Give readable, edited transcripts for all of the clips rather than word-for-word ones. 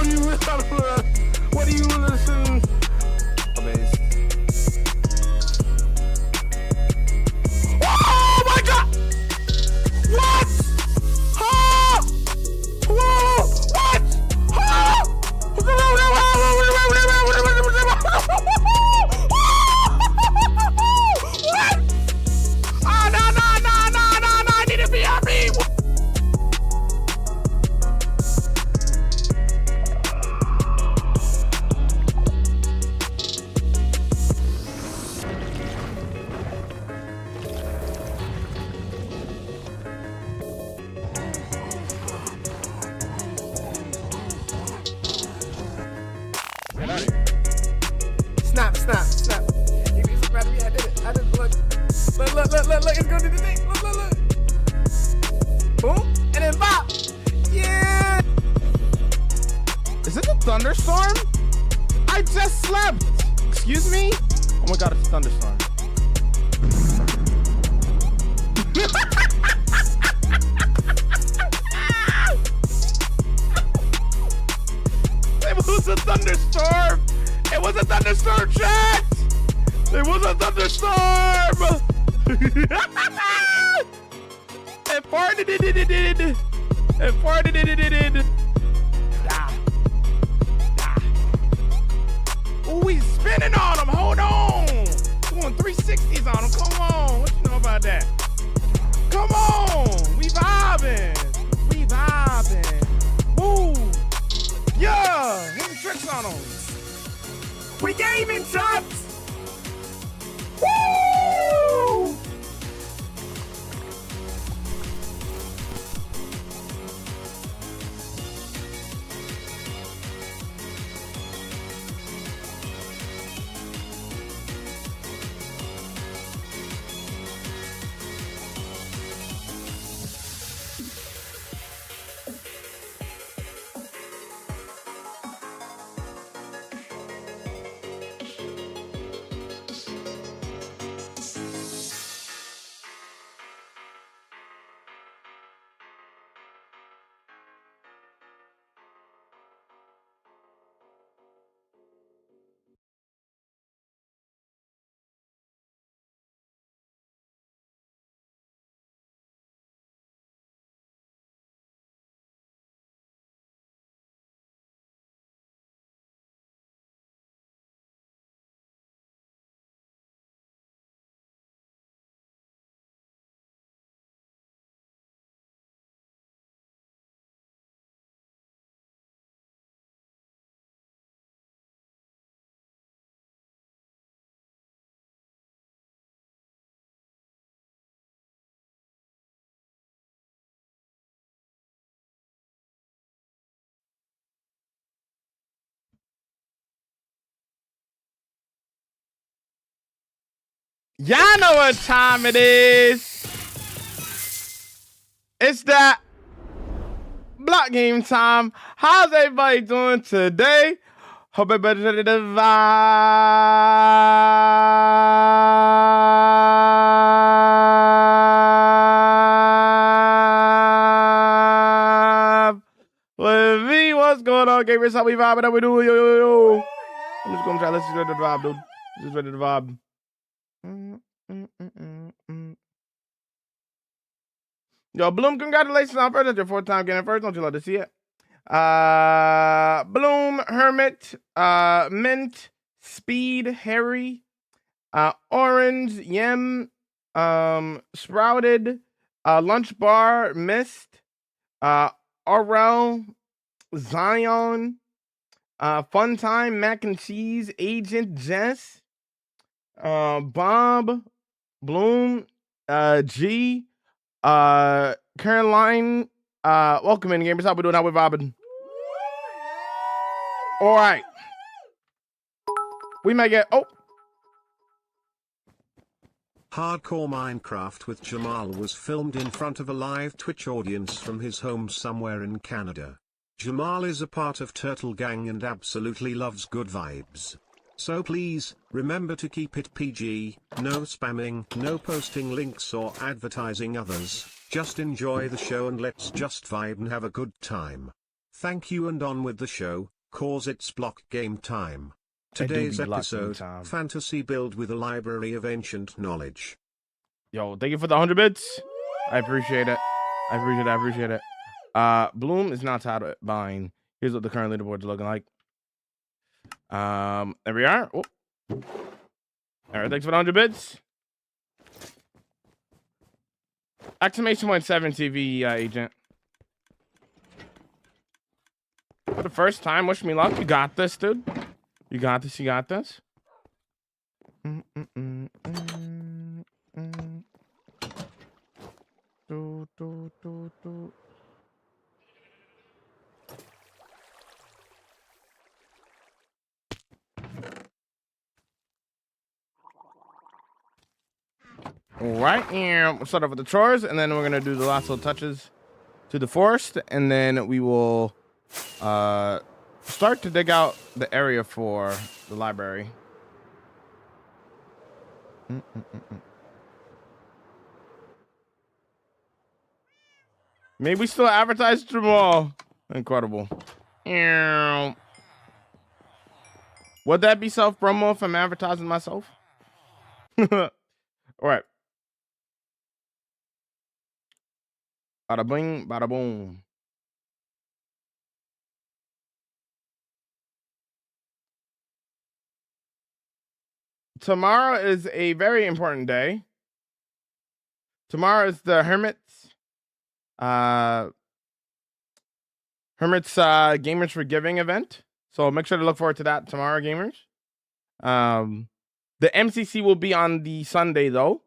What do you listen? Oh my God! What? Huh? Whoa! What? Huh? What? Oh, no, I need a BRB. Snap. He's a battery. I did it. Look. It's gonna do the thing. Look. Boom. And then bop. Yeah. Is it a thunderstorm? I just slept. Excuse me? Oh my God, it's a thunderstorm. It was a thunderstorm. It was a thunderstorm, chat. It was a thunderstorm. It farted. It farted. Ooh, he's spinning on him. Hold on. Doing 360s on him. Come on. What you know about that? Come on. We vibing. Woo. Yeah. Hitting tricks on him. We gaming, shots. Woo. Y'all know what time it is. It's that block game time. How's everybody doing today? Hope everybody's ready to vibe with me. What's going on, gamers? How we vibing? How we doing? Yo. I'm just gonna try. Let's just ready to vibe, dude. Just ready to vibe. Yo, Bloom, congratulations on first. That's your 4th time getting first. Don't you love to see it? Bloom, Hermit, Mint, Speed, Harry, Orange, Yem, Sprouted, Lunch Bar, Mist, Aurel, Zion, Fun Time, Mac and Cheese, Agent Jess, Bob, Bloom, G, Caroline, welcome in, gamers. How we doing? How we vibing? All right. We may get, Hardcore Minecraft with Jamal was filmed in front of a live Twitch audience from his home somewhere in Canada. Jamal is a part of Turtle Gang and absolutely loves good vibes. So please, remember to keep it PG, no spamming, no posting links or advertising others, just enjoy the show and let's just vibe and have a good time. Thank you and on with the show, cause it's block game time. It do be Today's block game episode, time. fantasy build with a library of ancient knowledge. Yo, thank you for the 100 bits. I appreciate it. I appreciate it. Bloom is not tied to buying. Here's what the current leaderboard is looking like. There we are. Oh. All right, thanks for the 100 bits. Exclamation point 7 TV agent. For the first time, wish me luck. You got this, dude. You got this. You got this. Do. All right, and we'll start off with the chores, and then we're gonna do the last little touches to the forest, and then we will start to dig out the area for the library. Maybe we still advertise Jamal. Incredible. Would that be self promo if I'm advertising myself? All right. Bada bing, bada boom. Tomorrow is a very important day. Tomorrow is the Hermit's Gamers for Giving event. So make sure to look forward to that tomorrow, gamers. The MCC will be on the Sunday though.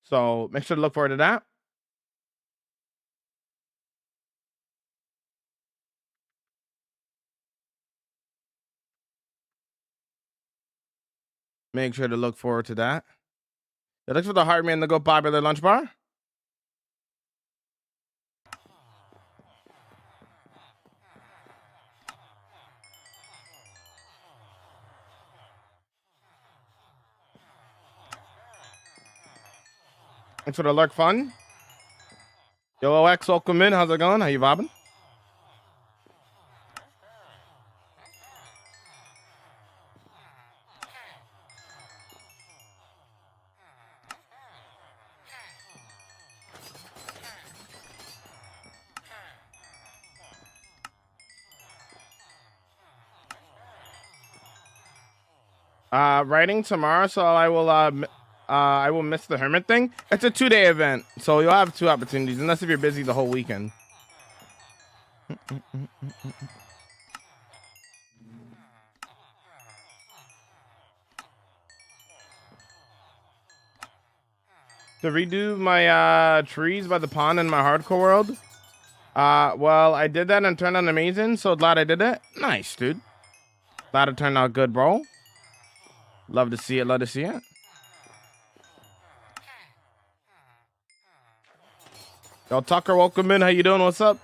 So make sure to look forward to that. Make sure to look forward to that. Yeah, look for the Heartman to go popular lunch bar. Thanks for the lurk fun. Yo, OX, welcome in. How's it going? How you vibing? Writing tomorrow, so I will miss the Hermit thing. It's a 2-day event, so you'll have 2 opportunities, unless if you're busy the whole weekend. To redo my trees by the pond in my hardcore world. Well, I did that and turned out amazing, so glad I did it. Nice, dude. Glad it turned out good, bro. Love to see it, love to see it. Yo, Tucker, welcome in. How you doing? What's up?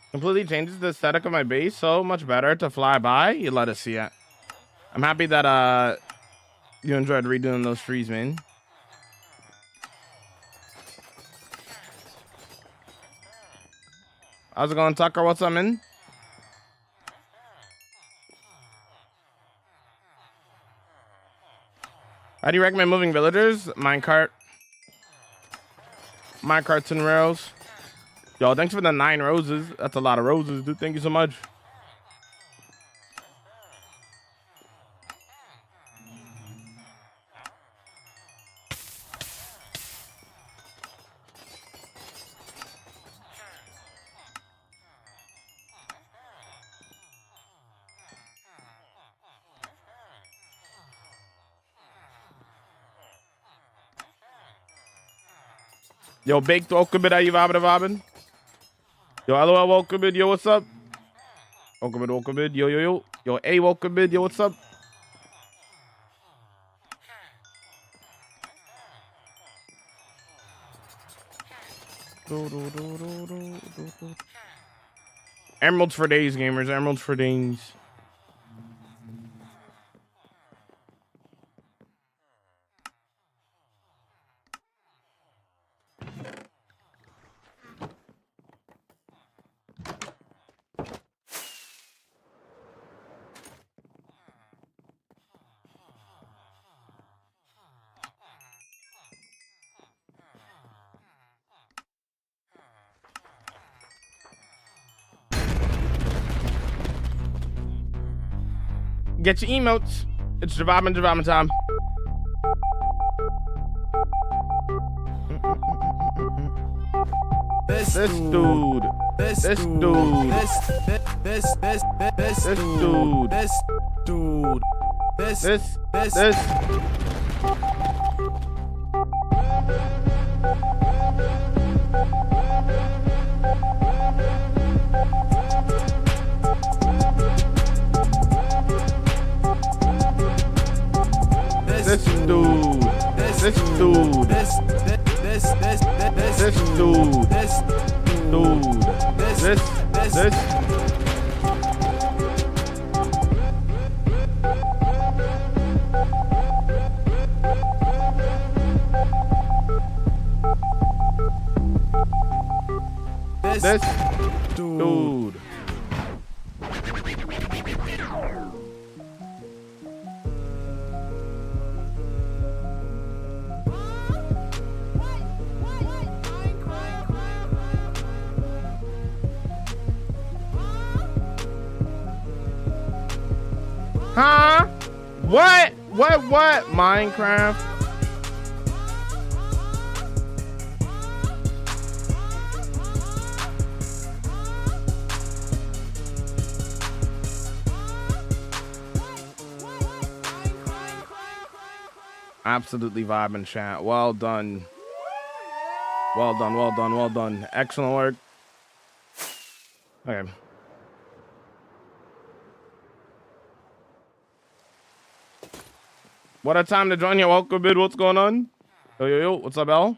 Completely changes the aesthetic of my base. So much better to fly by. You let us see it. I'm happy that you enjoyed redoing those trees, man. How's it going, Tucker? What's up, man? How do you recommend moving villagers? Minecarts and rails. Yo, thanks for the 9 roses. That's a lot of roses, dude. Thank you so much. Yo, Baked, welcome in. How you vibing? Yo, LOL, welcome in. Yo, what's up? Welcome in. Yo. Yo, A, welcome in. Yo, what's up? Emeralds for days, gamers. Emeralds for days. Get your emotes. It's Javabin time. This dude. This dude. This. This dude. This dude. This dude. Dude. This. This dude. Huh? What? Minecraft? Absolutely vibing, chat. Well done. Well done. Excellent work. Okay. What a time to join you. Welcome, bid. What's going on? Yo. What's up, L?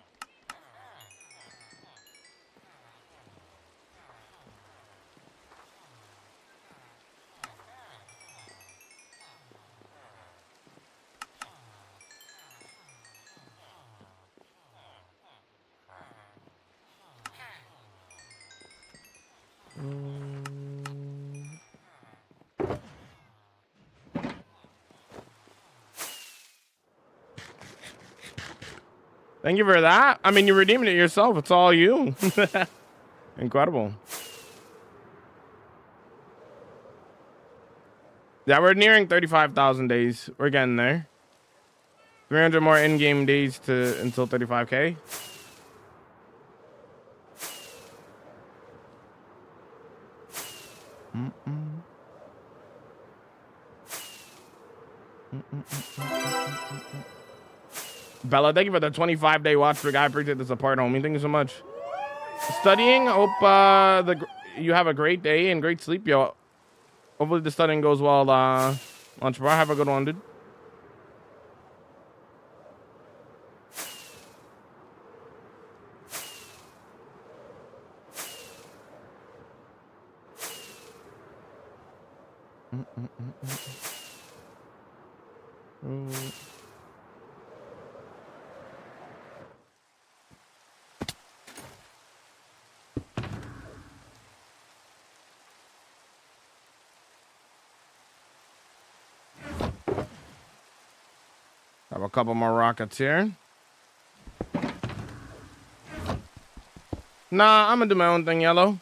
Thank you for that. I mean, you're redeeming it yourself. It's all you. Incredible. Yeah, we're nearing 35,000 days. We're getting there. 300 more in-game days until 35K. Bella, thank you for the 25-day watch for guy. Appreciate the support, homie. Thank you so much. Studying. Hope you have a great day and great sleep, yo. Hopefully the studying goes well. Lunch bar. Have a good one, dude. Have a couple more rockets here. Nah, I'm gonna do my own thing, Yellow.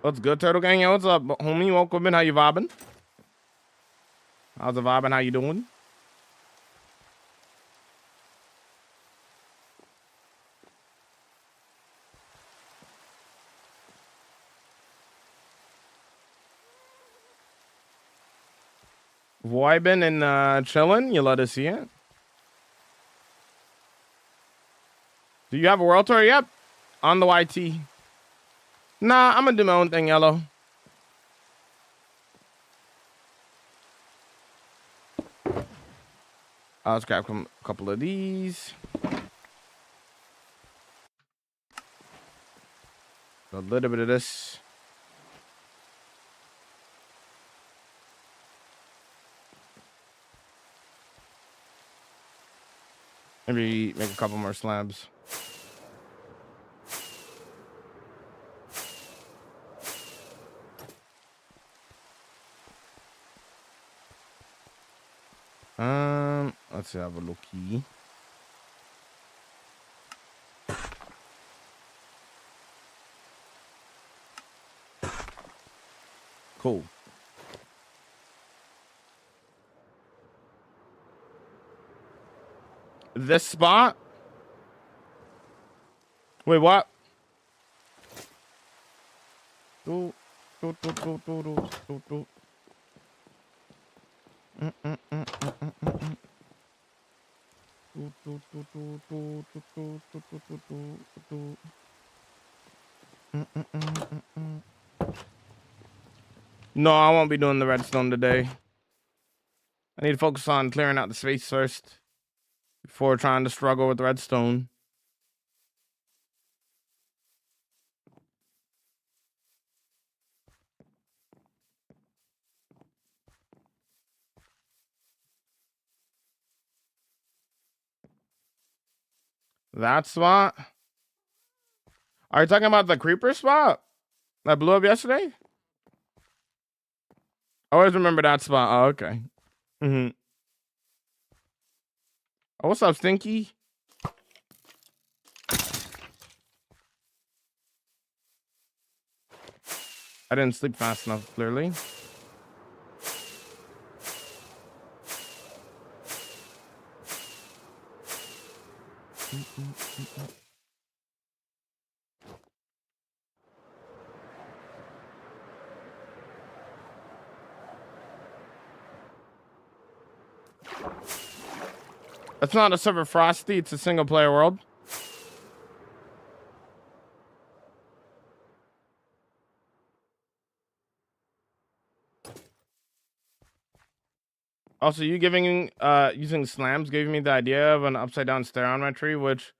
What's good, Turtle Gang? Yo, what's up, homie? Welcome in. How you vibing? How's the vibing? How you doing? Vibing and chilling. You let us see it. Do you have a world tour? Yep. On the YT. Nah, I'm gonna do my own thing, yellow. Let's grab a couple of these. A little bit of this. Maybe make a couple more slabs. Let's have a look. Cool. This spot? Wait, what? Do. No, I won't be doing the redstone today. I need to focus on clearing out the space first before trying to struggle with redstone. That spot? Are you talking about the creeper spot that blew up yesterday? I always remember that spot. Oh, okay. Oh, what's up, Stinky? I didn't sleep fast enough, clearly. It's not a server Frosty, it's a single player world. Also, you using slams gave me the idea of an upside down stair on my tree, which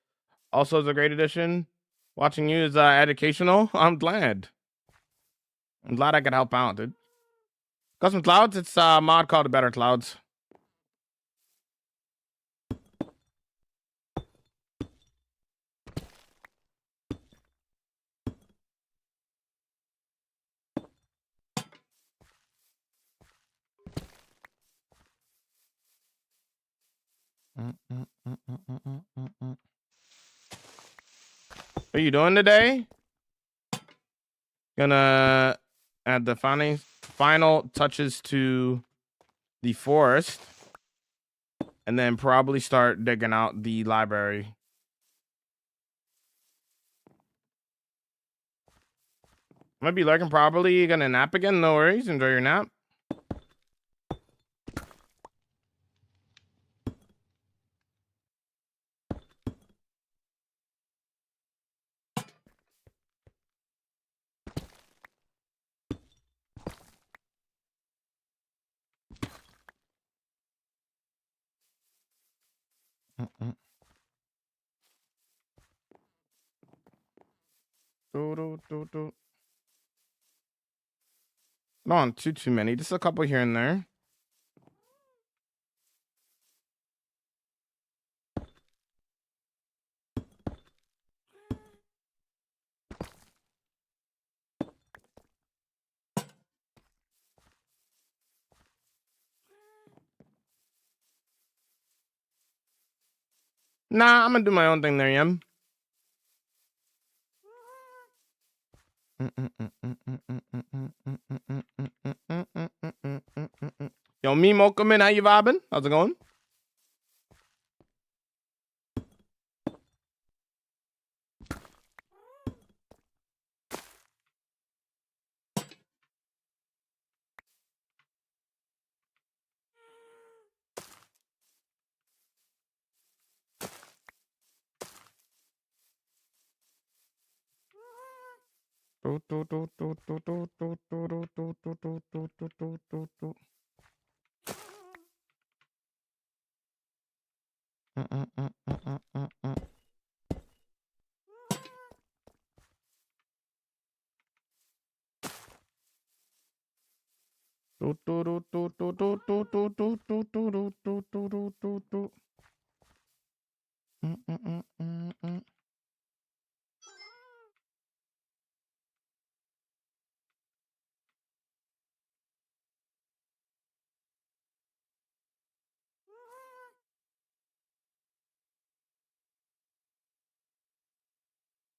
also is a great addition. Watching you is educational. I'm glad. I'm glad I could help out, dude. Custom Clouds, it's a mod called Better Clouds. What are you doing today? Gonna add the final touches to the forest, and then probably start digging out the library. Might be lurking properly. Gonna nap again? No worries. Enjoy your nap. Not too many. Just a couple here and there. Nah, I'm gonna do my own thing there, Yem. Yo, me Mokaman, how you vibing? How's it going?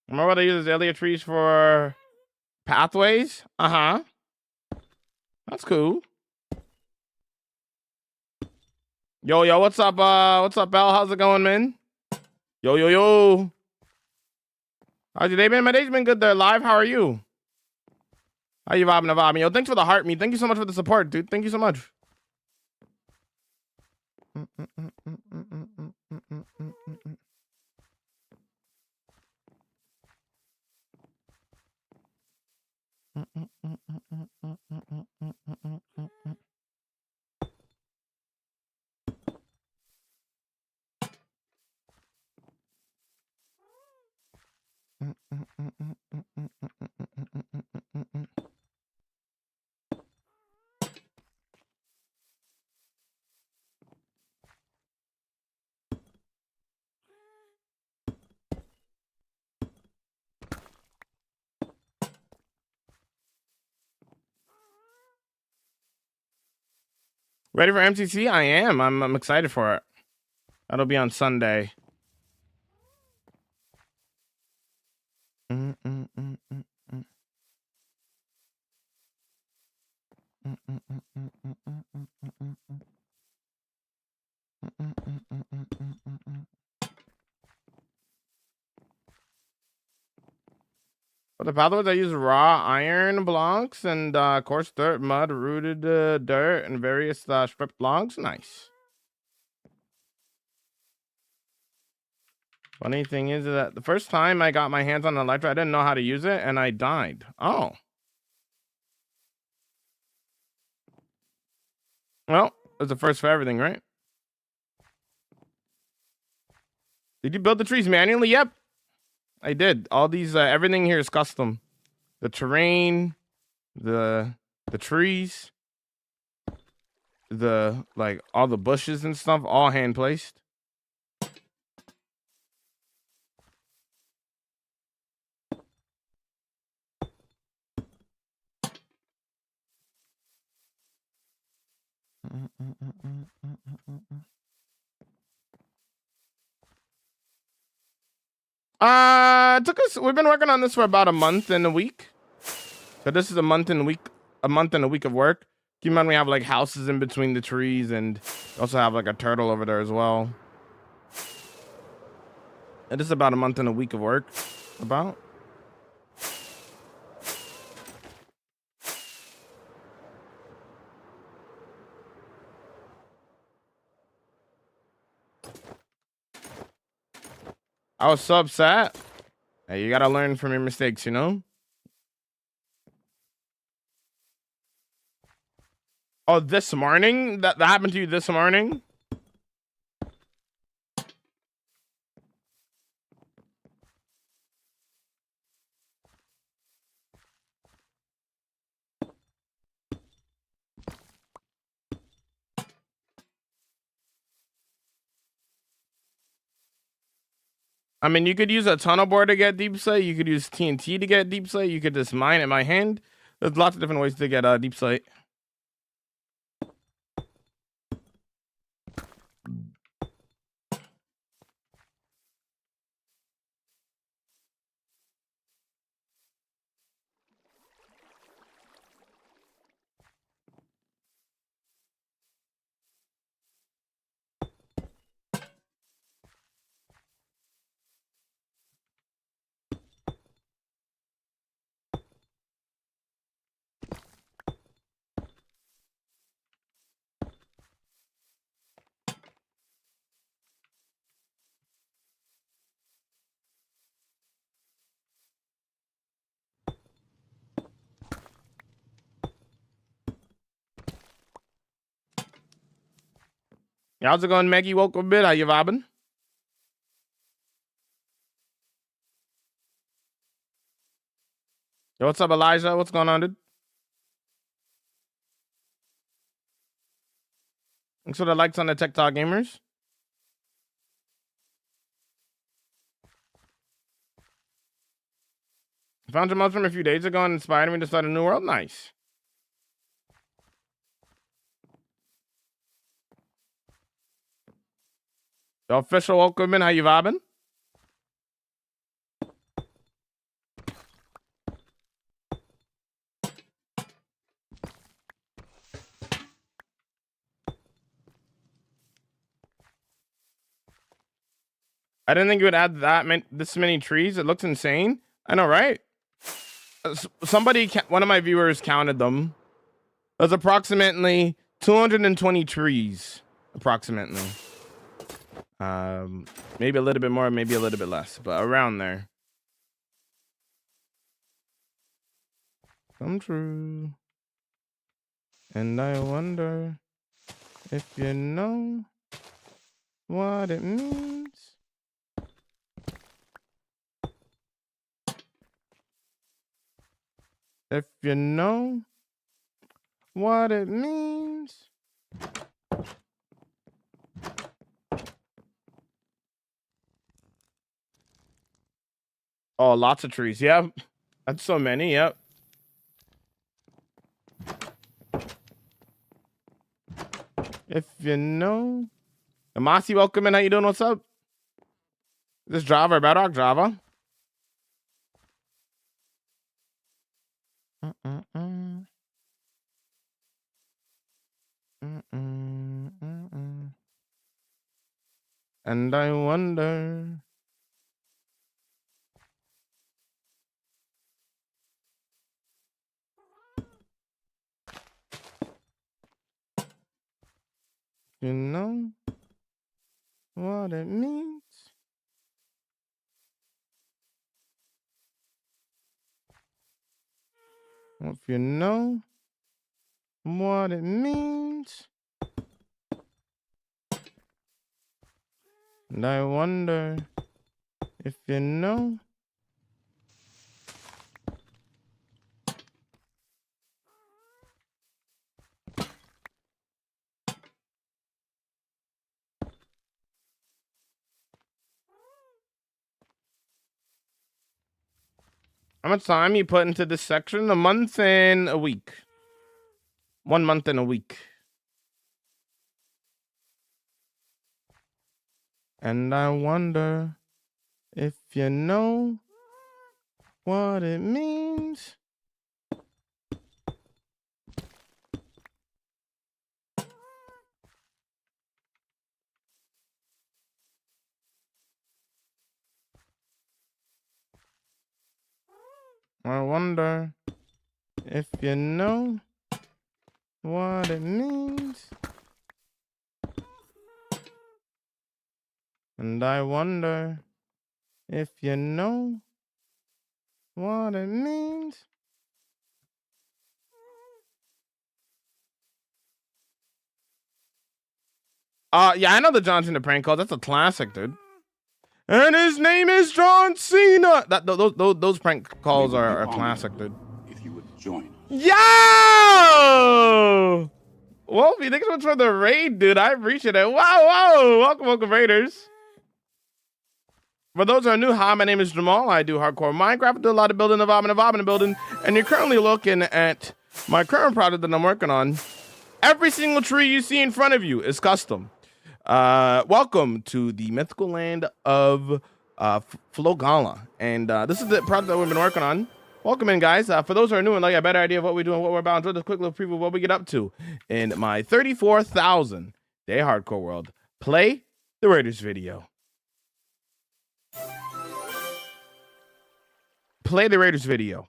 Remember what I use Elliott trees for pathways? Uh-huh. That's cool. Yo, what's up, Bell? How's it going, man? Yo. How's your day been? My day's been good there live. How are you? How you vibing? Yo, thanks for the heart, me. Thank you so much for the support, dude. Thank you so much. Ready for MCC? I am. I'm excited for it. That'll be on Sunday. For the pathways, I use raw iron blocks and coarse dirt, mud, rooted dirt, and various stripped blocks. Nice. Funny thing is that the first time I got my hands on the Elytra, I didn't know how to use it, and I died. Oh. Well, it's the first for everything, right? Did you build the trees manually? Yep, I did. All these, everything here is custom. The terrain, the trees, the all the bushes and stuff, all hand placed. It took us. We've been working on this for about a month and a week. So this is a month and a week of work. Keep in mind we have like houses in between the trees, and also have like a turtle over there as well. And this is about a month and a week of work. About. I was so upset. Hey, you gotta learn from your mistakes, you know? Oh, this morning? That happened to you this morning? I mean, you could use a tunnel board to get deep slate. You could use TNT to get deep slate. You could just mine it by hand. There's lots of different ways to get deep slate. How's it going, Maggie? Welcome, bit. How you vibing? Yo, what's up, Elijah? What's going on, dude? Thanks for the likes on the TikTok gamers. Found your mouse from a few days ago and inspired me to start a new world. Nice. The official welcome in. How you vibing? I didn't think you would add this many trees. It looks insane. I know, right? One of my viewers counted them. There's approximately 220 trees, approximately. Maybe a little bit more, maybe a little bit less, but around there. Come true. And I wonder if you know what it means. If you know what it means. Oh, lots of trees. Yeah, that's so many. Yep. If you know. Amasi, welcome in. How you doing? What's up? This Java, Bedrock Java. And I wonder. You know what it means? If you know what it means. And I wonder if you know. How much time you put into this section? A month and a week. 1 month and a week. And I wonder if you know what it means. I wonder if you know what it means. And I wonder if you know what it means. Yeah, I know the John Cena prank calls. That's a classic, dude. And his name is John Cena. Those prank calls are a classic, dude. If you would join us. Yo! Wolfie, thanks so much for the raid, dude. I appreciate it. Wow. Welcome, Raiders. For those who are new, hi, my name is Jamal. I do hardcore Minecraft. I do a lot of building, evolving, building. And you're currently looking at my current project that I'm working on. Every single tree you see in front of you is custom. Welcome to the mythical land of Flogala. And this is the project that we've been working on. Welcome in, guys. For those who are new and like a better idea of what we do and what we're about, enjoy this quick little preview of what we get up to in my 34,000 day hardcore world. Play the Raiders video. Play the Raiders video.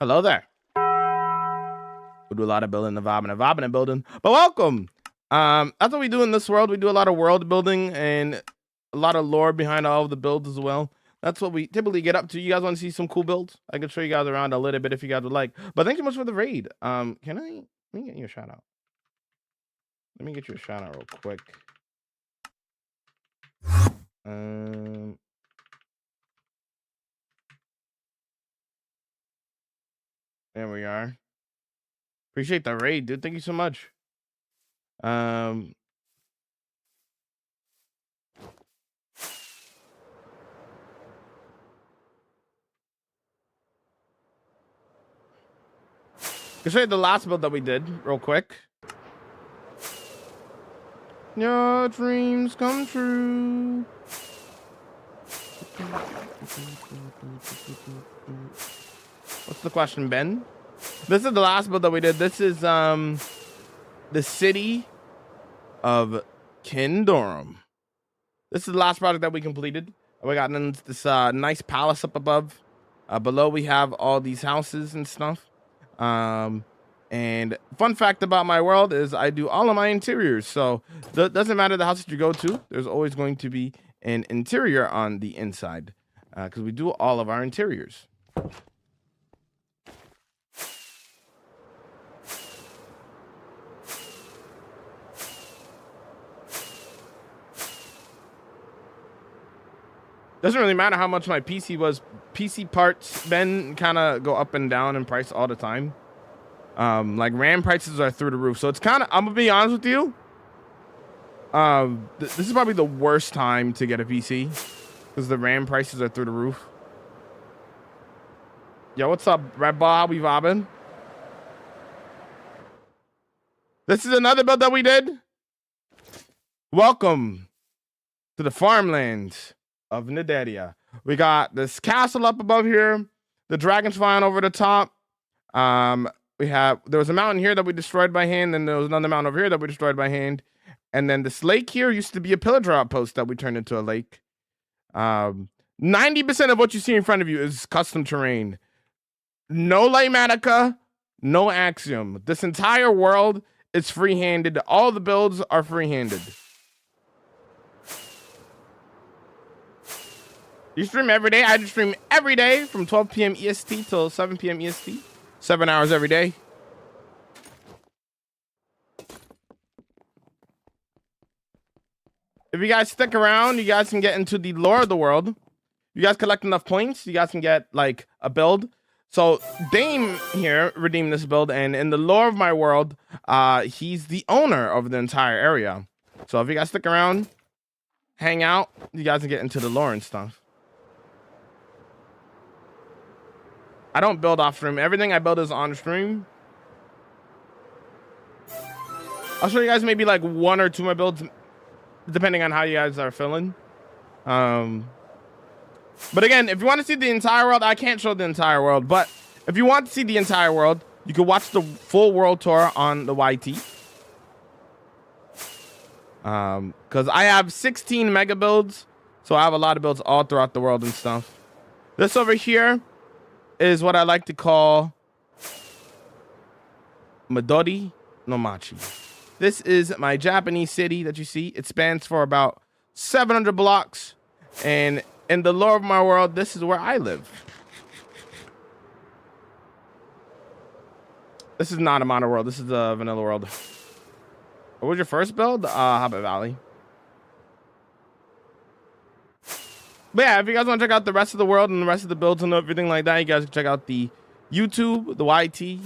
Hello there. We do a lot of building, evolving and building. But welcome. That's what we do in this world. We do a lot of world building and a lot of lore behind all of the builds as well. That's what we typically get up to. You guys want to see some cool builds? I can show you guys around a little bit if you guys would like. But thanks so much for the raid. Let me get you a shout out. Let me get you a shout out real quick. There we are. Appreciate the raid, dude. Thank you so much. I'll show you the last build that we did real quick. Your dreams come true. What's the question, Ben? This is the last build that we did. This is the city of Kindorum. This is the last project that we completed. We got this nice palace up above. Below we have all these houses and stuff. And fun fact about my world is I do all of my interiors. So it doesn't matter the house that you go to. There's always going to be an interior on the inside because we do all of our interiors. Doesn't really matter how much my PC was. PC parts, Ben, kind of go up and down in price all the time. Like RAM prices are through the roof. So it's kind of, I'm gonna be honest with you. This is probably the worst time to get a PC because the RAM prices are through the roof. Yo, what's up, Red Ball? How we vibing? This is another build that we did. Welcome to the farmlands of Nidaria. We got this castle up above here, the dragons flying over the top. There was a mountain here that we destroyed by hand, and there was another mountain over here that we destroyed by hand. And then this lake here used to be a pillager outpost that we turned into a lake. 90% of what you see in front of you is custom terrain. No Lymatica, no Axiom. This entire world is free-handed. All the builds are free-handed. You stream every day? I just stream every day from 12 p.m. EST till 7 p.m. EST. 7 hours every day. If you guys stick around, you guys can get into the lore of the world. You guys collect enough points, you guys can get like a build. So Dame here redeemed this build, and in the lore of my world, he's the owner of the entire area. So if you guys stick around, hang out, you guys can get into the lore and stuff. I don't build off stream. Everything I build is on stream. I'll show you guys maybe like one or two more builds, depending on how you guys are feeling. But again, if you want to see the entire world, I can't show the entire world. But if you want to see the entire world, you can watch the full world tour on the YT. Because I have 16 mega builds, so I have a lot of builds all throughout the world and stuff. This over here is what I like to call Midori no Machi. This is my Japanese city that you see. It spans for about 700 blocks. And in the lore of my world, this is where I live. This is not a mono world. This is a vanilla world. What was your first build? Hobbit Valley. But yeah, if you guys want to check out the rest of the world and the rest of the builds and everything like that, you guys can check out the YouTube, the YT.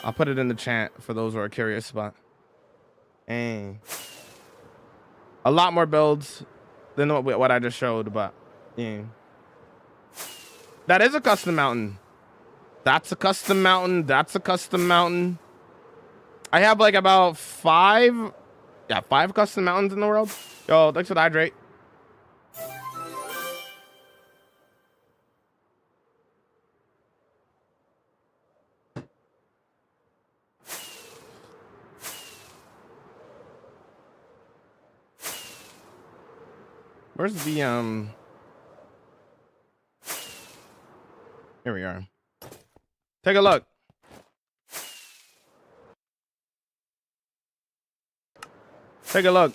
I'll put it in the chat for those who are curious about. And a lot more builds than what I just showed, but yeah. That is a custom mountain. That's a custom mountain. That's a custom mountain. I have like about 5 custom mountains in the world. Yo, thanks for the hydrate. Where's the Here we are. Take a look. Take a look.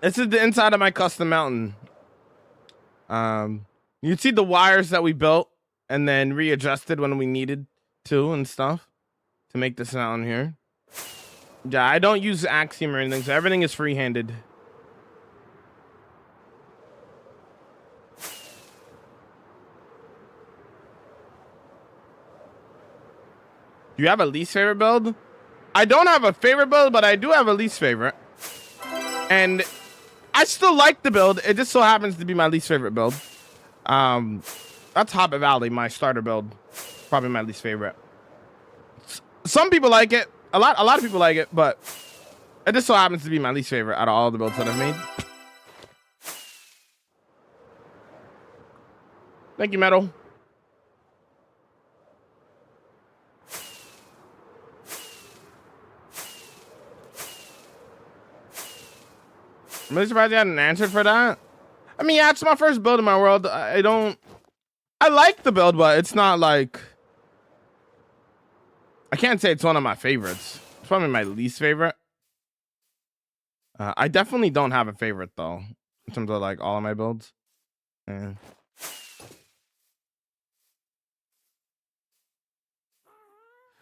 This is the inside of my custom mountain. You see the wires that we built and then readjusted when we needed to and stuff to make this mountain here. Yeah, I don't use Axiom or anything, so everything is free-handed. Do you have a least favorite build? I don't have a favorite build, but I do have a least favorite. And I still like the build. It just so happens to be my least favorite build. That's Hobbit Valley, my starter build. Probably my least favorite. Some people like it. A lot of people like it, but it just so happens to be my least favorite out of all the builds that I've made. Thank you, Metal. I'm really surprised you hadn't answered for that. I mean, yeah, it's my first build in my world. I like the build, but it's not like... I can't say it's one of my favorites. It's probably my least favorite. I definitely don't have a favorite, though, in terms of, like, all of my builds. Yeah.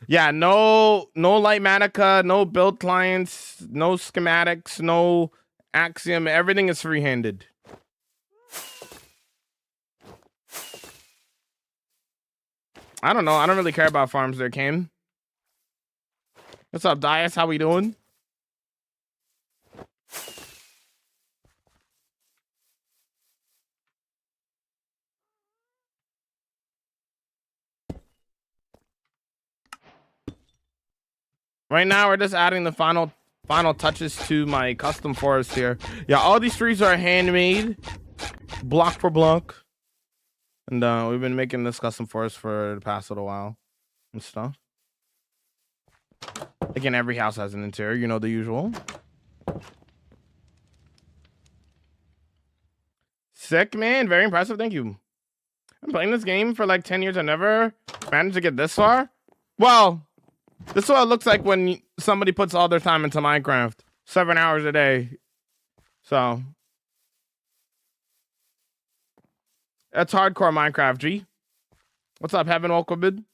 Yeah, no light manica, no build clients, no schematics, no Axiom. Everything is free-handed. I don't know. I don't really care about farms there, Kane. What's up, Dias? How we doing? Right now, we're just adding the final touches to my custom forest here. Yeah, all these trees are handmade, block for block. And we've been making this custom forest for the past little while and stuff. Again, every house has an interior, you know, the usual. Sick, man. Very impressive. Thank you. I'm playing this game for like 10 years. I never managed to get this far. Well, this is what it looks like when somebody puts all their time into Minecraft. 7 hours a day. So that's hardcore Minecraft, G. What's up, Heaven Welcome?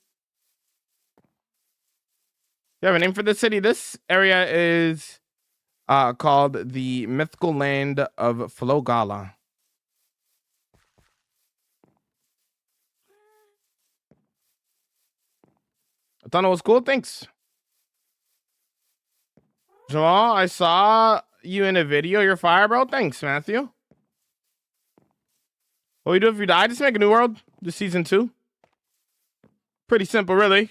You have a name for this city? This area is called the mythical land of Flogala. I thought it was cool. Thanks. Jamal, I saw you in a video. You're fire, bro. Thanks, Matthew. What do you do if you die? Just make a new world. Just season 2. Pretty simple, really.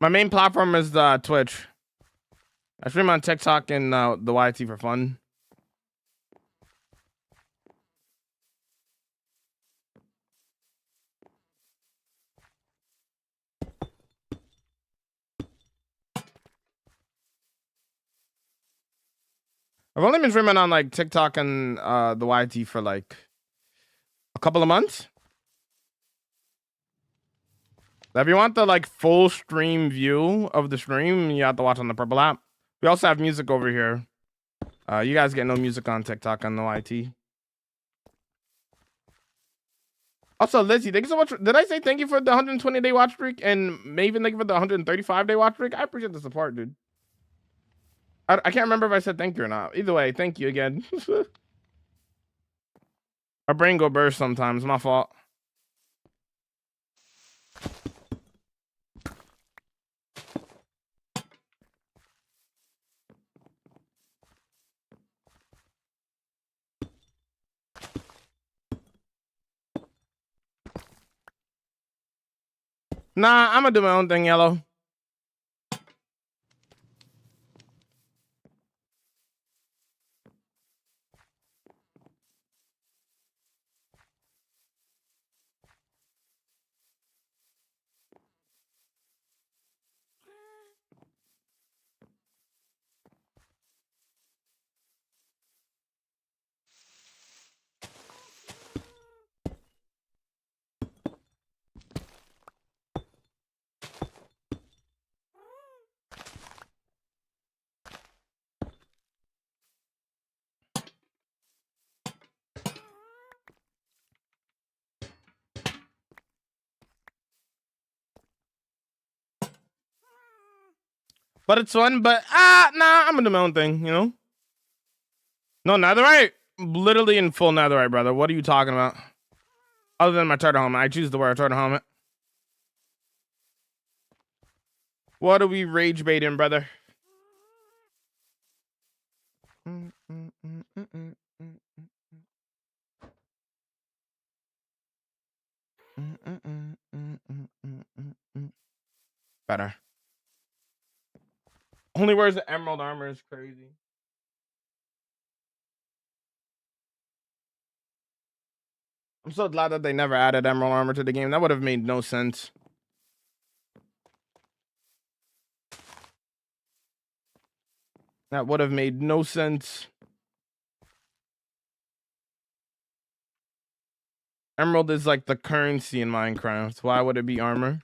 My main platform is Twitch. I stream on TikTok and the YT for fun. I've only been streaming on like TikTok and the YT for like a couple of months. If you want the like full stream view of the stream, you have to watch on the Purple app. We also have music over here. You guys get no music on TikTok and the YT. Also, Lizzie, thank you so much. Did I say thank you for the 120-day watch streak? And Maven, thank you for the 135-day watch streak. I appreciate the support, dude. I can't remember if I said thank you or not. Either way, thank you again. Our brain go burst sometimes. My fault. Nah, I'm gonna do my own thing, Yellow. But it's fun, but nah, I'm gonna do my own thing, you know? No, netherite? Literally in full netherite, brother. What are you talking about? Other than my turtle helmet. I choose to wear a turtle helmet. What are we rage baiting, brother? Better. Only wears the emerald armor is crazy. I'm so glad that they never added emerald armor to the game. That would have made no sense. That would have made no sense. Emerald is like the currency in Minecraft. Why would it be armor?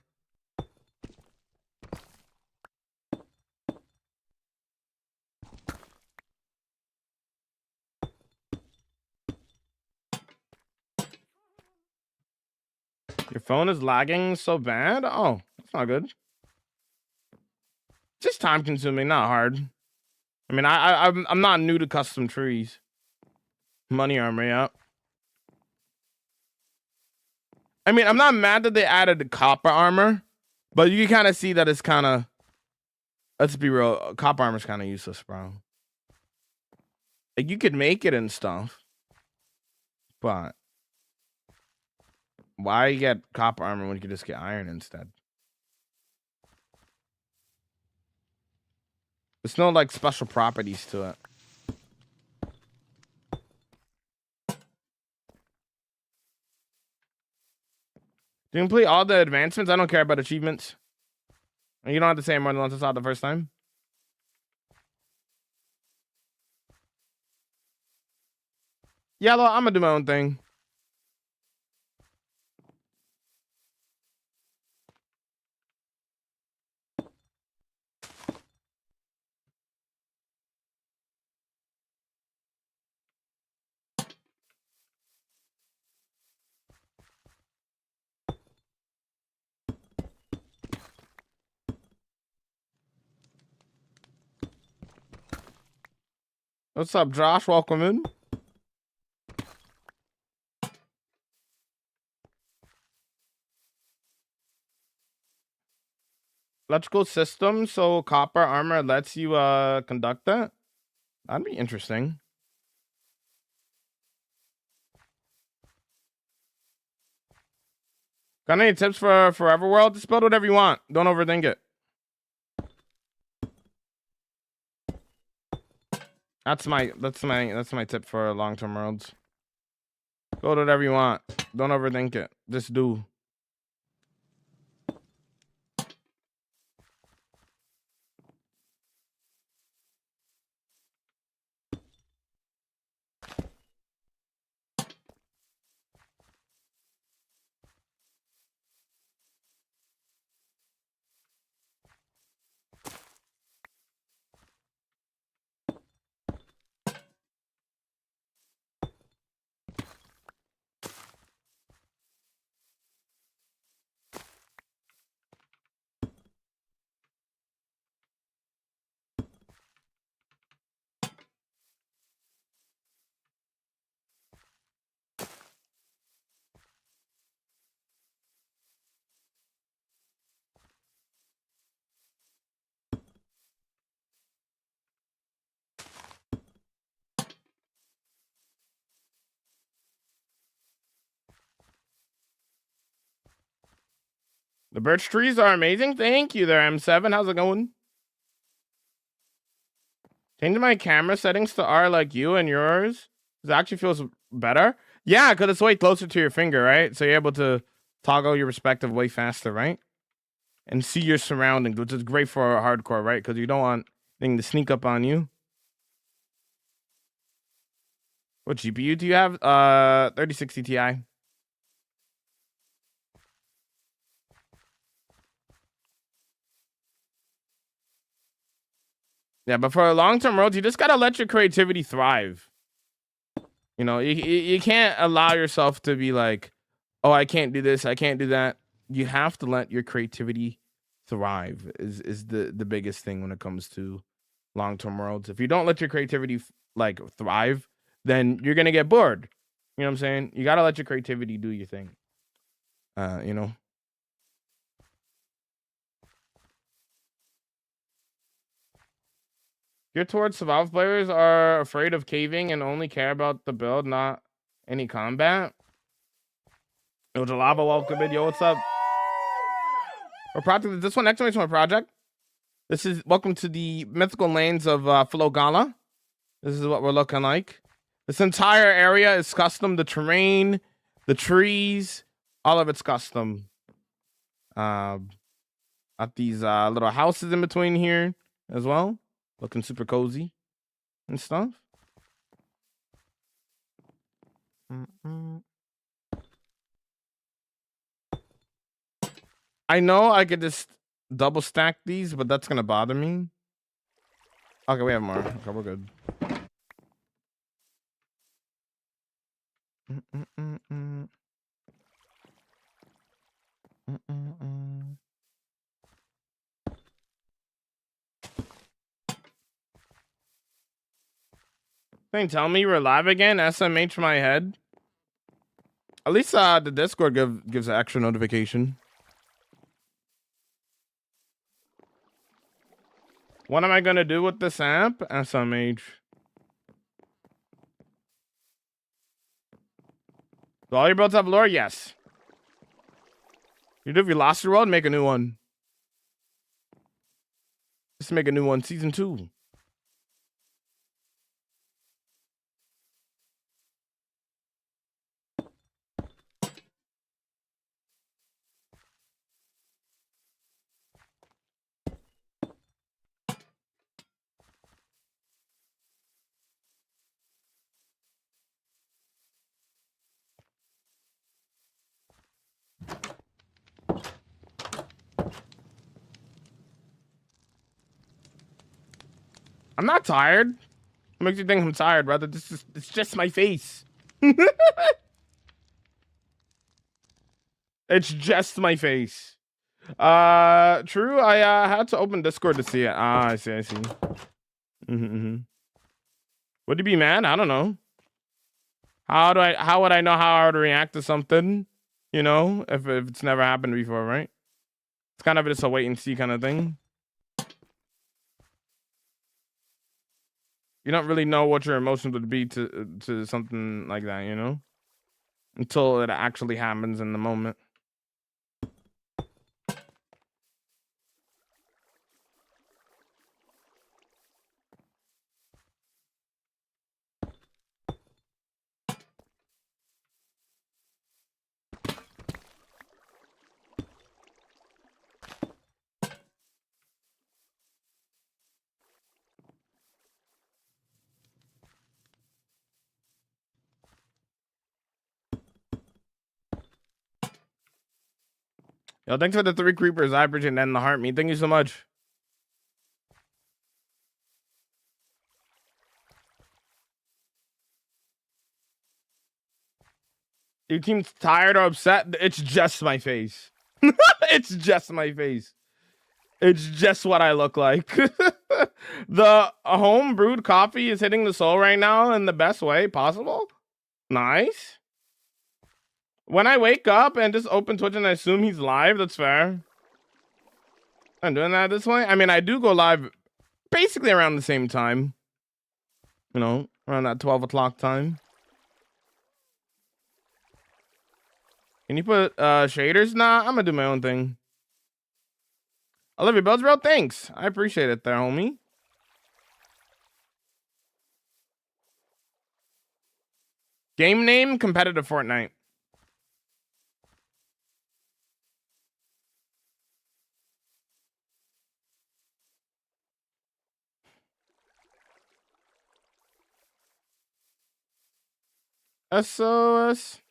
Your phone is lagging so bad? Oh, that's not good. Just time consuming, not hard. I mean, I'm not new to custom trees. Money armor, yeah. I mean, I'm not mad that they added the copper armor, but you can kind of see that it's kind of. Let's be real, copper armor is kind of useless, bro. Like you could make it and stuff, but why you get copper armor when you could just get iron instead? There's no like special properties to it. You can complete all the advancements. I don't care about achievements. You don't have to say more than once I saw it the first time. Yellow, I'm gonna do my own thing. What's up, Josh? Welcome in. Electrical system, so copper armor lets you conduct that. That'd be interesting. Got any tips for Forever World? Just build whatever you want. Don't overthink it. That's my tip for long-term worlds. Build whatever you want. Don't overthink it. Just do. The birch trees are amazing. Thank you there, M7. How's it going? Changing my camera settings to R like you and yours. It actually feels better. Yeah, because it's way closer to your finger, right? So you're able to toggle your respective way faster, right? And see your surroundings, which is great for hardcore, right? Because you don't want things to sneak up on you. What GPU do you have? 3060 Ti. Yeah, but for long-term roads, you just gotta let your creativity thrive. You know, you can't allow yourself to be like, oh, I can't do this, I can't do that. You have to let your creativity thrive is the biggest thing when it comes to long-term worlds. If you don't let your creativity like thrive, then you're gonna get bored. You know what I'm saying? You gotta let your creativity do your thing. You know. Geared towards survival players are afraid of caving and only care about the build, not any combat. Yo, Jalava, welcome in. Yo, what's up? We're practically this one exclamation point project. This is welcome to the mythical lanes of Flogala. This is what we're looking like. This entire area is custom. The terrain, the trees, all of it's custom. Got these little houses in between here as well, looking super cozy and stuff. I know I could just double stack these, but that's gonna bother me. Okay, we have more. Okay, we're good. Thing, tell me you're live again. SMH my head. At least the Discord gives an extra notification. What am I gonna do with this app? SMH. Do all your builds have lore? Yes. You do if you lost your world, make a new one. Just make a new one, season 2. I'm not tired. What makes you think I'm tired, brother? It's just my face. It's just my face. True. I had to open Discord to see it. I see. Would you be mad? I don't know. How would I know how I would react to something? You know, if it's never happened before, right? It's kind of just a wait and see kind of thing. You don't really know what your emotions would be to something like that, you know, until it actually happens in the moment. Yo, thanks for the 3 creepers. I appreciate that in the heart. Me, thank you so much. Your team's tired or upset? It's just my face. It's just my face. It's just what I look like. The home brewed coffee is hitting the soul right now in the best way possible. Nice. When I wake up and just open Twitch and I assume he's live, that's fair. I'm doing that this way. I mean, I do go live basically around the same time. You know, around that 12 o'clock time. Can you put shaders? Nah, I'm gonna do my own thing. I love your builds, bro. Thanks. I appreciate it there, homie. Game name, competitive Fortnite. SOS.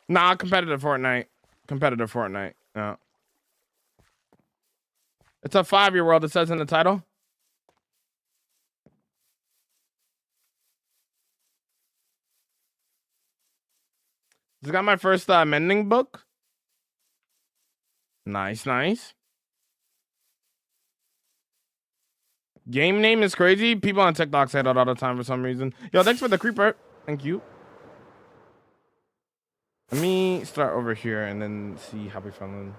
Nah, competitive Fortnite. Competitive Fortnite. No. It's a 5-year world, it says in the title. Just got my first mending book. Nice, nice. Game name is crazy. People on TikTok say that all the time for some reason. Yo, thanks for the creeper. Thank you. Let me start over here and then see how we feeling.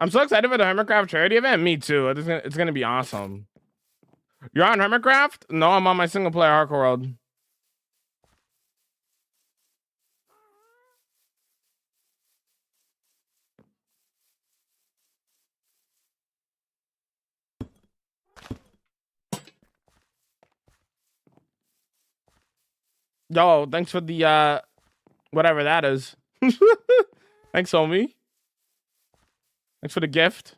I'm so excited for the Hermitcraft charity event. Me too. It's gonna be awesome. You're on Hermitcraft? No, I'm on my single player hardcore world. Yo, thanks for the whatever that is. Thanks, homie. Thanks for the gift.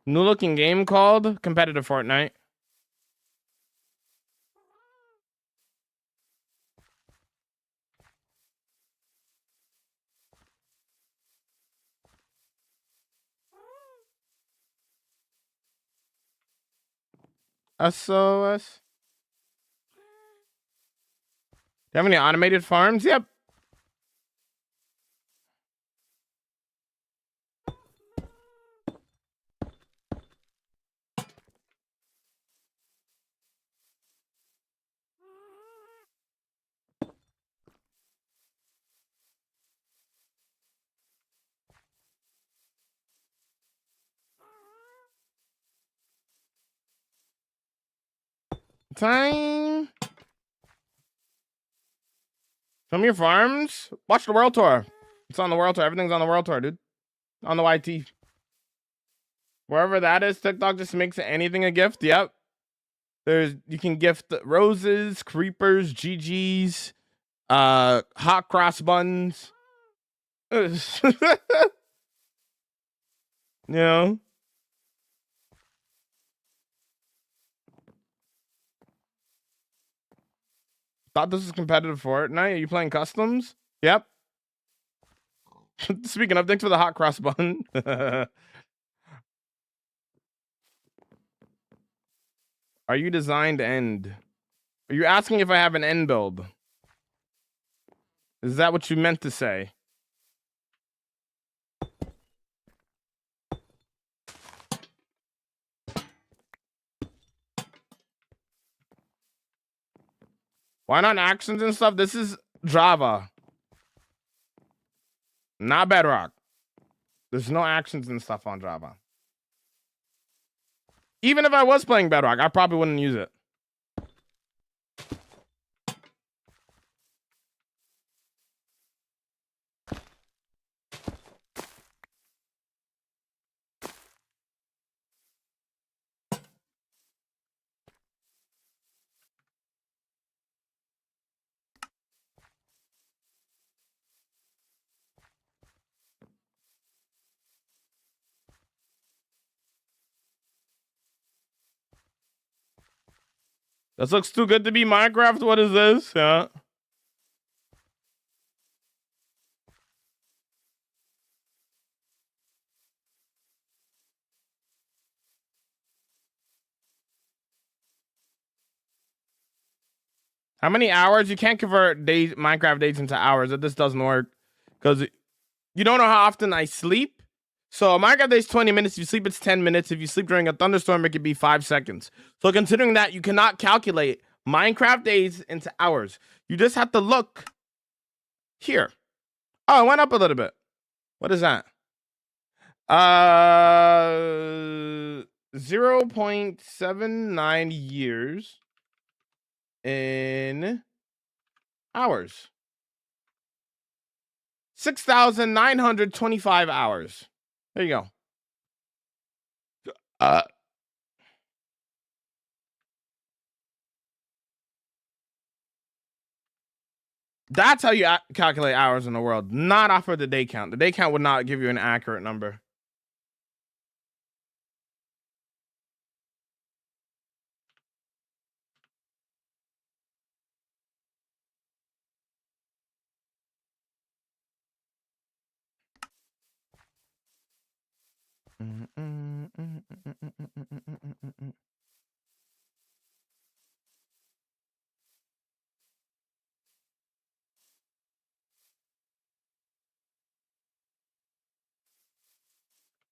New looking game called Competitive Fortnite. SOS. Do you have any automated farms? Yep. Time. Show me your farms. Watch the world tour. It's on the world tour. Everything's on the world tour, dude. On the YT. Wherever that is, TikTok just makes anything a gift. Yep. You can gift roses, creepers, GGs, hot cross buns. You know. Thought this was competitive Fortnite. Are you playing customs? Yep. Speaking of, thanks for the hot cross bun. Are you designed end? Are you asking if I have an end build? Is that what you meant to say? Why not actions and stuff? This is Java, not Bedrock. There's no actions and stuff on Java. Even if I was playing Bedrock, I probably wouldn't use it. This looks too good to be Minecraft. What is this? Yeah. How many hours? You can't convert days, Minecraft days into hours. This doesn't work because you don't know how often I sleep. So Minecraft days 20 minutes. If you sleep, it's 10 minutes. If you sleep during a thunderstorm, it could be 5 seconds. So considering that, you cannot calculate Minecraft days into hours. You just have to look here. Oh, it went up a little bit. What is that? 0.79 years in hours. 6,925 hours. There you go. That's how you calculate hours in the world, not off of the day count. The day count would not give you an accurate number.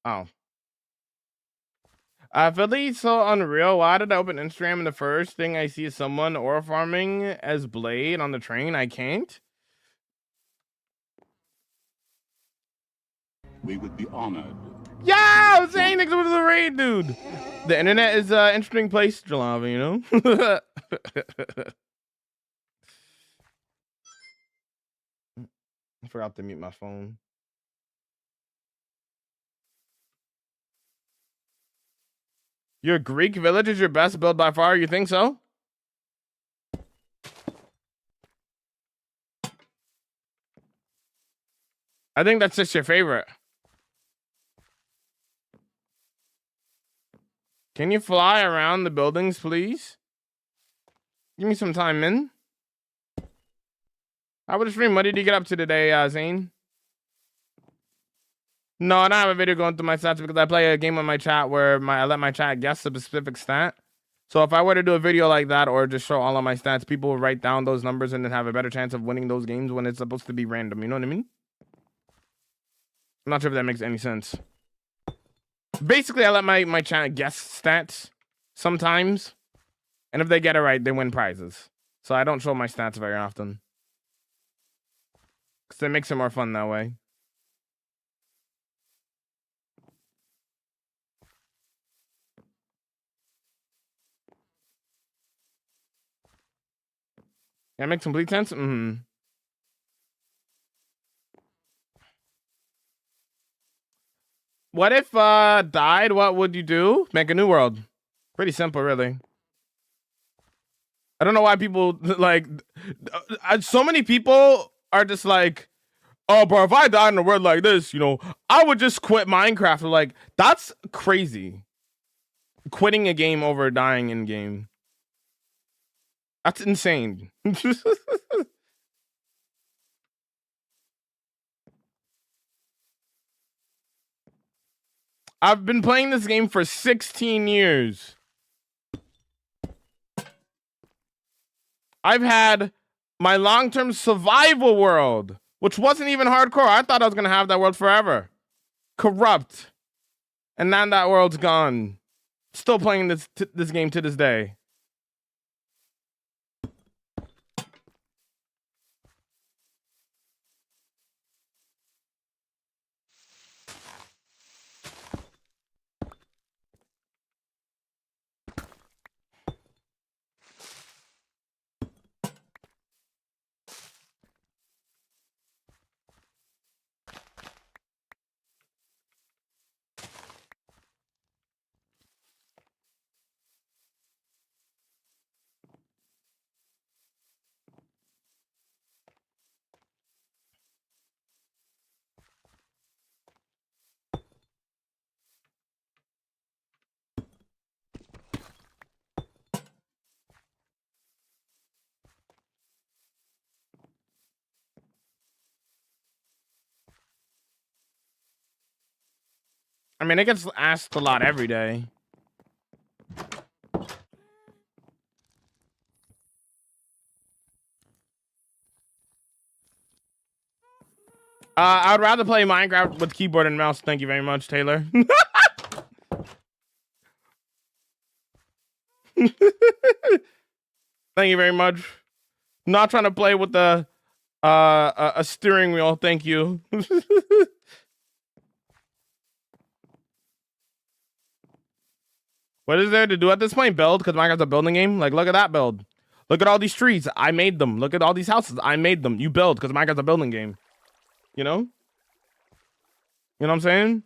Oh. Philly so unreal. Why did I open Instagram and the first thing I see is someone ore farming as Blade on the train? I can't. We would be honored. Yeah, I was saying it was a raid, dude. The internet is an interesting place, Jalava, you know? I forgot to mute my phone. Your Greek village is your best build by far? You think so? I think that's just your favorite. Can you fly around the buildings, please? Give me some time, man. How about a stream? What did you get up to today, Zane? No, I don't have a video going through my stats because I play a game on my chat where I let my chat guess a specific stat. So if I were to do a video like that or just show all of my stats, people will write down those numbers and then have a better chance of winning those games when it's supposed to be random. You know what I mean? I'm not sure if that makes any sense. Basically, I let my chat guess stats sometimes. And if they get it right, they win prizes. So I don't show my stats very often. Because it makes it more fun that way. That makes complete sense? Mm-hmm. What if died? What would you do? Make a new world. Pretty simple, really. I don't know why people like so many people are just like, oh, bro, if I died in a world like this, you know, I would just quit Minecraft. Like, that's crazy. Quitting a game over dying in game. That's insane. I've been playing this game for 16 years. I've had my long-term survival world, which wasn't even hardcore. I thought I was going to have that world forever. Corrupt. And now that world's gone. Still playing this game to this day. I mean, it gets asked a lot every day. I would rather play Minecraft with keyboard and mouse. Thank you very much, Taylor. Thank you very much. Not trying to play with a steering wheel. Thank you. What is there to do at this point? Build, because Minecraft's a building game. Like, look at that build. Look at all these trees. I made them. Look at all these houses. I made them. You build, because Minecraft's a building game. You know? You know what I'm saying?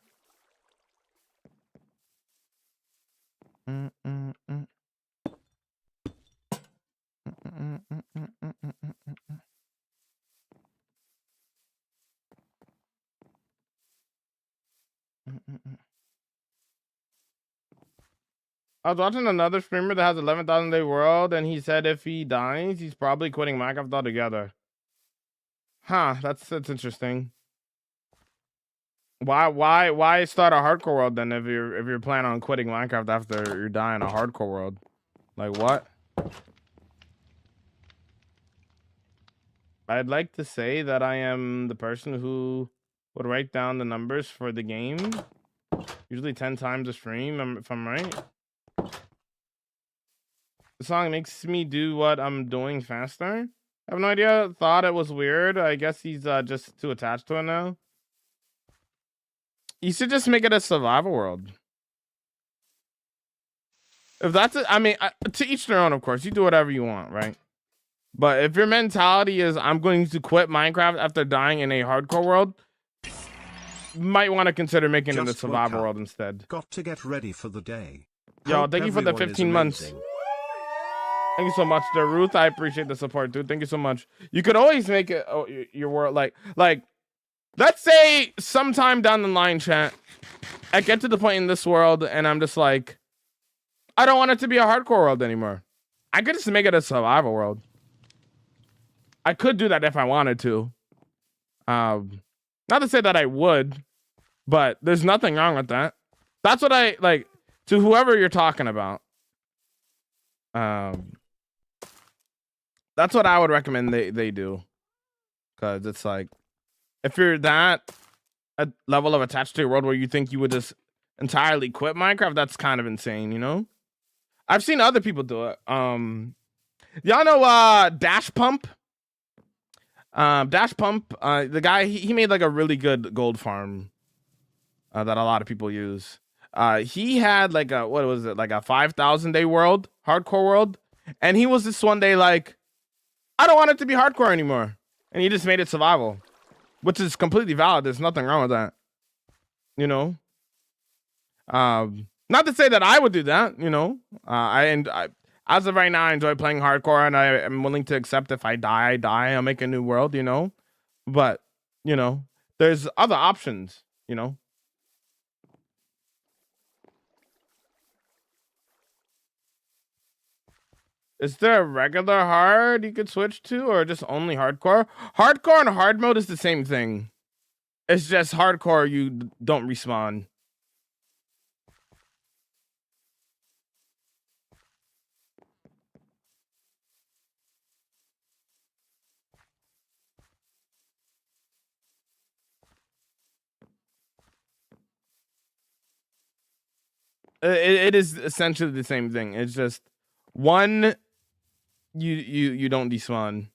I was watching another streamer that has 11,000 day world, and he said if he dies, he's probably quitting Minecraft altogether. Huh? That's interesting. Why start a hardcore world then if you're planning on quitting Minecraft after you're dying a hardcore world? Like what? I'd like to say that I am the person who would write down the numbers for the game, usually 10 times a stream, if I'm right. The song makes me do what I'm doing faster. I have no idea. Thought it was weird. I guess he's just too attached to it now. You should just make it a survival world. If that's it, I mean, to each their own, of course. You do whatever you want, right? But if your mentality is I'm going to quit Minecraft after dying in a hardcore world, you might want to consider making it a survival world instead. Got to get ready for the day. Yo, thank you for the 15 months. Thank you so much, there, Ruth. I appreciate the support, dude. Thank you so much. You could always make it your world like let's say sometime down the line, chat, I get to the point in this world and I'm just like, I don't want it to be a hardcore world anymore. I could just make it a survival world. I could do that if I wanted to. Not to say that I would, but there's nothing wrong with that. That's what I like to whoever you're talking about. That's what I would recommend they do. Cause it's like, if you're that a level of attached to your world where you think you would just entirely quit Minecraft, that's kind of insane, you know? I've seen other people do it. Y'all know Dash Pump? Dash Pump, the guy, he made like a really good gold farm that a lot of people use. He had like a, what was it, like a 5,000 day world, hardcore world. And he was this one day like, I don't want it to be hardcore anymore. And he just made it survival, which is completely valid. There's nothing wrong with that. You know? Not to say that I would do that, you know? I as of right now, I enjoy playing hardcore and I am willing to accept if I die, I'll make a new world, you know? But, you know, there's other options, you know? Is there a regular hard you could switch to or just only hardcore? Hardcore and hard mode is the same thing. It's just hardcore, you don't respawn. It is essentially the same thing. It's just one, you don't despawn.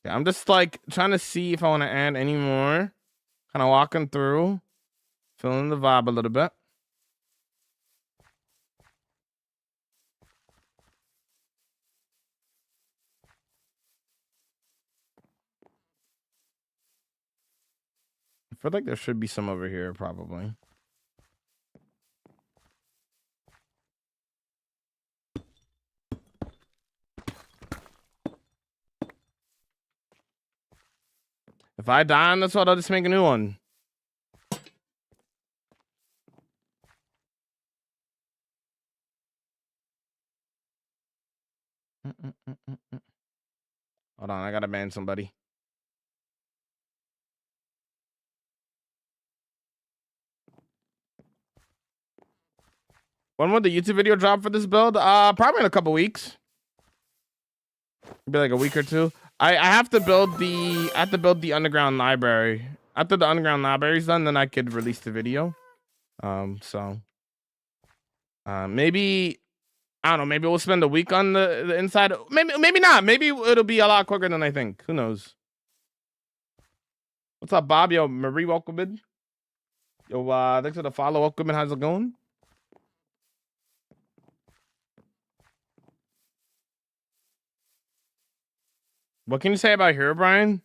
Yeah, I'm just like trying to see if I want to add any more. Kind of walking through, feeling the vibe a little bit. I feel like there should be some over here, probably. If I die on this one, I'll just make a new one. Hold on, I gotta ban somebody. When would the YouTube video drop for this build? Probably in a couple weeks. Be like a week or two. I have to build the underground library. After the underground library's done, then I could release the video. Maybe I don't know. Maybe we'll spend a week on the inside. Maybe not. Maybe it'll be a lot quicker than I think. Who knows? What's up, Bob? Yo, Marie, welcome in. Yo, thanks for the follow. Welcome in. How's it going? What can you say about Herobrine?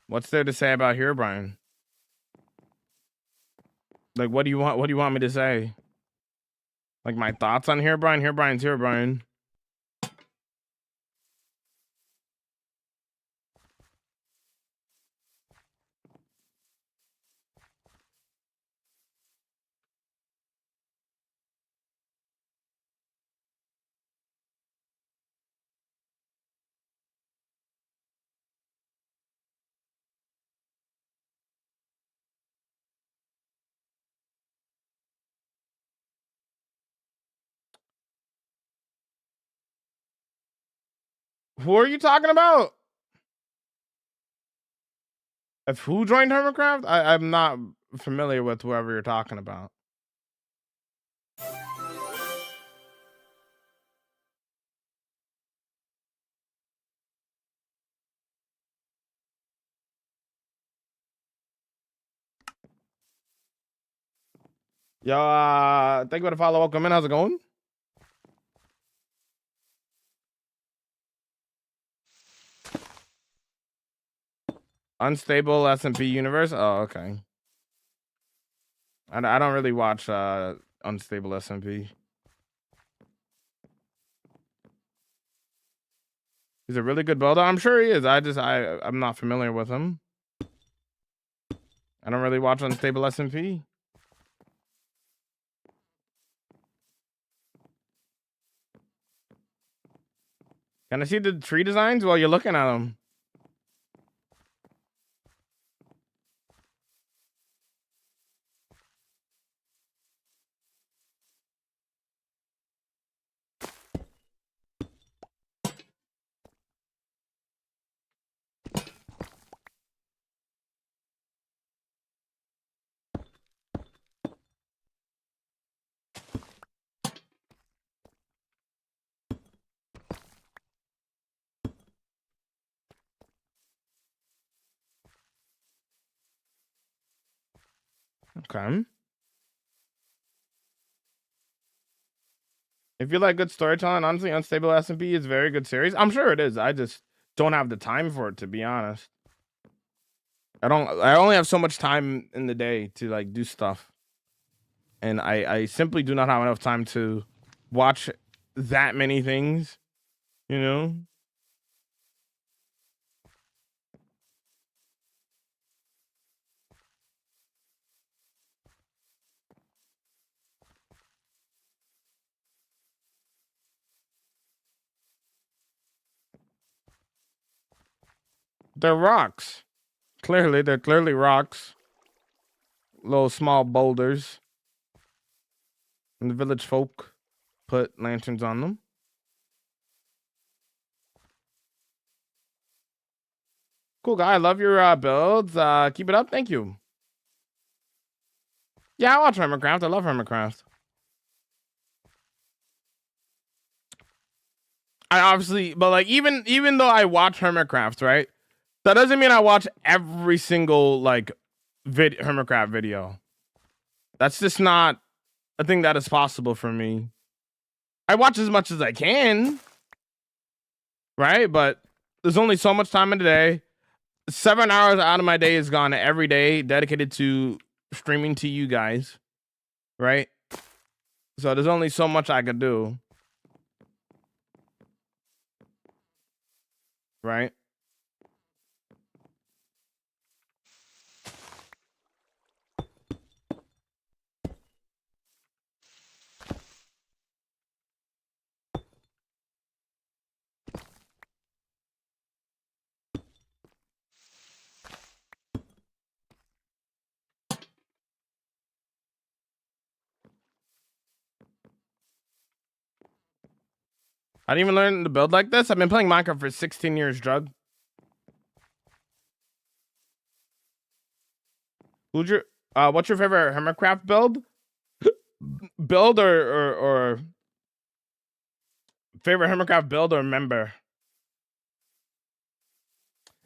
What's there to say about Herobrine? Like, what do you want? What do you want me to say? Like my thoughts on Herobrine? Herobrine's Herobrine. Who are you talking about? If who joined Hermitcraft? I'm not familiar with whoever you're talking about. Yo, thank you for the follow. Welcome in. How's it going? Unstable S&P universe. Oh, okay. I don't really watch Unstable S&P. He's a really good builder. I'm sure he is. I'm not familiar with him. I don't really watch Unstable S&P. Can I see the tree designs while you're looking at them? Okay. If you like good storytelling, honestly, Unstable S&P is a very good series. I'm sure it is. I just don't have the time for it, to be honest. I only have so much time in the day to like do stuff. And I simply do not have enough time to watch that many things, you know? They're rocks. Clearly, they're clearly rocks. Little small boulders. And the village folk put lanterns on them. Cool guy. I love your builds. Keep it up. Thank you. Yeah, I watch Hermitcraft. I love Hermitcraft. I obviously, but like even though I watch Hermitcraft, right? That doesn't mean I watch every single like Hermitcraft video. That's just not a thing that is possible for me. I watch as much as I can, right? But there's only so much time in the day. 7 hours out of my day is gone every day dedicated to streaming to you guys, right? So there's only so much I could do, right? I didn't even learn to build like this. I've been playing Minecraft for 16 years, drug. What's your favorite Hermitcraft build? Build or favorite Hermitcraft build or member?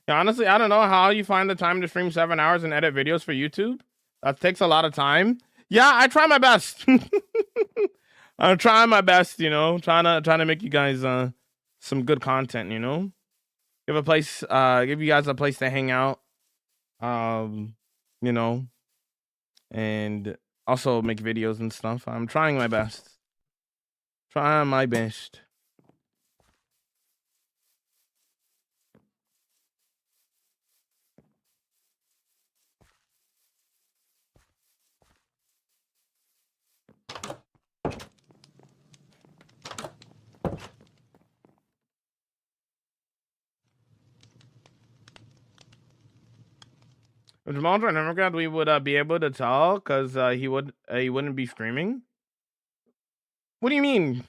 Yeah, honestly, I don't know how you find the time to stream 7 hours and edit videos for YouTube. That takes a lot of time. Yeah, I try my best. I'm trying my best, you know, trying to make you guys some good content, you know. Give you guys a place to hang out. You know, and also make videos and stuff. I'm trying my best. Trying my best. If Jamal joined Hermitcraft, we would be able to tell because he wouldn't be streaming. What do you mean?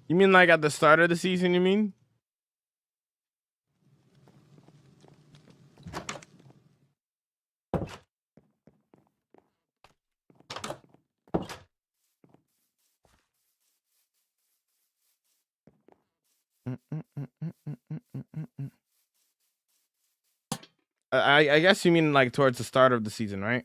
You mean like at the start of the season, you mean? I guess you mean like towards the start of the season, right?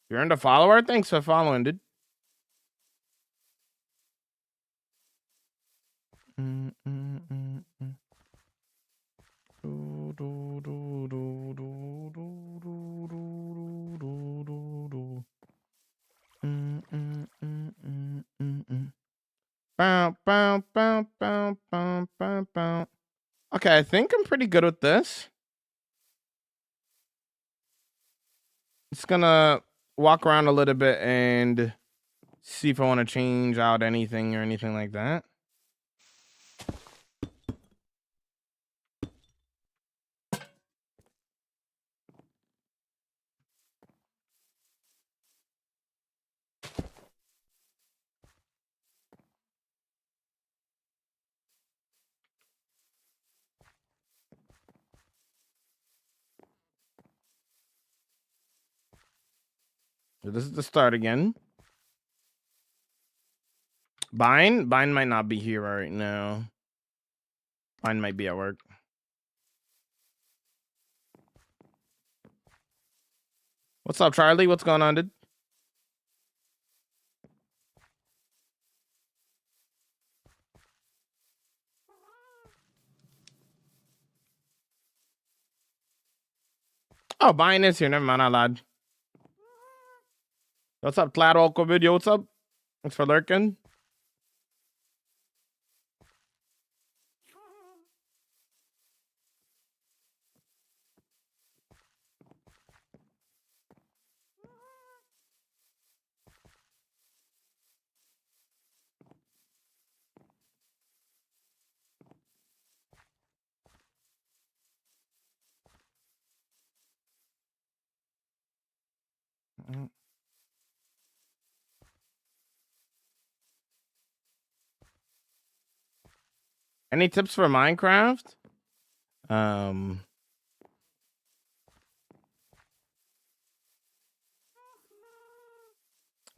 You're in the follower? Thanks for following, dude. Okay, I think I'm pretty good with this. Just gonna walk around a little bit and see if I want to change out anything or anything like that. So this is the start again. Bind might not be here right now. Bind might be at work. What's up, Charlie? What's going on, dude? Oh, Bind is here. Never mind, I lied. What's up, Claro Video? What's up? Thanks for lurking. Any tips for Minecraft? I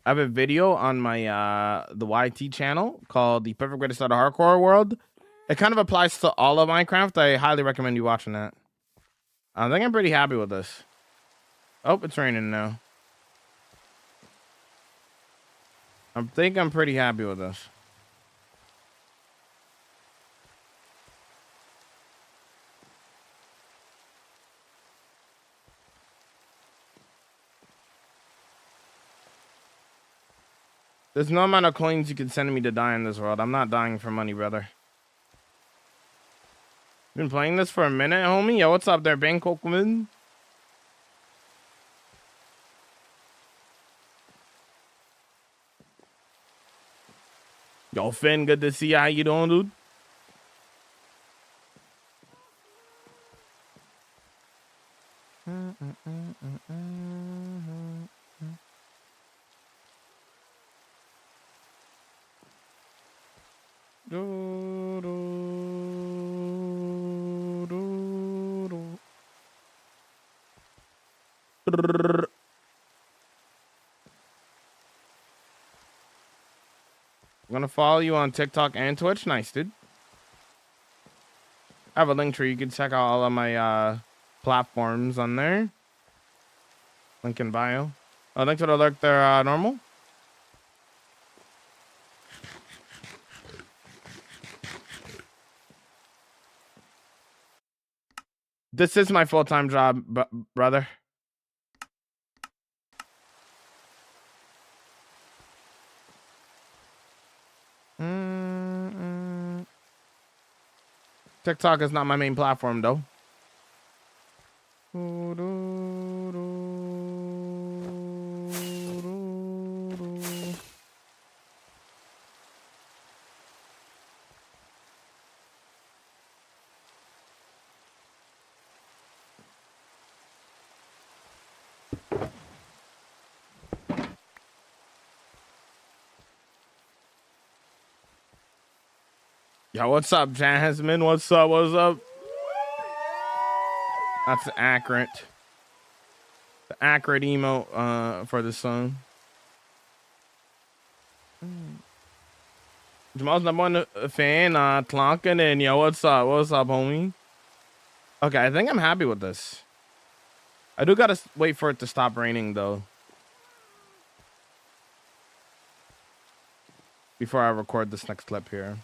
have a video on my the YT channel called The Perfect Way to Start a Hardcore World. It kind of applies to all of Minecraft. I highly recommend you watching that. I think I'm pretty happy with this. Oh, it's raining now. I think I'm pretty happy with this. There's no amount of coins you can send me to die in this world. I'm not dying for money, brother. Been playing this for a minute, homie. Yo, what's up there, Bangkok woman? Yo, Finn, good to see you. How you doing, dude? I'm gonna follow you on TikTok and Twitch. Nice, dude. I have a link tree. You can check out all of my platforms on there. Link in bio. Oh, thanks for the alert there, normal. This is my full-time job, brother. TikTok is not my main platform, though. Yo, what's up, Jasmine? What's up? What's up? That's accurate. The accurate emote for the song. Jamal's number one fan, Tlonkin, and yo, what's up? What's up, homie? Okay, I think I'm happy with this. I do gotta wait for it to stop raining, though, before I record this next clip here.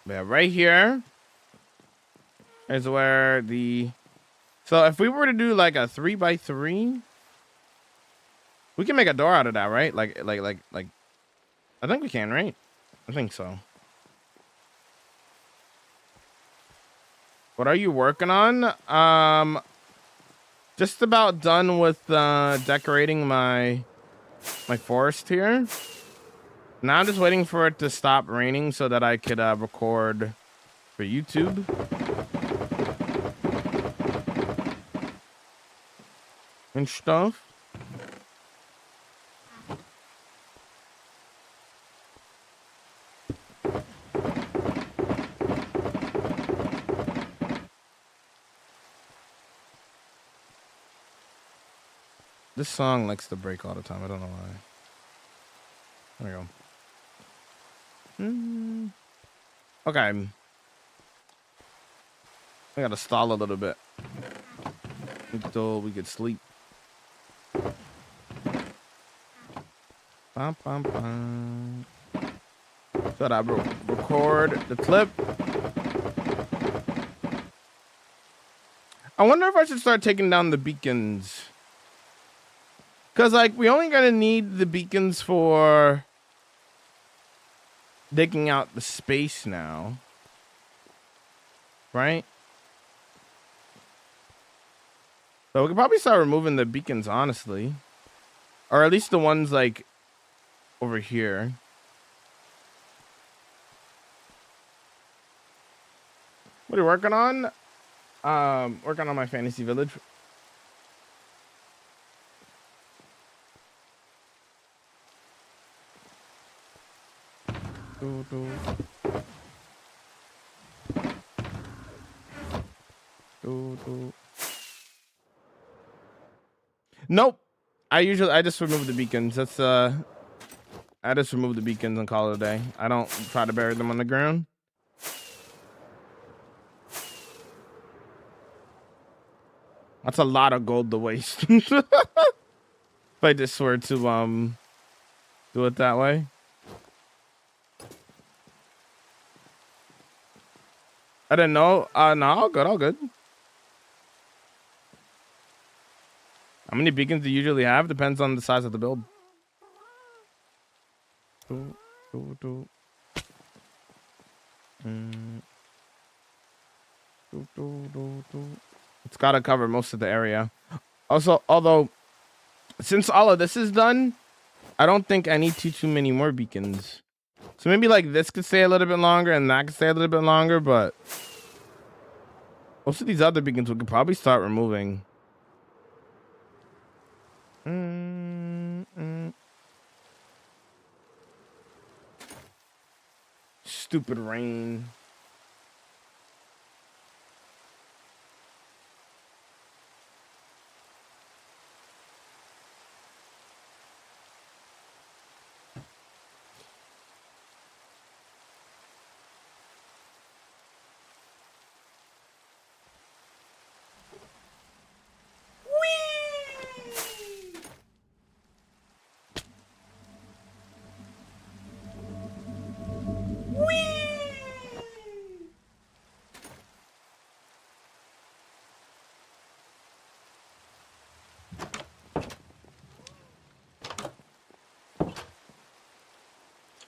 Yeah, right here is where the... So if we were to do like a 3x3, we can make a door out of that, right? Like, I think we can, right? I think so. What are you working on? Just about done with decorating my forest here. Now I'm just waiting for it to stop raining so that I could record for YouTube. And stuff. This song likes to break all the time. I don't know why. There we go. Okay. I gotta stall a little bit until we could sleep. Bum, bum, bum. So I record the clip. I wonder if I should start taking down the beacons. Because, like, we only gonna need the beacons for digging out the space now. Right? So we could probably start removing the beacons, honestly. Or at least the ones, like, over here. What are you working on? Working on my fantasy village. Nope. I just remove the beacons. That's I just remove the beacons and call it a day. I don't try to bury them on the ground. That's a lot of gold to waste. If I just were to do it that way. I didn't know. No, all good, all good. How many beacons do you usually have? Depends on the size of the build. It's got to cover most of the area. Also, although, since all of this is done, I don't think I need too many more beacons. So maybe like this could stay a little bit longer and that could stay a little bit longer, but most of these other beacons we could probably start removing. Stupid rain.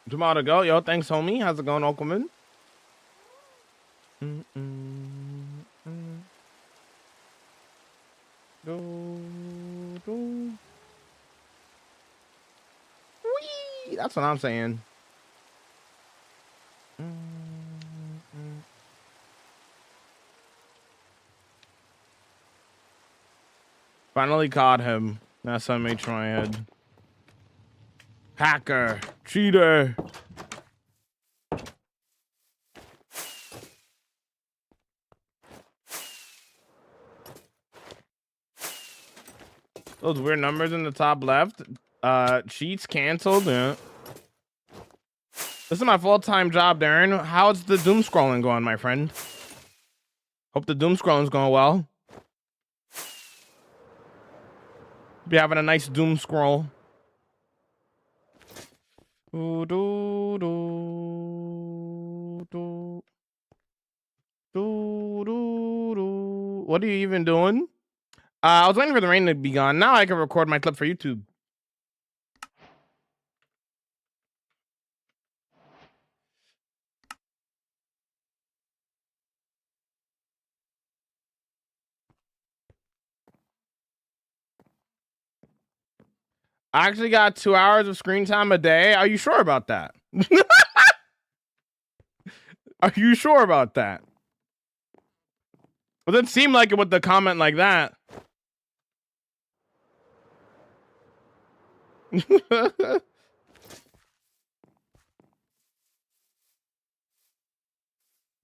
Jamal to go. Yo, thanks, homie. How's it going, Oakman? Whee! That's what I'm saying. Finally caught him. That's how I made sure I had. Hacker. Cheater. Those weird numbers in the top left. Cheats canceled. Yeah. This is my full-time job, Darren. How's the doom scrolling going, my friend? Hope the doom scrolling's going well. Be having a nice doom scroll. What are you even doing? I was waiting for the rain to be gone. Now I can record my clip for YouTube. I actually got 2 hours of screen time a day. Are you sure about that? Are you sure about that? Well, it didn't seem like it with the comment like that.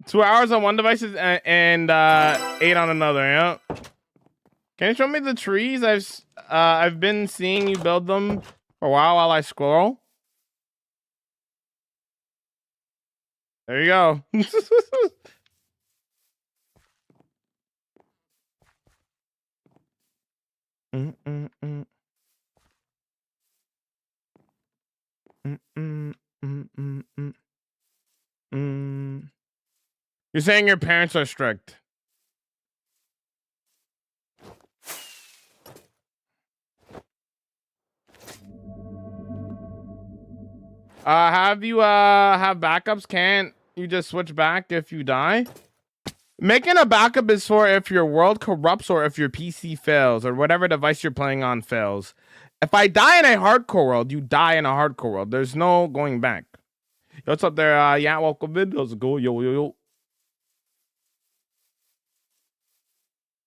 2 hours on one device and 8 on another. Yeah. Can you show me the trees? I've been seeing you build them for a while I scroll. There you go. You're saying your parents are strict. Have you have backups? Can't you just switch back if you die? Making a backup is for if your world corrupts or if your PC fails or whatever device you're playing on fails. If I die in a hardcore world, you die in a hardcore world. There's no going back. Yo, what's up there? Yeah, welcome in. How's it go? Yo, yo,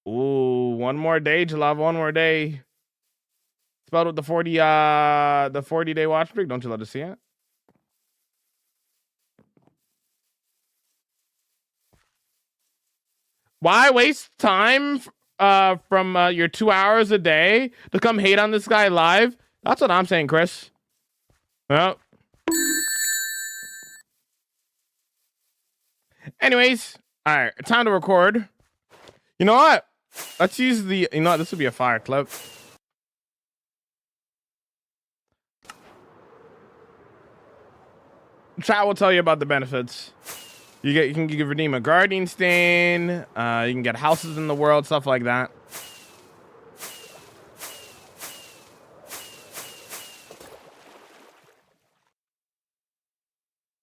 yo. Ooh, one more day, Jalava. One more day. Spelled with the 40-day watch streak. Don't you love to see it? Why waste time from your 2 hours a day to come hate on this guy live? That's what I'm saying, Chris. Well. Anyways, all right, time to record. You know what? Let's use the. You know what? This would be a fire clip. Chat will tell you about the benefits. You can redeem a guardian stain. You can get houses in the world, stuff like that.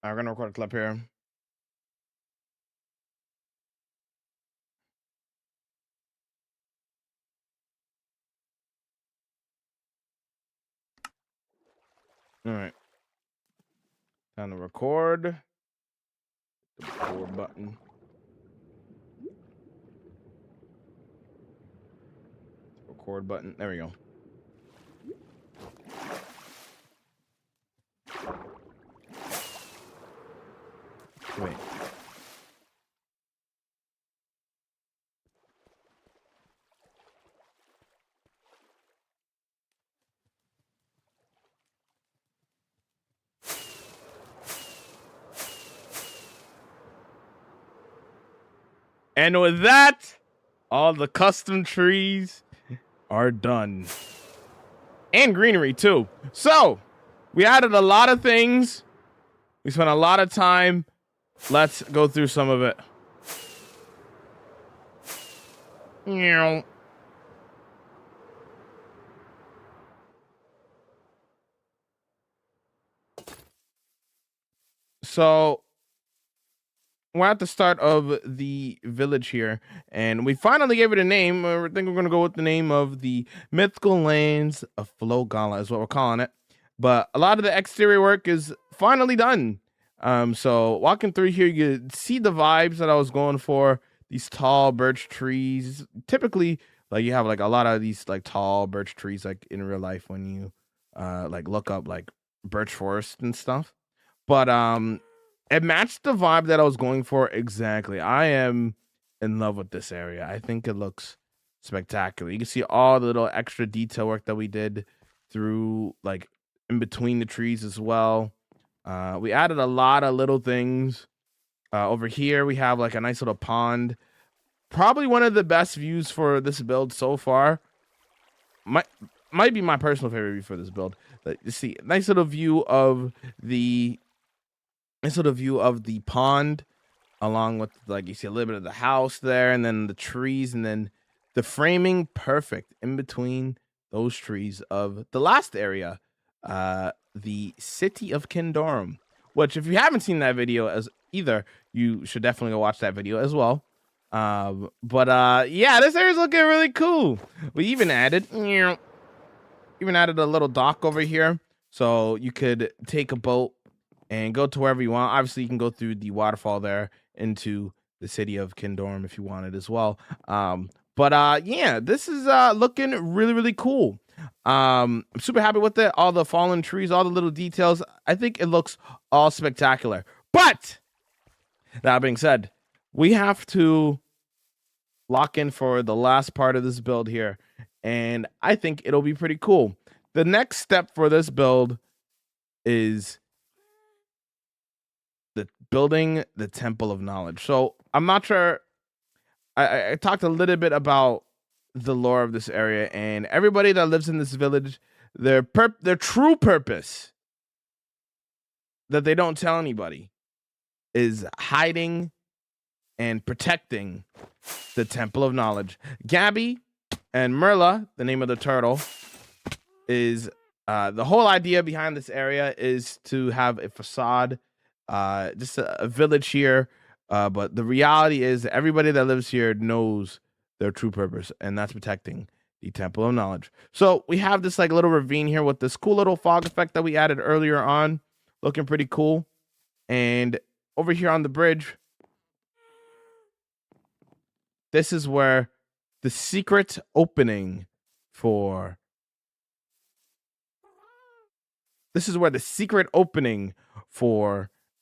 We're gonna record a clip here. All right. Time to record. The record button. Record button. There we go. Wait. And with that, all the custom trees are done. And greenery too. So, we added a lot of things. We spent a lot of time. Let's go through some of it. So, we're at the start of the village here, and we finally gave it a name. I think we're going to go with the name of the Mythical Lands of Flogala is what we're calling it. But a lot of the exterior work is finally done. So walking through here, you see the vibes that I was going for. these tall birch trees. Typically, like you have like a lot of these like tall birch trees like in real life when you like look up like birch forest and stuff. But it matched the vibe that I was going for exactly. I am in love with this area. I think it looks spectacular. You can see all the little extra detail work that we did through like in between the trees as well. We added a lot of little things. Over here we have like a nice little pond. Probably one of the best views for this build so far. Might be my personal favorite view for this build. You see, nice little view of the pond, along with like you see a little bit of the house there, and then the trees, and then the framing perfect in between those trees of the last area, the city of Kindorum. Which, if you haven't seen that video as either, you should definitely go watch that video as well. Yeah, this area's looking really cool. We even added a little dock over here, so you could take a boat and go to wherever you want. Obviously, you can go through the waterfall there into the city of Kindorum if you wanted as well. Yeah, this is looking really, really cool. I'm super happy with it. All the fallen trees, all the little details. I think it looks all spectacular. But that being said, we have to lock in for the last part of this build here, and I think it'll be pretty cool. The next step for this build is the building the Temple of Knowledge. So I'm not sure. I talked a little bit about the lore of this area, and everybody that lives in this village, their true purpose that they don't tell anybody is hiding and protecting the Temple of Knowledge. Gabby and Merla, the name of the turtle, is the whole idea behind this area is to have a facade, just a village here. But the reality is that everybody that lives here knows their true purpose, and that's protecting the Temple of Knowledge. So we have this like little ravine here with this cool little fog effect that we added earlier on, looking pretty cool. And over here on the bridge, this is where the secret opening for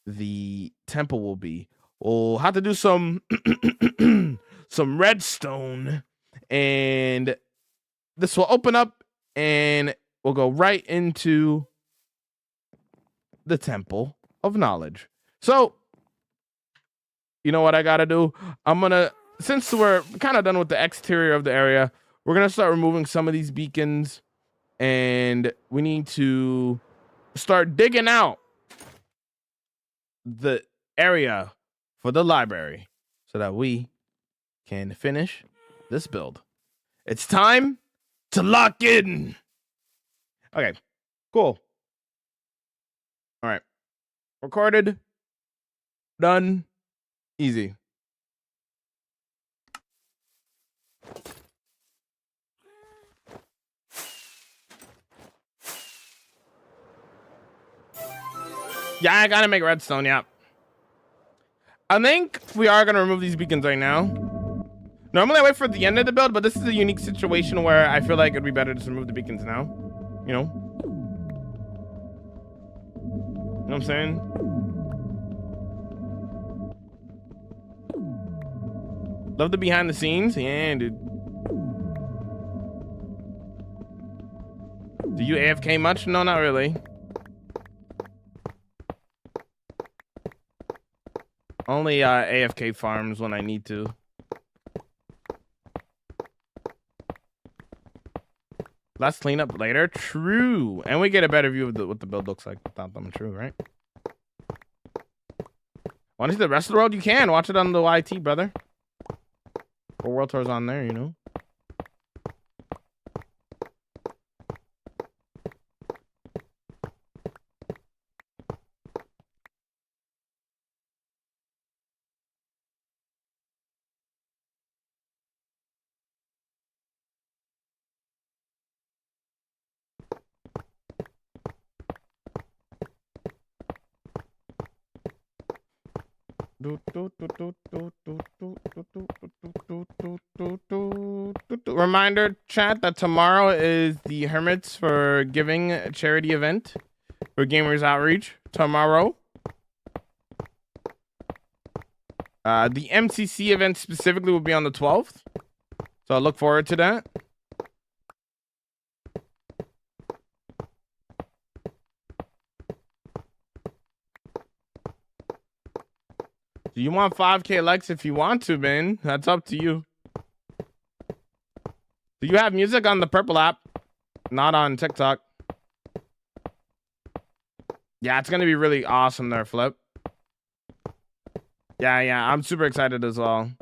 the temple will be. We'll have to do some some redstone, and this will open up and we'll go right into the Temple of Knowledge. So, you know what I gotta do? Since we're kind of done with the exterior of the area, we're gonna start removing some of these beacons, and we need to start digging out the area for the library so that we can finish this build. It's time to lock in. Okay, cool. All right, recorded, done, easy. Yeah, I gotta make redstone, yeah. I think we are gonna remove these beacons right now. Normally I wait for the end of the build, but this is a unique situation where I feel like it'd be better to remove the beacons now. You know? You know what I'm saying? Love the behind the scenes? Yeah, dude. Do you AFK much? No, not really. Only AFK farms when I need to. Let's clean up later. True. And we get a better view of what the build looks like without them. True, right? Want to see the rest of the world? You can. Watch it on the YT, brother. Or World Tour's on there, you know? Reminder, chat, that tomorrow is the Hermits for Giving charity event for Gamers Outreach. Tomorrow. The MCC event specifically will be on the 12th. So I look forward to that. Do you want 5K likes if you want to, man? That's up to you. Do you have music on the Purple app? Not on TikTok. Yeah, it's going to be really awesome there, Flip. Yeah, I'm super excited as well.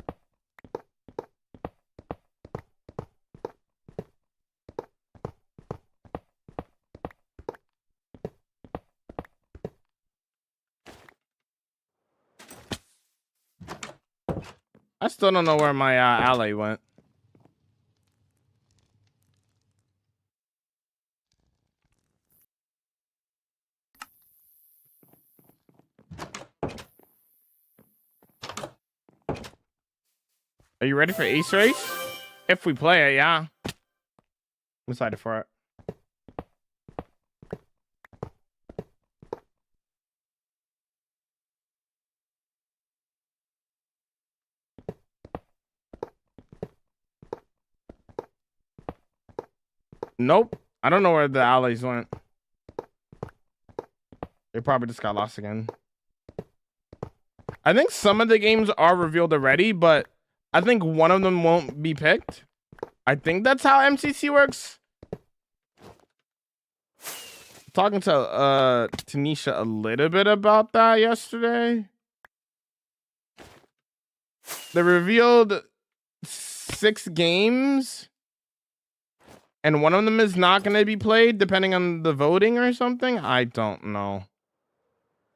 I still don't know where my ally went. Are you ready for Ace Race? If we play it, yeah. I'm excited for it. Nope. I don't know where the allies went. They probably just got lost again. I think some of the games are revealed already, but I think one of them won't be picked. I think that's how MCC works. Talking to Tanisha a little bit about that yesterday. They revealed 6 games, and one of them is not going to be played depending on the voting or something. I don't know.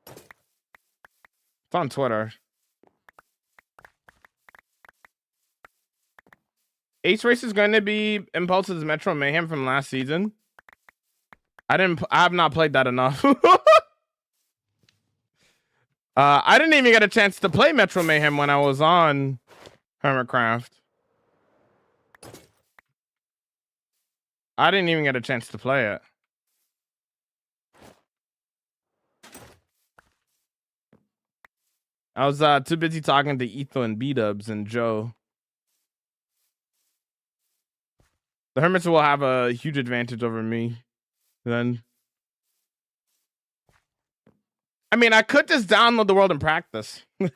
It's on Twitter. Ace Race is going to be Impulse's Metro Mayhem from last season. I have not played that enough. I didn't even get a chance to play Metro Mayhem when I was on Hermitcraft. I didn't even get a chance to play it. I was too busy talking to Etho and B-Dubs and Joe. The Hermits will have a huge advantage over me then. I mean, I could just download the world and practice. Maybe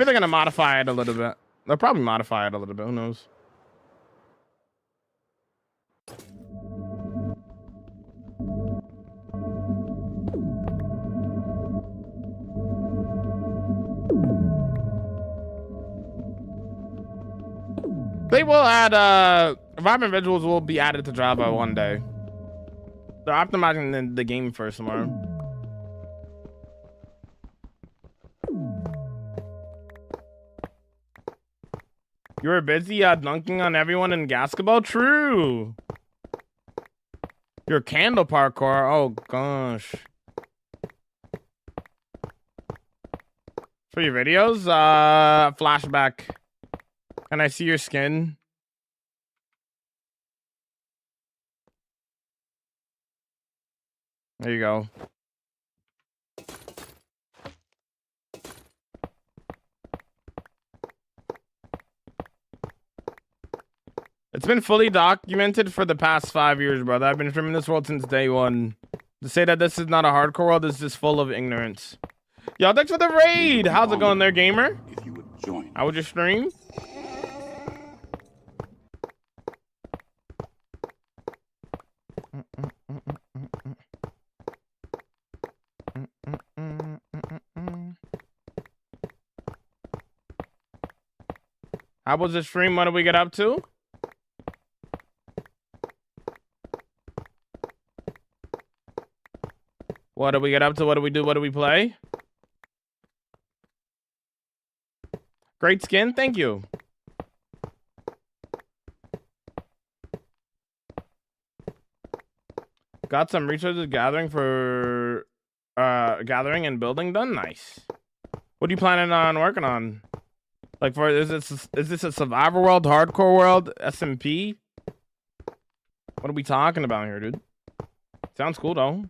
they're gonna modify it a little bit. They'll probably modify it a little bit. Who knows? They will add Vibrant Visuals will be added to Java one day. They're optimizing the game first tomorrow. You were busy dunking on everyone in basketball? True. Your candle parkour. Oh gosh. For your videos, flashback. Can I see your skin? There you go. It's been fully documented for the past 5 years, brother. I've been streaming this world since day one. To say that this is not a hardcore world is just full of ignorance. Yo, thanks for the raid. How's it going there, gamer? If you would join. How was your stream? How was the stream? What did we get up to? What do we get up to? What do we do? What do we play? Great skin. Thank you. Got some resources gathering for gathering and building done. Nice. What are you planning on working on? Like, for is this a survival world, hardcore world, SMP? What are we talking about here, dude? Sounds cool though.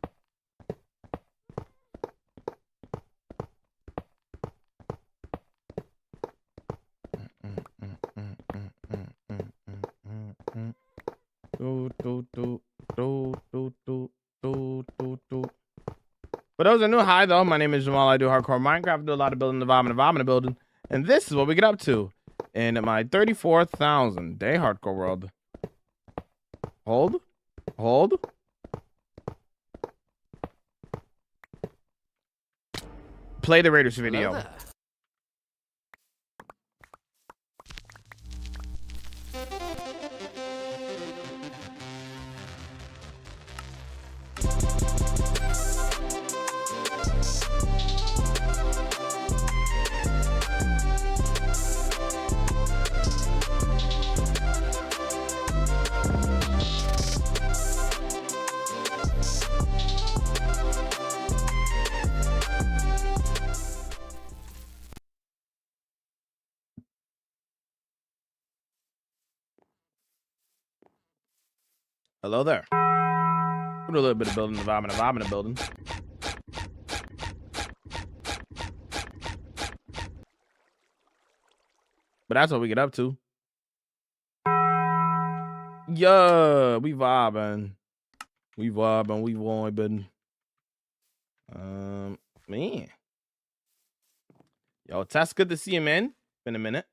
For those that are new, hi though. My name is Jamal. I do hardcore Minecraft. I do a lot of building, the building, and this is what we get up to in my 34,000 day hardcore world. Hold. Play the Raiders video. Hello there. We'll do a little bit of building, the vibe in the building. But that's what we get up to. Yeah, we vibing. We vibing. Man. Yo, Tess, good to see you, man. Been a minute.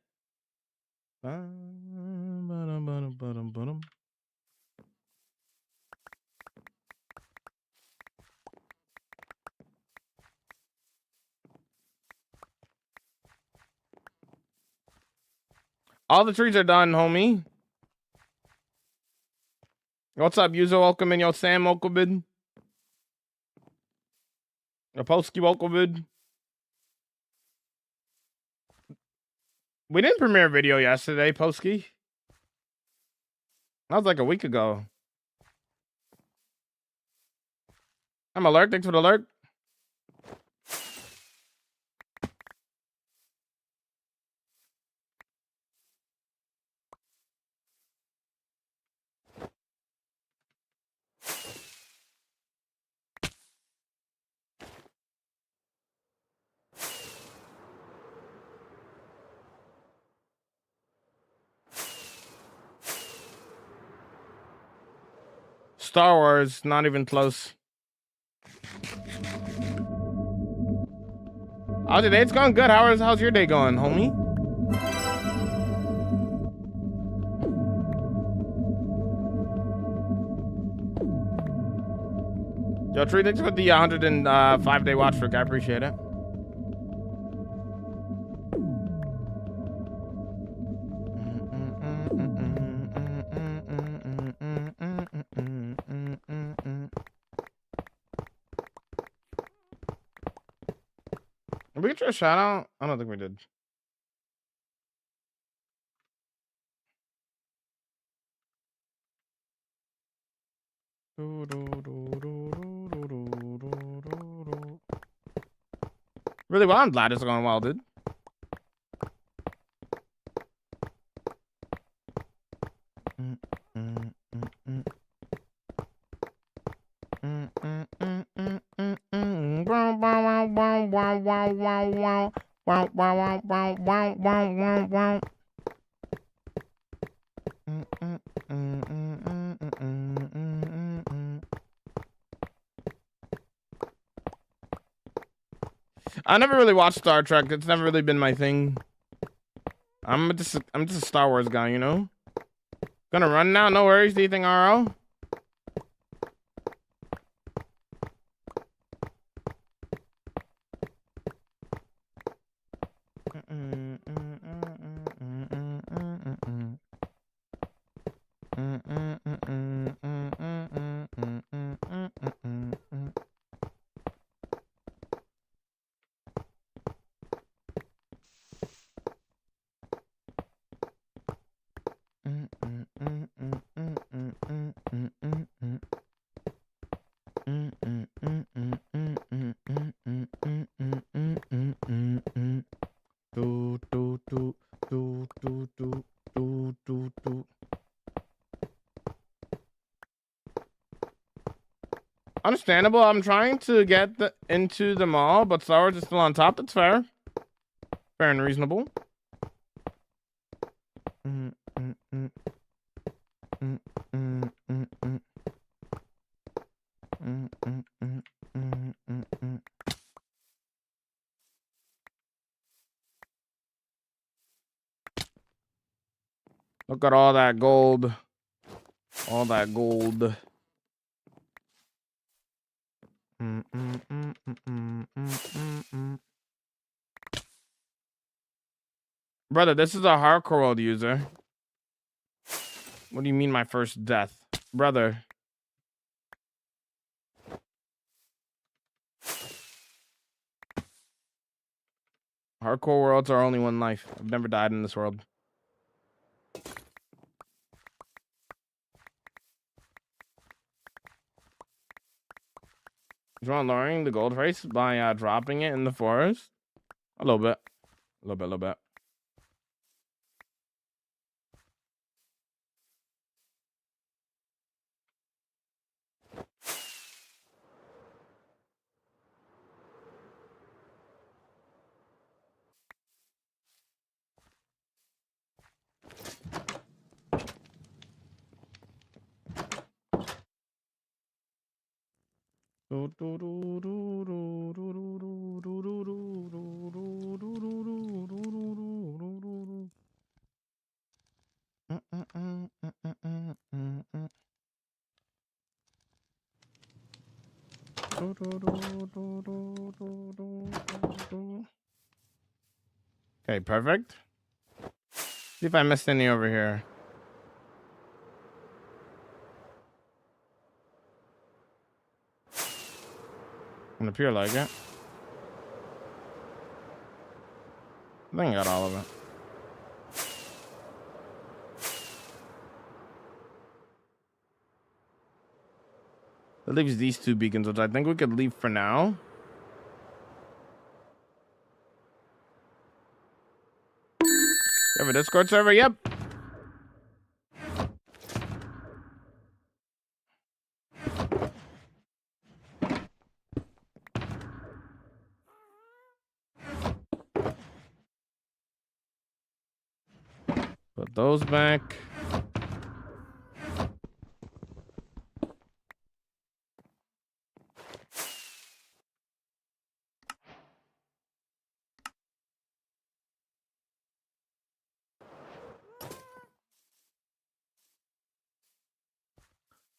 All the trees are done, homie. What's up, user? Welcome in. Yo, Sam, welcome in. Yo, Polsky, welcome in. We didn't premiere a video yesterday, Polsky. That was like a week ago. I'm alert. Thanks for the alert. Star Wars, not even close. How's your day? It's going good. How's your day going, homie? Yo, Tree, thanks for the 105-day watch streak. I appreciate it. Did we get a shout out? I don't think we did. Really well. I'm glad it's going well, dude. I never really watched Star Trek. It's never really been my thing. I'm just a Star Wars guy, you know. Gonna run now. No worries. Do you think RL? Understandable. I'm trying to get into the mall, but Star Wars is still on top. That's fair. Fair and reasonable. Look at all that gold. All that gold. Brother, this is a hardcore world user. What do you mean my first death? Brother. Hardcore worlds are only one life. I've never died in this world. You want lowering the gold price by dropping it in the forest? A little bit. A little bit, a little bit. Okay, perfect. See if I missed any over here. Doesn't appear like it. I think I got all of it. That leaves these two beacons, which I think we could leave for now. You have a Discord server? Yep. Put those back.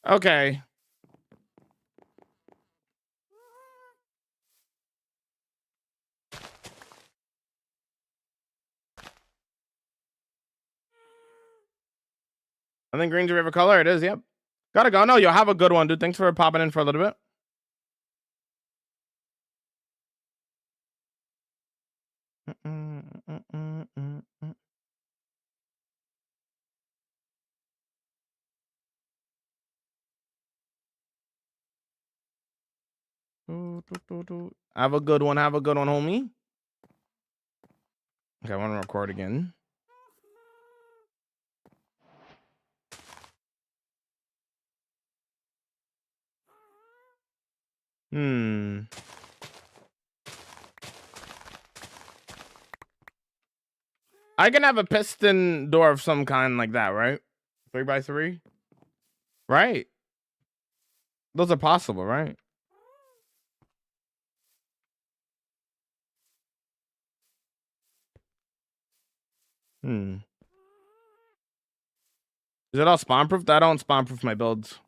Okay. I think green's your favorite color. It is, yep. Gotta go. No, you'll have a good one, dude. Thanks for popping in for a little bit. Have a good one. Have a good one, homie. Okay, I want to record again. I can have a piston door of some kind like that, right? 3x3? Right. Those are possible, right? Is it all spawn proof? I don't spawn proof my builds.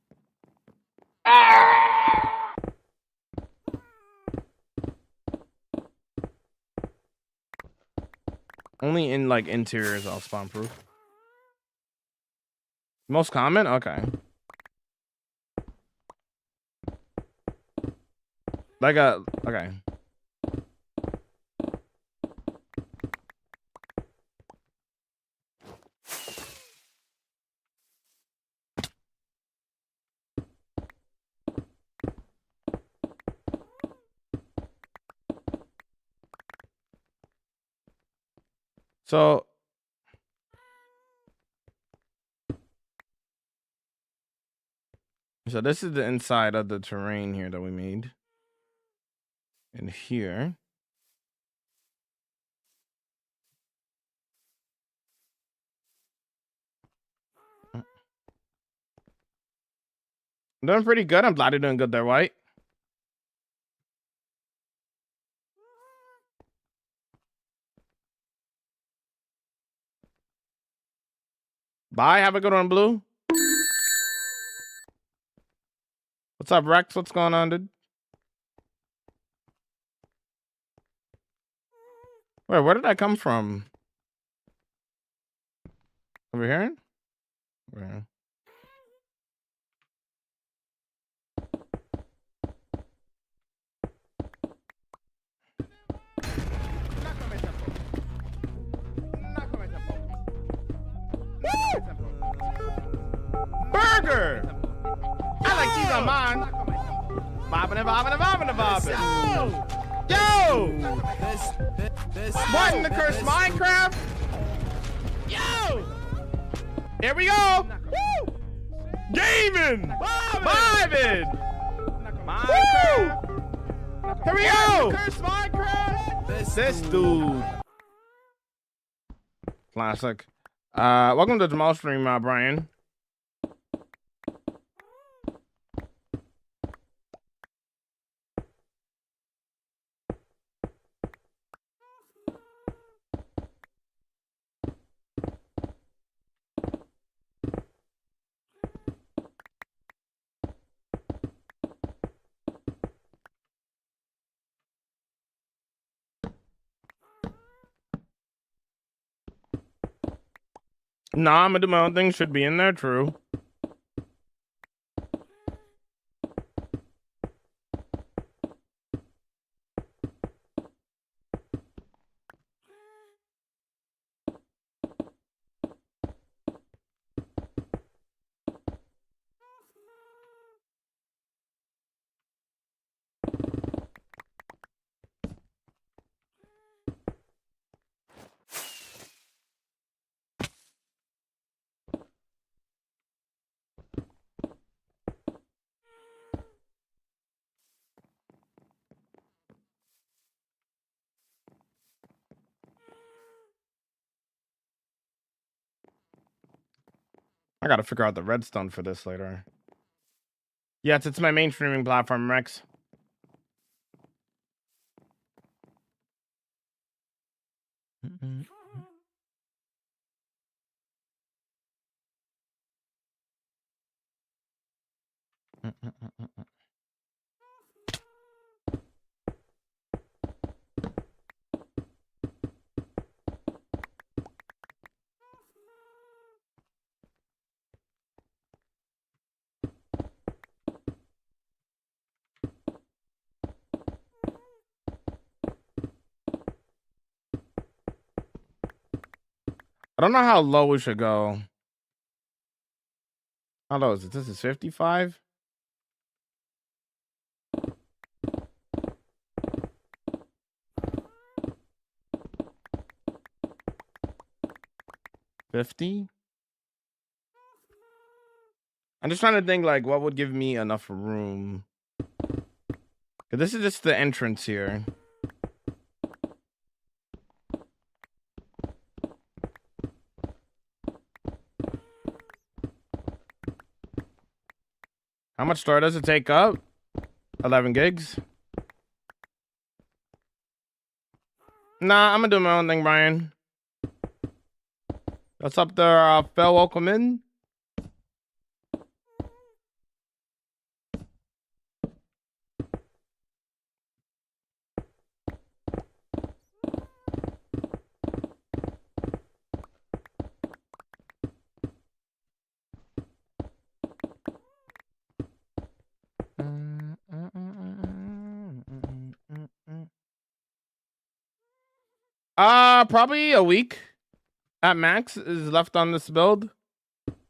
Only in like interiors I'll spawn proof. Most common? Okay. Okay. So So this is the inside of the terrain here that we made. And here. I'm doing pretty good. I'm glad you're doing good there, White. Bye. Have a good one, Blue. What's up, Rex? What's going on, dude? Wait, where did I come from? Over here? Where? Burger! I like cheese on mine. Bobbing and bobbing and bobbing and bobbing. Yo! What in the cursed Minecraft? Yo! Here we go! Woo! Gaming! Vibing! Minecraft! Here we go! Cursed Minecraft! This dude. Classic. Welcome to Jamal stream, Brian. Nah, I'm gonna do my own thing. Should be in there, true. I gotta figure out the redstone for this later. Yes, it's my main streaming platform, Rex. I don't know how low we should go. How low is it? This is 55? $50? I'm just trying to think like what would give me enough room. 'Cause this is just the entrance here. How much store does it take up? 11 gigs? Nah, I'm gonna do my own thing, Brian. What's up there, Phil? Welcome in. Probably a week at max is left on this build.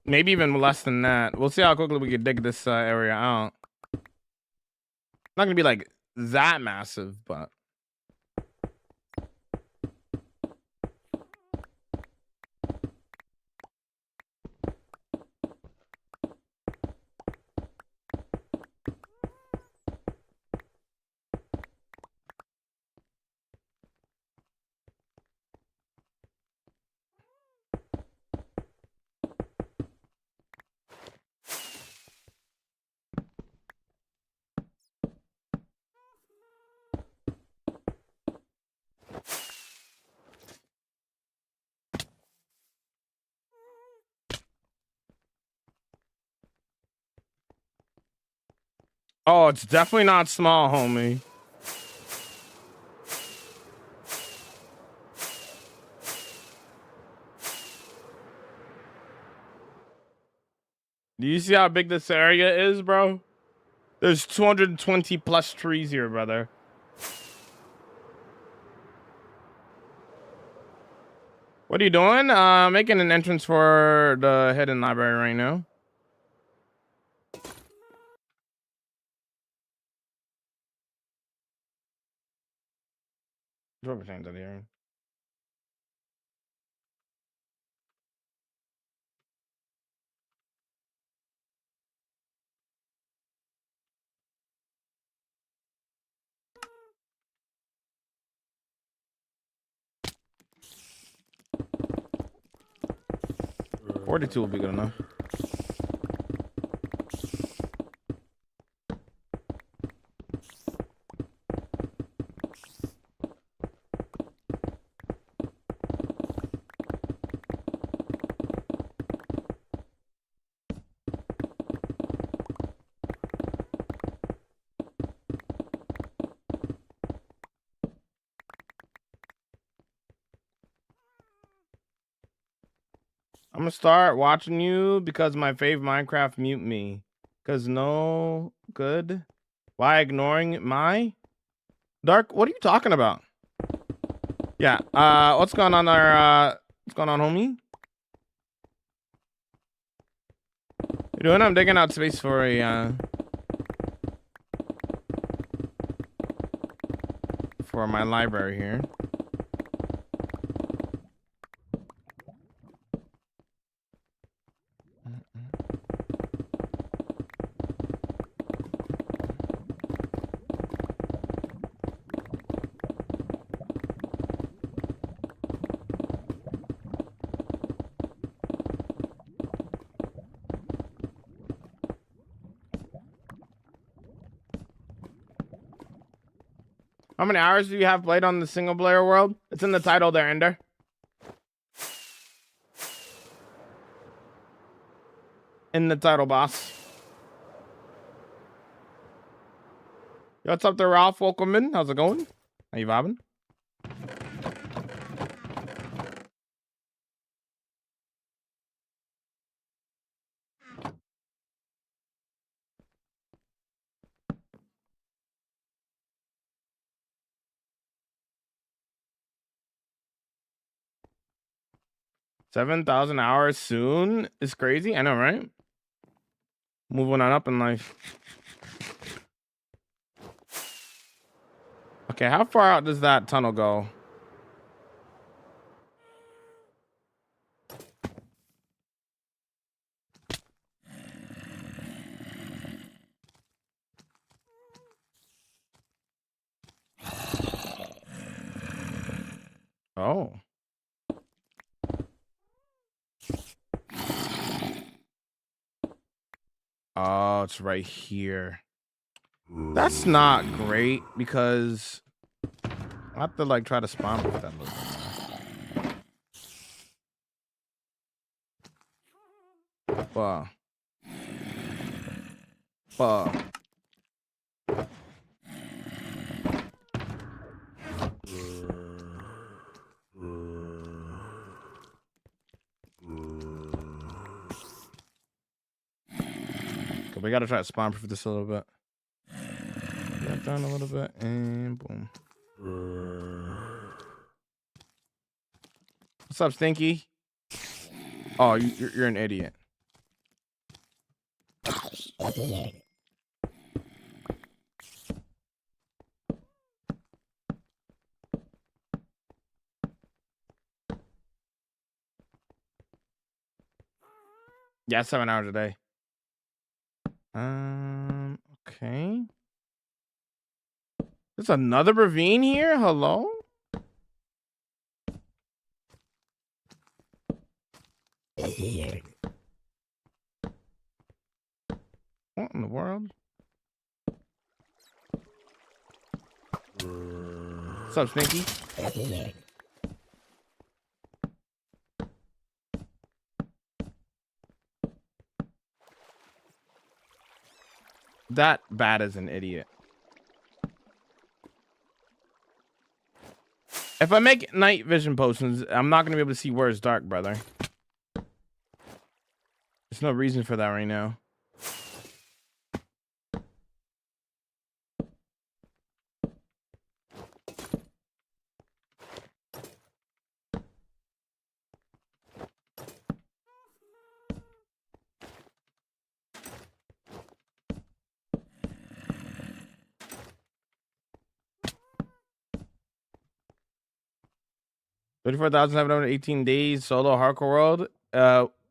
Maybe even less than that. We'll see how quickly we can dig this area out. Not gonna be like that massive, but Oh, it's definitely not small, homie. Do you see how big this area is, bro? There's 220 plus trees here, brother. What are you doing? Making an entrance for the hidden library right now. Drop a chance out here. $42 will be good enough. I'm gonna start watching you because my fave Minecraft mute me. Cause no good. Why ignoring my Dark? What are you talking about? Yeah. What's going on there? What's going on, homie? You doing? I'm digging out space for a for my library here. How many hours do you have played on the single player world? It's in the title there, Ender. In the title, boss. Yo, what's up there, Ralph? Welcome in. How's it going? How you vibing? $7,000 hours soon is crazy. I know, right? Moving on up in life. Okay, how far out does that tunnel go? Oh. Oh, it's right here. That's not great because I have to like try to spawn with that little bit. Wow. Wow. Okay, we gotta try to spawn proof this a little bit. That down a little bit and boom. What's up, Stinky? Oh, you're an idiot. Yeah, 7 hours a day. Okay. There's another ravine here. Hello. What in the world? What's up, Stinky? that bad as an idiot. If I make night vision potions, I'm not gonna be able to see where it's dark, brother. There's no reason for that right now. $34,718 solo hardcore world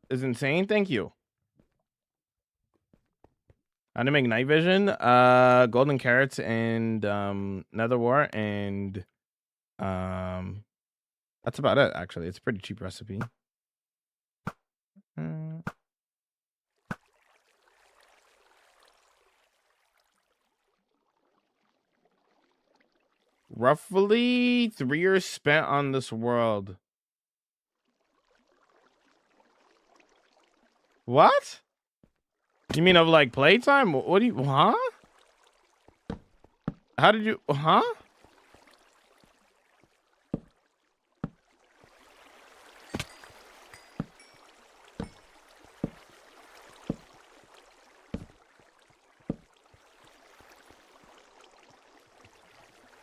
is insane. Thank you. How to make night vision? Golden carrots and nether wart and that's about it. Actually, it's a pretty cheap recipe. Roughly 3 years spent on this world. What? You mean of like playtime? What do you, huh? How did you, huh?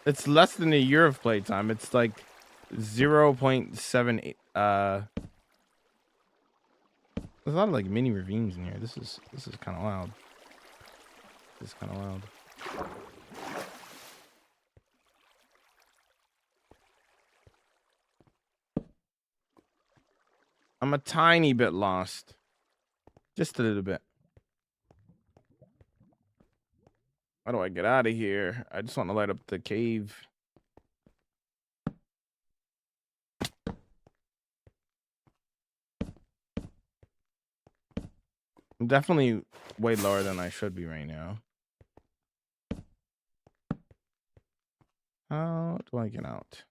It's less than a year of playtime. It's like 0.78. There's a lot of like mini ravines in here. This is kind of wild. This is kind of wild. I'm a tiny bit lost. Just a little bit. How do I get out of here? I just want to light up the cave. I'm definitely way lower than I should be right now. How do I get out?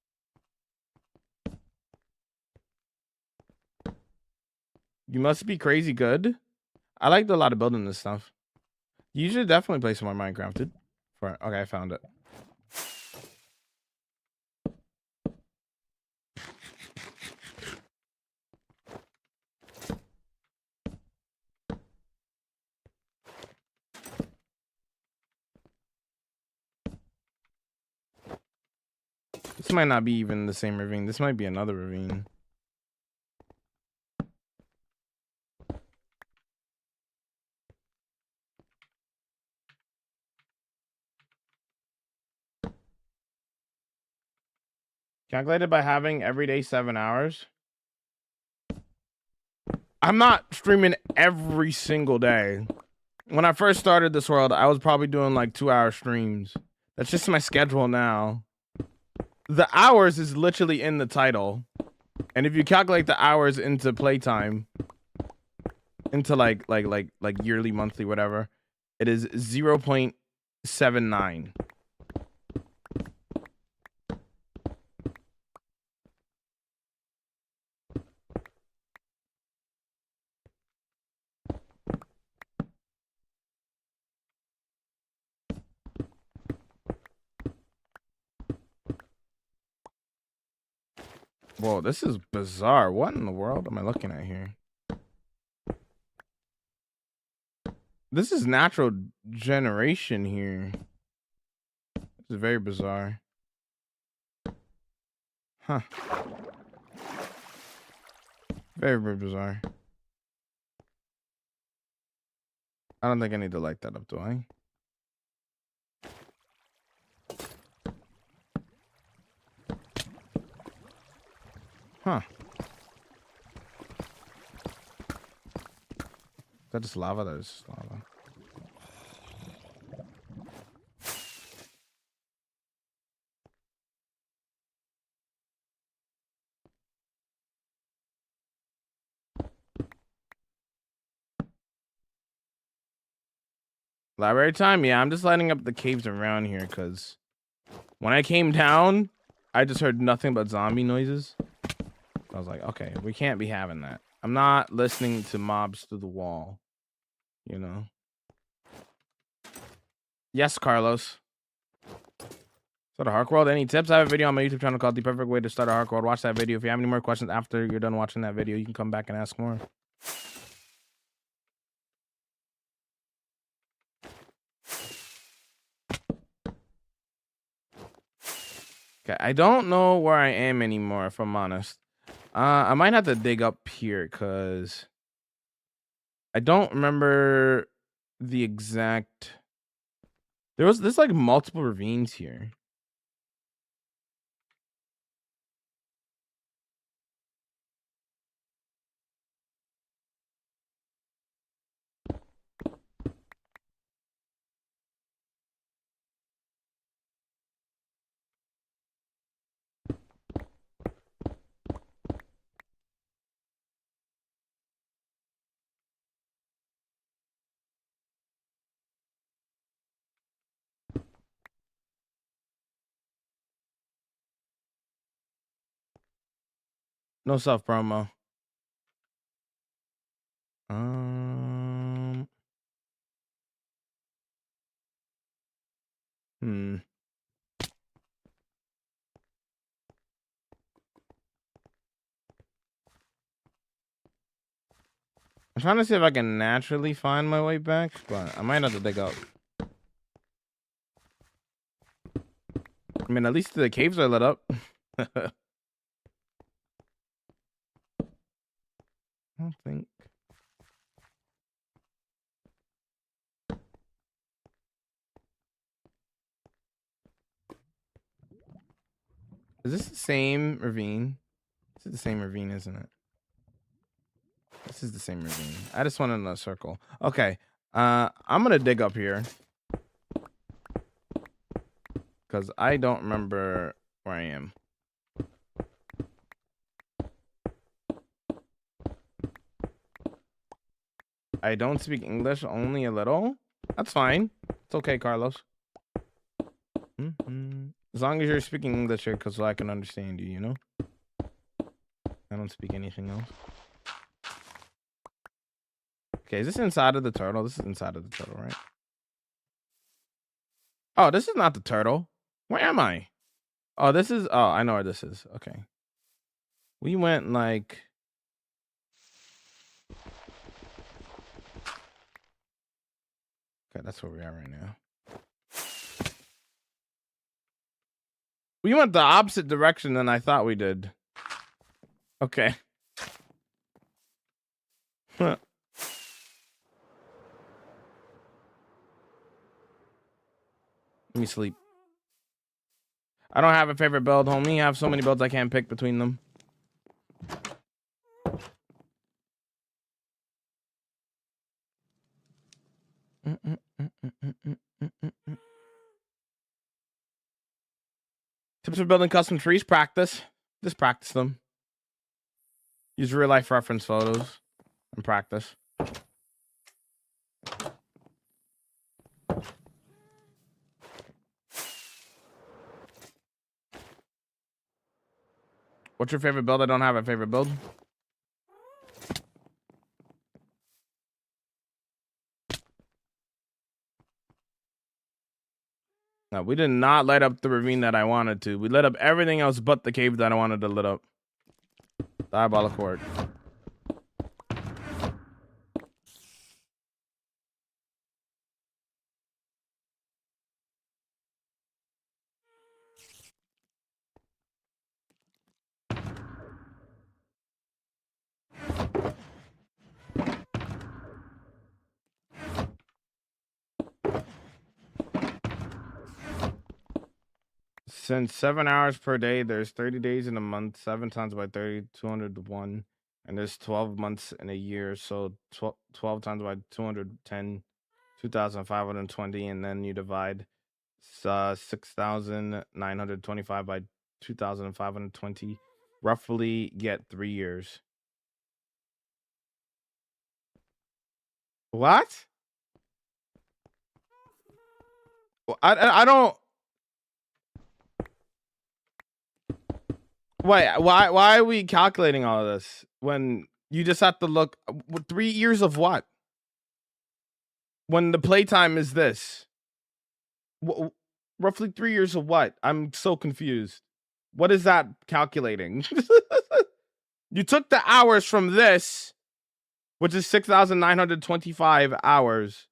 You must be crazy good. I liked a lot of building this stuff. You should definitely play some more Minecraft, dude. Okay, I found it. This might not be even the same ravine. This might be another ravine. Calculated by having every day 7 hours. I'm not streaming every single day. When I first started this world, I was probably doing like 2-hour streams. That's just my schedule now. The hours is literally in the title. And if you calculate the hours into playtime, into like yearly, monthly, whatever, it is 0.79. Whoa, this is bizarre. What in the world am I looking at here? This is natural generation here. This is very bizarre. Huh. Very, very bizarre. I don't think I need to light that up, do I? Huh. Is that just lava? That is just lava. Library time? Yeah, I'm just lighting up the caves around here because when I came down, I just heard nothing but zombie noises. I was like, okay, we can't be having that. I'm not listening to mobs through the wall, you know? Yes, Carlos. Start a Hark World. Any tips? I have a video on my YouTube channel called The Perfect Way to Start a Hark World. Watch that video. If you have any more questions after you're done watching that video, you can come back and ask more. Okay, I don't know where I am anymore, if I'm honest. I might have to dig up here because I don't remember the exact. There's like multiple ravines here. No self promo. Hmm. I'm trying to see if I can naturally find my way back, but I might have to dig up. I mean, at least the caves are lit up. I don't think. Is this the same ravine? This is the same ravine, isn't it? This is the same ravine. I just went in a circle. Okay. I'm gonna dig up here. Because I don't remember where I am. I don't speak English, only a little. That's fine. It's okay, Carlos. As long as you're speaking English here, because I can understand you, you know? I don't speak anything else. Okay, is this inside of the turtle? This is inside of the turtle, right? Oh, this is not the turtle. Where am I? Oh, this is... Oh, I know where this is. Okay. We went like... Okay, that's where we are right now. We went the opposite direction than I thought we did. Okay. Let me sleep. I don't have a favorite build, homie. I have so many builds I can't pick between them. Tips for building custom trees. Practice. Just practice them. Use real life reference photos and practice. What's your favorite build? I don't have a favorite build. No, we did not light up the ravine that I wanted to. We lit up everything else but the cave that I wanted to lit up. Diabolical work. Since 7 hours per day, there's 30 days in a month. 7 times by 30, 200 to 1. And there's 12 months in a year. So 12 times by 210, 2,520. And then you divide 6,925 by 2,520. Roughly get 3 years. What? I don't... Wait, why are we calculating all of this when you just have to look 3 years of what? When the playtime is this. Roughly 3 years of what? I'm so confused. What is that calculating? You took the hours from this, which is 6,925 hours.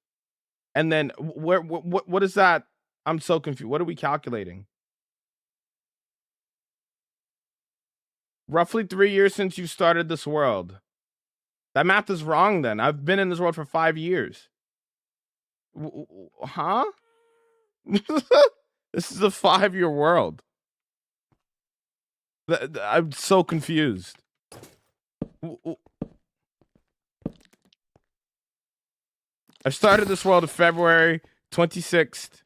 And then what is that? I'm so confused. What are we calculating? Roughly 3 years since you started this world. That math is wrong then. I've been in this world for 5 years. Huh? This is a 5-year world. I'm so confused. I started this world in February 26th,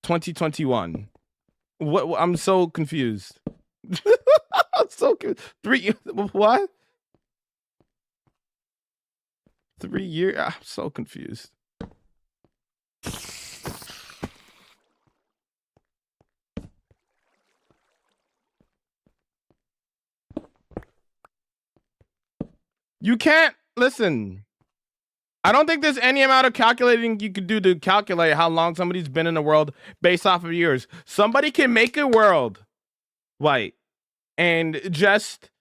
2021. What? I'm so confused. I'm so confused. What? 3 years? I'm so confused. You can't listen. I don't think there's any amount of calculating you could do to calculate how long somebody's been in the world based off of years. Somebody can make a world, right, and just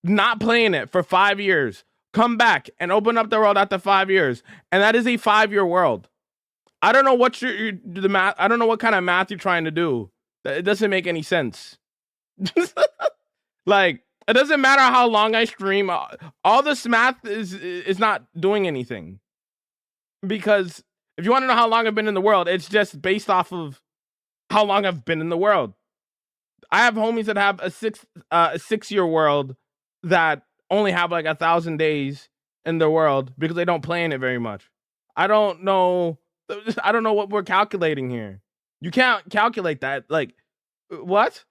not playing it for 5 years, come back and open up the world after 5 years, and that is a 5-year world. I don't know what the math. I don't know what kind of math you're trying to do. It doesn't make any sense. Like, it doesn't matter how long I stream. All this math is not doing anything. Because if you want to know how long I've been in the world, it's just based off of how long I've been in the world. I have homies that have a 6-year world that only have like 1,000 days in the world because they don't play in it very much. I don't know what we're calculating here. You can't calculate that. Like, what?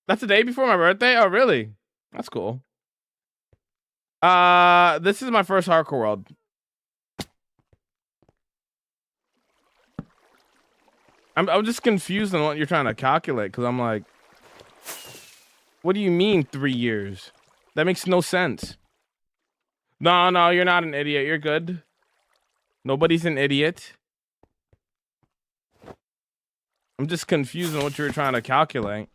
That's the day before my birthday. Oh, really? That's cool. This is my first hardcore world. I'm just confused on what you're trying to calculate because I'm like, what do you mean 3 years? That makes no sense. No, you're not an idiot. You're good. Nobody's an idiot. I'm just confused on what you were trying to calculate.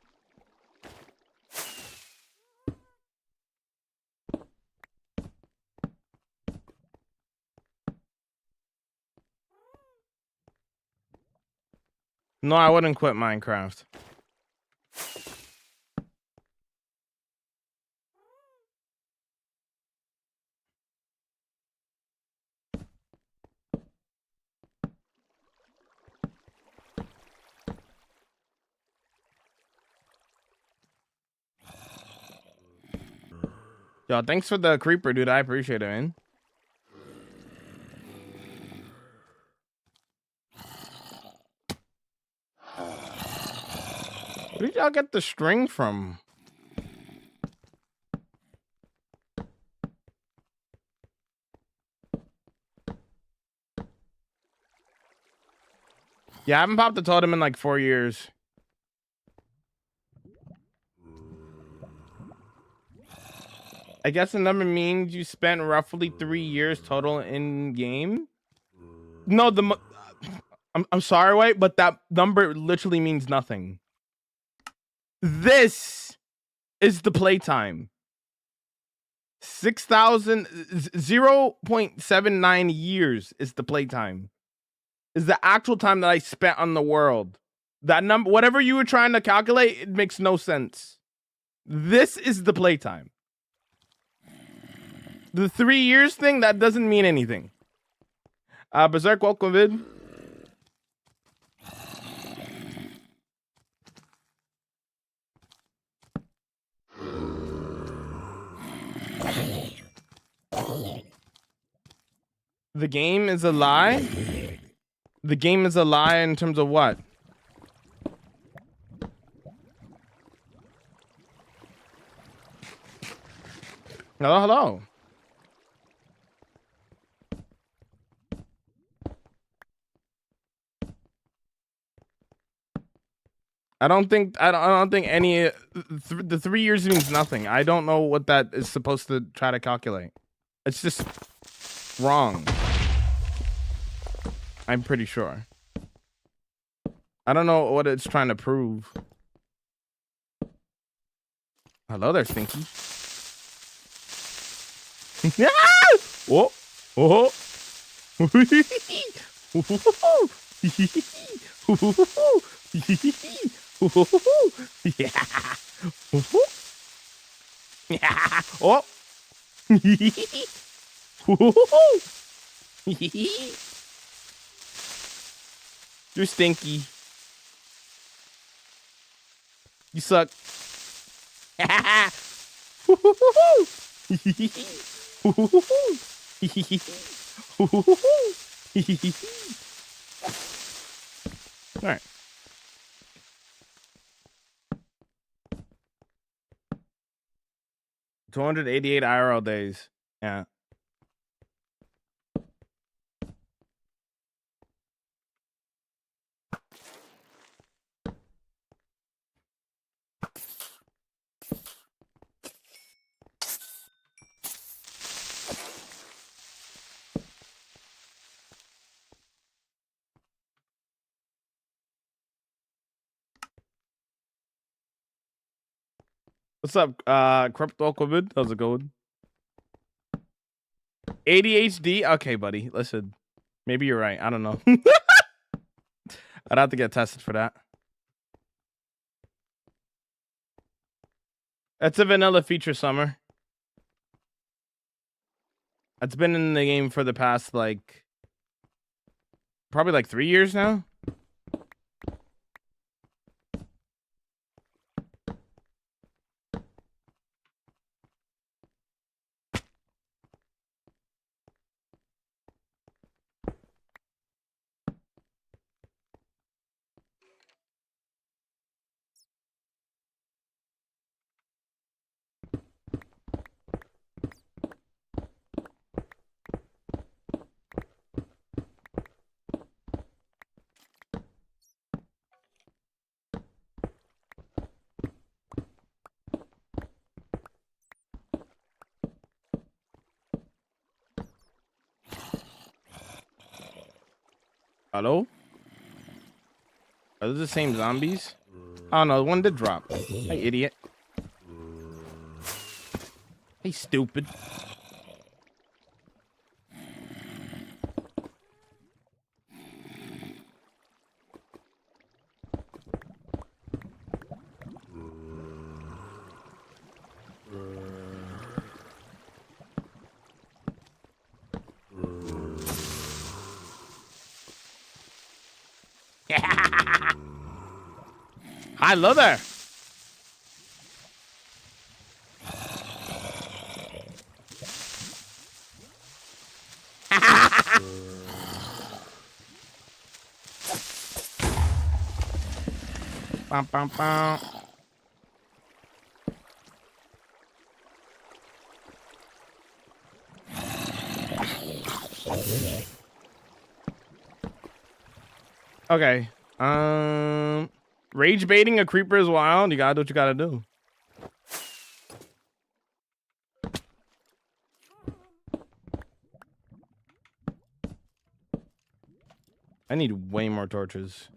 No, I wouldn't quit Minecraft. Yo, thanks for the creeper, dude. I appreciate it, man. Where did y'all get the string from? Yeah, I haven't popped a totem in like 4 years. I guess the number means you spent roughly 3 years total in game. No, I'm sorry, White, but that number literally means nothing. This is the playtime. 0.79 years is the playtime. Is the actual time that I spent on the world. That number, whatever you were trying to calculate, it makes no sense. This is the playtime. The 3 years thing, that doesn't mean anything. Berserk, welcome, vid. The game is a lie? The game is a lie in terms of what? Hello. I don't think any the 3 years means nothing. I don't know what that is supposed to try to calculate. It's just wrong. I'm pretty sure. I don't know what it's trying to prove. Hello there, Stinky. Whoa. Whoa. Yeah. Yeah. Oh. You're stinky. You suck. All right. $288 IRL days. Yeah. What's up, Crypto Equipment? How's it going? ADHD? Okay, buddy. Listen, maybe you're right. I don't know. I'd have to get tested for that. That's a vanilla feature, Summer. That's been in the game for the past, like, probably like 3 years now. Hello? Are those the same zombies? Oh no, one did drop. Hey, idiot. Hey, stupid. Hello there. Bum, bum, bum. Okay. Rage baiting a creeper is wild. You gotta do what you gotta do. I need way more torches.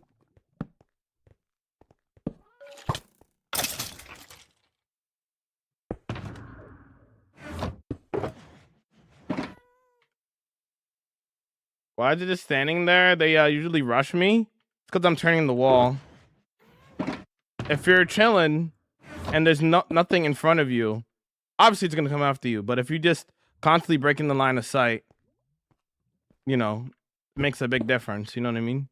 Why is it just standing there? They usually rush me. It's because I'm turning the wall. If you're chilling and there's nothing in front of you, obviously it's gonna come after you. But if you just constantly breaking the line of sight, you know, it makes a big difference. You know what I mean?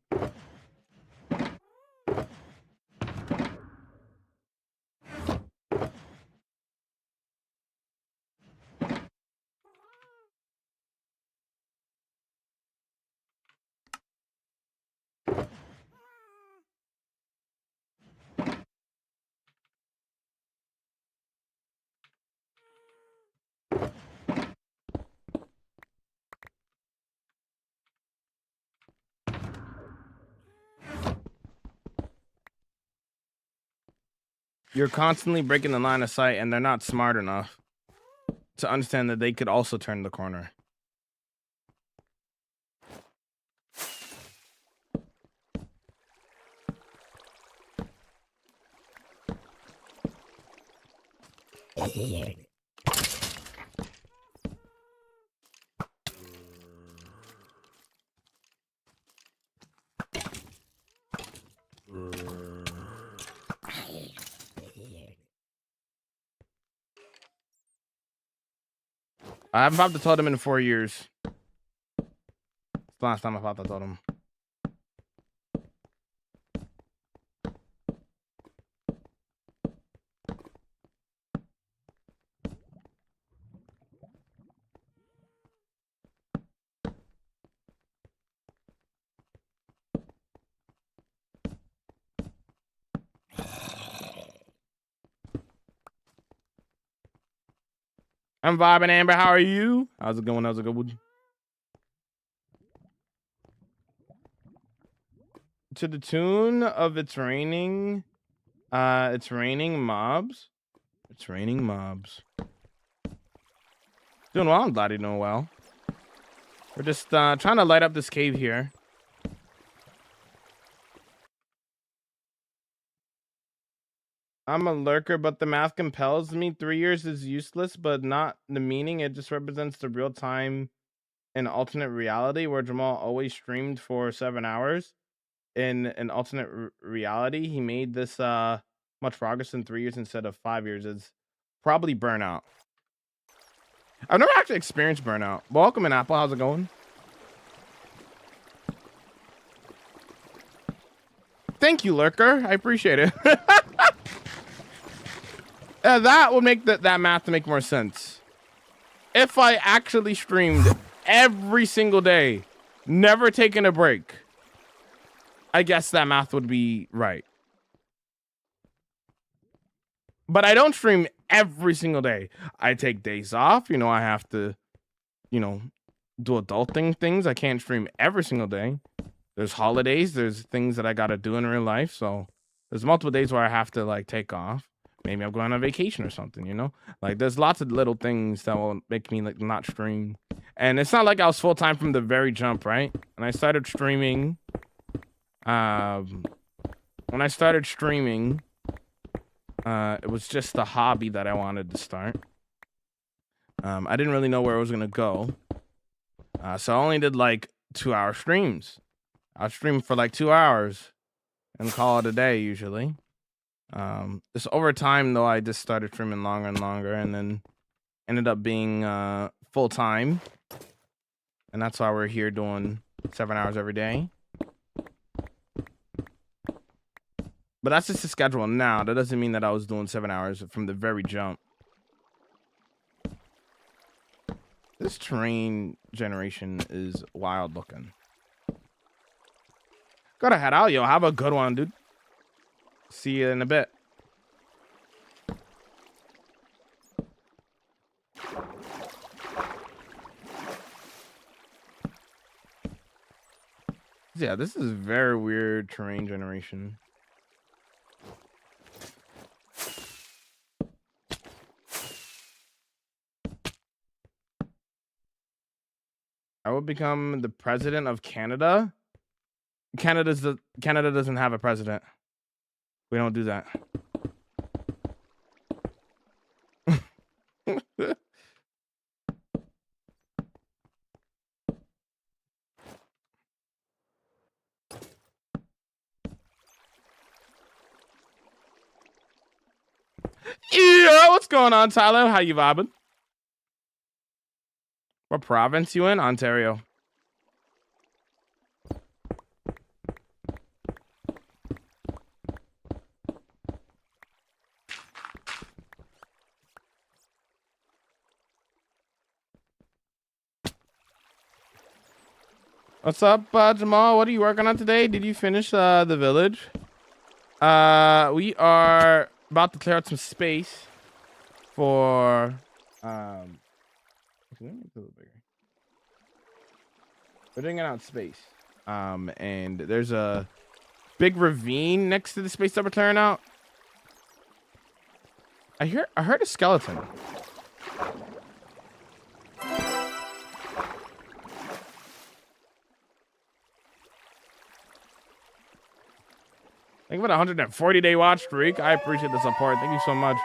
You're constantly breaking the line of sight and they're not smart enough to understand that they could also turn the corner. I haven't popped the totem in 4 years. It's the last time I popped the totem. I'm vibing, Amber. How are you? How's it going? How's it going? To the tune of It's Raining. It's raining mobs. It's raining mobs. Doing well. I'm glad you're doing well. We're just trying to light up this cave here. I'm a lurker, but the math compels me. 3 years is useless, but not the meaning. It just represents the real time in alternate reality where Jamal always streamed for 7 hours. In an alternate reality, he made this much progress in 3 years instead of 5 years. It's probably burnout. I've never actually experienced burnout. Welcome in, Apple. How's it going? Thank you, lurker. I appreciate it. That would make that math to make more sense. If I actually streamed every single day, never taking a break, I guess that math would be right. But I don't stream every single day. I take days off. You know, I have to, you know, do adulting things. I can't stream every single day. There's holidays. There's things that I got to do in real life. So there's multiple days where I have to like take off. Maybe I'm going on vacation or something, you know? Like there's lots of little things that will make me like not stream. And it's not like I was full-time from the very jump, right? And I started streaming. When I started streaming, it was just a hobby that I wanted to start. I didn't really know where it was going to go. So I only did like 2-hour streams. I'll stream for like 2 hours and call it a day usually. Just over time though, I just started streaming longer and longer and then ended up being full time. And that's why we're here doing 7 hours every day. But that's just the schedule now. That doesn't mean that I was doing 7 hours from the very jump. This terrain generation is wild looking. Gotta head out, yo. Have a good one, dude. See you in a bit. Yeah, this is very weird terrain generation. I will become the president of Canada. Canada doesn't have a president. We don't do that. Yeah, what's going on, Tyler? How you vibing? What province you in? Ontario. What's up, Jamal? What are you working on today? Did you finish the village? We are about to clear out some space for let me make it a little bigger. We're doing it out space. And there's a big ravine next to the space that we're clearing out. I heard a skeleton. Think about 140-day watch streak. I appreciate the support. Thank you so much.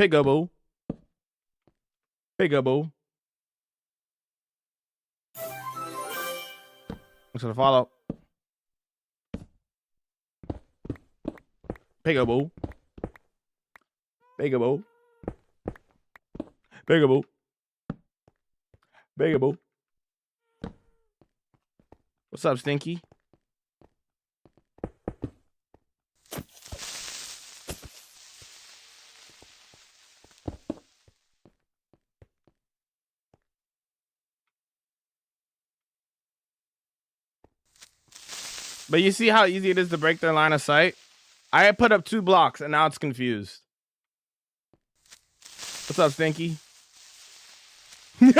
Peekaboo. Peekaboo. Thanks for the follow. Peekaboo. Peekaboo. Peekaboo. Peekaboo. What's up, Stinky? But you see how easy it is to break their line of sight? I put up 2 blocks and now it's confused. What's up, Stinky? You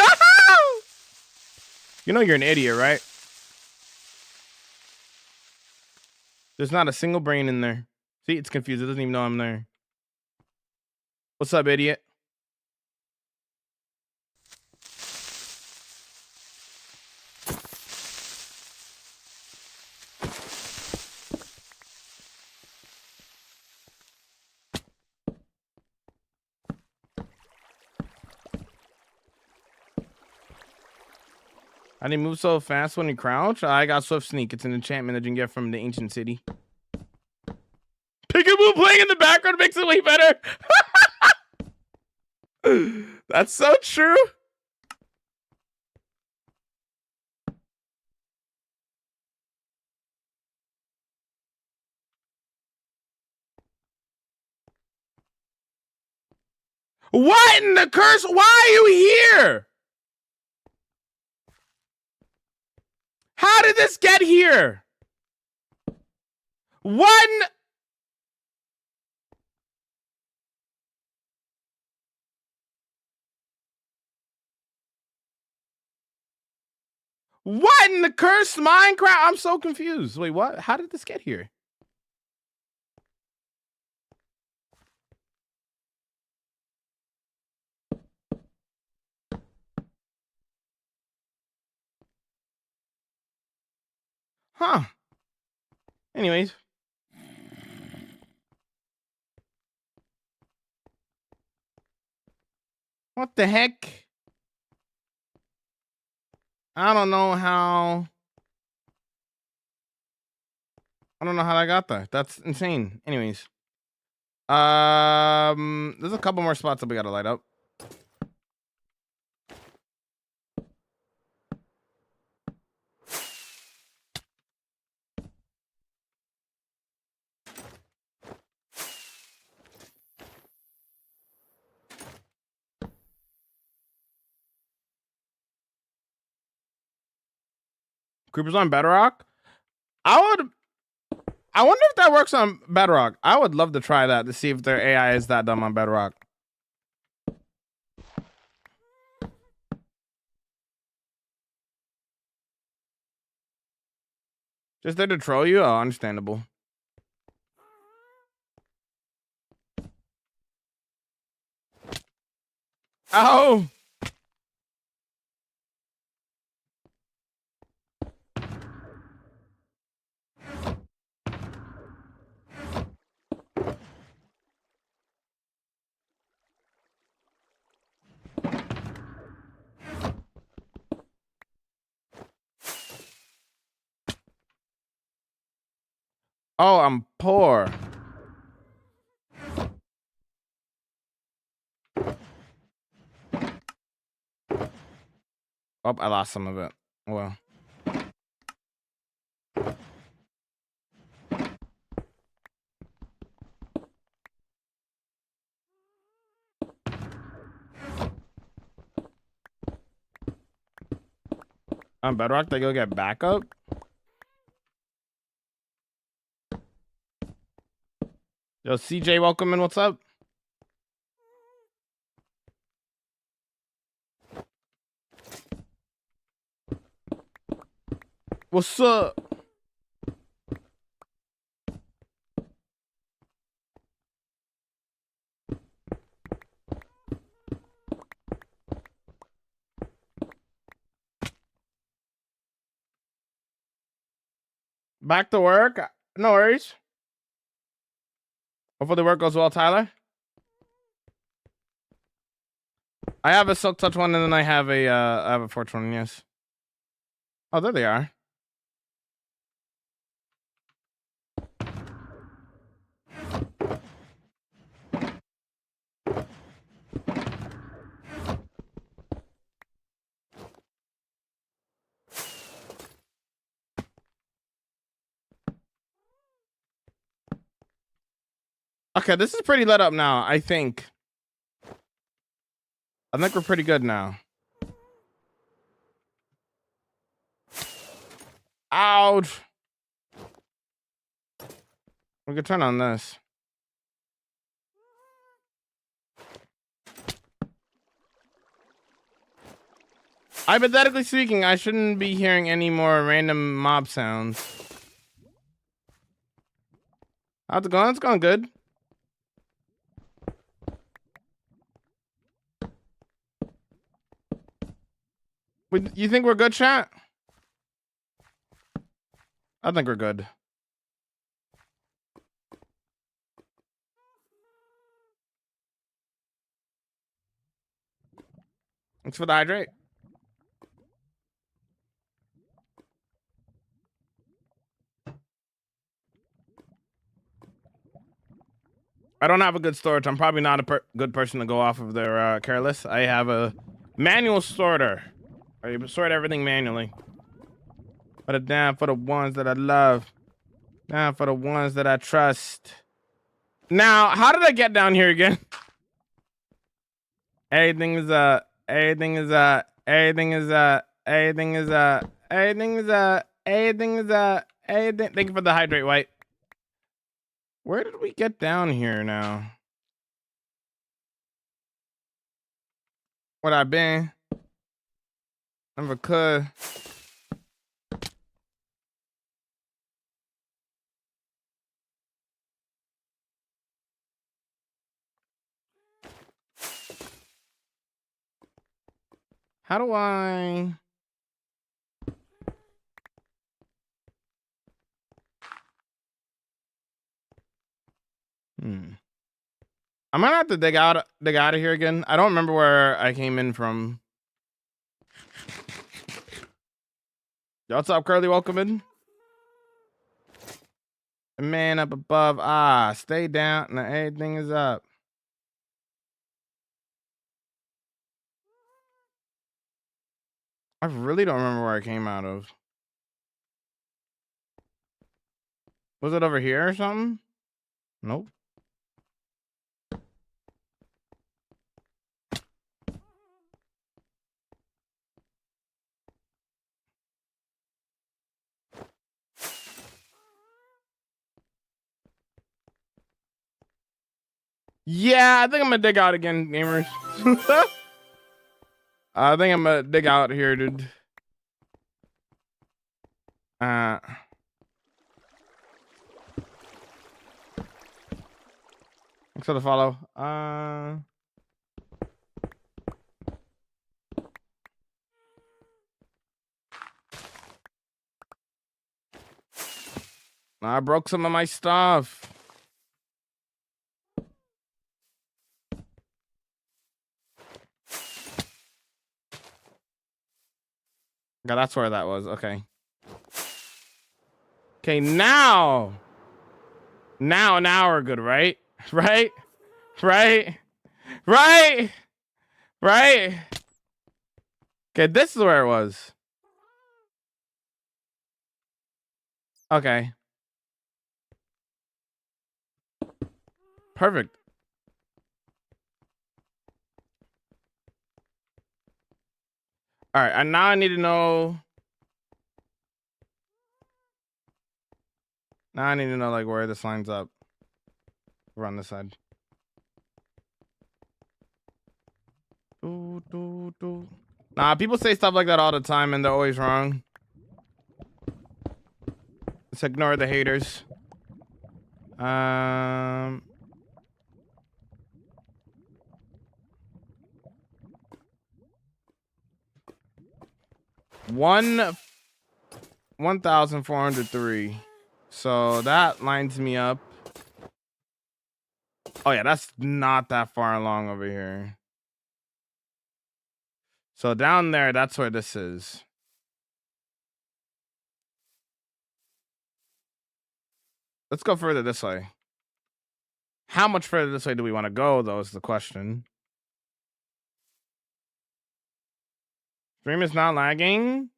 know you're an idiot, right? There's not a single brain in there. See, it's confused. It doesn't even know I'm there. What's up, idiot? I didn't move so fast when you crouch. I got Swift Sneak. It's an enchantment that you can get from the ancient city. Peekaboo playing in the background makes it way better. That's so true. What in the curse? Why are you here? How did this get here? What in the cursed Minecraft? I'm so confused. Wait, what? How did this get here? Huh. Anyways. What the heck? I don't know how I got there. That's insane. Anyways. There's a couple more spots that we gotta light up. Creepers on Bedrock? I wonder if that works on Bedrock. I would love to try that to see if their AI is that dumb on Bedrock. Just there to troll you? Oh, understandable. Oh! Oh, I'm poor. Oh, I lost some of it. Well. On Bedrock, they go get backup? Yo, CJ, welcome in. What's up? What's up? Back to work? No worries. Hopefully the work goes well, Tyler. I have a Silk Touch one, and then I have a Fortune, yes. Oh, there they are. Okay, this is pretty lit up now, I think. I think we're pretty good now. Ouch. We could turn on this. Hypothetically speaking, I shouldn't be hearing any more random mob sounds. How's it going? It's going good. You think we're good, chat? I think we're good. Thanks for the hydrate. I don't have a good storage. I'm probably not a good person to go off of their careless. I have a manual sorter. I sort everything manually. Put it down for the ones that I love. Down for the ones that I trust. Now, how did I get down here again? Everything is everything is everything is everything is everything is everything is everything. Thank you for the hydrate, White. Where did we get down here now? What I been? Never could. How do I? I'm gonna have to dig out of here again. I don't remember where I came in from. Yo, what's up, Curly? Welcome in. The man up above. Stay down. Now everything is up. I really don't remember where I came out of. Was it over here or something? Nope. Yeah, I think I'm gonna dig out again, gamers. I think I'm gonna dig out here, dude. Thanks for the follow. I broke some of my stuff. Yeah, that's where that was. Okay. Okay, now we're good, right? Right? Right? Right? Right? Okay, this is where it was. Okay. Perfect. All right, and now I need to know. Now I need to know like where this lines up. We're on this side. Nah, people say stuff like that all the time and they're always wrong. Let's ignore the haters. One 1,403. So that lines me up. Oh yeah, that's not that far along over here. So down there, that's where this is. Let's go further this way. How much further this way do we want to go, though, is the question. Stream is not lagging.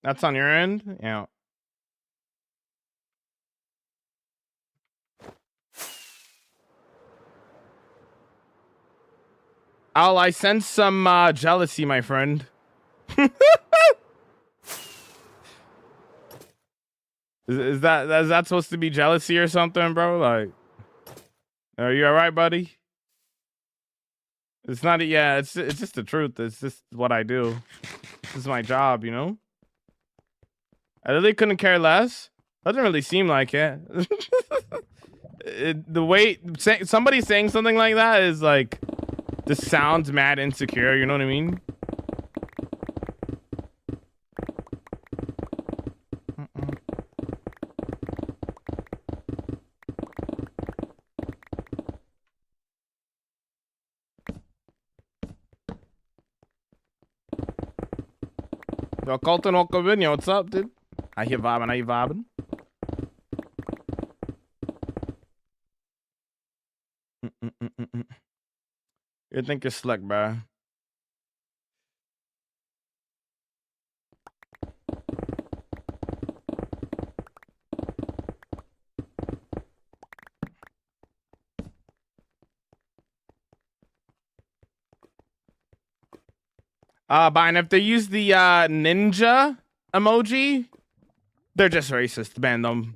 That's on your end? Yeah. Oh, I sense some jealousy, my friend. is that supposed to be jealousy or something, bro? Like, are you all right, buddy? It's not. Yeah, it's just the truth. It's just what I do. This is my job, you know. I really couldn't care less. Doesn't really seem like it. The way somebody saying something like that is like, this sounds mad insecure. You know what I mean? Yo, Colton Okavinia, what's up, dude? How you vibing? How you vibing? You think you're slick, bro? Brian, if they use the ninja emoji, they're just racist. Ban them.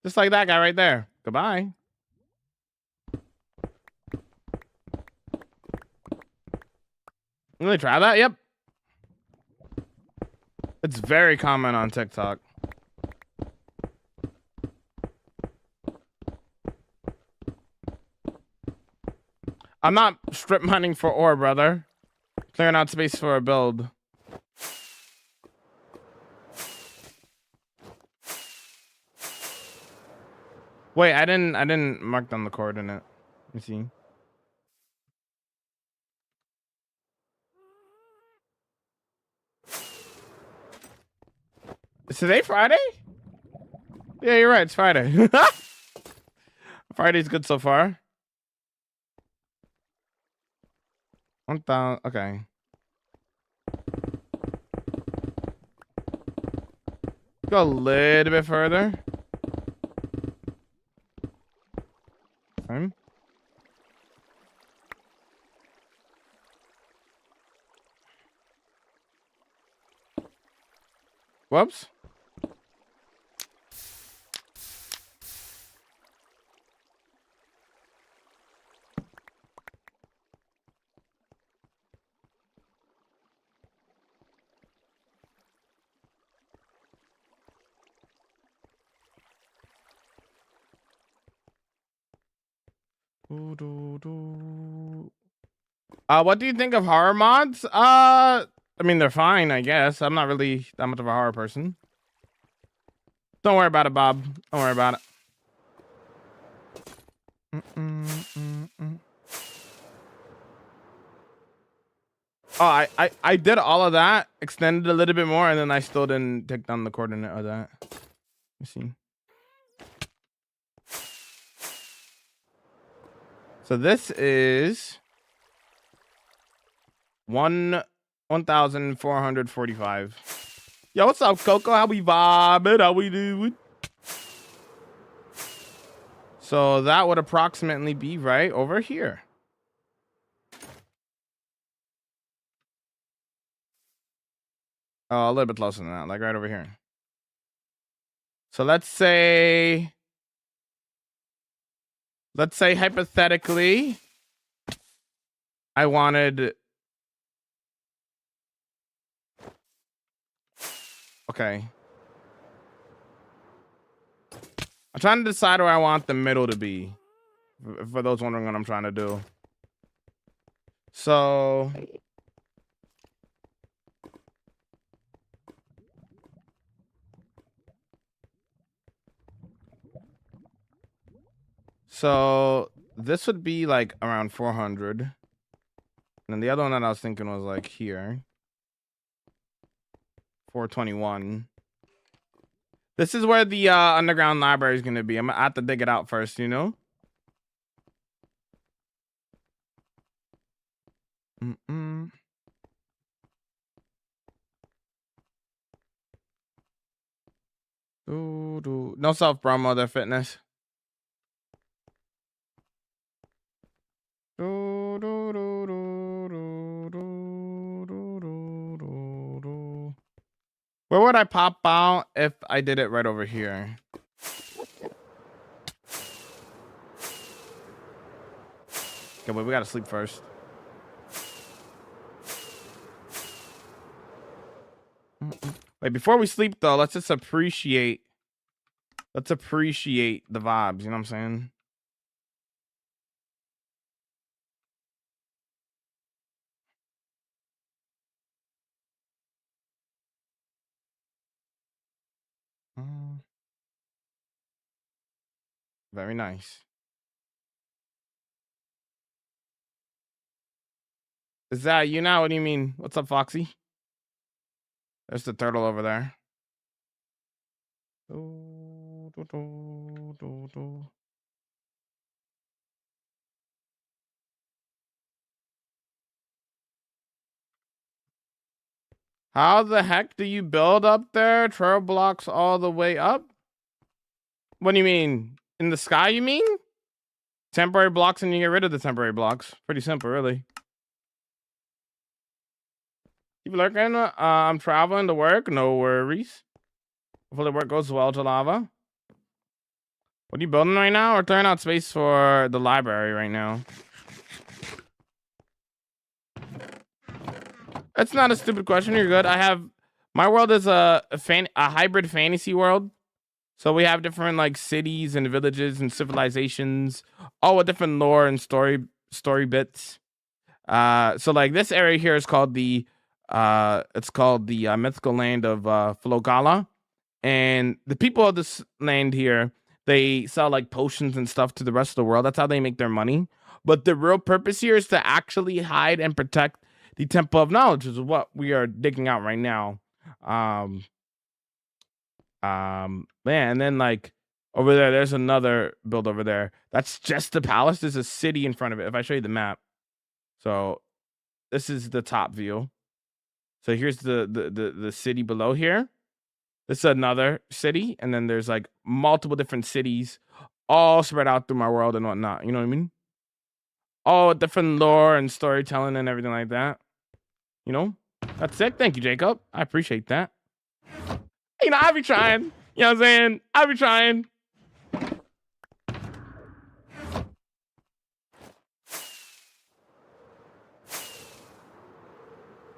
Just like that guy right there. Goodbye. Really try that? Yep. It's very common on TikTok. I'm not strip mining for ore, brother. Clearing out space for a build. Wait, I didn't mark down the coordinate. Let me see. Is today Friday? Yeah, you're right. It's Friday. Friday's good so far. 1,000. Okay. Go a little bit further. Okay. Whoops. What do you think of horror mods? I mean, they're fine, I guess. I'm not really that much of a horror person. Don't worry about it, Bob. Don't worry about it. Oh, I did all of that, extended a little bit more, and then I still didn't take down the coordinate of that. Let me see. So this is 1 1,445. Yo, what's up, Coco? How we vibing? How we doing? So that would approximately be right over here. Oh, a little bit closer than that, like right over here. So let's say hypothetically, I wanted. Okay. I'm trying to decide where I want the middle to be. For those wondering what I'm trying to do. So this would be like around 400. And then the other one that I was thinking was like here. 421. This is where the underground library is going to be. I'm going to have to dig it out first, you know? No self-bro mother fitness. Where would I pop out if I did it right over here? Okay, wait, we gotta sleep first. Wait, before we sleep though, let's just appreciate the vibes, you know what I'm saying? Very nice. Is that you now? What do you mean? What's up, Foxy? There's the turtle over there. How the heck do you build up there? Trail blocks all the way up? What do you mean? In the sky, you mean? Temporary blocks and you get rid of the temporary blocks. Pretty simple, really. Keep lurking. I'm traveling to work. No worries. Hopefully work goes well, Jalava. What are you building right now? We're throwing out space for the library right now. That's not a stupid question. You're good. My world is a hybrid fantasy world. So we have different like cities and villages and civilizations, all with different lore and story bits. So like this area here is called the mythical land of Flogala. And the people of this land here, they sell like potions and stuff to the rest of the world. That's how they make their money. But the real purpose here is to actually hide and protect the Temple of Knowledge, which is what we are digging out right now. Man, and then like over there's another build over there. That's just the palace. There's a city in front of it. If I show you the map. So this is the top view. So here's the city below here. This is another city, and then there's like multiple different cities all spread out through my world and whatnot. You know what I mean? All different lore and storytelling and everything like that. You know? That's sick. Thank you, Jacob. I appreciate that. You know, I be trying. You know what I'm saying? I be trying.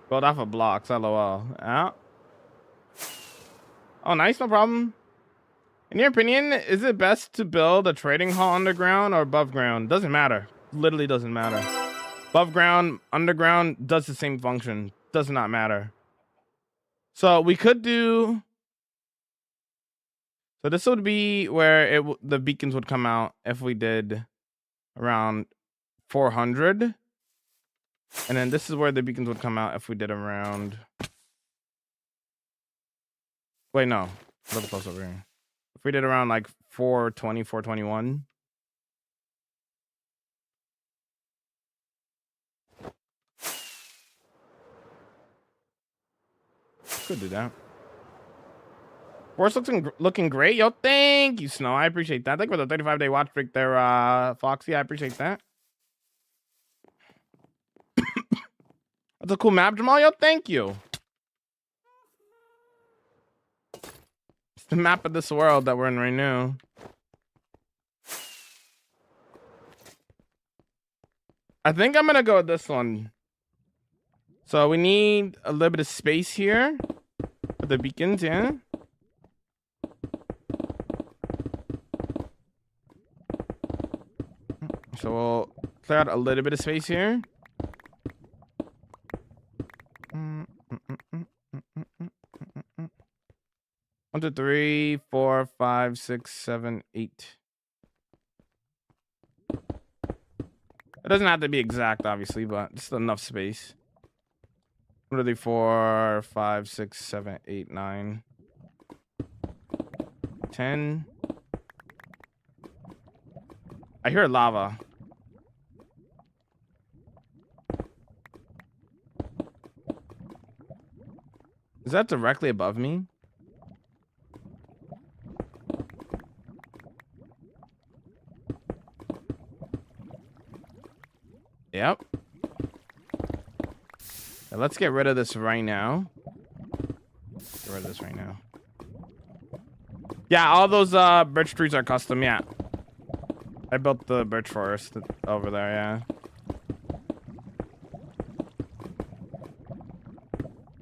Build off of blocks, lol. Yeah. Oh, nice, no problem. In your opinion, is it best to build a trading hall underground or above ground? Doesn't matter. Literally doesn't matter. Above ground, underground does the same function. Does not matter. So we could do. So this would be where the beacons would come out if we did around 400. And then this is where the beacons would come out if we did around. Wait, no. A little close over here. If we did around like 420, 421. Could do that. Force looking great. Yo, thank you, Snow. I appreciate that. Thank you for the 35-day watch streak there, Foxy. I appreciate that. That's a cool map, Jamal. Yo, thank you. It's the map of this world that we're in right now. I think I'm gonna go with this one. So we need a little bit of space here for the beacons, yeah. So we'll clear out a little bit of space here. 1, 2, 3, 4, 5, 6, 7, 8. It doesn't have to be exact, obviously, but just enough space. 1, 2, 3, 4, 5, 6, 7, 8, 9, 10. I hear lava. Is that directly above me? Yep. Now let's get rid of this right now. Get rid of this right now. Yeah, all those birch trees are custom, yeah. I built the birch forest over there, yeah.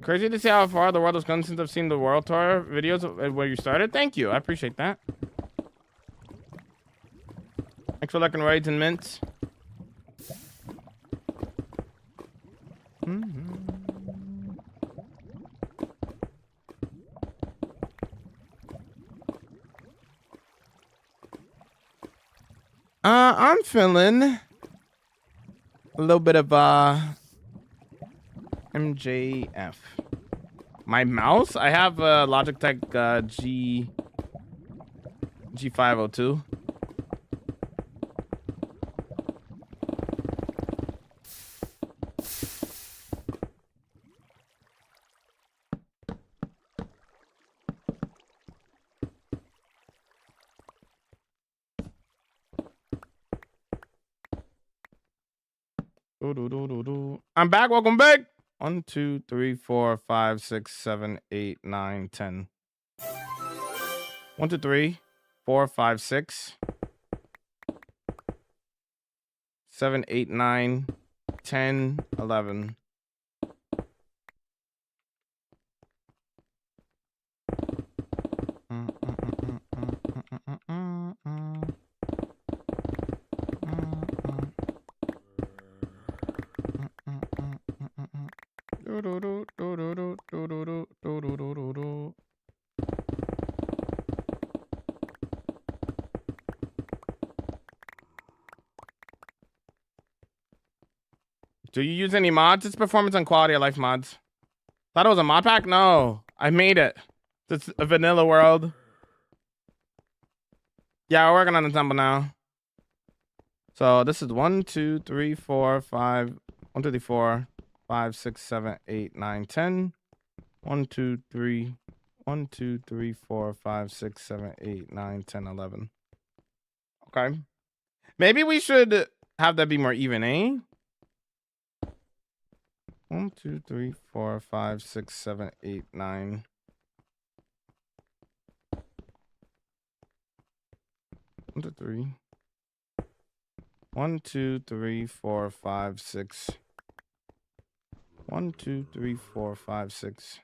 Crazy to see how far the world has gone since I've seen the world tour videos where you started. Thank you. I appreciate that. Thanks for liking raids and mints. I'm feeling a little bit of MJF. My mouse? I have Logitech G502. I'm back. Welcome back. 1, 2, 3, 4, 5, 6, 7, 8, 9, 10. 1, 2, 3, 4, 5, 6, 7, 8, 9, 10, 11. Do you use any mods? It's performance and quality of life mods. Thought it was a mod pack? No, I made it. It's a vanilla world. Yeah, we're working on the temple now. So this is 1, 2, 3, 4, 5. 1, 2, 3, 4, 5, 6, 7, 8, 9, 10. 1, 2, 3. 1, 2, 3, 4, 5, 6, 7, 8, 9, 10, 11. Okay. Maybe we should have that be more even, eh? 1, 2, 3, 4, 5, 6, 7, 8, 9. 1, 2, 3. 1, 2, 3, 4, 5, 6. 1, 2, 3, 4, 5, 6.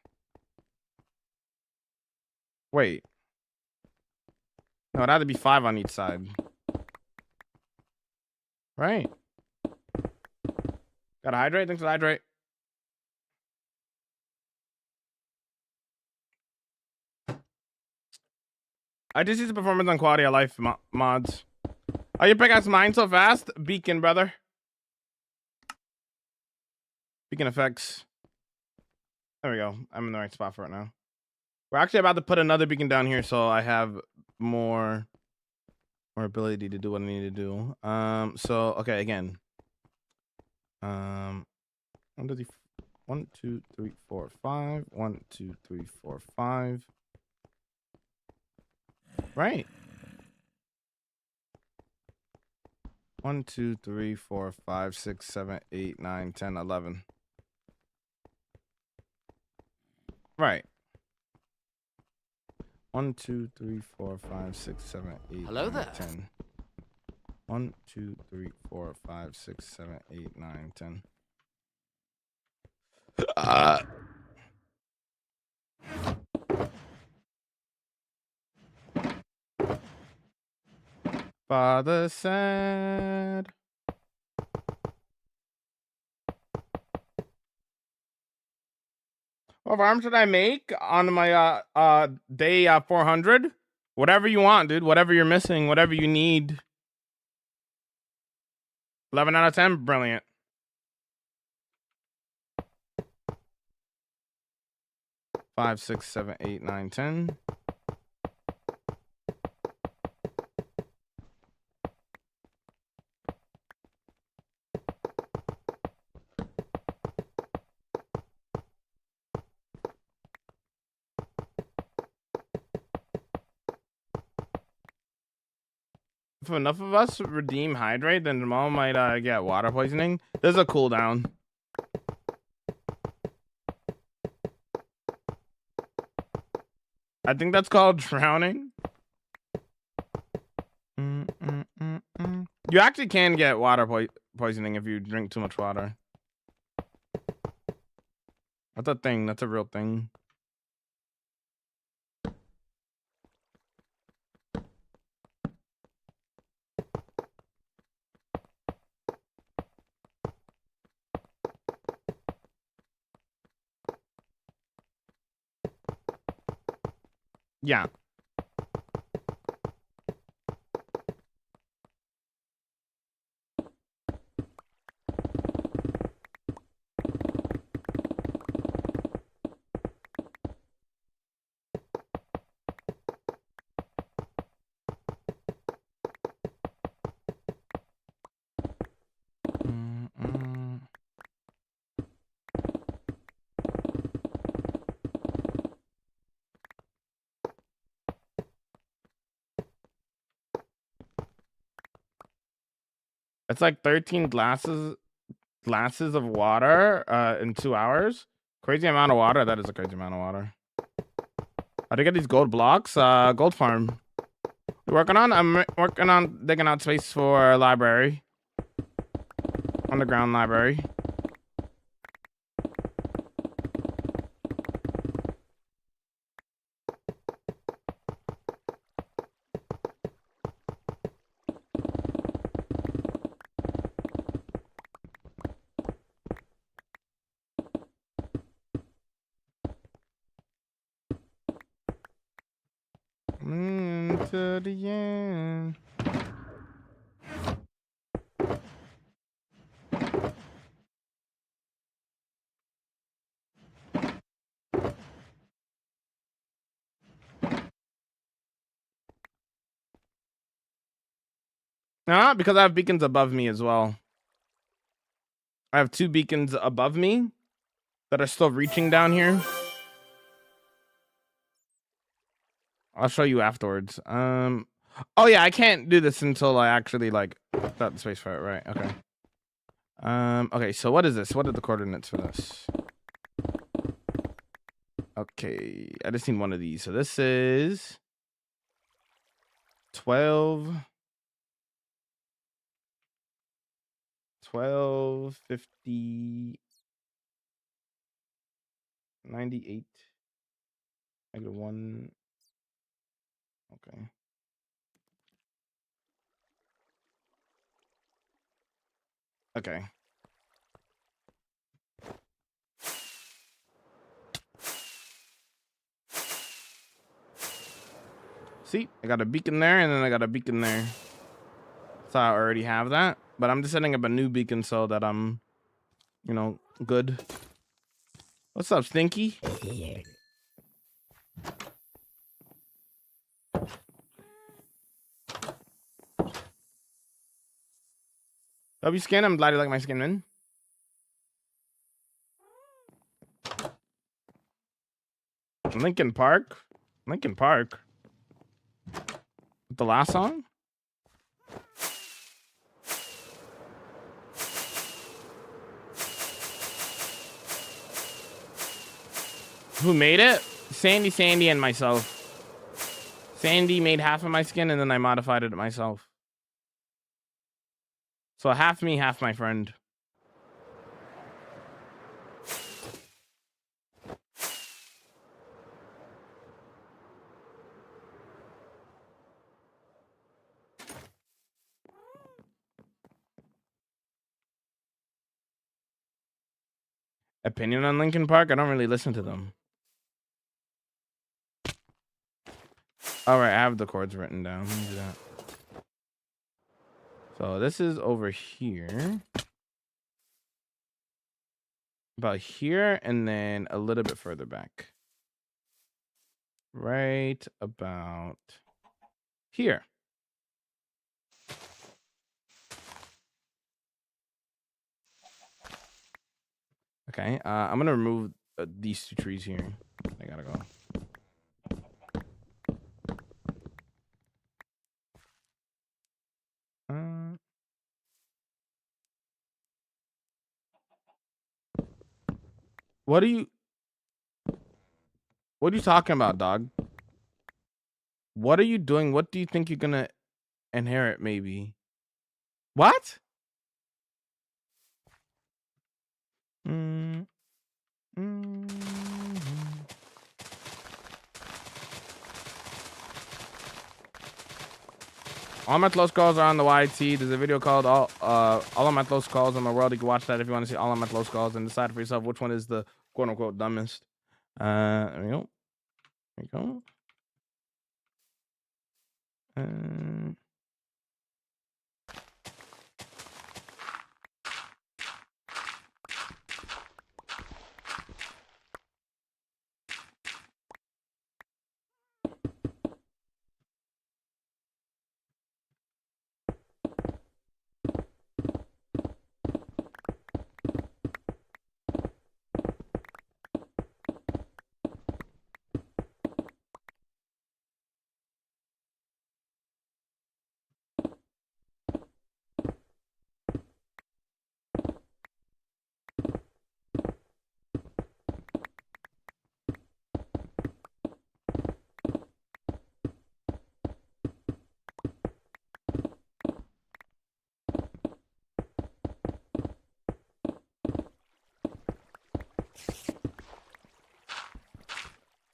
Wait. No, it had to be 5 on each side. Right. Gotta hydrate. Thanks for the hydrate. I just use the performance and quality of life mods. Oh, you pick out mine so fast? Beacon, brother. Beacon effects. There we go. I'm in the right spot for it now. We're actually about to put another beacon down here, so I have more ability to do what I need to do. So okay, again. 1, 1, 2, 3, 4, 5. 1, 2, 3, 4, 5. Right. 1, 2, 3, 4, 5, 6, 7, 8, 9, 10, 11. Right. 1, 2, 3, 4, 5, 6, 7, 8, Hello 9, there. 10. 1, 2, 3, 4, 5, 6, 7, 8, 9, 10. Father said. What farms did I make on my day 400? Whatever you want, dude. Whatever you're missing, whatever you need. 11 out of 10, brilliant. Five, 6, 7, 8, 9, 10. If enough of us redeem hydrate, then Jamal might get water poisoning. There's a cooldown. I think that's called drowning. You actually can get water poisoning if you drink too much water. That's a thing. That's a real thing. Yeah. It's like 13 glasses of water in 2 hours. Crazy amount of water. That is a crazy amount of water. How to get these gold blocks? Gold farm. You working on? I'm working on digging out space for a library. Underground library. To the end. Because I have beacons above me as well. I have 2 beacons above me that are still reaching down here. I'll show you afterwards. Oh yeah, I can't do this until I actually like got the space for it, right? Okay. Okay, so what is this? What are the coordinates for this? Okay, I just need one of these. So this is 12, 50, 98, -1. Okay. Okay. See, I got a beacon there, and then I got a beacon there. So I already have that, but I'm just setting up a new beacon so that I'm, you know, good. What's up, Stinky? Love your skin. I'm glad you like my skin, man. Lincoln Park. Lincoln Park. The last song? Who made it? Sandy, and myself. Sandy made half of my skin, and then I modified it myself. So half me, half my friend. Opinion on Linkin Park? I don't really listen to them. All right, I have the chords written down. Let me do that. So this is over here. About here, and then a little bit further back. Right about here. Okay, I'm gonna remove these two trees here. I gotta go. What are you talking about, dog? What are you doing? What do you think you're gonna inherit, maybe? What? All my close calls are on the YT. There's a video called all of my close calls in the world. You can watch that if you want to see all of my close calls and decide for yourself which one is the quote unquote dumbest. There we go. There we go.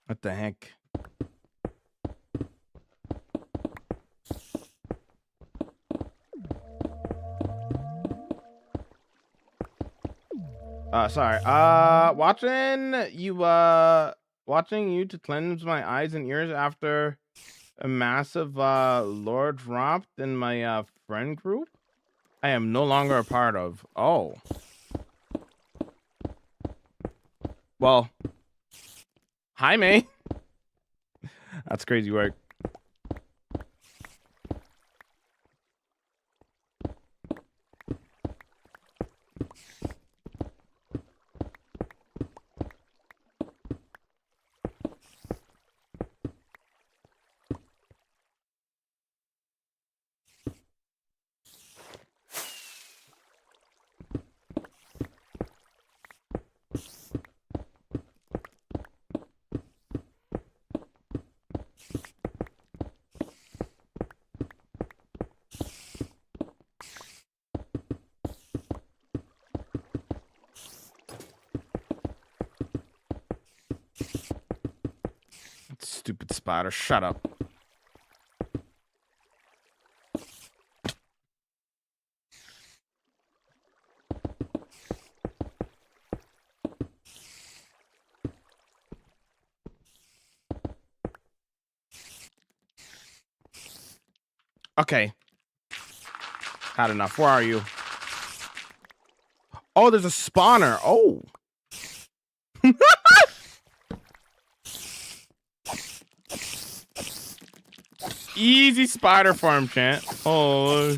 What the heck? Sorry. Watching you to cleanse my eyes and ears after a massive lore dropped in my friend group I am no longer a part of. Oh. Well. Hi, May. That's crazy work. Stupid spider, shut up. Okay. Had enough. Where are you? Oh, there's a spawner. Oh. Easy spider farm, chant. Oh.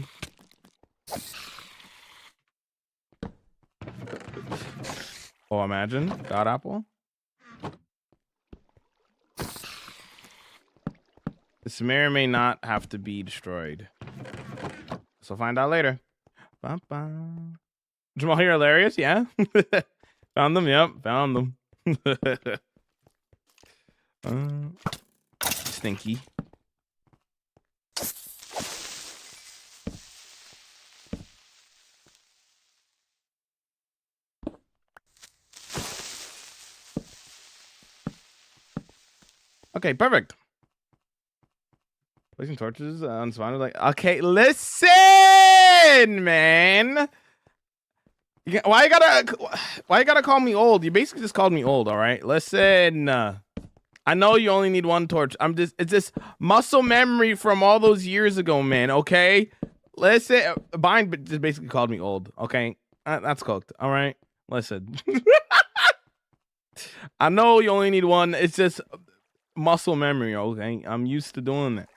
Oh, imagine. God apple. This may or may not have to be destroyed. So find out later. Ba-ba. Jamal, you're hilarious. Yeah. Found them. Yep. Found them. Stinky. Okay, perfect. Placing torches on spawn. Like, okay, listen, man. Why you gotta call me old? You basically just called me old. All right, listen. I know you only need one torch. It's just muscle memory from all those years ago, man. Okay, listen. Bind just basically called me old. Okay, that's cooked. All right, listen. I know you only need one. It's just muscle memory. Okay, I'm used to doing that.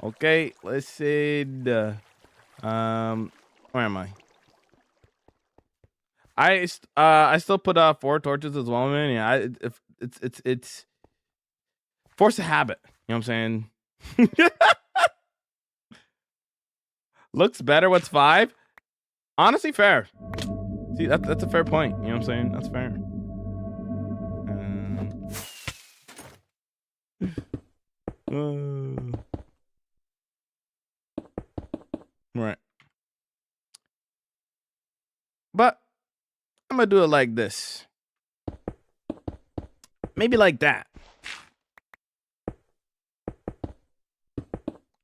Okay, listen. Where am I? I still put 4 torches as well, man. Yeah, it's force a habit. You know what I'm saying? Looks better. What's 5? Honestly, fair. See, that's a fair point. You know what I'm saying? That's fair. Right. But I'm gonna do it like this. Maybe like that.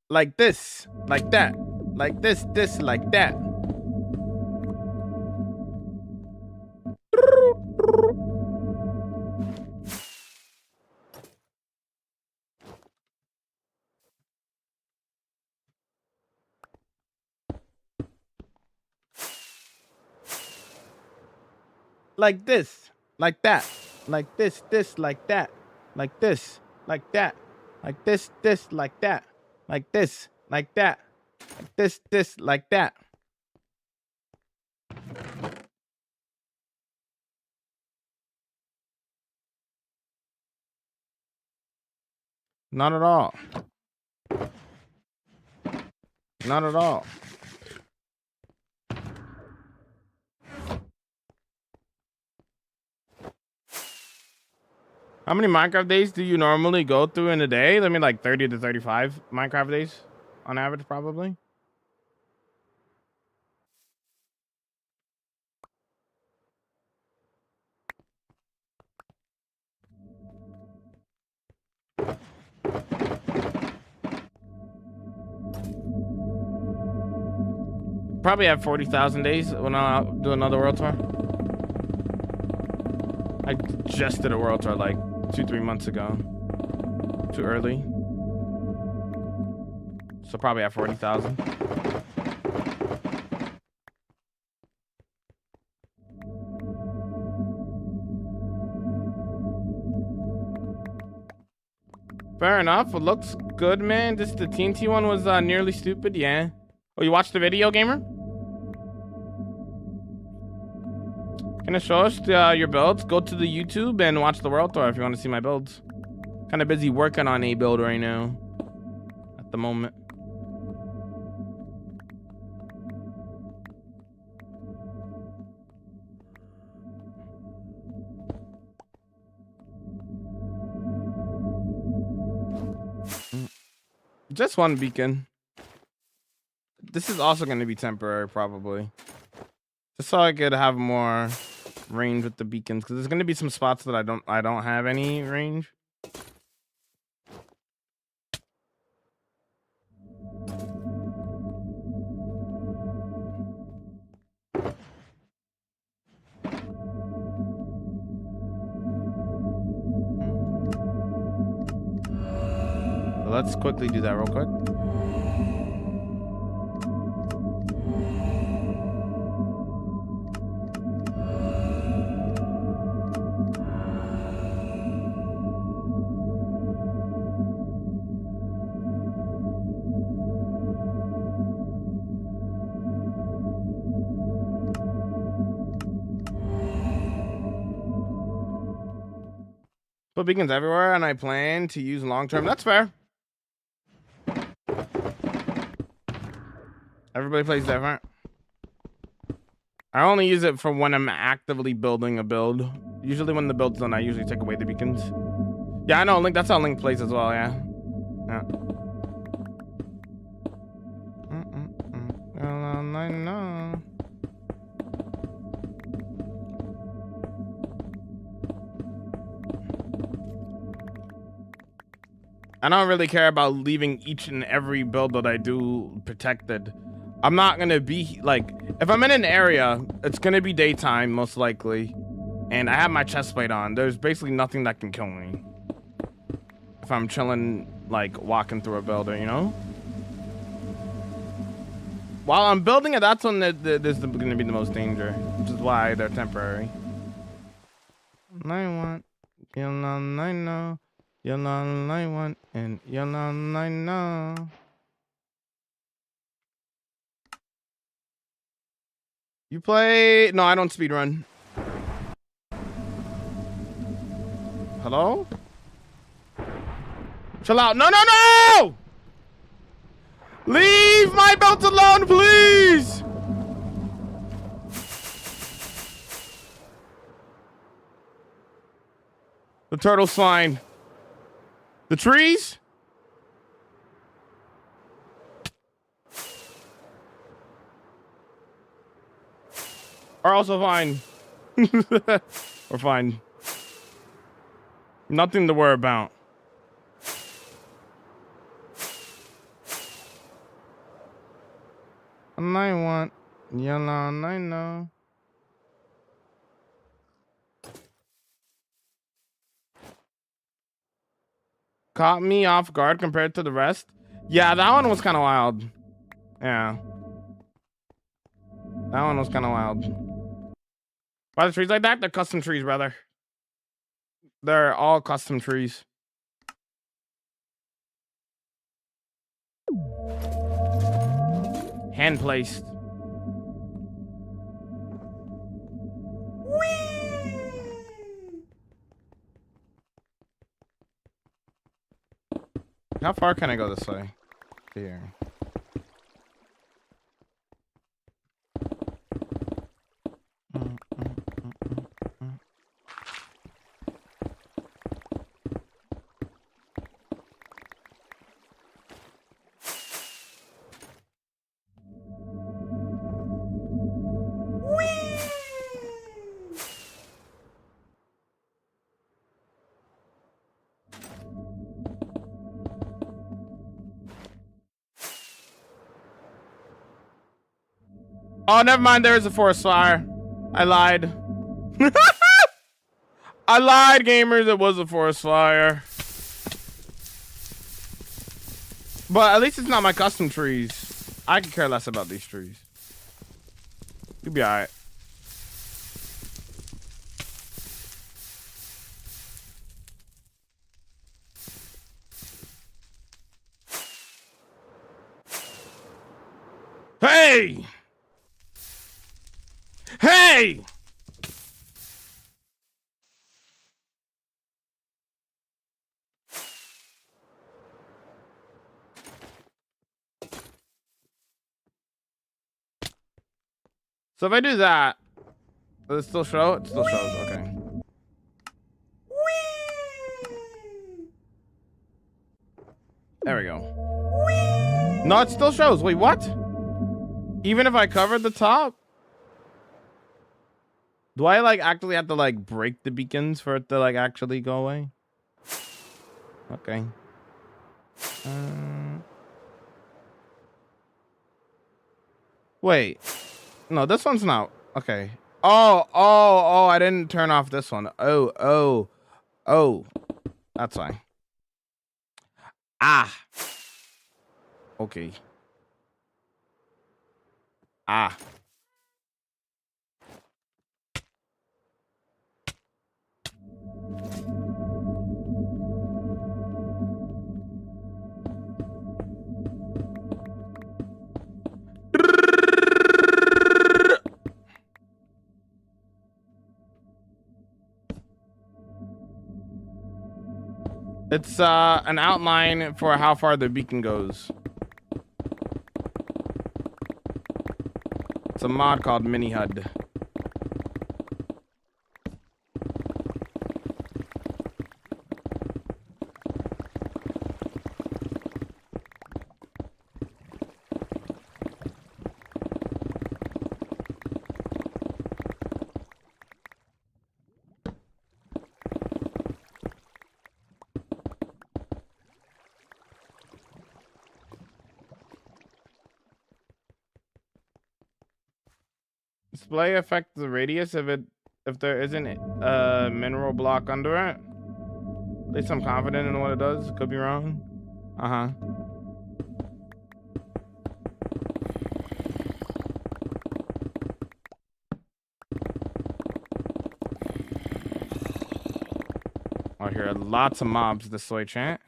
Like this. Like that. Like this, like that. Like this, like that, like this, like that, like this, like that, like this, like that, like this, like that, like this, like that. Not at all. Not at all. How many Minecraft days do you normally go through in a day? I mean, like 30 to 35 Minecraft days on average, probably. Probably have 40,000 days when I do another world tour. I just did a world tour like 2-3 months ago. Too early. So probably have 40,000. Fair enough. It looks good, man. Just the TNT one was nearly stupid. Yeah. Oh, you watched the video, gamer? Can I show us your builds? Go to the YouTube and watch the world tour if you want to see my builds. Kind of busy working on a build right now at the moment. Just one beacon. This is also going to be temporary, probably. Just so I could have more range with the beacons, because there's going to be some spots that I don't have any range. So let's quickly do that real quick. Put beacons everywhere, and I plan to use long term. That's fair. Everybody plays different. I only use it for when I'm actively building a build. Usually when the build's done, I usually take away the beacons. Yeah, I know, Link. That's how Link plays as well, yeah. Yeah. I know. I don't really care about leaving each and every build that I do protected. I'm not gonna be like, if I'm in an area, it's gonna be daytime most likely, and I have my chest plate on. There's basically nothing that can kill me if I'm chilling, like walking through a building, you know. While I'm building it, that's when there's gonna be the most danger, which is why they're temporary. I want, you know, I know. You know, I want, and you know, I know. You play? No, I don't speedrun. Hello? Chill out. No, no, no! Leave my belt alone, please! The turtle's fine. The trees? Are also fine. We're fine. Nothing to worry about. And I want, you know, I know. Caught me off guard compared to the rest. Yeah, that one was kind of wild. Yeah. That one was kind of wild. Why the trees like that? They're custom trees, brother. They're all custom trees. Hand placed. How far can I go this way? Here. Oh, never mind. There is a forest fire. I lied. I lied, gamers. It was a forest fire. But at least it's not my custom trees. I could care less about these trees. You'll be alright. Hey! Hey! So if I do that, does it still show? It still shows, okay. There we go. No, it still shows. Wait, what? Even if I covered the top? Do I like actually have to like break the beacons for it to like actually go away? Okay. Wait. No, this one's not. Okay. Oh, I didn't turn off this one. Oh. That's fine. Ah. Okay. Ah. It's an outline for how far the beacon goes. It's a mod called Mini HUD. Display affects the radius if there isn't a mineral block under it. At least I'm confident in what it does. Could be wrong. Uh-huh. I hear lots of mobs this way, chat.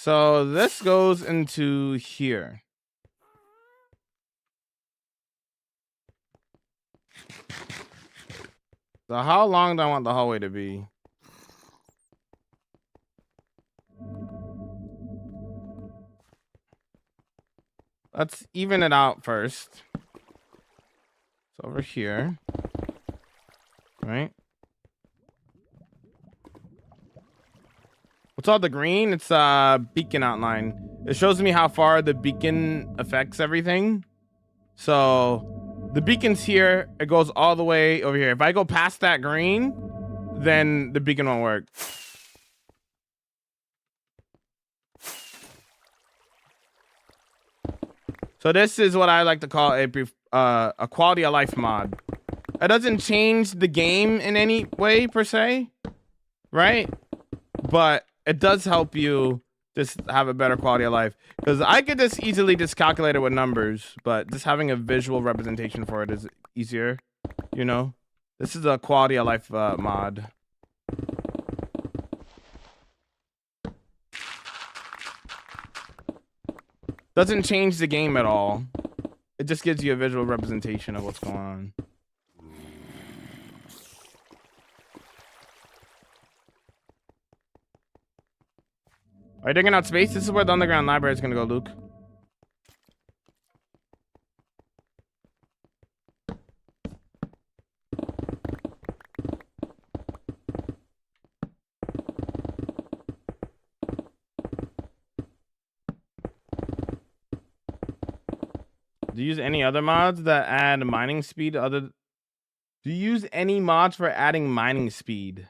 So this goes into here. So how long do I want the hallway to be? Let's even it out first. It's over here. Right? What's all the green? It's beacon outline. It shows me how far the beacon affects everything. So the beacon's here. It goes all the way over here. If I go past that green, then the beacon won't work. So this is what I like to call a quality of life mod. It doesn't change the game in any way per se, right? But it does help you just have a better quality of life. Because I could just easily just calculate it with numbers, but just having a visual representation for it is easier, you know? This is a quality of life mod. Doesn't change the game at all. It just gives you a visual representation of what's going on. Are you digging out space? This is where the underground library is going to go, Luke. Do you use any other mods that add mining speed? Do you use any mods for adding mining speed?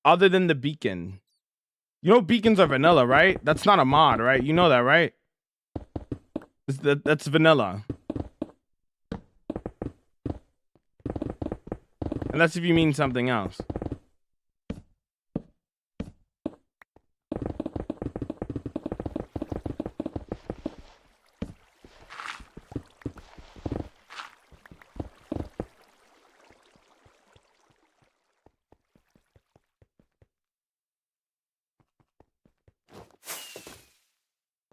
Other than the beacon? You know beacons are vanilla, right? That's not a mod, right? You know that, right? That's vanilla. Unless if you mean something else.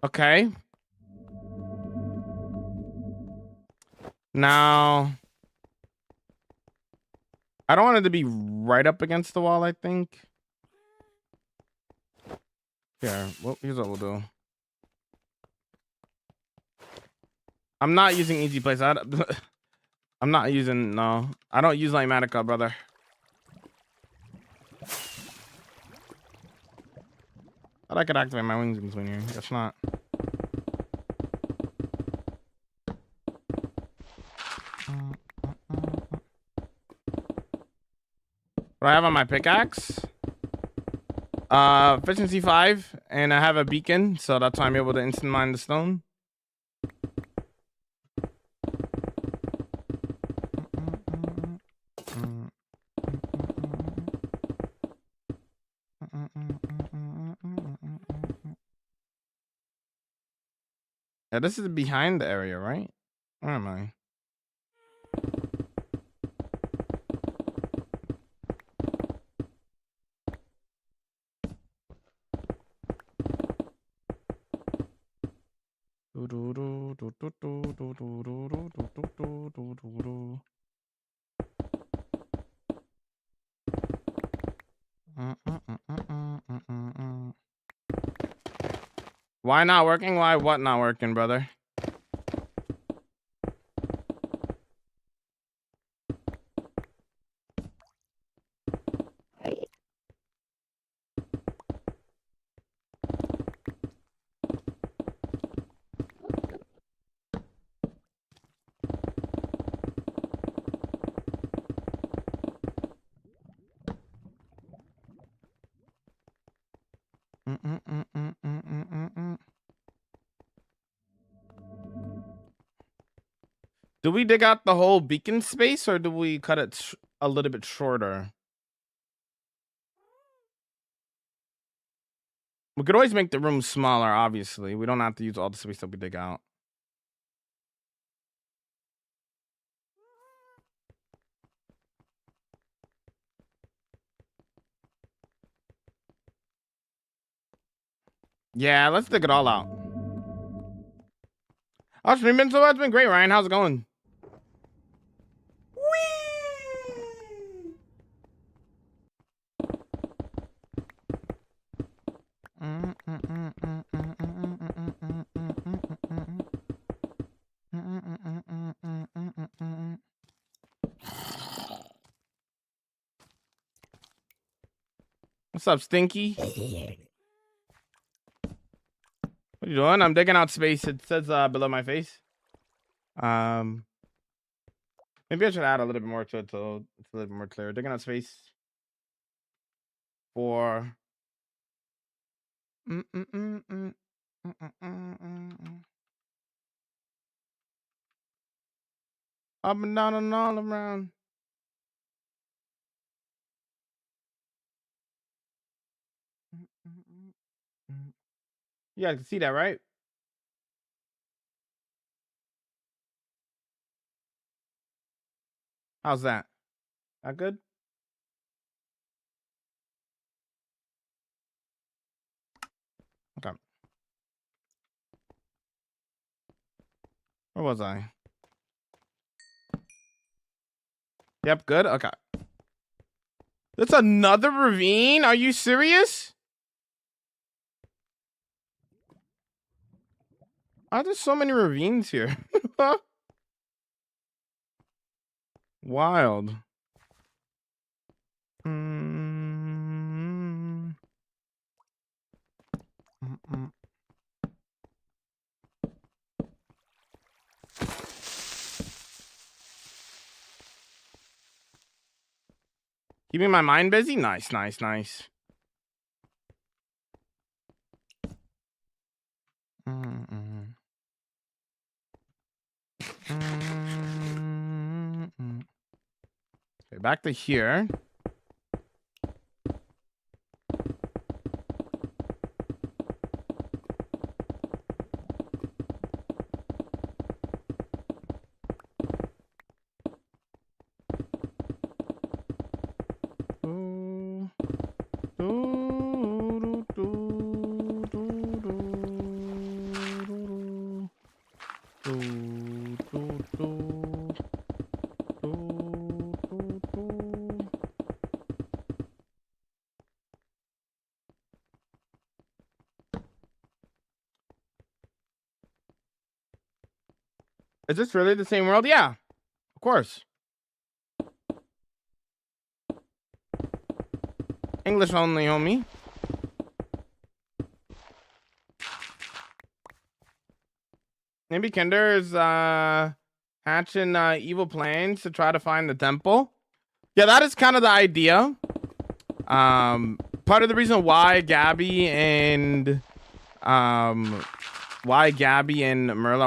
Okay. Now, I don't want it to be right up against the wall, I think. Here, well, here's what we'll do. I'm not using easy place. I'm not using, no. I don't use Limatica, brother. Thought I could activate my wings in between here. Guess not. What do I have on my pickaxe? Efficiency 5, and I have a beacon, so that's why I'm able to instant mine the stone. Yeah, this is behind the area, right? Where am I? Why not working? Why what not working, brother? Do we dig out the whole beacon space or do we cut it a little bit shorter? We could always make the room smaller, obviously. We don't have to use all the space that we dig out. Yeah, let's dig it all out. Oh, it's been great, Ryan. How's it going? What's up, Stinky? What are you doing? I'm digging out space. It says below my face. Maybe I should add a little bit more to it so it's a little bit more clear. Digging out space for up and down and all around. You guys can see that, right? How's that? That good? Okay. Where was I? Yep, good. Okay. That's another ravine? Are you serious? Are there so many ravines here? Wild. Keeping my mind busy? Nice, nice, nice. Okay, back to here. Is this really the same world? Yeah, of course. English only, homie. Maybe Kinder is hatching evil plans to try to find the temple. Yeah, that is kind of the idea. Part of the reason why Gabby and Merla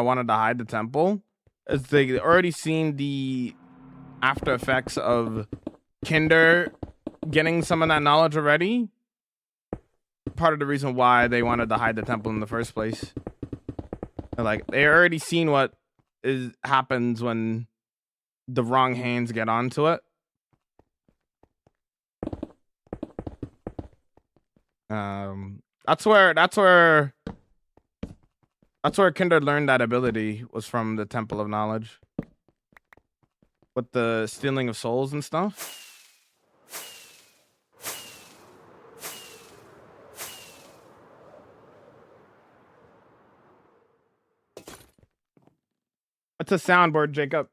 wanted to hide the temple is they already seen the after effects of Kinder getting some of that knowledge already. Part of the reason why they wanted to hide the temple in the first place. Like, they already seen what happens when the wrong hands get onto it. That's where Kinder learned that ability, was from the Temple of Knowledge. With the stealing of souls and stuff. That's a soundboard, Jacob.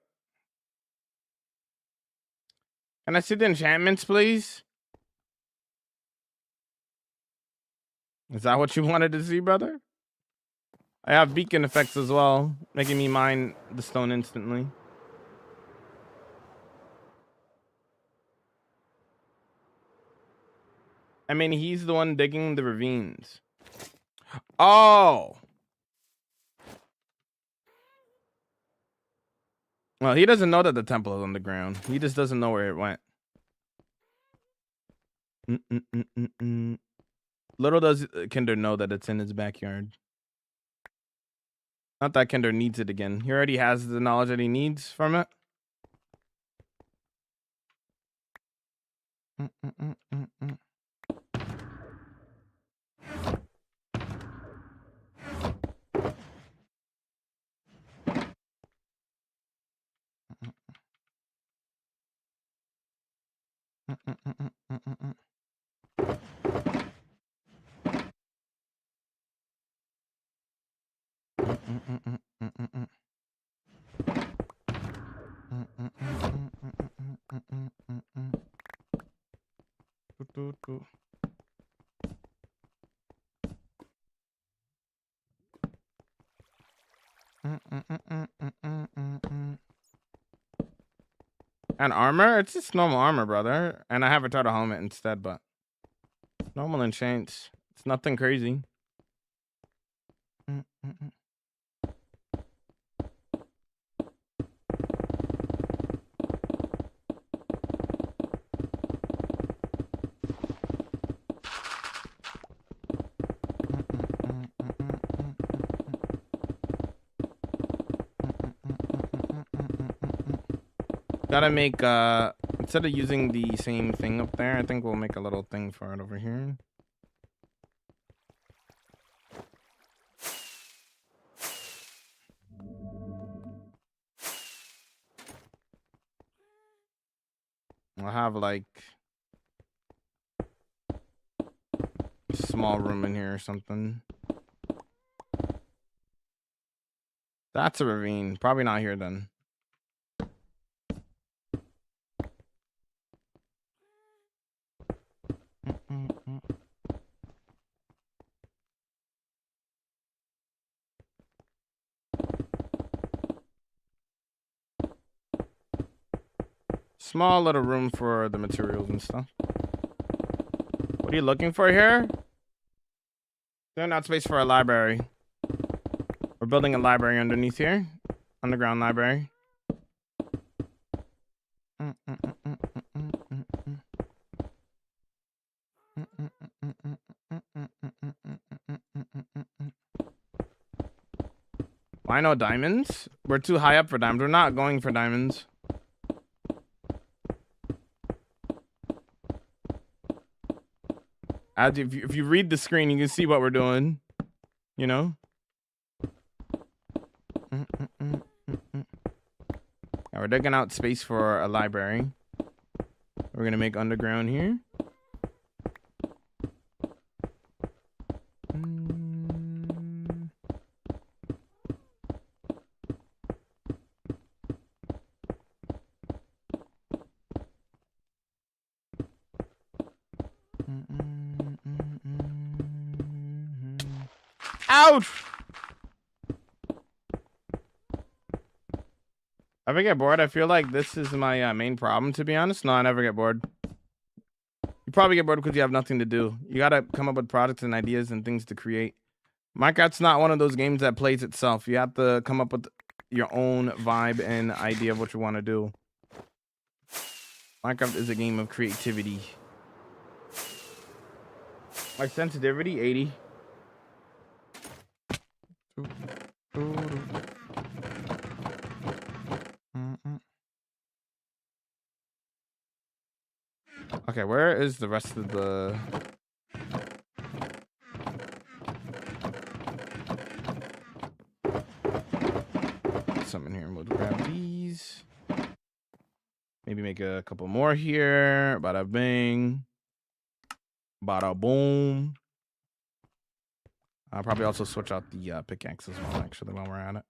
Can I see the enchantments, please? Is that what you wanted to see, brother? I have beacon effects as well, making me mine the stone instantly. I mean, he's the one digging the ravines. Oh! Well, he doesn't know that the temple is underground. He just doesn't know where it went. Little does Kinder know that it's in his backyard. Not that Kinder needs it again. He already has the knowledge that he needs from it. And armor? It's just normal armor, brother. And I have a turtle helmet instead, but normal and chains. It's nothing crazy. Gotta make instead of using the same thing up there, I think we'll make a little thing for it over here. I'll have like a small room in here or something. That's a ravine. Probably not here then. Small little room for the materials and stuff. What are you looking for here? Clearing out space for a library. We're building a library underneath here. Underground library. Why no diamonds? We're too high up for diamonds. We're not going for diamonds. As if you read the screen, you can see what we're doing. You know? Now we're digging out space for a library. We're gonna make underground here. Ouch! I ever get bored? I feel like this is my main problem, to be honest. No, I never get bored. You probably get bored because you have nothing to do. You gotta come up with projects and ideas and things to create. Minecraft's not one of those games that plays itself. You have to come up with your own vibe and idea of what you want to do. Minecraft is a game of creativity. My sensitivity, 80. Okay, where is the rest of the... Some in here, and we'll grab these. Maybe make a couple more here. Bada bing. Bada boom. I'll probably also switch out the pickaxe as well, actually, while we're at it.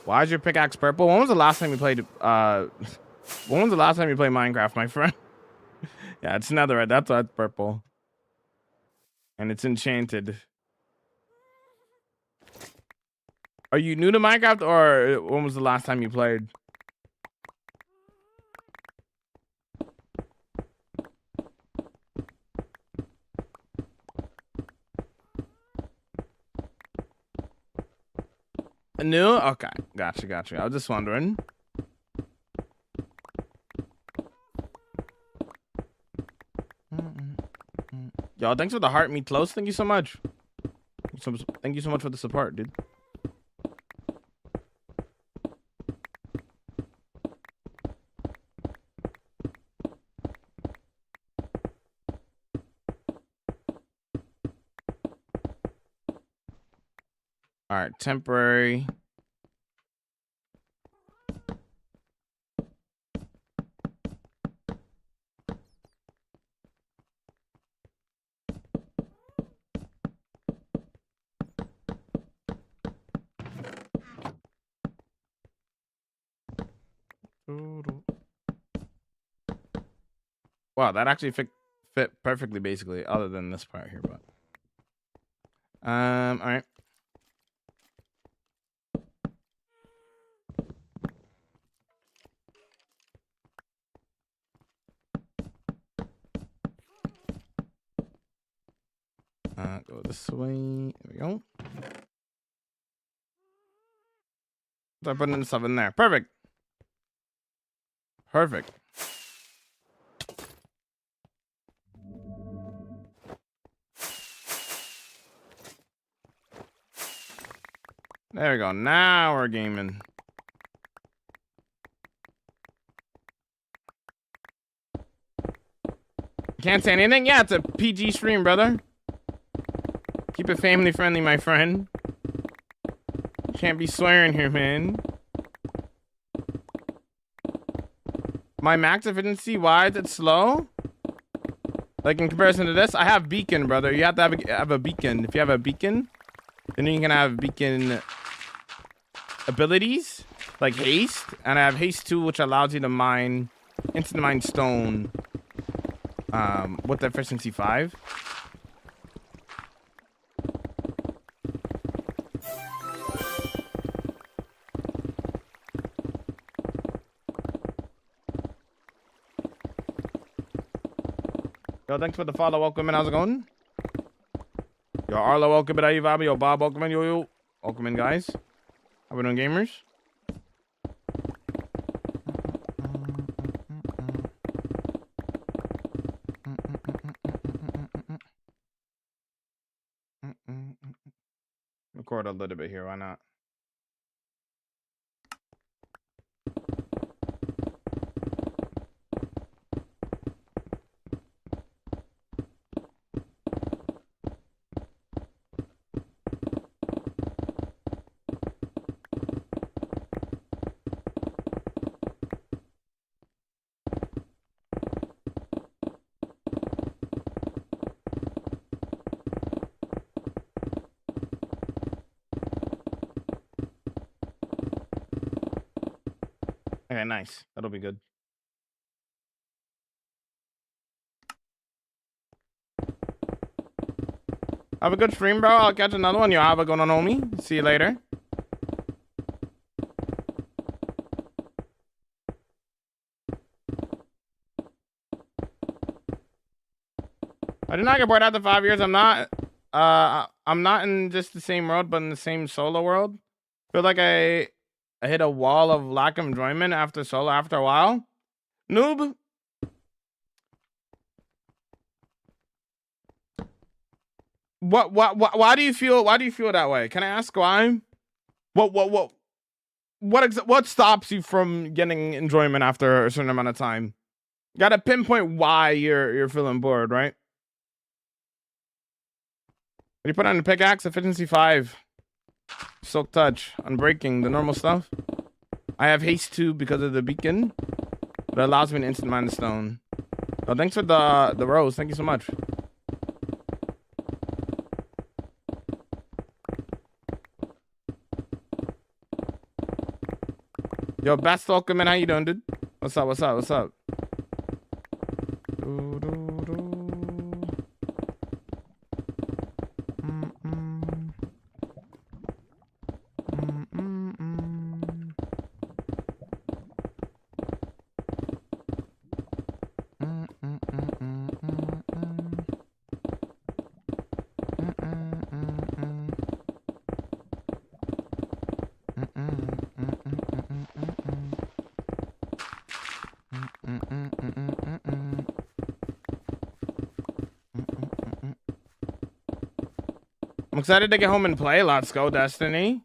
Why is your pickaxe purple? When was the last time you played? When was the last time you played Minecraft, my friend? Yeah, it's netherite. That's why it's purple, and it's enchanted. Are you new to Minecraft, or when was the last time you played? New? Okay, gotcha. I was just wondering. Yo, thanks for the heart me close. Thank you so much. Thank you so much for the support, dude. All right, temporary. Wow, that actually fit perfectly, basically, other than this part here, but all right. Go this way. There we go. So I'm putting stuff in there. Perfect. There we go. Now we're gaming. Can't say anything? Yeah, it's a PG stream, brother. Keep it family friendly, my friend. Can't be swearing here, man. My max efficiency, why is it slow? Like in comparison to this, I have beacon, brother. You have to have a beacon. If you have a beacon, then you can have beacon abilities like haste, and I have haste 2, which allows you to mine instant mine stone with efficiency 5. Yo, thanks for the follow. Welcome in. How's it going? Yo, Arlo, welcome in. How you vibing? Yo, Bob, welcome in. Yo. Welcome in, guys. How we doing, gamers? Record a little bit here. Why not? Okay, nice. That'll be good. Have a good stream, bro. I'll catch another one. Yo, have a good one, homie. See you later. I did not get bored after 5 years. I'm not in just the same world, but in the same solo world. Feel like I hit a wall of lack of enjoyment after solo after a while. Noob. Why do you feel that way? Can I ask why? What stops you from getting enjoyment after a certain amount of time? You gotta pinpoint why you're feeling bored, right? When you put on the pickaxe, efficiency 5. Silk touch, unbreaking, the normal stuff. I have haste 2 because of the beacon. That allows me to instant mine the stone. Oh, thanks for the rose. Thank you so much. Yo, best welcome in. How you doing, dude? What's up? What's up? What's up? Do, do, do. Mm, mm. Mm, mm, mm. Mm, mm, mm, mm, mm, mm. Mm, mm, mm, mm. Mm, mm, mm, mm, mm, mm, mm. I'm excited to get home and play. Let's go, Destiny.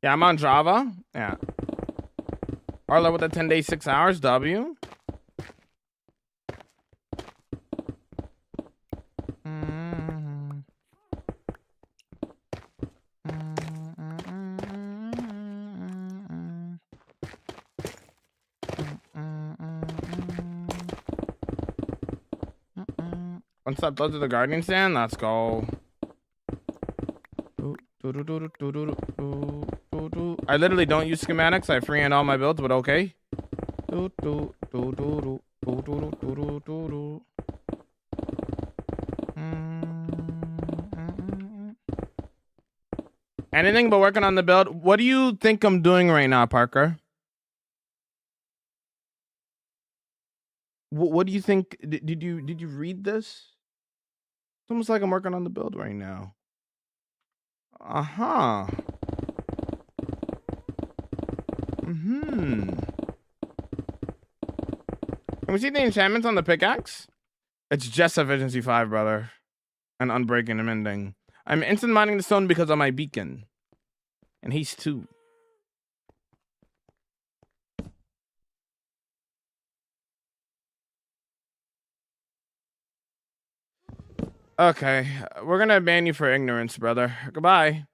Yeah, I'm on Java. Yeah. Arla with the 10 days, 6 hours. W. What's up? Those are the Guardian stand. Let's go. I literally don't use schematics. I freehand all my builds, but okay. Anything but working on the build. What do you think I'm doing right now, Parker? What do you think? Did you read this? It's almost like I'm working on the build right now. Uh-huh. Can we see the enchantments on the pickaxe? It's just efficiency 5, brother. And unbreaking and mending. I'm instant mining the stone because of my beacon. And he's 2. Okay, we're gonna ban you for ignorance, brother. Goodbye.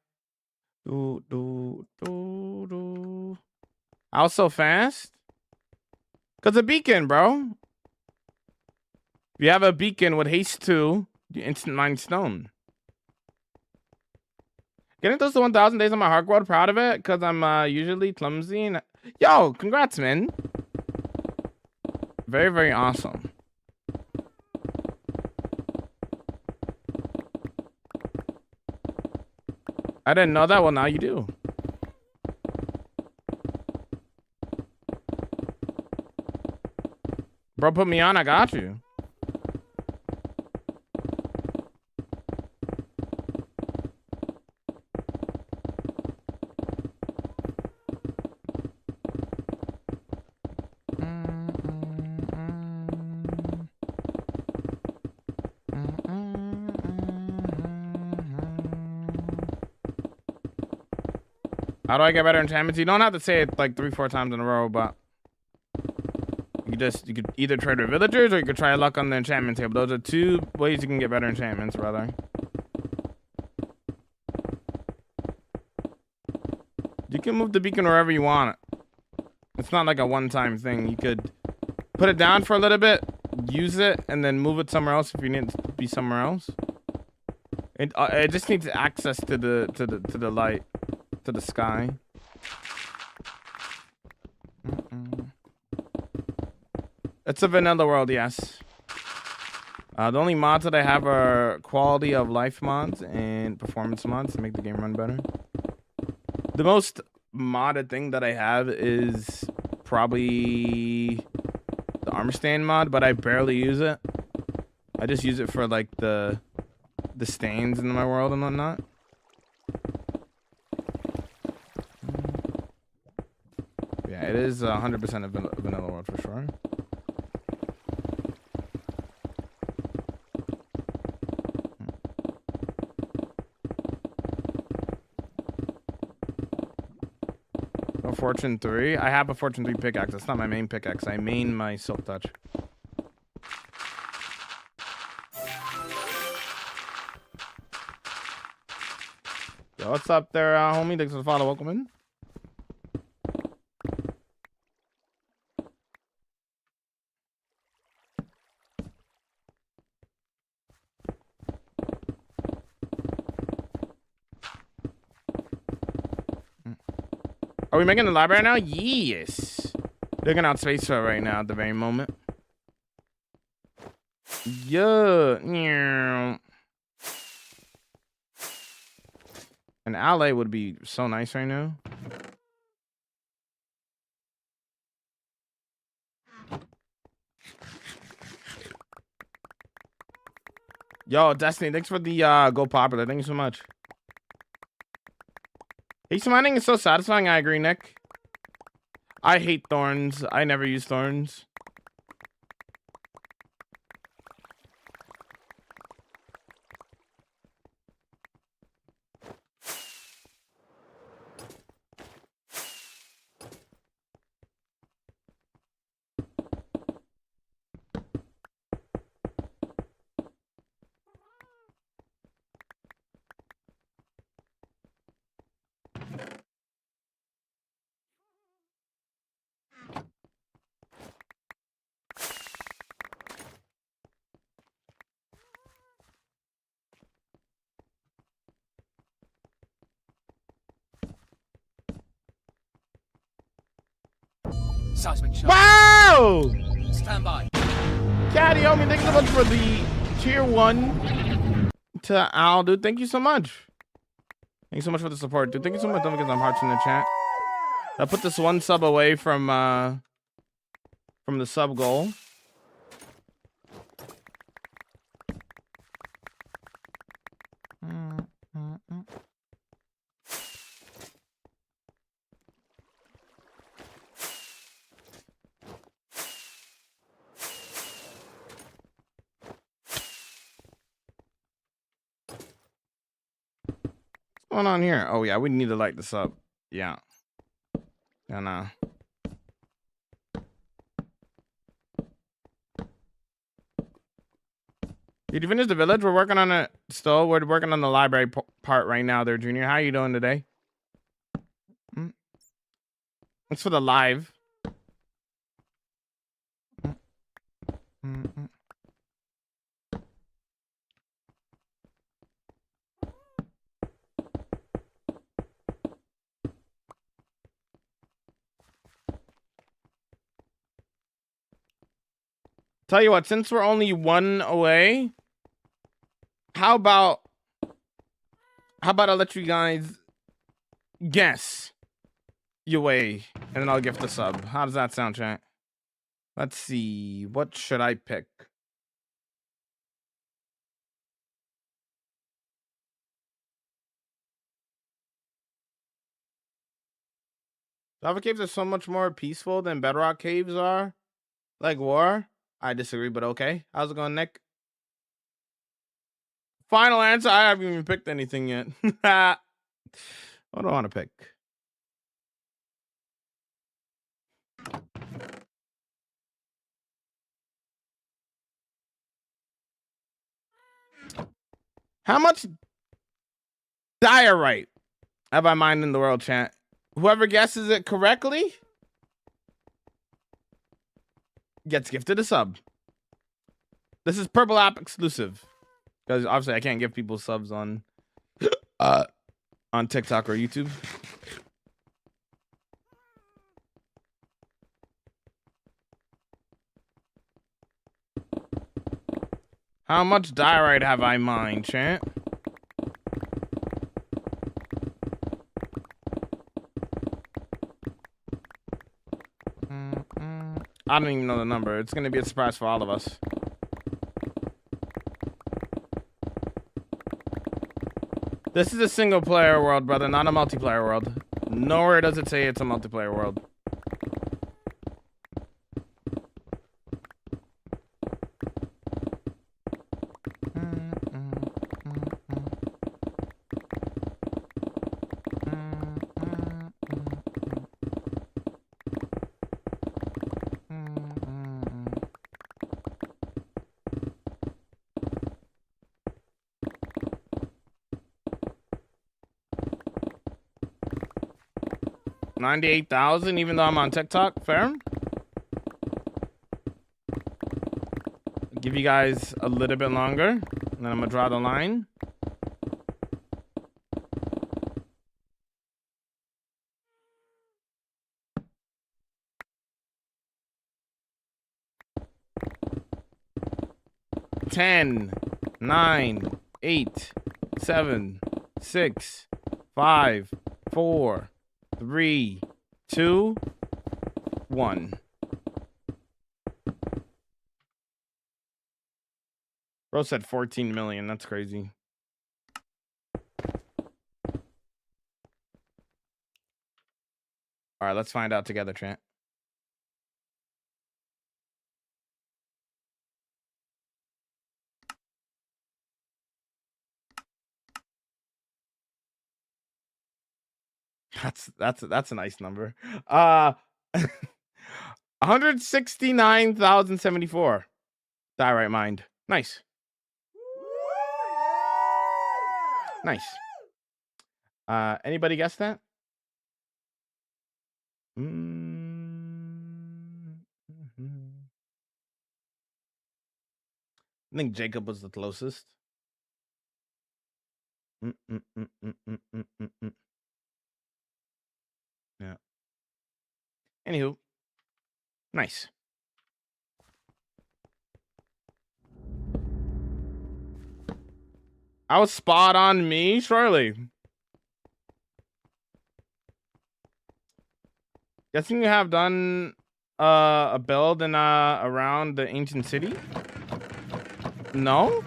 How so fast? Cause a beacon, bro. If you have a beacon with haste 2, you instant mine stone. Getting close to 1,000 days on my hard world. Proud of it, cause I'm usually clumsy. And yo, congrats, man. Very, very awesome. I didn't know that. Well, now you do. Bro, put me on. I got you. How do I get better enchantments? You don't have to say it like 3-4 times in a row, but you could either trade with villagers or you could try luck on the enchantment table. Those are 2 ways you can get better enchantments, brother. You can move the beacon wherever you want it. It's not like a one-time thing. You could put it down for a little bit, use it, and then move it somewhere else if you need it to be somewhere else. It just needs access to the light. To the sky. It's a vanilla world, yes. The only mods that I have are quality of life mods and performance mods to make the game run better. The most modded thing that I have is probably the armor stand mod, but I barely use it. I just use it for like the stains in my world and whatnot. It is 100% a vanilla world for sure. A Fortune 3? I have a Fortune 3 pickaxe. That's not my main pickaxe. I main my Silk Touch. Yo, what's up there, homie? Thanks for the follow. Welcome in. Are we making the library now? Yes. Digging out space for it right now at the very moment. Yeah. An alley would be so nice right now. Yo, Destiny, thanks for the Go Popular. Thank you so much. Ace mining is so satisfying. I agree, Nick. I hate thorns. I never use thorns. Seismic shot. Wow! Stand by. Caddy, homie, thank you so much for the tier 1 to Al, dude. Thank you so much. Thank you so much for the support, dude. Thank you so much. Don't forget some hearts in the chat. I put this 1 sub away from the sub goal. What's going on here? Oh yeah, we need to light this up. Yeah. Yeah, nah. Did you finish the village? We're working on it still. We're working on the library part right now there, Junior. How you doing today? It's for the live. Tell you what, since we're only 1 away, how about I let you guys guess your way, and then I'll gift the sub. How does that sound, chat? Let's see. What should I pick? Lava caves are so much more peaceful than bedrock caves are. Like war? I disagree, but okay. How's it going, Nick? Final answer. I haven't even picked anything yet. What do I want to pick? How much diorite have I mined in the world, chat? Whoever guesses it correctly gets gifted a sub. This is Purple App exclusive. Because obviously I can't give people subs on TikTok or YouTube. How much diorite have I mined, chat? I don't even know the number. It's gonna be a surprise for all of us. This is a single player world, brother, not a multiplayer world. Nowhere does it say it's a multiplayer world. $98,000, even though I'm on TikTok. Fair. Give you guys a little bit longer, and then I'm gonna draw the line. 10, 9, 8, 7, 6, 5, 4, 3, 2, 1. Bro said 14 million. That's crazy. All right, let's find out together, Trent. That's a nice number. 169,074. Die right mind. Nice. Nice. Anybody guess that? I think Jacob was the closest. Yeah. Anywho, nice. I was spot on me, surely. Guessing you have done a build in around the ancient city? No?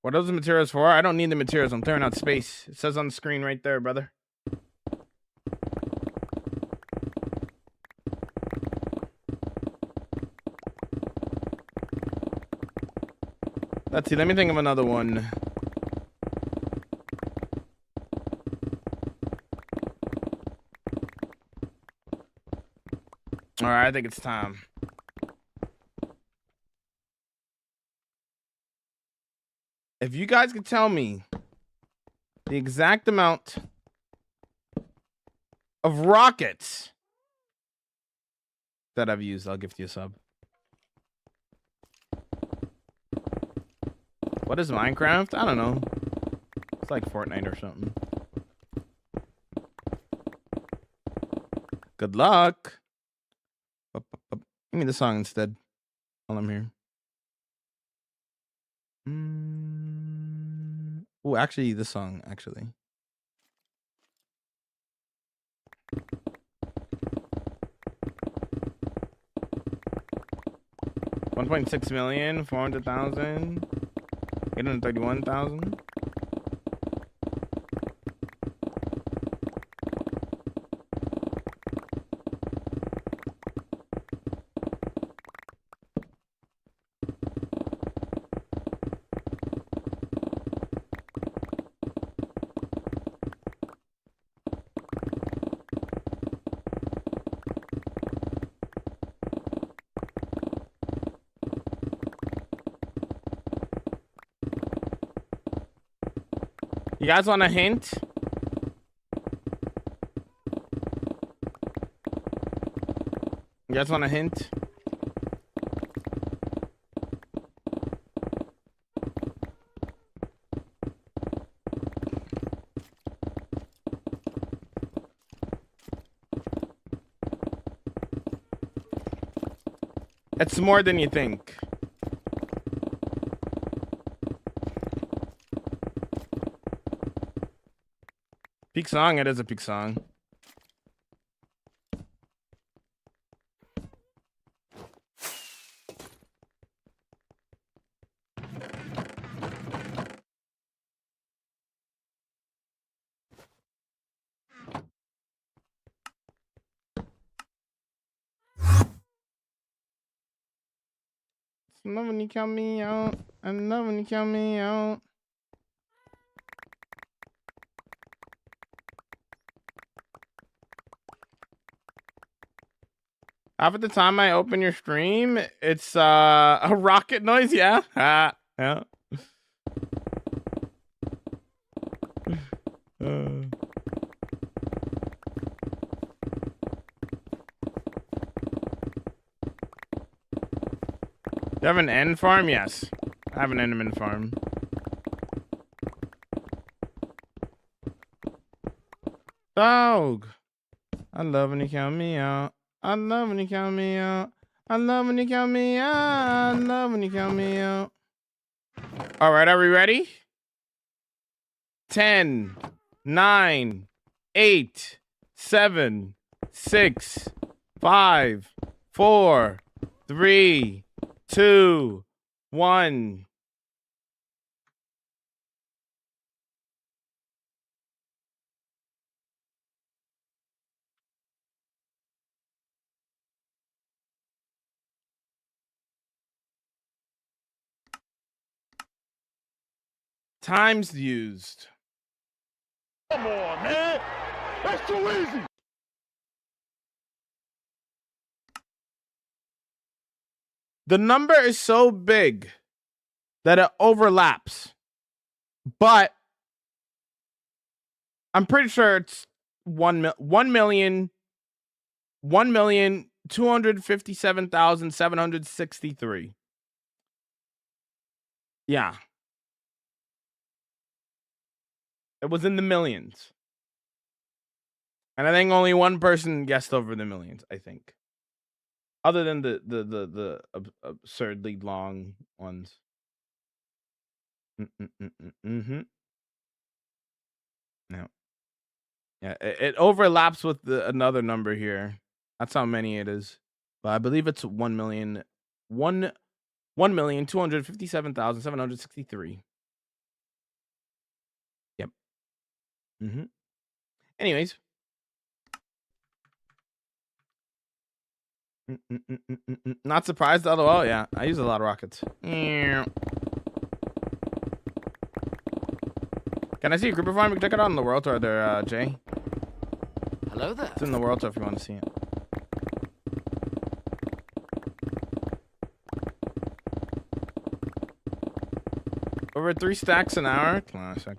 What are those materials for? I don't need the materials. I'm clearing out space. It says on the screen right there, brother. Let's see. Let me think of another one. All right, I think it's time. If you guys could tell me the exact amount of rockets that I've used, I'll gift you a sub. What is Minecraft? I don't know. It's like Fortnite or something. Good luck. Give me the song instead while I'm here. Oh, actually, this song, actually. $1.6 million, 400,000, 831,000. You guys want a hint? You guys want a hint? It's more than you think. Peak song, it is a peak song. I love when you count me out. I love when you count me out. Half of the time I open your stream, it's a rocket noise. Yeah. Yeah. You have an end farm? Yes. I have an Enderman farm. Dog. I love when you count me out. I love when you count me out. I love when you count me out. I love when you count me out. All right, are we ready? 10, 9, 8, 7, 6, 5, 4, 3, 2, 1. Times used. Come on, man. That's too easy. The number is so big that it overlaps, but I'm pretty sure it's 1,257,763. Yeah. It was in the millions. And I think only one person guessed over the millions, I think. Other than the absurdly long ones. Mm-hmm. No. Yeah, it overlaps with another number here. That's how many it is. But I believe it's 1,257,763. Yep. Mm-hmm. Anyways. Not surprised, LOL. Yeah, I use a lot of rockets. Can I see a group of farm? We can check it out in the world tour there, Jay. Hello there. It's in the world tour if you want to see it. Over 3 stacks an hour. Come on a sec.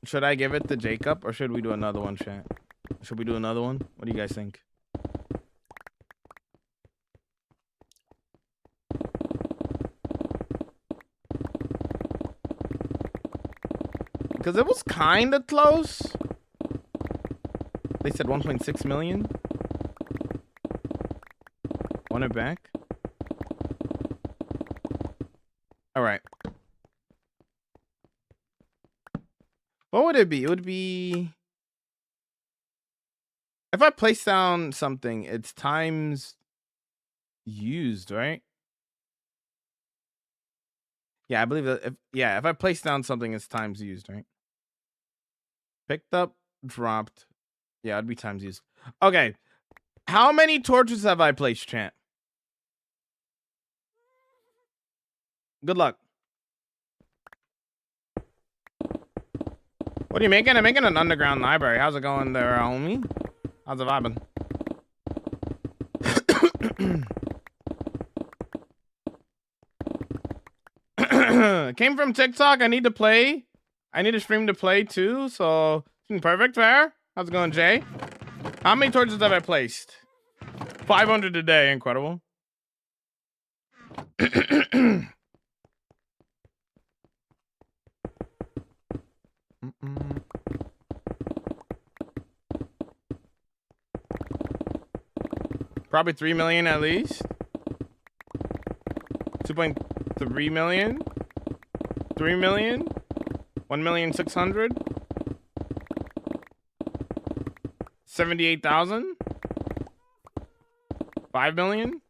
Should I give it to Jacob or should we do another one, chat? Should we do another one? What do you guys think? Because it was kind of close. They said 1.6 million. Want it back? All right. What would it be? It would be... If I place down something, it's times used, right? Yeah, I believe that if I place down something, it's times used, right? Picked up, dropped. Yeah, it'd be times used. Okay. How many torches have I placed, chat? Good luck. What are you making? I'm making an underground library. How's it going there, homie? How's it vibing? Came from TikTok. I need to play. I need a stream to play too. So perfect. Fair. How's it going, Jay? How many torches have I placed? 500 a day. Incredible. Probably 3 million at least. 2.3 million. 3 million. 1,600,000. 78,000. 5 million.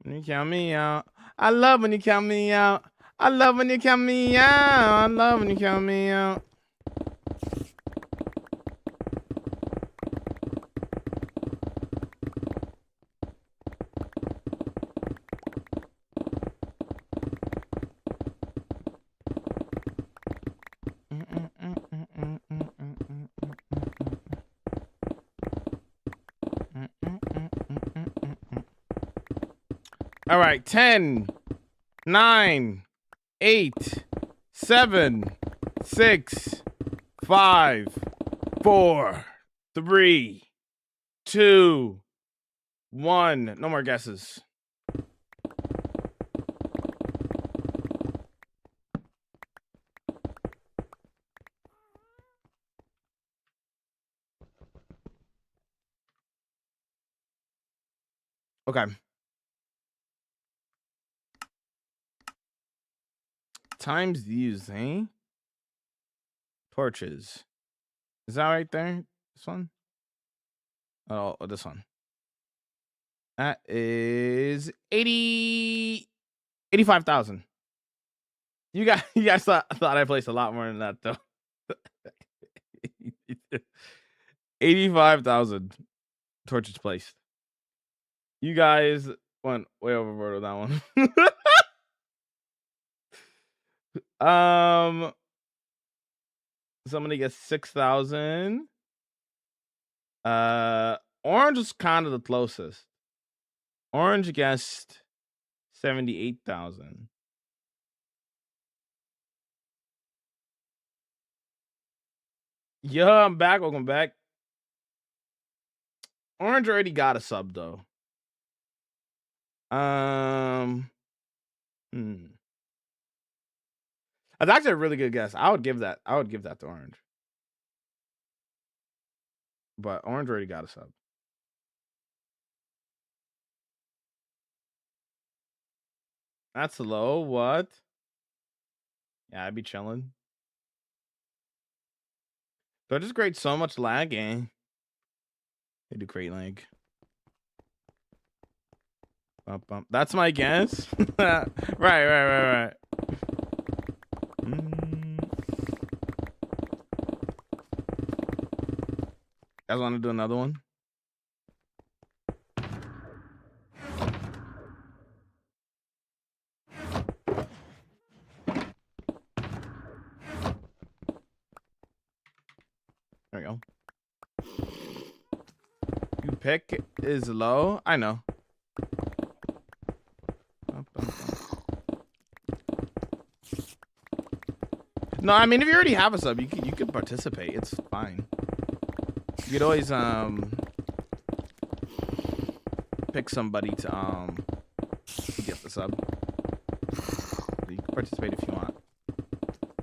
When you count me out. I love when you count me out. I love when you count me out. I love when you count me out. All right, 10, 9, 8, 7, 6, 5, 4, 3, 2, 1. No more guesses. Okay. Times used, eh? Torches. Is that right there? This one? Oh, this one. That is 85,000. You guys thought I placed a lot more than that though. 85,000 torches placed. You guys went way overboard with that one. Somebody gets 6,000. Orange is kind of the closest. Orange guessed 78,000. Yeah, I'm back. Welcome back. Orange already got a sub though. That's actually a really good guess. I would give that to Orange. But Orange already got a sub. That's low. What? Yeah, I'd be chilling. They're just create so much lag, eh? They do create lag. Bump, bump. That's my guess. Right. Guys want to do another one? There we go. You pick is low. I know. No, I mean if you already have a sub, you could participate. It's fine. You could always pick somebody to get the sub. You can participate if you want.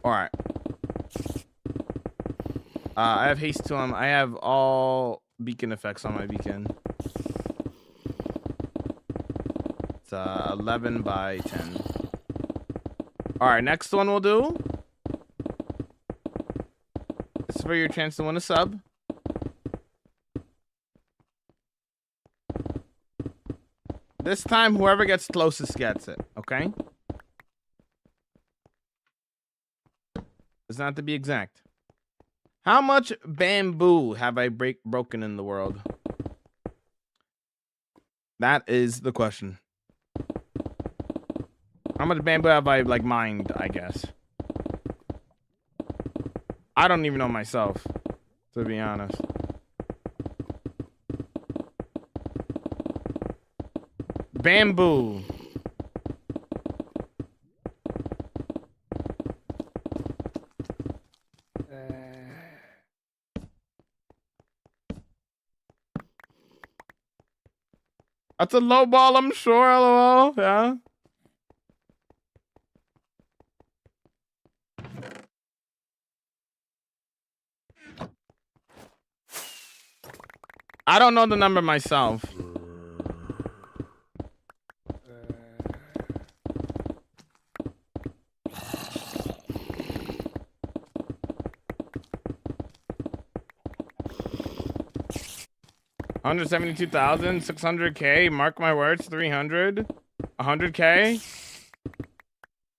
All right. I have haste to him. I have all beacon effects on my beacon. It's 11 by 10. All right, next one we'll do. This is for your chance to win a sub. This time, whoever gets closest gets it, okay? Doesn't have to be exact. How much bamboo have I broken in the world? That is the question. How much bamboo have I, like, mined, I guess? I don't even know myself, to be honest. Bamboo. That's a low ball, I'm sure, lol. Yeah. I don't know the number myself. $172,600K. Mark my words. 300. 100K.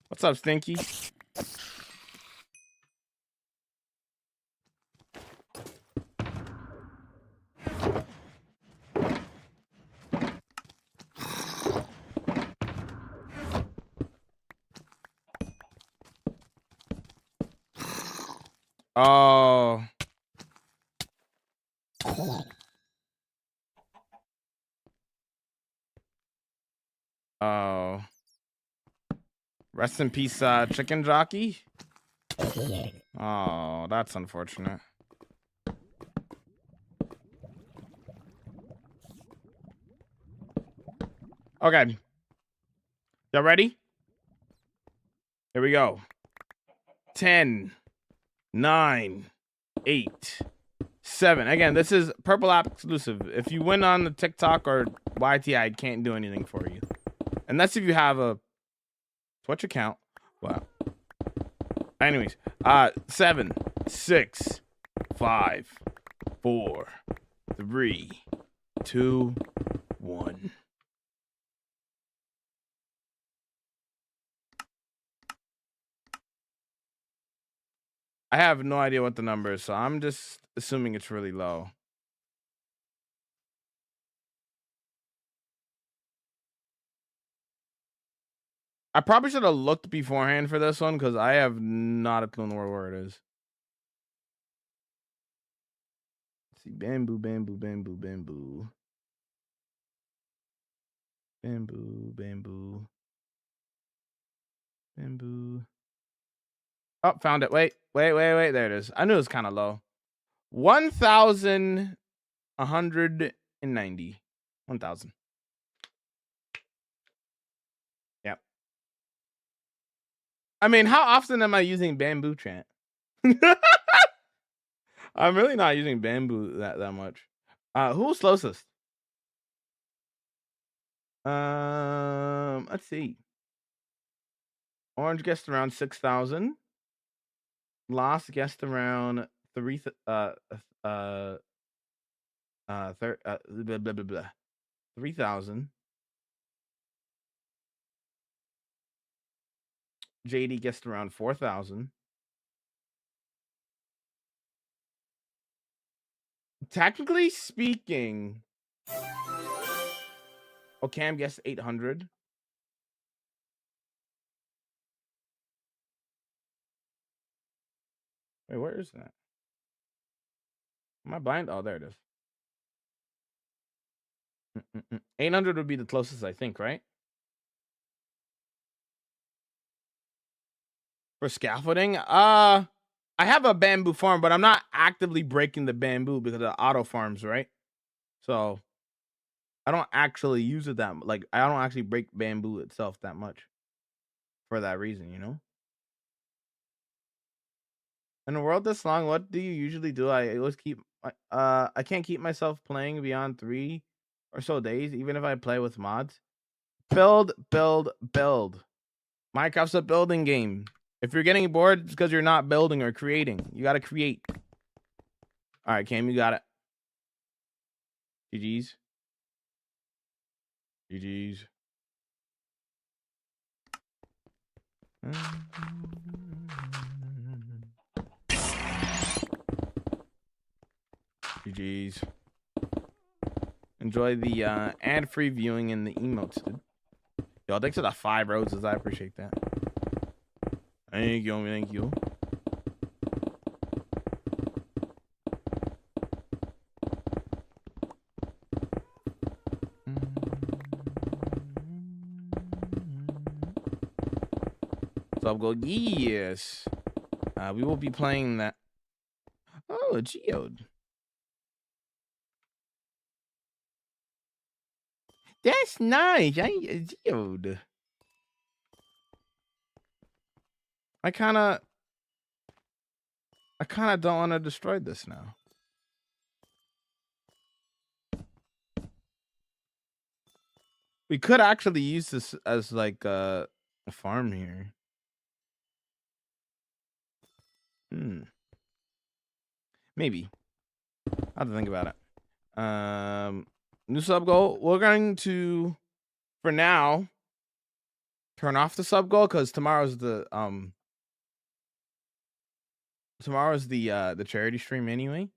What's up, Stinky? Oh. Oh. Rest in peace, chicken jockey. Oh, that's unfortunate. Okay. Y'all ready? Here we go. 10, 9, 8, 7. Again, this is Purple App exclusive. If you win on the TikTok or YT, I can't do anything for you. Unless if you have a Twitch account. Wow. Anyways, 7, 6, 5, 4, 3, 2, 1. I have no idea what the number is, so I'm just assuming it's really low. I probably should have looked beforehand for this one because I have not a clue where it is. Let's see, bamboo, bamboo, bamboo, bamboo. Bamboo, bamboo. Bamboo. Oh, found it. Wait. There it is. I knew it was kind of low. 1,190. 1,000. Yep. I mean, how often am I using bamboo chant? I'm really not using bamboo that much. Who's closest? Let's see. Orange guessed around 6,000. Lost guessed around 3 blah, blah, blah, blah. 3,000. JD guessed around 4,000. Technically speaking, Cam guessed 800. Wait, where is that? Am I blind? Oh, there it is. 800 would be the closest, I think, right? For scaffolding? I have a bamboo farm, but I'm not actively breaking the bamboo because of auto farms, right? So I don't actually use it that like I don't actually break bamboo itself that much for that reason, you know? In a world this long, what do you usually do? I always keep I can't keep myself playing beyond 3 or so days, even if I play with mods. Build, build, build. Minecraft's a building game. If you're getting bored, it's because you're not building or creating. You gotta create. All right, Cam, you got it. GG's. GG's. GG's. Enjoy the ad-free viewing and the emotes, dude. Yo, thanks for the 5 roses. I appreciate that. Thank you. Thank you. So I'll go, yes. We will be playing that. Oh, Geode. That's nice. Geode. I kind of don't want to destroy this now. We could actually use this as like a farm here. Maybe. I have to think about it. New sub goal. We're going to, for now, turn off the sub goal because tomorrow's the charity stream anyway.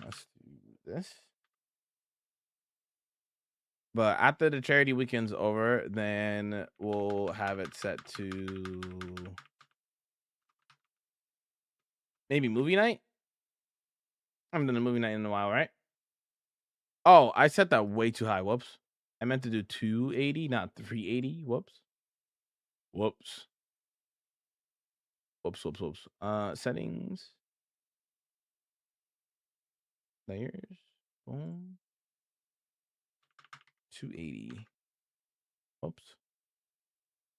Let's do this. But after the charity weekend's over, then we'll have it set to maybe movie night. I haven't done a movie night in a while, right? Oh, I set that way too high. Whoops. I meant to do 280, not 380. Whoops. Settings. Layers. Boom. 280. Oops.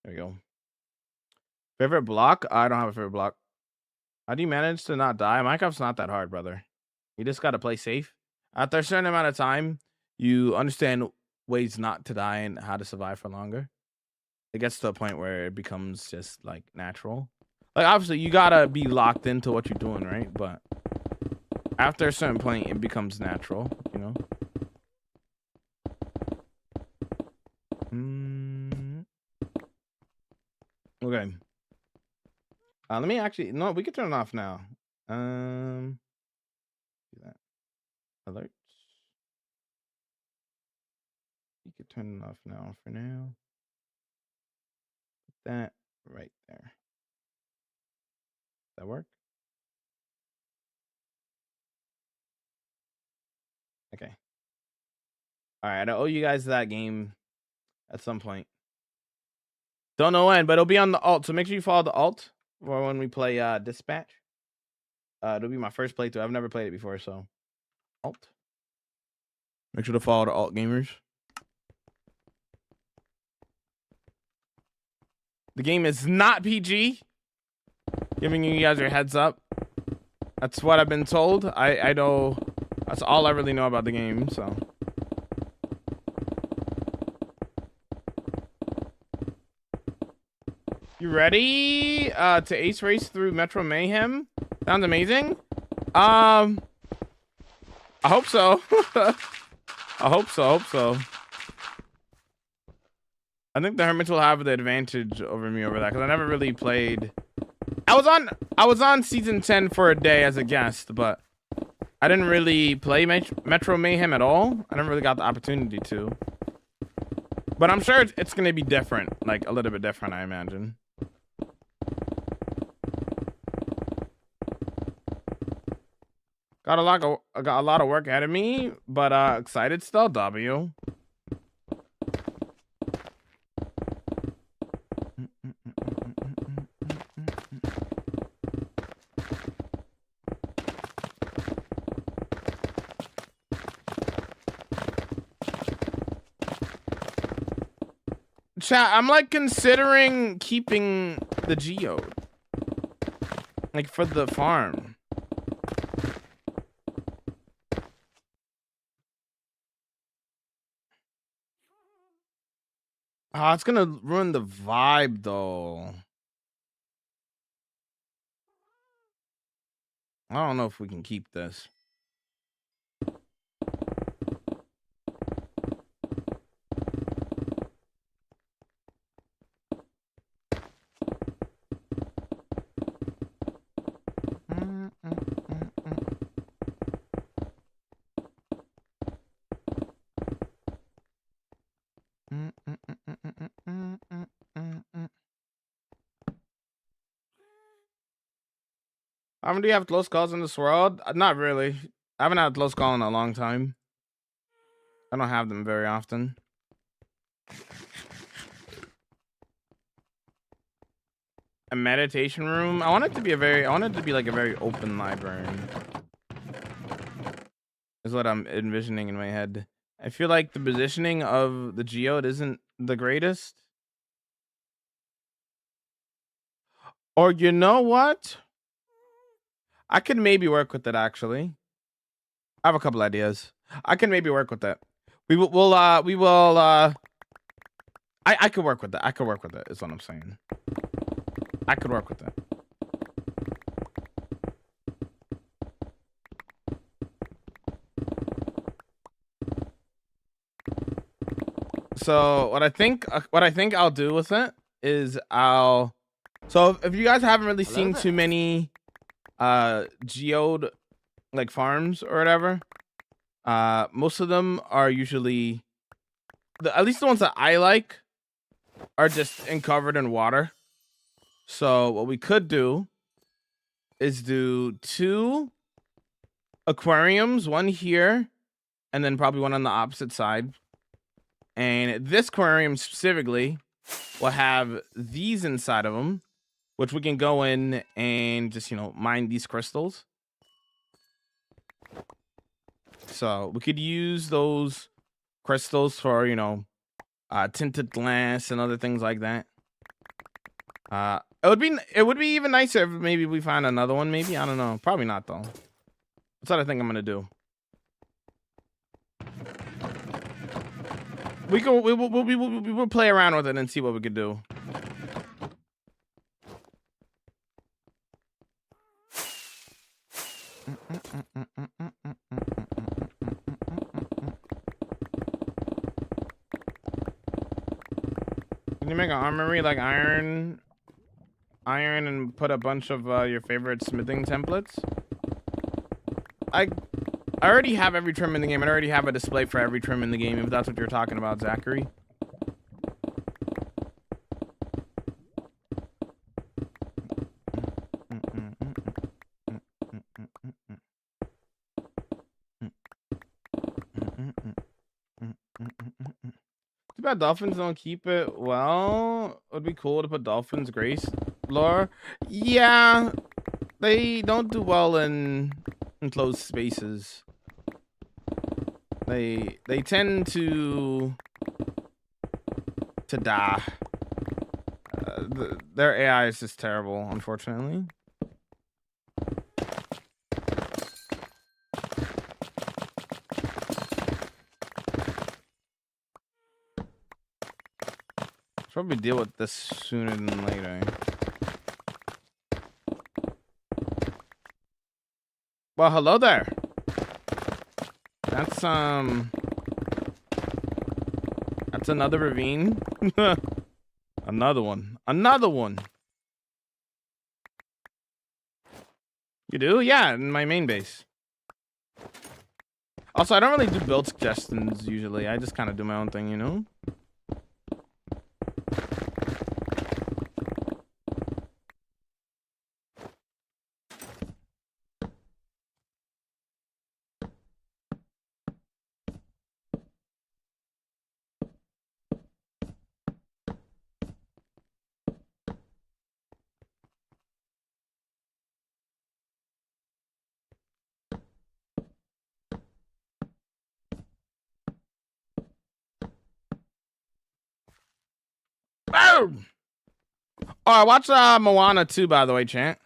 There we go. Favorite block? I don't have a favorite block. How do you manage to not die? Minecraft's not that hard, brother. You just got to play safe. After a certain amount of time, you understand ways not to die and how to survive for longer. It gets to a point where it becomes just like natural. Like obviously you gotta be locked into what you're doing, right? But after a certain point, it becomes natural, you know. Okay. Let me actually no, we can turn it off now. Do that. Alerts. You can turn it off now for now. Put that right there. That work? Okay. All right, I owe you guys that game at some point. Don't know when, but it'll be on the alt. So make sure you follow the alt for when we play Dispatch. It'll be my first playthrough. I've never played it before, so alt. Make sure to follow the alt gamers. The game is not PG. Giving you guys your heads up. That's what I've been told. I know. That's all I really know about the game, so. You ready to ace race through Metro Mayhem? Sounds amazing. I hope so. I hope so. I think the Hermits will have the advantage over me over that because I never really played. I was on season 10 for a day as a guest, but I didn't really play Metro Mayhem at all. I never really got the opportunity to. But I'm sure it's gonna be different, like a little bit different, I imagine. Got a lot of work ahead of me, but excited still. W. Chat, I'm like considering keeping the geode, like for the farm. Oh, it's gonna ruin the vibe though. I don't know if we can keep this. How many do you have close calls in this world? Not really. I haven't had close call in a long time. I don't have them very often. A meditation room. I want it to be like a very open library. Is what I'm envisioning in my head. I feel like the positioning of the geode isn't the greatest. Or you know what? I could maybe work with it actually. I have a couple ideas. I can maybe work with that. I could work with that. I could work with it, is what I'm saying. I could work with that. So what I think I'll do with it is so if you guys haven't really seen too many geode like farms or whatever, most of them are usually at least the ones that I like are just covered in water. So what we could do is do 2 aquariums, one here and then probably one on the opposite side. And this aquarium specifically will have these inside of them, which we can go in and just, mine these crystals. So we could use those crystals for, tinted glass and other things like that. It would be even nicer if maybe we find another one. Maybe, I don't know. Probably not though. That's what I think I'm gonna do. We'll play around with it and see what we could do. Can you make an armory like iron and put a bunch of your favorite smithing templates? I already have every trim in the game. I already have a display for every trim in the game, if that's what you're talking about, Zachary. Too bad dolphins don't keep it. Well, it would be cool to put dolphins grace lore. Yeah, they don't do well in enclosed spaces. They tend to die. Their AI is just terrible, unfortunately. Probably deal with this sooner than later. Well, hello there. That's another ravine. Another one. You do? Yeah, in my main base. Also, I don't really do build suggestions usually. I just kind of do my own thing, you know? Boom! Oh, I watched Moana 2, by the way, chat.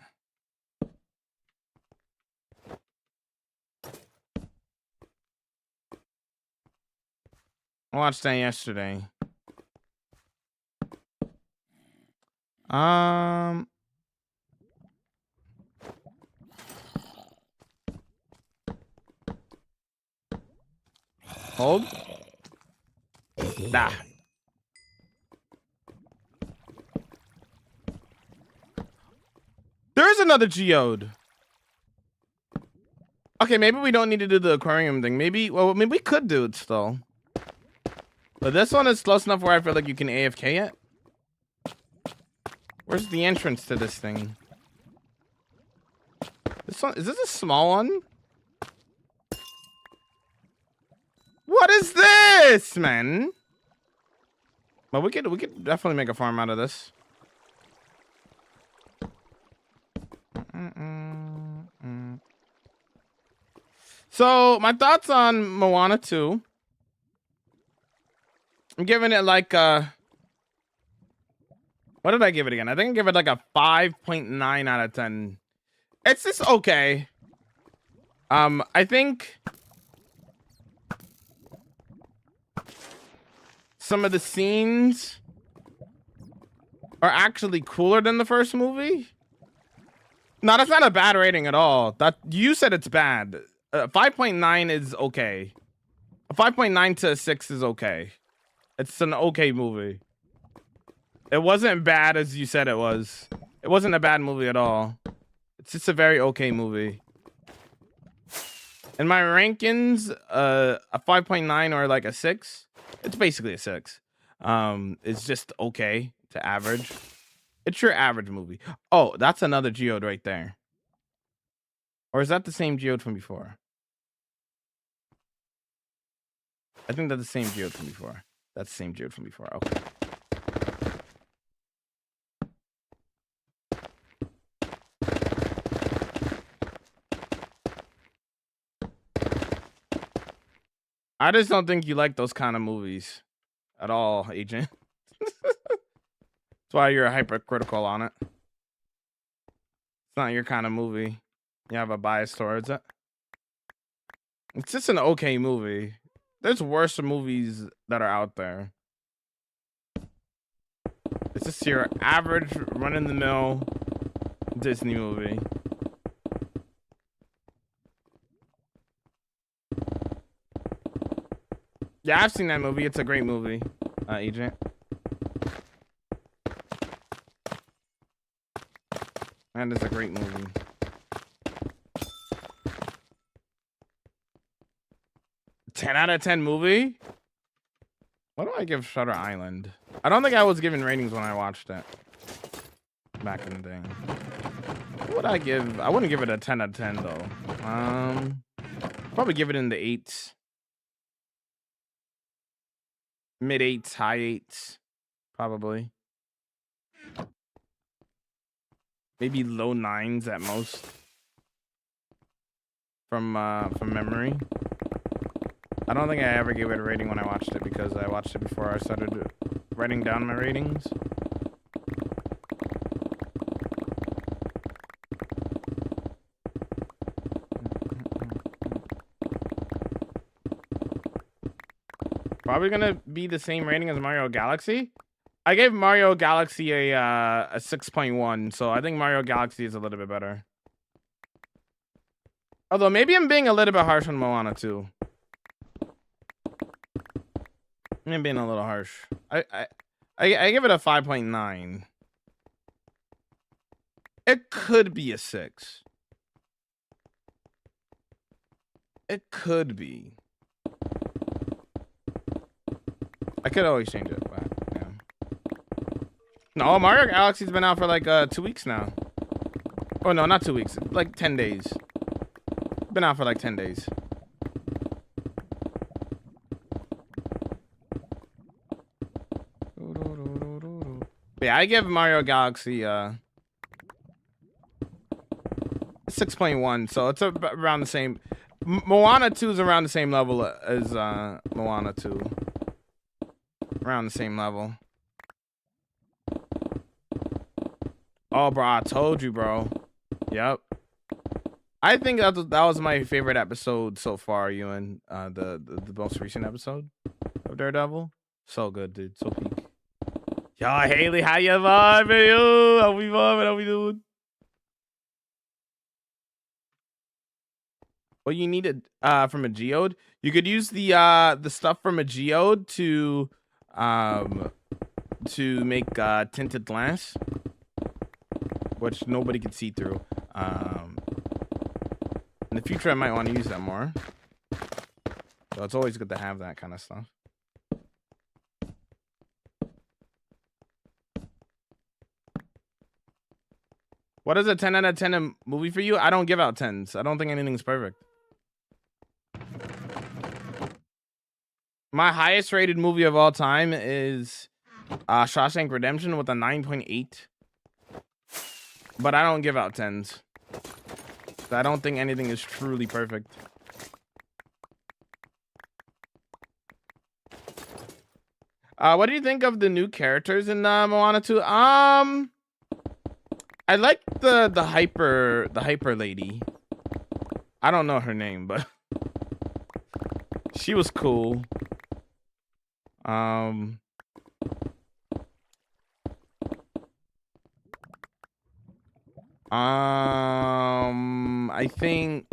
I watched that yesterday. Hold. Nah. There is another geode. Okay, maybe we don't need to do the aquarium thing. Maybe we could do it still. But this one is close enough where I feel like you can AFK it. Where's the entrance to this thing? This one, is this a small one? What is this, man? Well, we could definitely make a farm out of this. So my thoughts on Moana 2. I'm giving it like what did I give it again? I think I give it like a 5.9 out of 10. It's just okay. I think some of the scenes are actually cooler than the first movie. No, that's not a bad rating at all. That you said it's bad. 5.9 is okay. A 5.9 to 6 is okay. It's an okay movie. It wasn't bad as you said it was. It wasn't a bad movie at all. It's just a very okay movie. In my rankings, a 5.9 or like a 6. It's basically a 6. It's just okay to average. It's your average movie. Oh, that's another geode right there. Or is that the same geode from before? I think that's the same geode from before. That's the same geode from before. Okay. I just don't think you like those kind of movies. at all, Agent. That's why you're hypercritical on it. It's not your kind of movie. You have a bias towards it. It's just an okay movie. There's worse movies that are out there. It's just your average run-in-the-mill Disney movie. Yeah, I've seen that movie. It's a great movie, Agent. That is a great movie. 10 out of 10 movie? What do I give Shutter Island? I don't think I was giving ratings when I watched it back in the day. What would I give? I wouldn't give it a 10 out of 10 though. Probably give it in the 8s. Mid 8s, high 8s, probably. Maybe low 9s at most. From memory. I don't think I ever gave it a rating when I watched it because I watched it before I started writing down my ratings. Probably gonna be the same rating as Mario Galaxy. I gave Mario Galaxy a 6.1, so I think Mario Galaxy is a little bit better. Although maybe I'm being a little bit harsh on Moana too. I'm being a little harsh. I give it a 5.9. It could be a 6. It could be. I could always change it, but yeah. No, Mario Galaxy's been out for like 2 weeks now. Oh no, not 2 weeks. Like 10 days. Been out for like 10 days. Yeah, I give Mario Galaxy 6.1, so it's around the same. Moana 2 is around the same level as Moana 2. Around the same level. Oh, bro, I told you, bro. Yep. I think that was my favorite episode so far, Ewan. The most recent episode of Daredevil. So good, dude. So peak. Yo, Haley, how you vibing, yo? How we vibing? How we doing? What you needed from a geode? You could use the stuff from a geode to make tinted glass, which nobody can see through. In the future, I might want to use that more. So it's always good to have that kind of stuff. What is a 10 out of 10 movie for you? I don't give out 10s. I don't think anything's perfect. My highest rated movie of all time is Shawshank Redemption with a 9.8. But I don't give out 10s. I don't think anything is truly perfect. What do you think of the new characters in Moana 2? I like the hyper lady. I don't know her name, but she was cool. I think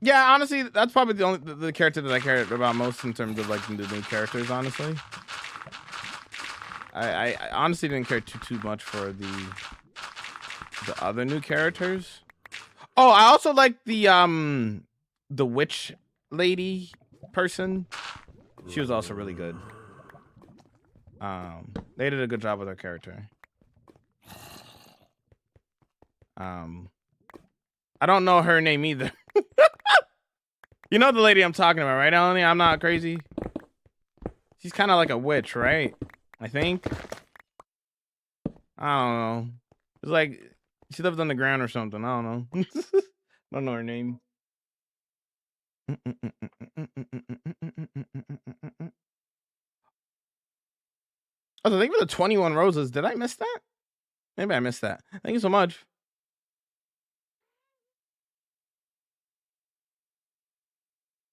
yeah, honestly, that's probably the character that I care about most in terms of like the new characters, honestly. I honestly didn't care too much for the other new characters. Oh, I also like the witch lady person. She was also really good. They did a good job with her character. I don't know her name either. You know the lady I'm talking about, right, Eleni? I'm not crazy. She's kind of like a witch, right? I think. I don't know. It's like She lived on the ground or something. I don't know. Don't know her name. Oh, thank you for the 21 roses. Did I miss that? Maybe I missed that. Thank you so much.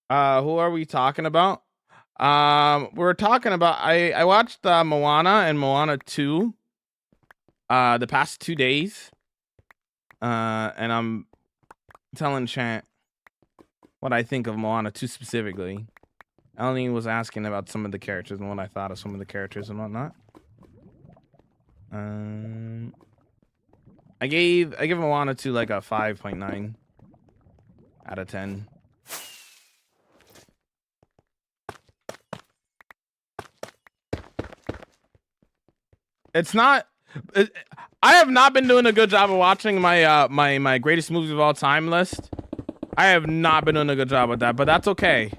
Who are we talking about? We're talking about I watched Moana and Moana 2 the past 2 days. And I'm telling Chant what I think of Moana 2 specifically. Ellie was asking about some of the characters and what I thought of some of the characters and whatnot. I give Moana 2 like a 5.9 out of 10. It's not. I have not been doing a good job of watching my my greatest movies of all time list. I have not been doing a good job with that, but that's okay.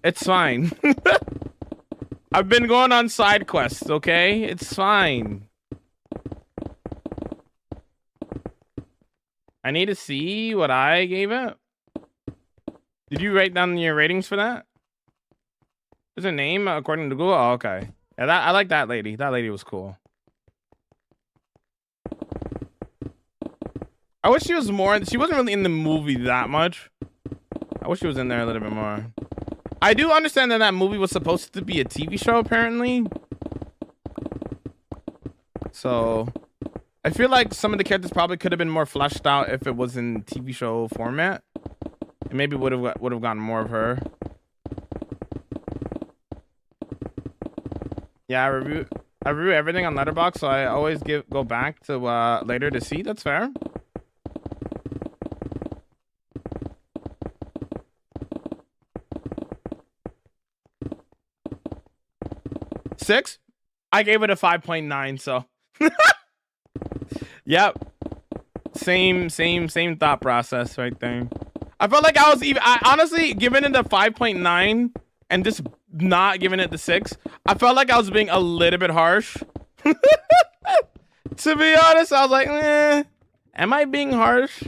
It's fine. I've been going on side quests, okay? It's fine. I need to see what I gave it. Did you write down your ratings for that? Is a name according to Google? Oh, okay. Yeah, I like that lady. That lady was cool. I wish she was more. She wasn't really in the movie that much. I wish she was in there a little bit more. I do understand that that movie was supposed to be a TV show, apparently. So, I feel like some of the characters probably could have been more fleshed out if it was in TV show format. And maybe would have gotten more of her. Yeah, I review everything on Letterboxd, so I always go back to later to see. That's fair. Six? I gave it a 5.9, so. Yep. Same thought process right there. I felt like I honestly giving it a 5.9 and just not giving it the 6. I felt like I was being a little bit harsh. To be honest, I was like, am I being harsh?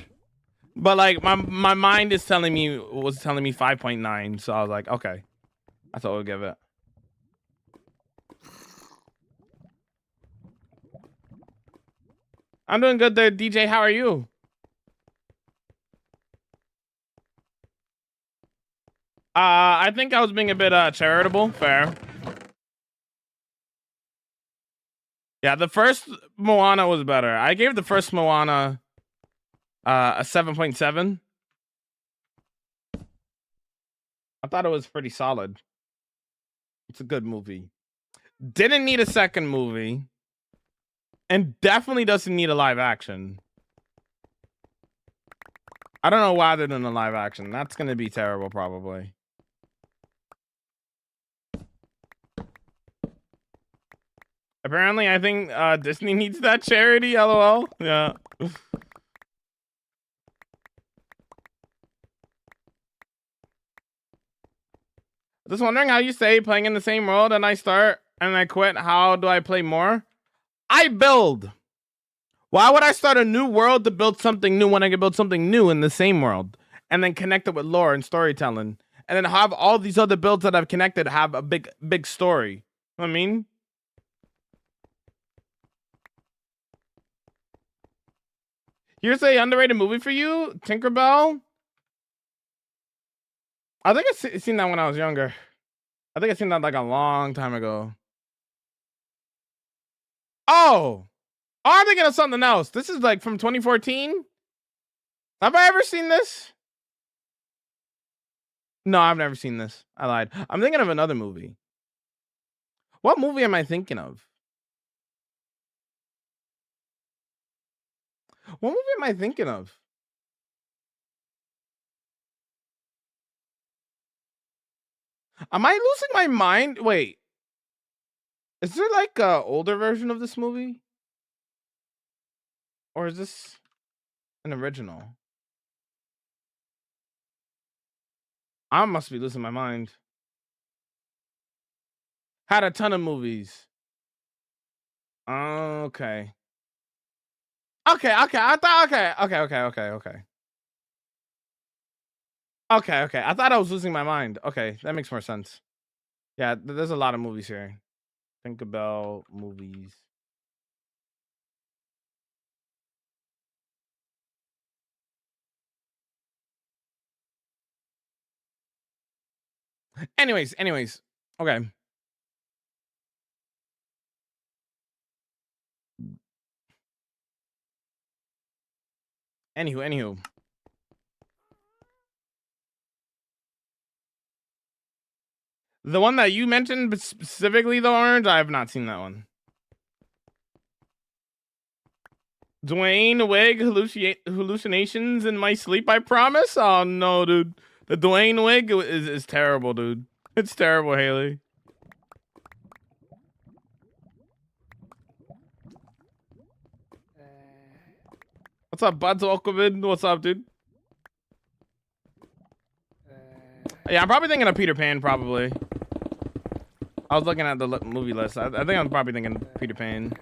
But like my mind was telling me 5.9, so I was like, okay. That's what we'll give it. I'm doing good there, DJ. How are you? I think I was being a bit charitable. Fair. Yeah, the first Moana was better. I gave the first Moana a 7.7. I thought it was pretty solid. It's a good movie. Didn't need a second movie. And definitely doesn't need a live action. I don't know why they're doing a live action. That's going to be terrible, probably. Apparently, I think Disney needs that charity, lol. Yeah. Just wondering how you say playing in the same world and I start and I quit. How do I play more? I build. Why would I start a new world to build something new when I can build something new in the same world and then connect it with lore and storytelling and then have all these other builds that I've connected have a big story? You know what I mean? Here's a underrated movie for you, Tinkerbell. I think I seen that when I was younger. I think I seen that like a long time ago. Oh, I'm thinking of something else. This is like from 2014. Have I ever seen this? No, I've never seen this. I lied. I'm thinking of another movie. What movie am I thinking of? What movie am I thinking of? Am I losing my mind? Wait. Is there like a older version of this movie? Or is this an original? I must be losing my mind. Had a ton of movies. Okay. Okay. I thought. Okay. Okay. I thought I was losing my mind. Okay, that makes more sense. Yeah, there's a lot of movies here. Think about movies. Anyways. Okay. Anywho. The one that you mentioned specifically, the Orange, I have not seen that one. Dwayne Wig hallucinations in my sleep, I promise? Oh no, dude. The Dwayne Wig is terrible, dude. It's terrible, Haley. What's up, Buds Welcome? What's up, dude? Yeah, I'm probably thinking of Peter Pan, probably. I was looking at the movie list. I think I'm probably thinking Peter Pan.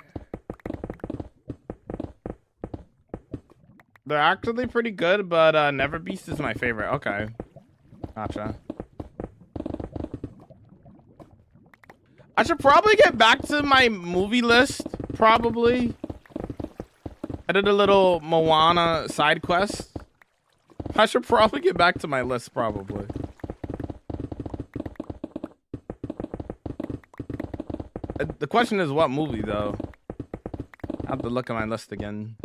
They're actually pretty good, but Never Beast is my favorite. Okay. Gotcha. I should probably get back to my movie list, probably. I did a little Moana side quest. I should probably get back to my list, probably. The question is what movie, though? I have to look at my list again.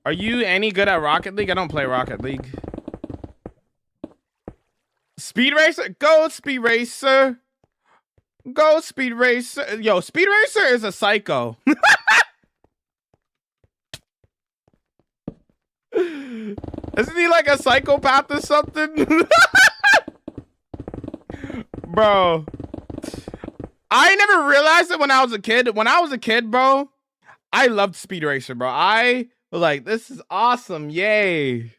Are you any good at Rocket League? I don't play Rocket League. Speed Racer? Go Speed Racer. Go Speed Racer. Yo, Speed Racer is a psycho. Isn't he like a psychopath or something? Bro. I never realized it when I was a kid. When I was a kid, bro, I loved Speed Racer, bro. I was like, this is awesome. Yay.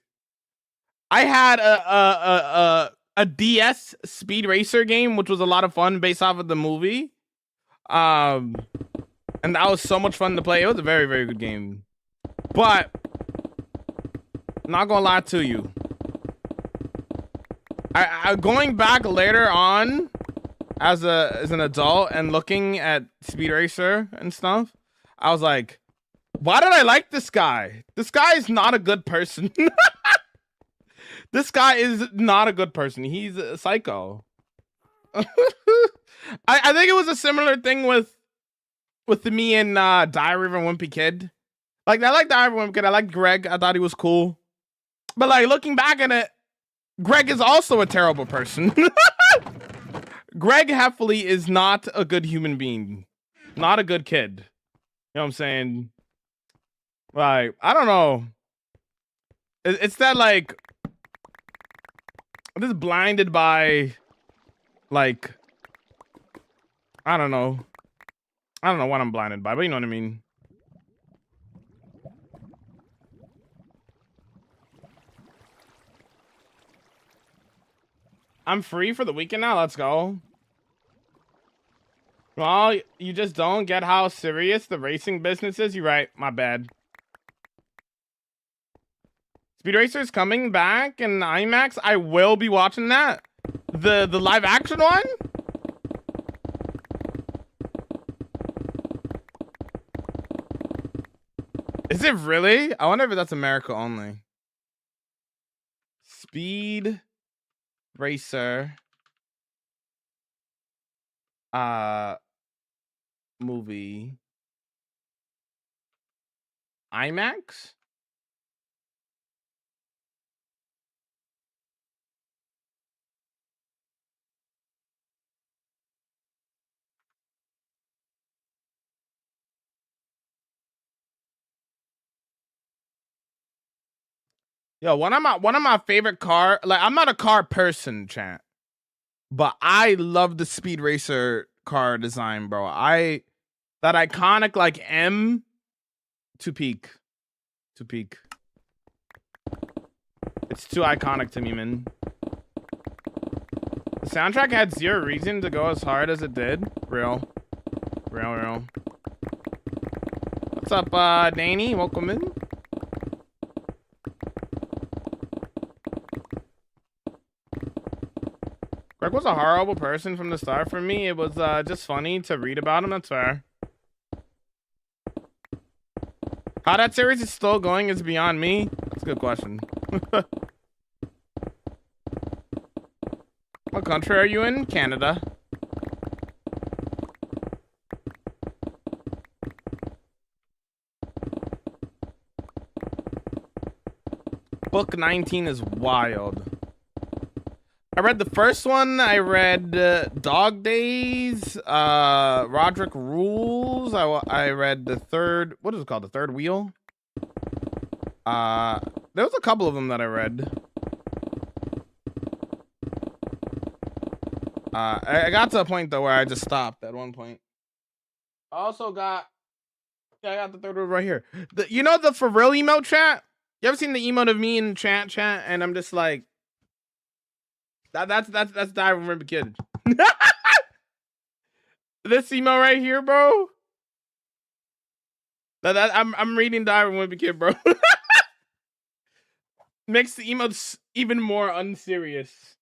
I had a DS Speed Racer game, which was a lot of fun based off of the movie. And that was so much fun to play. It was a very, very good game. But not gonna lie to you. I going back later on as an adult and looking at Speed Racer and stuff, I was like, why did I like this guy? This guy is not a good person. This guy is not a good person. He's a psycho. I think it was a similar thing with me and Diary of a Wimpy Kid. Like, I like Diary of a Wimpy Kid. I like Greg. I thought he was cool. But like looking back at it, Greg is also a terrible person. Greg Heffley is not a good human being. Not a good kid. You know what I'm saying? Like, I don't know. It's that like I'm just blinded by like I don't know what I'm blinded by, but you know what I mean. I'm free for the weekend now. Let's go. Well, you just don't get how serious the racing business is. You're right. My bad. Speed Racer is coming back in IMAX. I will be watching that. The live action one? Is it really? I wonder if that's America only. Speed Racer movie IMAX? Yo, one of my favorite car, like I'm not a car person, chat, but I love the Speed Racer car design, bro. That iconic like M to peak. It's too iconic to me, man. The soundtrack had zero reason to go as hard as it did. Real. What's up, Danny? Welcome in. Greg was a horrible person from the start for me. It was just funny to read about him. That's fair. How that series is still going is beyond me. That's a good question. What country are you in? Canada. Book 19 is wild. I read the first one. I read Dog Days, Roderick Rules. I read the third. What is it called? The Third Wheel. There was a couple of them that I read. I got to a point though where I just stopped at one point. I also got. Yeah, I got the third one right here. You know the for real emote chat? You ever seen the emote of me in chat, and I'm just like. That's Die Remember Kid. This email right here, bro. I'm reading Die Remember Kid, bro. Makes the emotes even more unserious.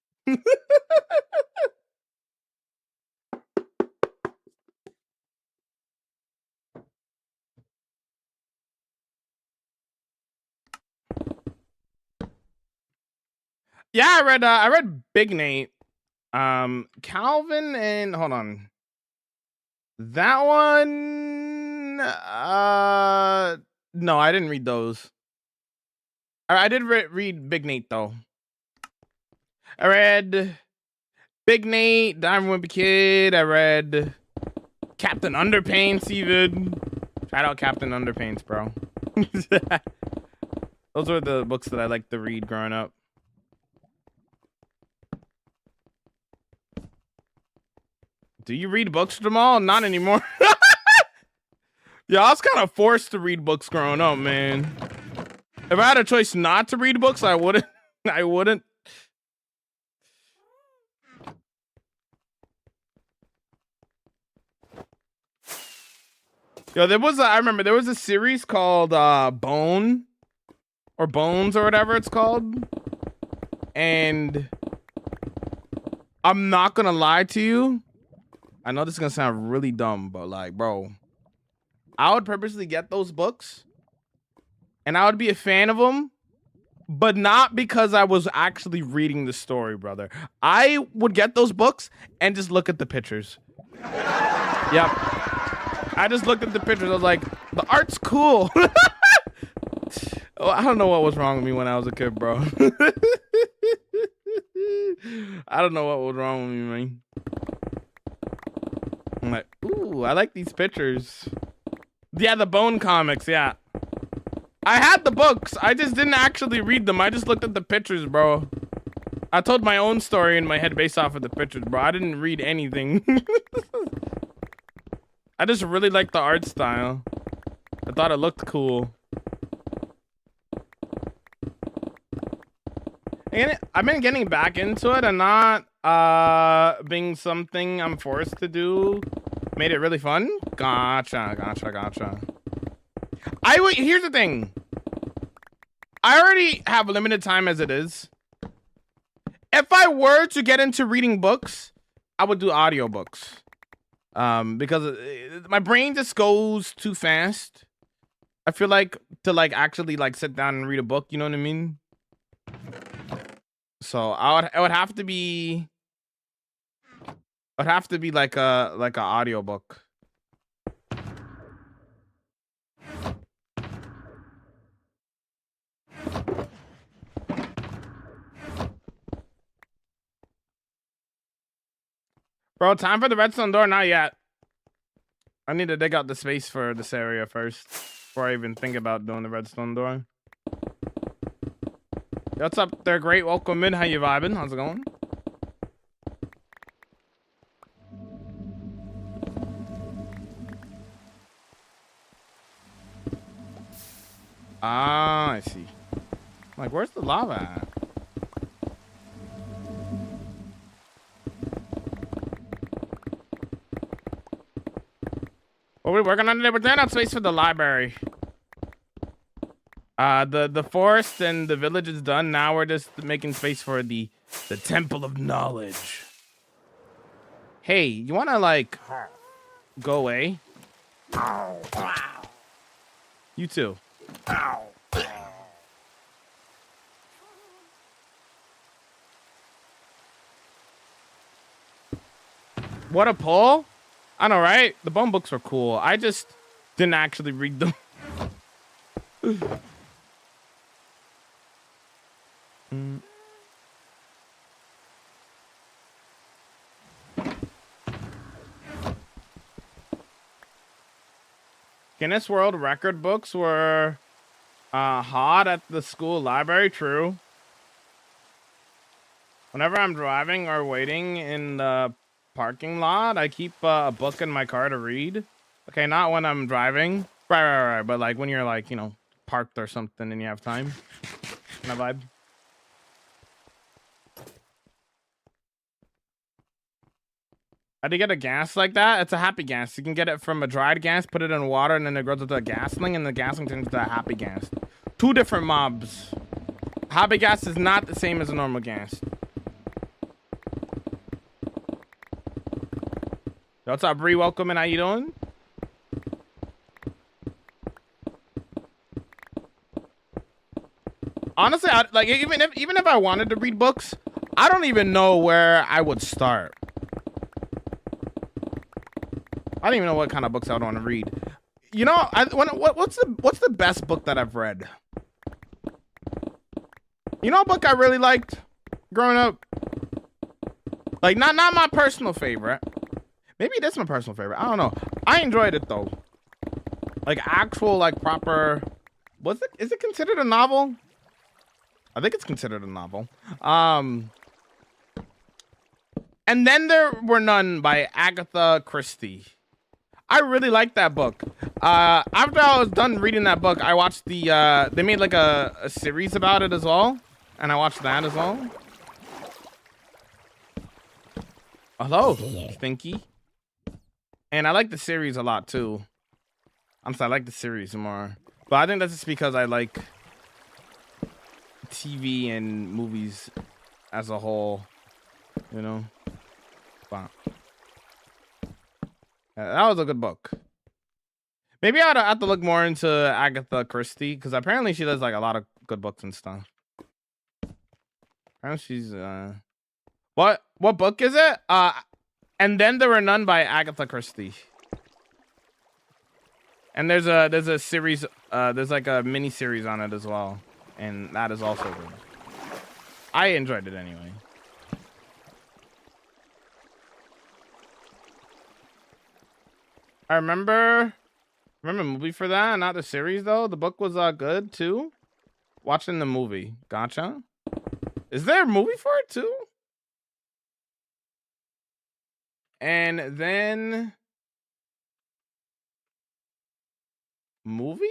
Yeah, I read Big Nate. Calvin and hold on. That one no, I didn't read those. I did read Big Nate though. I read Big Nate, Diamond Wimpy Kid. I read Captain Underpaints even. Shout out Captain Underpaints, bro. Those were the books that I liked to read growing up. Do you read books, Jamal? Not anymore. Yeah, I was kind of forced to read books growing up, man. If I had a choice not to read books, I wouldn't. I wouldn't. Yo, I remember there was a series called Bone or Bones or whatever it's called. And I'm not gonna lie to you. I know this is gonna sound really dumb, but like, bro, I would purposely get those books and I would be a fan of them, but not because I was actually reading the story, brother. I would get those books and just look at the pictures. Yep. I just looked at the pictures. I was like, the art's cool. Oh, I don't know what was wrong with me when I was a kid, bro. I don't know what was wrong with me, man. I'm like, ooh, I like these pictures. Yeah, the Bone comics, yeah. I had the books. I just didn't actually read them. I just looked at the pictures, bro. I told my own story in my head based off of the pictures, bro. I didn't read anything. I just really liked the art style. I thought it looked cool. And I've been getting back into it and not being something I'm forced to do. Made it really fun. Gotcha. Here's the thing. I already have limited time as it is. If I were to get into reading books, I would do audiobooks. Because my brain just goes too fast. I feel like to like actually like sit down and read a book, you know what I mean? So it would have to be like a audiobook. Bro, time for the redstone door? Not yet. I need to dig out the space for this area first before I even think about doing the redstone door. What's up there? Great. Welcome in. How you vibing? How's it going? Ah, I see. Like, where's the lava at? What are we working on today? We're clearing out space for the library. The forest and the village is done. Now we're just making space for the temple of knowledge. Hey, you wanna like go away? You too. What a pull! I know, right? The bone books were cool. I just didn't actually read them. Guinness World Record books were hot at the school library. True. Whenever I'm driving or waiting in the parking lot, I keep a book in my car to read. Okay, not when I'm driving. Right. But like when you're like, you know, parked or something and you have time. My vibe. How do you get a gas like that? It's a happy gas. You can get it from a dried gas, put it in water, and then it grows into a gasling, and the gasling turns into a happy gas. Two different mobs. Happy gas is not the same as a normal gas. Yo, what's up, Bree? Welcome, and how you doing? Honestly, like even if I wanted to read books, I don't even know where I would start. I don't even know what kind of books I would want to read. You know, what's the best book that I've read? You know, a book I really liked growing up. Like not my personal favorite. Maybe it is my personal favorite. I don't know. I enjoyed it though. Like actual, like proper. Is it considered a novel? I think it's considered a novel. And Then There Were None by Agatha Christie. I really liked that book. After I was done reading that book, I watched the they made like a series about it as well, and I watched that as well. Hello, Stinky. And I like the series a lot too. I'm sorry, I like the series more, but I think that's just because I like TV and movies as a whole, you know. But yeah, that was a good book. Maybe I'd have to look more into Agatha Christie, because apparently she does like a lot of good books and stuff. Apparently she's what book is it? And Then There Were None by Agatha Christie. And there's a series, there's like a mini series on it as well, and that is also good. I enjoyed it anyway. I remember a movie for that, not the series though. The book was good too. Watching the movie, gotcha. Is there a movie for it too? And then movie?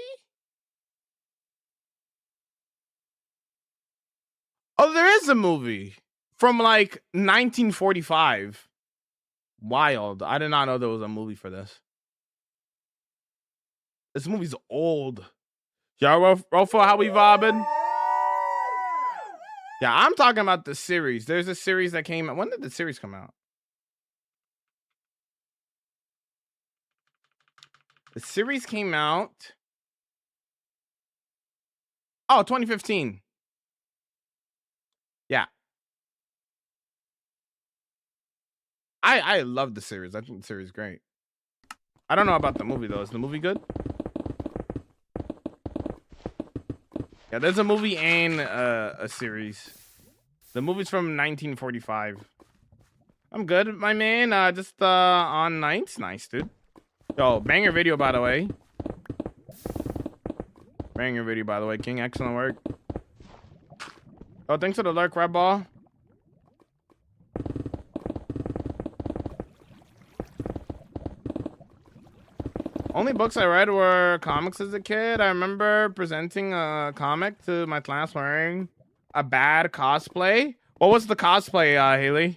Oh, there is a movie from like 1945. Wild. I did not know there was a movie for this. This movie's old. Y'all, Rofo, how we vibing? Yeah, I'm talking about the series. There's a series that came out. When did the series come out? The series came out. Oh, 2015. Yeah. I love the series. I think the series is great. I don't know about the movie though. Is the movie good? Yeah, there's a movie and a series. The movie's from 1945. I'm good, my man. Just on nights. Nice, dude. Yo, banger video, by the way. Banger video, by the way, King. Excellent work. Oh, thanks for the lurk, Red Ball. Only books I read were comics as a kid. I remember presenting a comic to my class wearing a bad cosplay. What was the cosplay, Haley?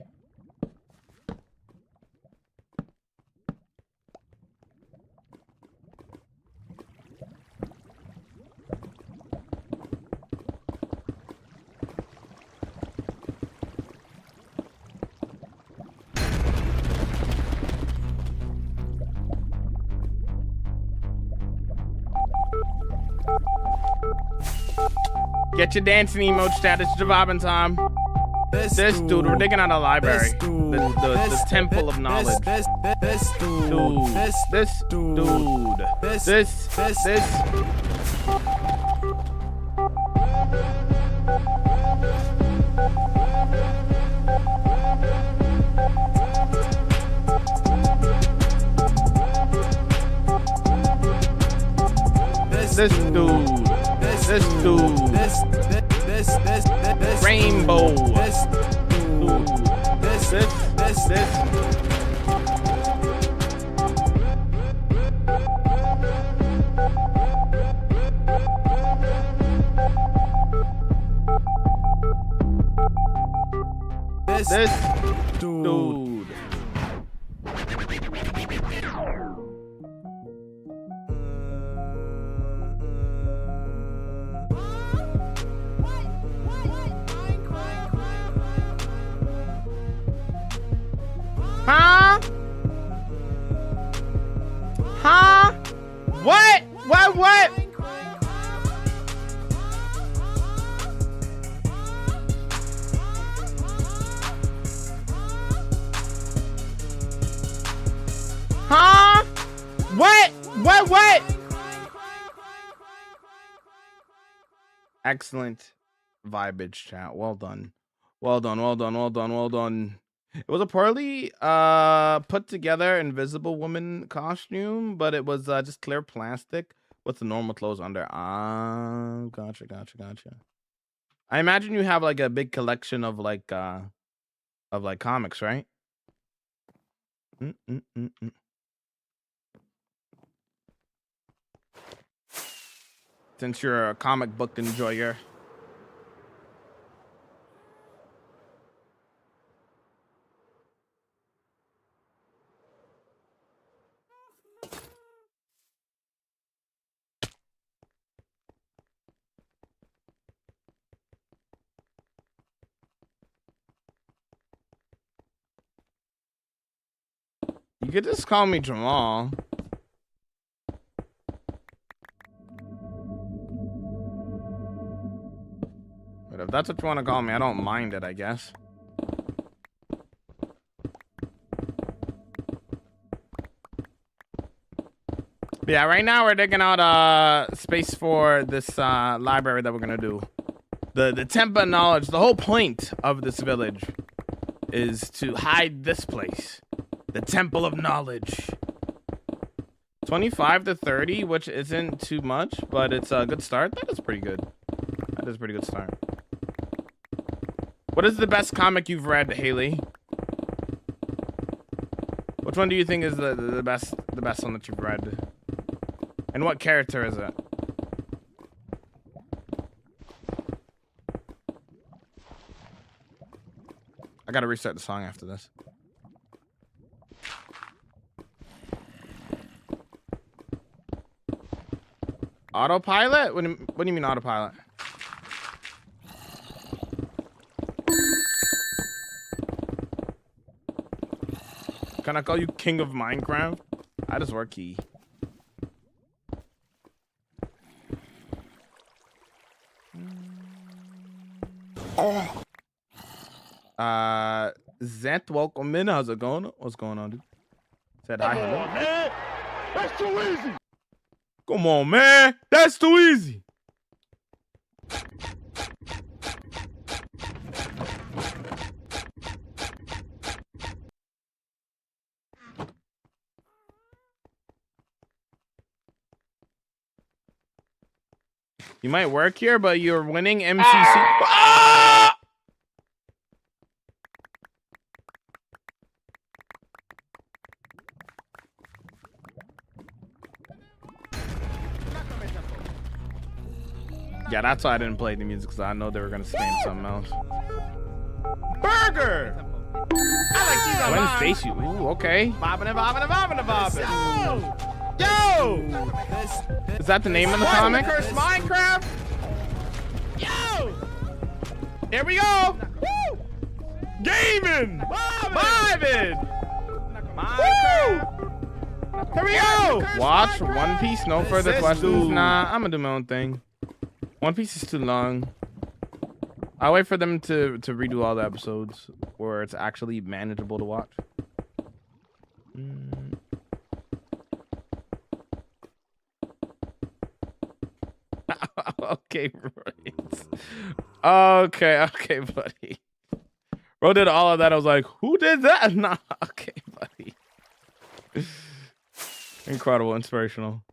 Get your dancing emote status to vibing time. This dude, we're digging out a library. The temple of knowledge. This dude. This dude. Rainbow. This dude. Huh? Huh? What? Huh? What? Excellent vibage, chat. Well done. It was a poorly put together Invisible Woman costume, but it was just clear plastic with the normal clothes under. Ah, gotcha. I imagine you have like a big collection of like comics, right? Since you're a comic book enjoyer. You could just call me Jamal. But if that's what you want to call me, I don't mind it, I guess. But yeah, right now we're digging out space for this library that we're gonna do. The Temple of Knowledge. The whole point of this village is to hide this place. The Temple of Knowledge. 25 to 30, which isn't too much, but it's a good start. That is pretty good. That is a pretty good start. What is the best comic you've read, Haley? Which one do you think is the best one that you've read? And what character is it? I gotta restart the song after this. Autopilot? What do you mean autopilot? Can I call you King of Minecraft? I just work key. Zet, welcome in. How's it going? What's going on, dude? Said hi. Come on, man. That's too easy. Come on, man. That's too easy. You might work here, but you're winning MCC. Ah! Yeah, that's why I didn't play the music, because I know they were going to spam something else. Burger! I like these on mine. Stacy. Ooh, okay. Bobbing and bobbing and bobbing and bobbing. Yo! Is that the name of the comic? Curse Minecraft? Yo! Here we go! Woo! Gaming! Vibing! Woo! Here we go! Watch One Piece, no further questions. Nah, I'm gonna do my own thing. One Piece is too long. I'll wait for them to redo all the episodes where it's actually manageable to watch. Okay, right. Okay, buddy. Bro did all of that. I was like, who did that? Nah, okay, buddy. Incredible, inspirational.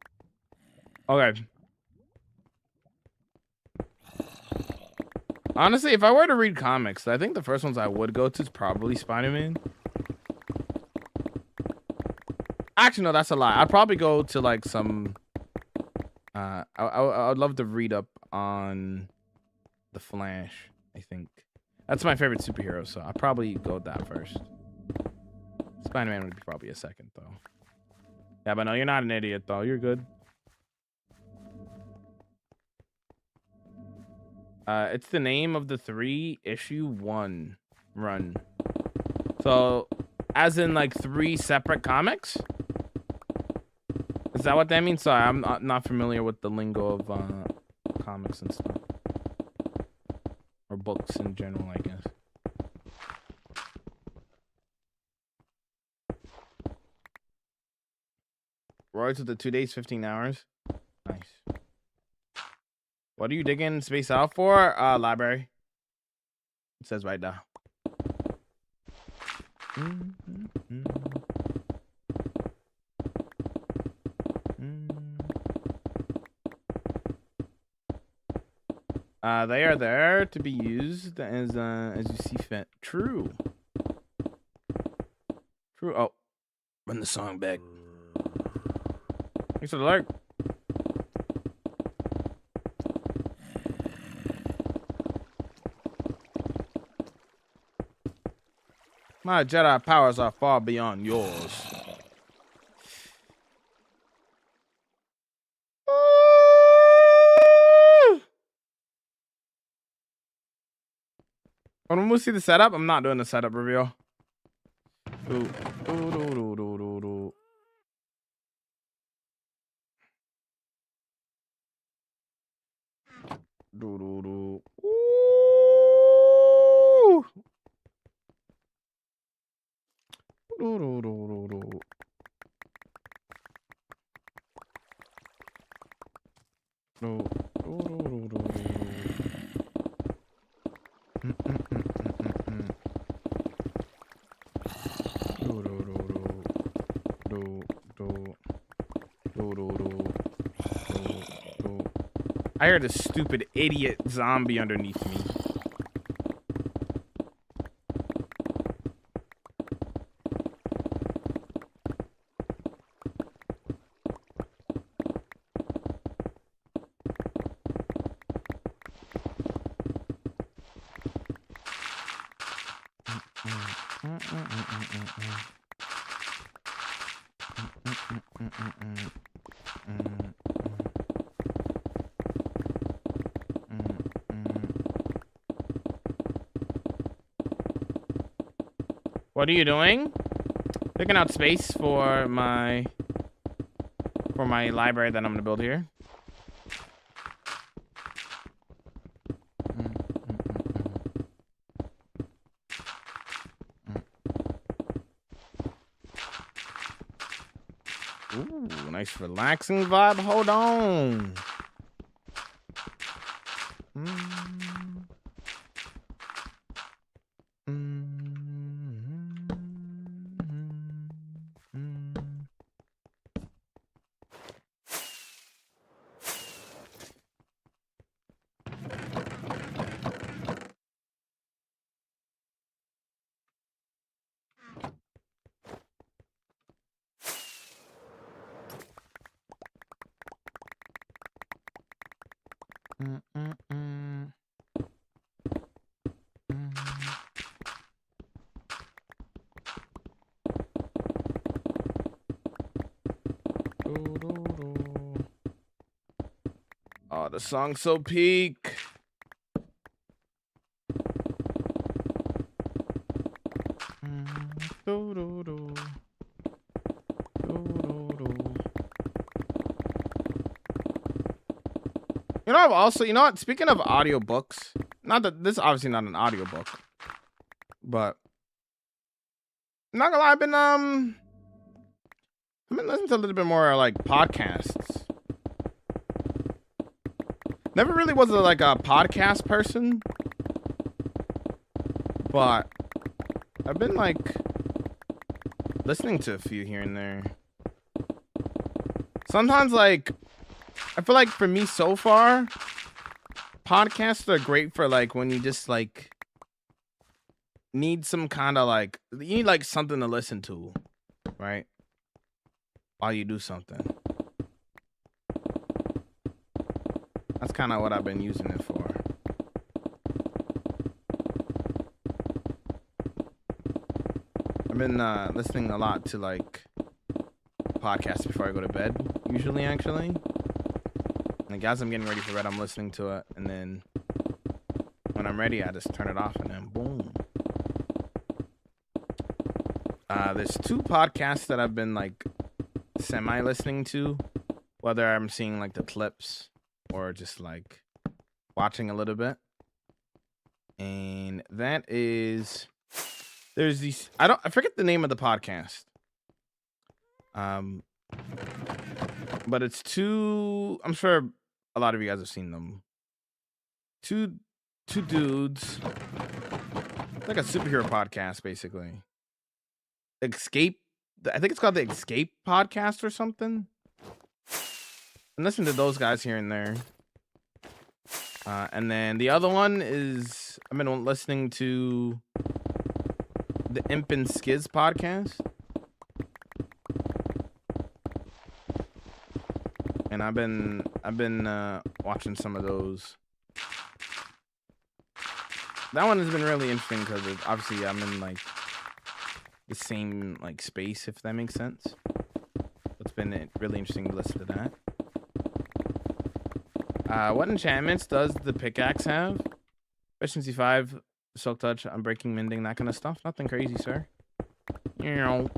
Okay. Honestly, if I were to read comics, I think the first ones I would go to is probably Spider-Man. Actually, no, that's a lie. I'd probably go to like some. I'd love to read up on the Flash. I think that's my favorite superhero, so I'd probably go with that first. Spider-Man would be probably a second, though. Yeah, but no, you're not an idiot, though. You're good. It's the name of the 3-issue 1 run. So, as in like 3 separate comics? Is that what that means? Sorry, I'm not familiar with the lingo of comics and stuff. Or books in general, I guess. Roy's with the 2 days, 15 hours. Nice. What are you digging space out for? Library. It says right now. They are there to be used as you see fit. True. True. Oh, run the song back. Thanks for the alert. My Jedi powers are far beyond yours. When we see the setup, I'm not doing the setup reveal. Ooh. I heard a stupid idiot zombie underneath me. What are you doing? Picking out space for my library that I'm gonna build here. Ooh, nice relaxing vibe. Hold on. Oh, the song's so peak. You know, I've also, you know what? Speaking of audiobooks, Not that this is obviously not an audiobook, but I'm not gonna lie, I've been listening to a little bit more like podcasts. Never really was like a podcast person, but I've been like listening to a few here and there. Sometimes like I feel like for me so far, podcasts are great for like when you just like need some kind of like you need like something to listen to, right? While you do something. That's kind of what I've been using it for. I've been listening a lot to like podcasts before I go to bed, usually actually. Like as I'm getting ready for bed, I'm listening to it, and then when I'm ready, I just turn it off, and then boom. There's 2 podcasts that I've been like semi-listening to, whether I'm seeing like the clips or just like watching a little bit. And that is, there's these, I forget the name of the podcast. But it's 2, I'm sure a lot of you guys have seen them. Two dudes, like a superhero podcast, basically. Escape, I think it's called the Escape podcast or something. And listen to those guys here and there. And then the other one is, I've been listening to the Imp and Skiz podcast. And I've been watching some of those. That one has been really interesting because obviously I'm in like the same like space, if that makes sense. It's been really interesting to listen to that. What enchantments does the pickaxe have? Efficiency 5, silk touch, unbreaking, mending, that kind of stuff. Nothing crazy, sir. You know.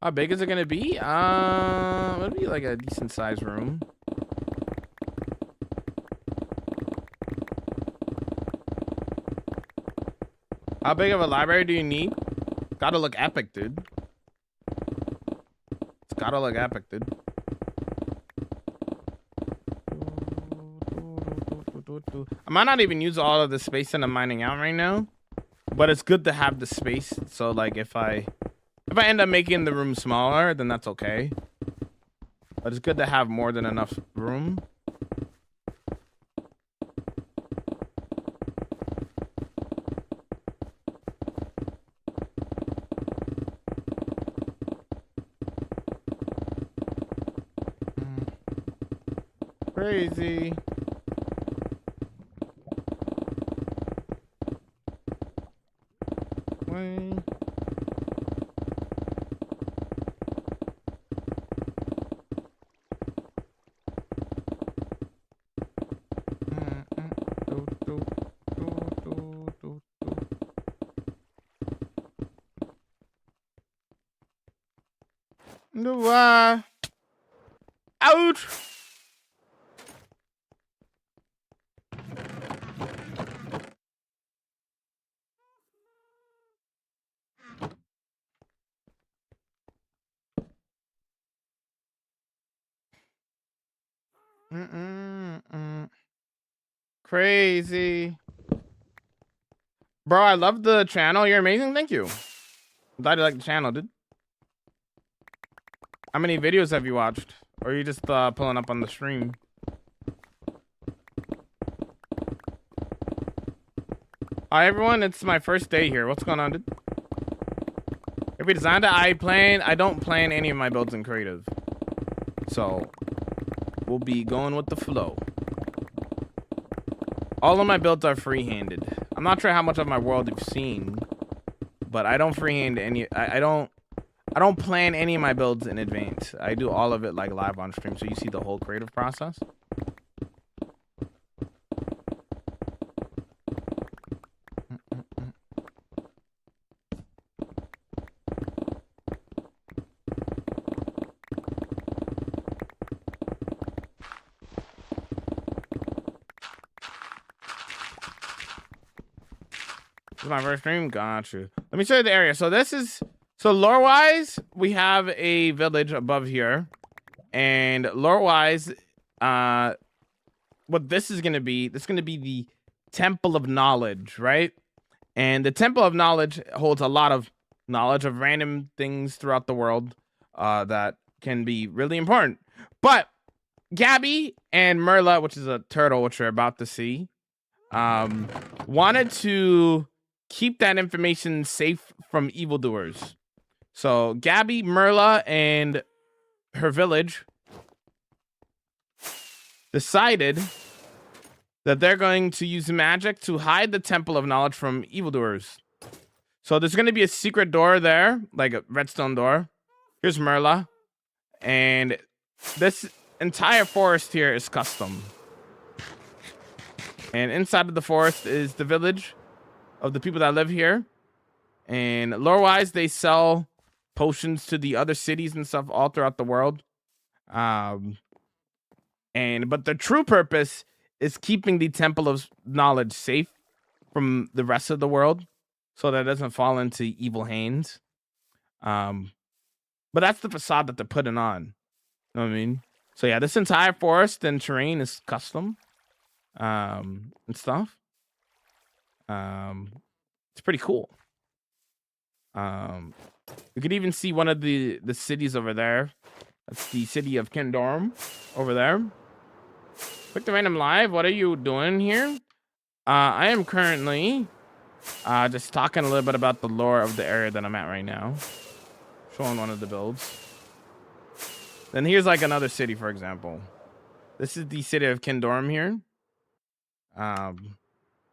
How big is it gonna be? It'll be like a decent sized room. How big of a library do you need? Gotta look epic, dude. It's gotta look epic, dude. I might not even use all of the space that I'm mining out right now, but it's good to have the space. So like if I end up making the room smaller, then that's okay. But it's good to have more than enough room. Crazy. Wait. Out. Crazy. Bro, I love the channel. You're amazing. Thank you. I'm glad you like the channel, dude. How many videos have you watched? Or are you just pulling up on the stream? Hi, everyone. It's my first day here. What's going on, dude? If we designed it, I don't plan any of my builds in creative. So, we'll be going with the flow. All of my builds are free-handed. I'm not sure how much of my world you've seen, but I don't freehand any. I don't plan any of my builds in advance. I do all of it like live on stream, so you see the whole creative process. is my first stream. Got you. Let me show you the area. So this is lore wise, we have a village above here, and lore wise, what this is gonna be the Temple of Knowledge, right? And the Temple of Knowledge holds a lot of knowledge of random things throughout the world that can be really important. But Gabby and Merla, which is a turtle, which you're about to see, wanted to keep that information safe from evildoers. So Gabby, Merla, and her village decided that they're going to use magic to hide the Temple of Knowledge from evildoers. So there's going to be a secret door there, like a redstone door. Here's Merla. And this entire forest here is custom. And inside of the forest is the village of the people that live here. And lore-wise, they sell potions to the other cities and stuff all throughout the world. But the true purpose is keeping the Temple of Knowledge safe from the rest of the world, so that it doesn't fall into evil hands. But that's the facade that they're putting on. You know what I mean? So yeah, this entire forest and terrain is custom, and stuff. It's pretty cool. You could even see one of the cities over there. That's the city of Kendorm over there. Click the random live. What are you doing here? I am currently just talking a little bit about the lore of the area that I'm at right now. Showing one of the builds. Then here's like another city, for example. This is the city of Kendorm here.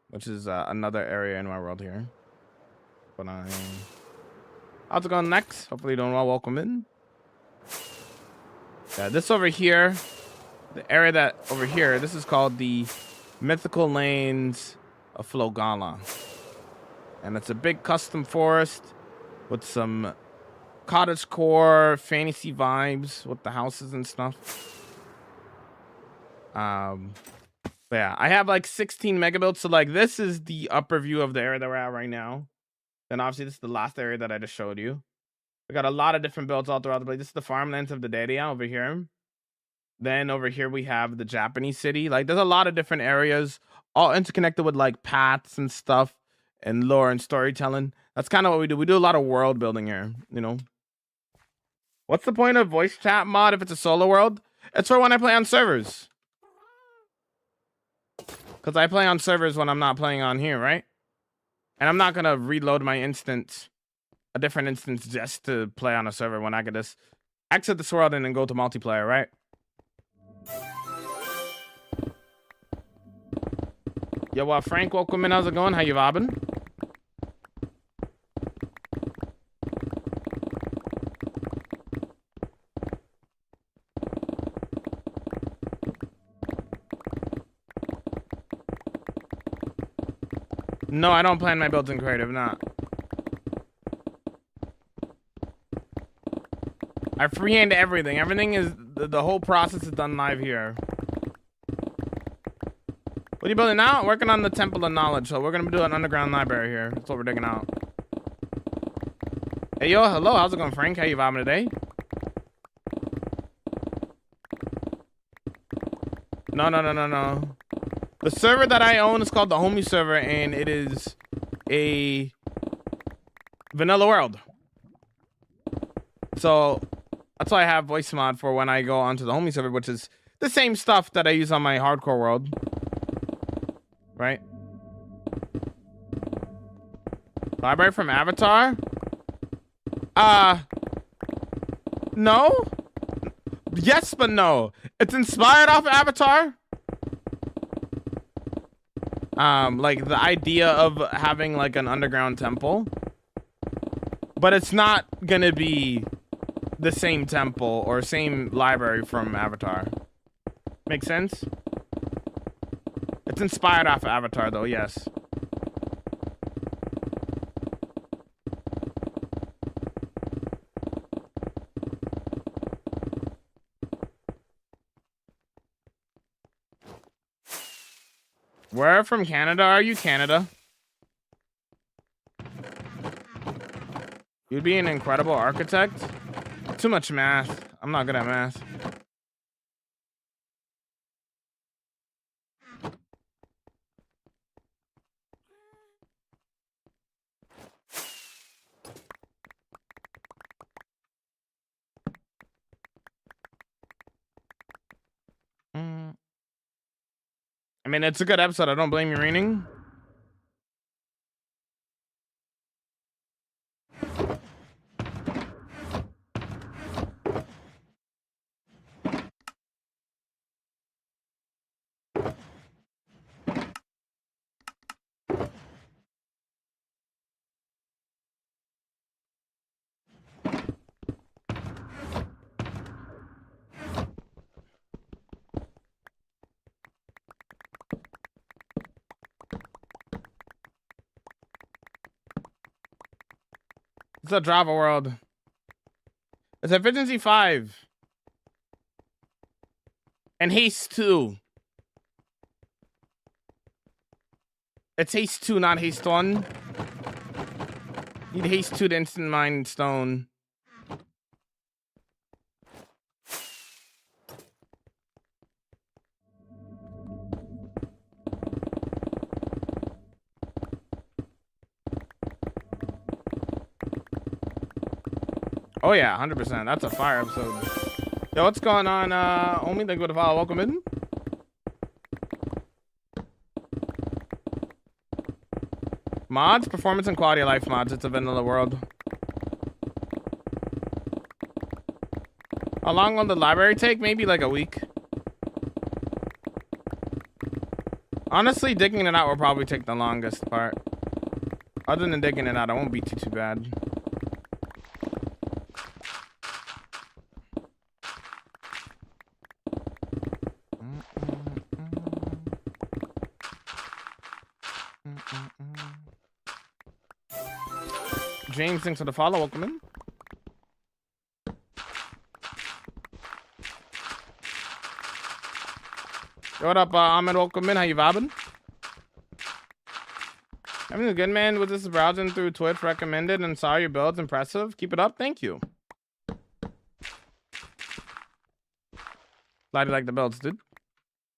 Which is another area in my world here. But how's it going next? Hopefully you're doing well. Welcome in. Yeah, this over here, the area that over here, this is called the Mythical Lanes of Flogala. And it's a big custom forest with some cottagecore fantasy vibes with the houses and stuff. But yeah, I have like 16 megabuilds. So like this is the upper view of the area that we're at right now. Then obviously this is the last area that I just showed you. We got a lot of different builds all throughout the place. This is the farmlands of the Daria over here. Then over here we have the Japanese city. Like there's a lot of different areas, all interconnected with like paths and stuff and lore and storytelling. That's kind of what we do. We do a lot of world building here, you know. What's the point of voice chat mod if it's a solo world? It's for when I play on servers. Because I play on servers when I'm not playing on here, right? And I'm not going to reload my instance, a different instance, just to play on a server when I could just exit this world and then go to multiplayer, right? Yo, Frank, welcome in. How's it going? How you vibing? No, I don't plan my builds in creative, not. I freehand everything. Everything is, the whole process is done live here. What are you building now? Working on the Temple of Knowledge, so we're gonna do an underground library here. That's what we're digging out. Hey, yo, hello, how's it going, Frank? How you vibing today? No. The server that I own is called the Homie server, and it is a vanilla world. So that's why I have voice mod for when I go onto the Homie server, which is the same stuff that I use on my hardcore world. Right? Library from Avatar? No? Yes, but no. It's inspired off Avatar. Like the idea of having like an underground temple. But it's not gonna be the same temple or same library from Avatar. Make sense? It's inspired off of Avatar though, yes. Where from Canada are you? Canada. You'd be an incredible architect. Too much math. I'm not good at math. I mean, it's a good episode. I don't blame you raining. It's a Java world. It's efficiency 5. And haste 2. It's haste 2, not haste 1. Need haste 2 to instant mine stone. Oh yeah, 100%. That's a fire episode. Yo, what's going on? Only thank you for the follow. Welcome in. Mods, performance and quality of life mods. It's a vanilla world. How long will the library take? Maybe like a week. Honestly, digging it out will probably take the longest part. Other than digging it out, it won't be too bad. James, thanks for the follow. Welcome in. Yo, what up, Ahmed? Welcome in. How you vibing? Having a good man with this browsing through Twitch. Recommended and saw your builds. Impressive. Keep it up. Thank you. Glad you like the builds, dude.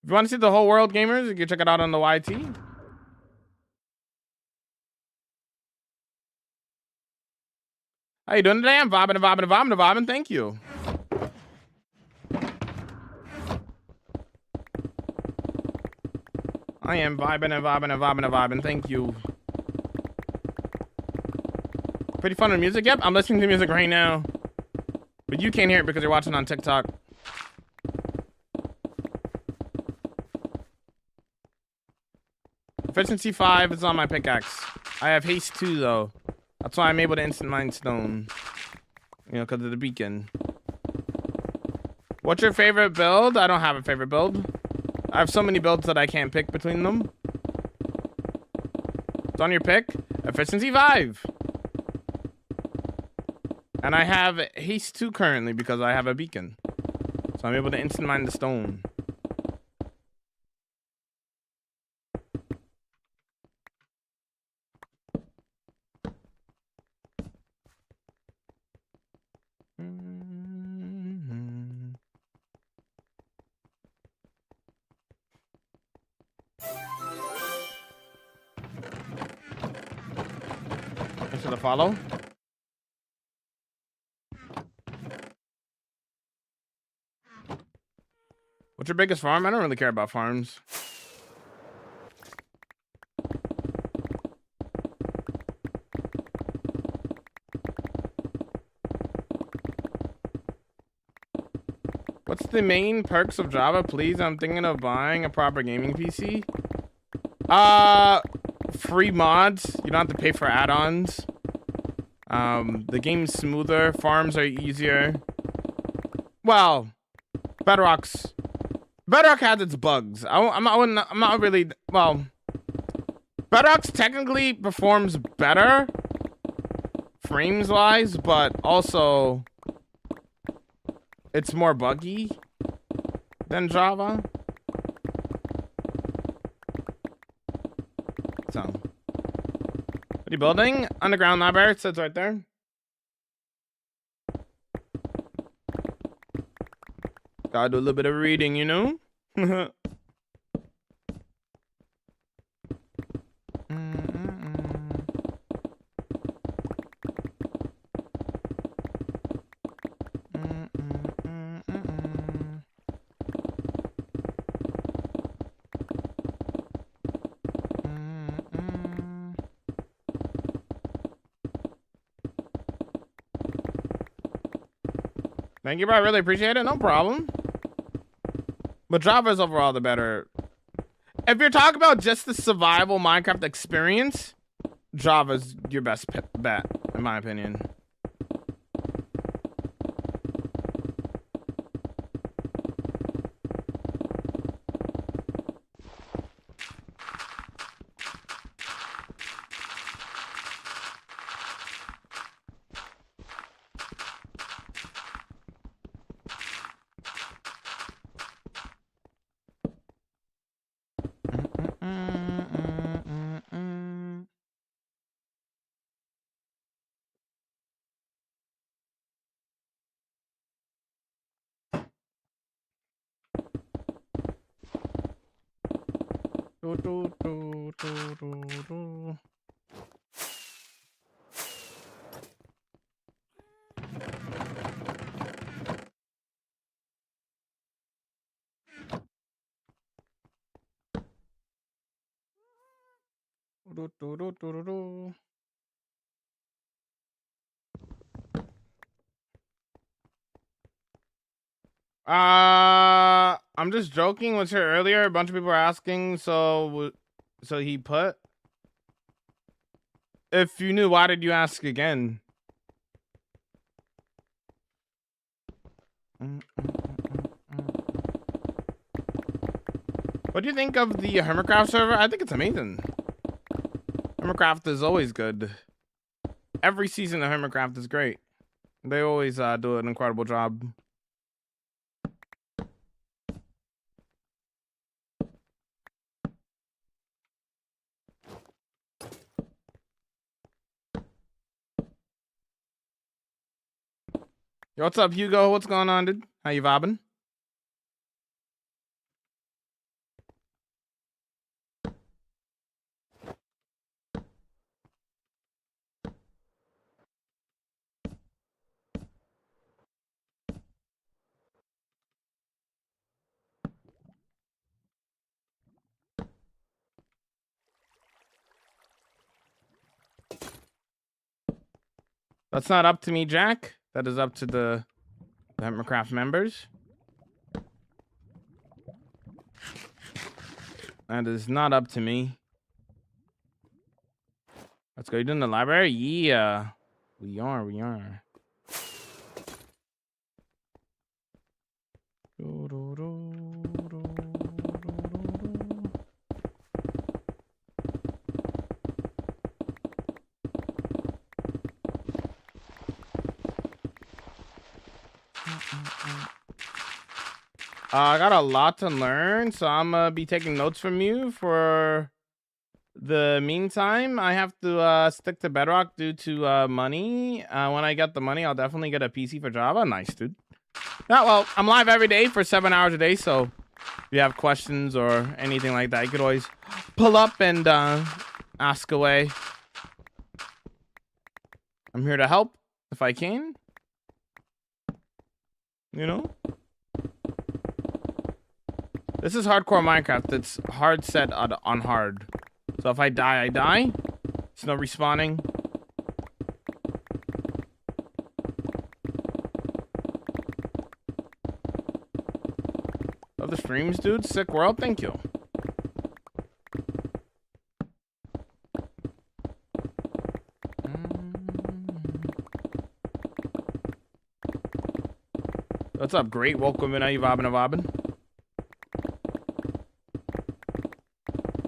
If you want to see the whole world, gamers, you can check it out on the YT. How you doing today? I'm vibing. Thank you. I am vibing. Thank you. Pretty fun with music. Yep, I'm listening to music right now. But you can't hear it because you're watching on TikTok. Efficiency 5 is on my pickaxe. I have haste 2 though. That's why I'm able to instant mine stone. You know, because of the beacon. What's your favorite build? I don't have a favorite build. I have so many builds that I can't pick between them. It's on your pick. Efficiency 5. And I have haste 2 currently because I have a beacon. So I'm able to instant mine the stone. Thanks for the follow. What's your biggest farm? I don't really care about farms. What's the main perks of Java? Please, I'm thinking of buying a proper gaming PC. Free mods. You don't have to pay for add-ons. The game's smoother. Farms are easier. Well, Bedrock has its bugs. I'm not really. Well, Bedrock technically performs better, frames wise, but also it's more buggy than Java. So, what are you building? Underground library. It says right there. Gotta do a little bit of reading, you know? Thank you, bro. I really appreciate it. No problem. But Java is overall the better. If you're talking about just the survival Minecraft experience, Java's your best bet, in my opinion. I'm just joking. Was here earlier. A bunch of people were asking. So he put. If you knew, why did you ask again? What do you think of the Hermitcraft server? I think it's amazing. Hermitcraft is always good. Every season of Hermitcraft is great. They always do an incredible job. Yo, what's up, Hugo? What's going on, dude? How you vibing? That's not up to me, Jack. That is up to the Hermitcraft members. That is not up to me. Let's go. You doing the library? Yeah. We are. I got a lot to learn, so I'm gonna be taking notes from you for the meantime. I have to stick to Bedrock due to money. When I get the money, I'll definitely get a PC for Java. Nice, dude. Yeah, well, I'm live every day for 7 hours a day, so if you have questions or anything like that, you could always pull up and ask away. I'm here to help if I can. You know? This is hardcore Minecraft. It's hard set on hard. So if I die, I die. There's no respawning. Love the streams, dude. Sick world. Thank you. What's up? Great. Welcome in. How you vibing?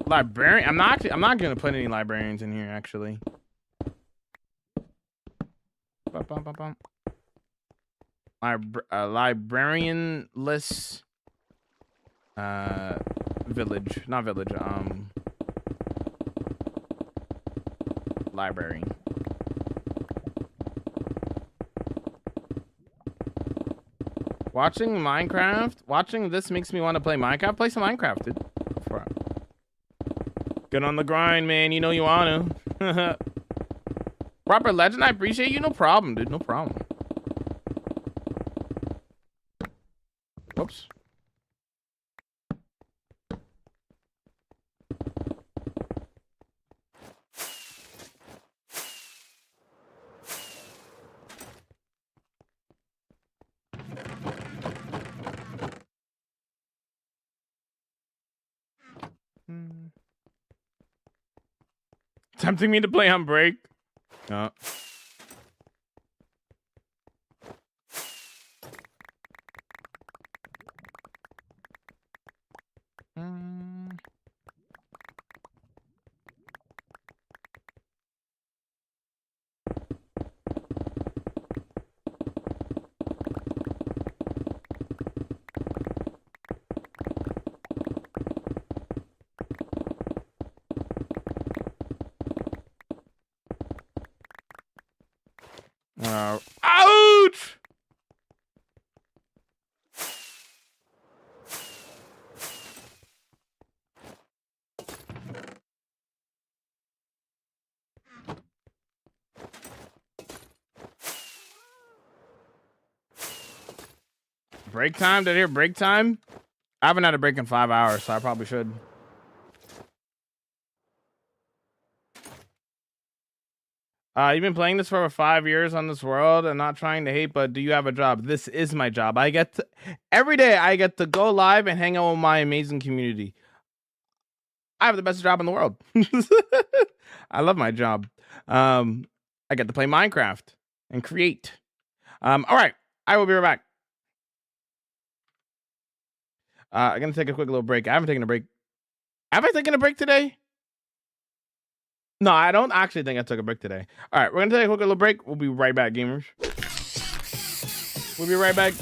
Librarian. I'm not gonna put any librarians in here actually. Librarianless village, not village. Library. Watching Minecraft. Watching this makes me want to play Minecraft. Play some Minecraft, dude. Go for it. Get on the grind, man. You know you want to. Proper legend. I appreciate you. No problem, dude. No problem. Whoops. Tempting me to play on break. No. Ouch! Break time? Did I hear break time? I haven't had a break in 5 hours, so I probably should. You've been playing this for over 5 years on this world and not trying to hate, but do you have a job? This is my job. I get to, every day I get to go live and hang out with my amazing community. I have the best job in the world. I love my job. I get to play Minecraft and create. All right, I will be right back. I'm gonna take a quick little break. I haven't taken a break. Have I taken a break today? No, I don't actually think I took a break today. All right, we're gonna take a quick little break. We'll be right back, gamers. We'll be right back.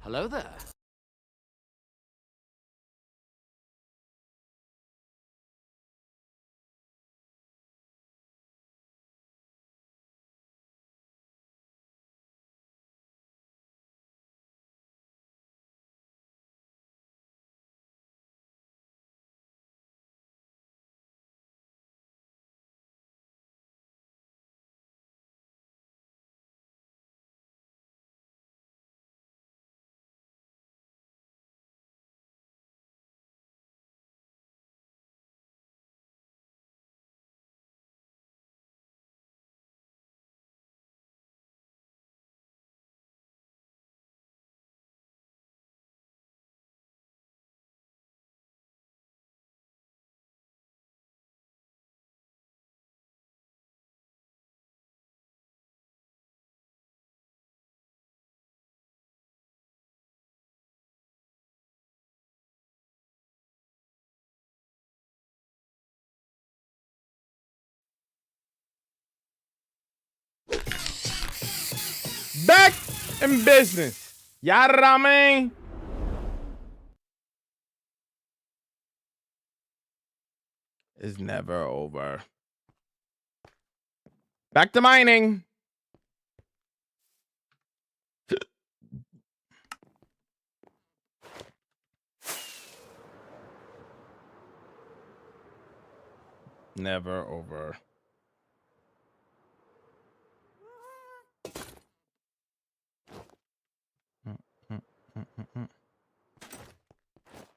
Hello there. Back in business. Yarame. Is never over. Back to mining. Never over.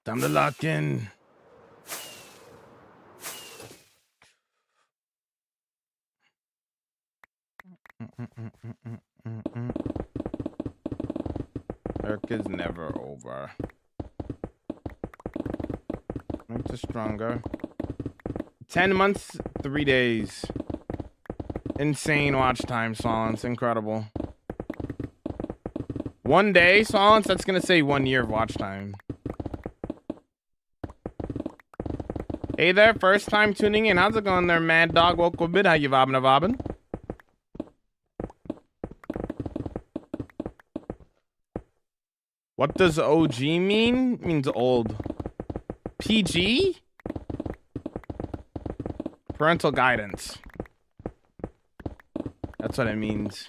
Time to lock in. Work is never over. Makes us stronger. 10 months, 3 days. Insane watch time, Solence. Incredible. 1 day, Solence? That's going to say 1 year of watch time. Hey there, first time tuning in. How's it going there, Mad Dog? Welcome bit. How you vibing, vibing? What does OG mean? It means old. PG? Parental guidance. That's what it means.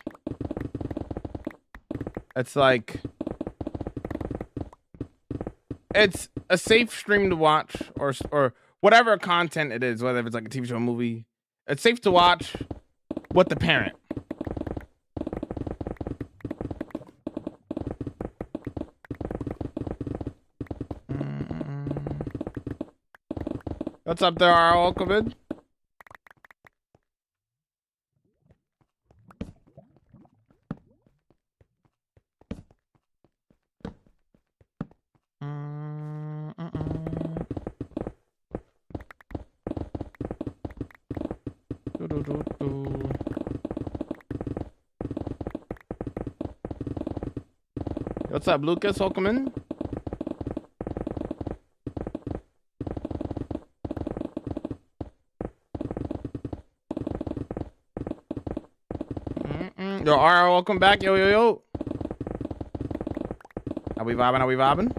It's like... It's a safe stream to watch, or whatever content it is, whether it's like a TV show, a movie. It's safe to watch with the parent. What's up there, Alchemid? What's up, Lucas? Welcome in. Yo, R, welcome back. Yo, yo, yo. Are we vibing? Are we vibing?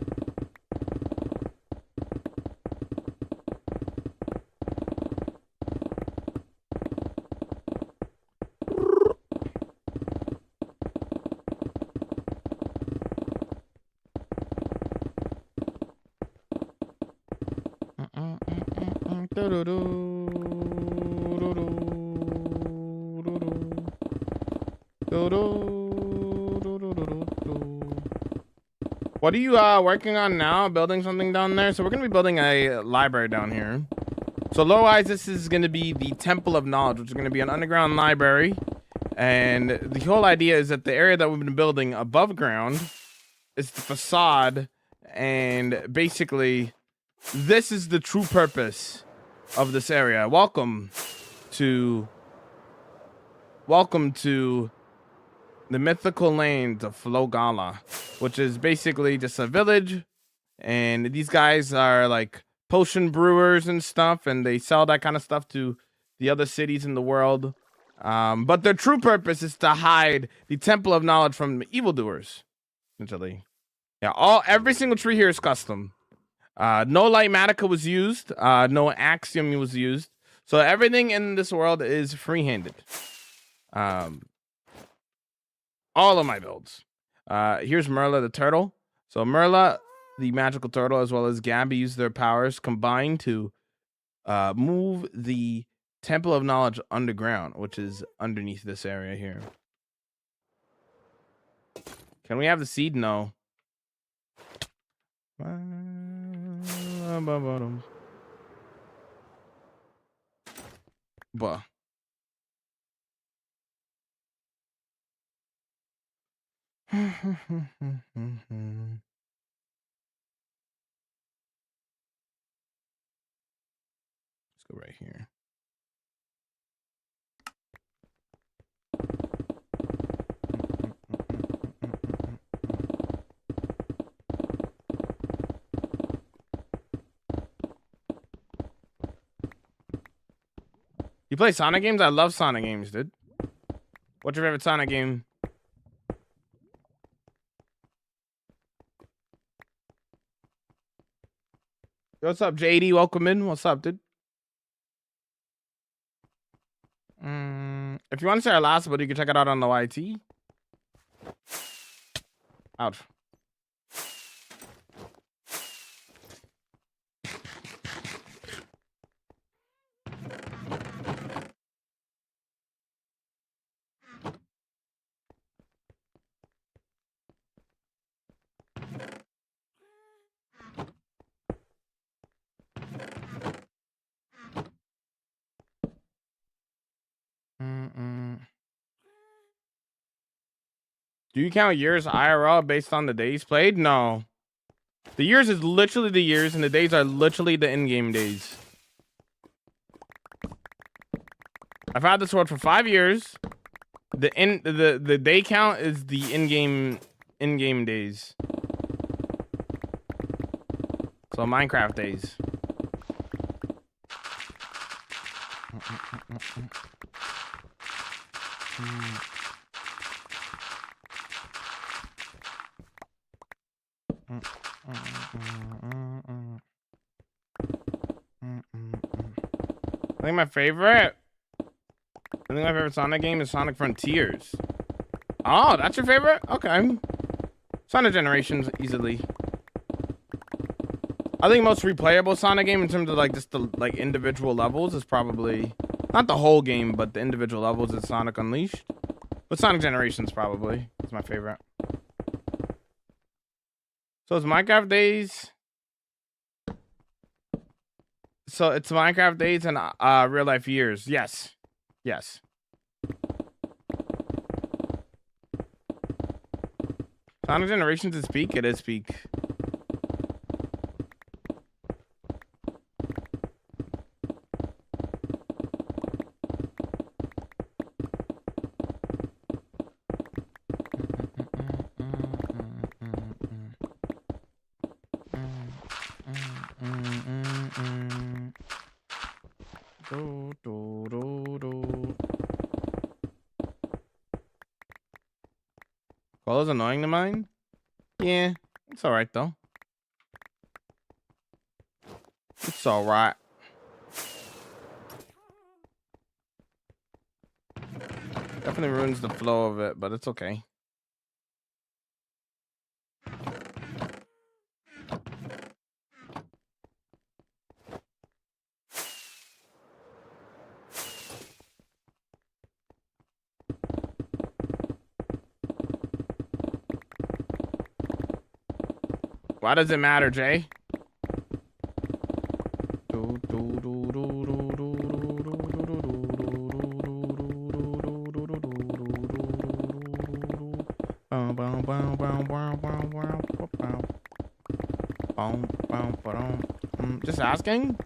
What are you working on now? Building something down there? So we're gonna be building a library down here. So low-wise, this is gonna be the Temple of Knowledge, which is gonna be an underground library. And the whole idea is that the area that we've been building above ground is the facade, and basically this is the true purpose of this area. Welcome to the mythical lands of Flogala, which is basically just a village, and these guys are like potion brewers and stuff, and they sell that kind of stuff to the other cities in the world. But their true purpose is to hide the Temple of Knowledge from evildoers, essentially. Yeah, every single tree here is custom. No light matica was used. No axiom was used. So everything in this world is free-handed. All of my builds. Here's Merla the turtle. So Merla, the magical turtle, as well as Gabby use their powers combined to move the Temple of Knowledge underground, which is underneath this area here. Can we have the seed? No. Bah. Let's go right here. You play Sonic games? I love Sonic games, dude. What's your favorite Sonic game? What's up, JD? Welcome in. What's up, dude? If you want to see our last video, you can check it out on the YT. Ouch. Do you count years IRL based on the days played? No. The years is literally the years, and the days are literally the in-game days. I've had this world for 5 years. The day count is the in-game days. So Minecraft days. I think my favorite Sonic game is Sonic Frontiers. Oh, that's your favorite? Okay. Sonic Generations easily. I think most replayable Sonic game in terms of like just the like individual levels is probably not the whole game, but the individual levels is Sonic Unleashed. But Sonic Generations probably is my favorite. So it's Minecraft days. So it's Minecraft days and real life years. Yes. Yes. Sonic Generations is peak? It is peak. Colour's annoying to mine? Yeah, it's alright though. It's alright. Definitely ruins the flow of it, but it's okay. Why does it matter, Jay? Just asking.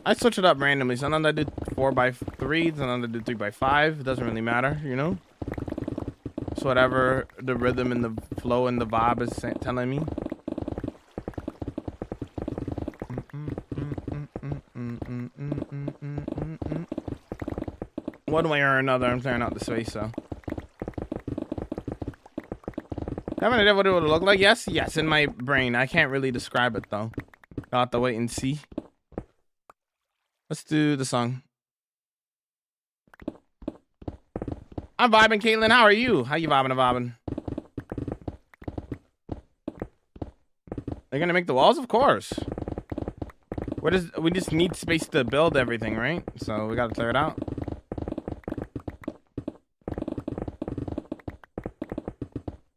I switch it up randomly. Sometimes I do 4x3, sometimes I do 3x5. It doesn't really matter, you know. So whatever the rhythm and the flow and the vibe is telling me. One way or another, I'm tearing out the space, so. have an idea what it would look like? Yes, in my brain. I can't really describe it though. I'll have to wait and see. Let's do the song. I'm vibing, Caitlin. How are you? How you vibing? They're gonna make the walls, of course. We just need space to build everything, right? So we gotta clear it out.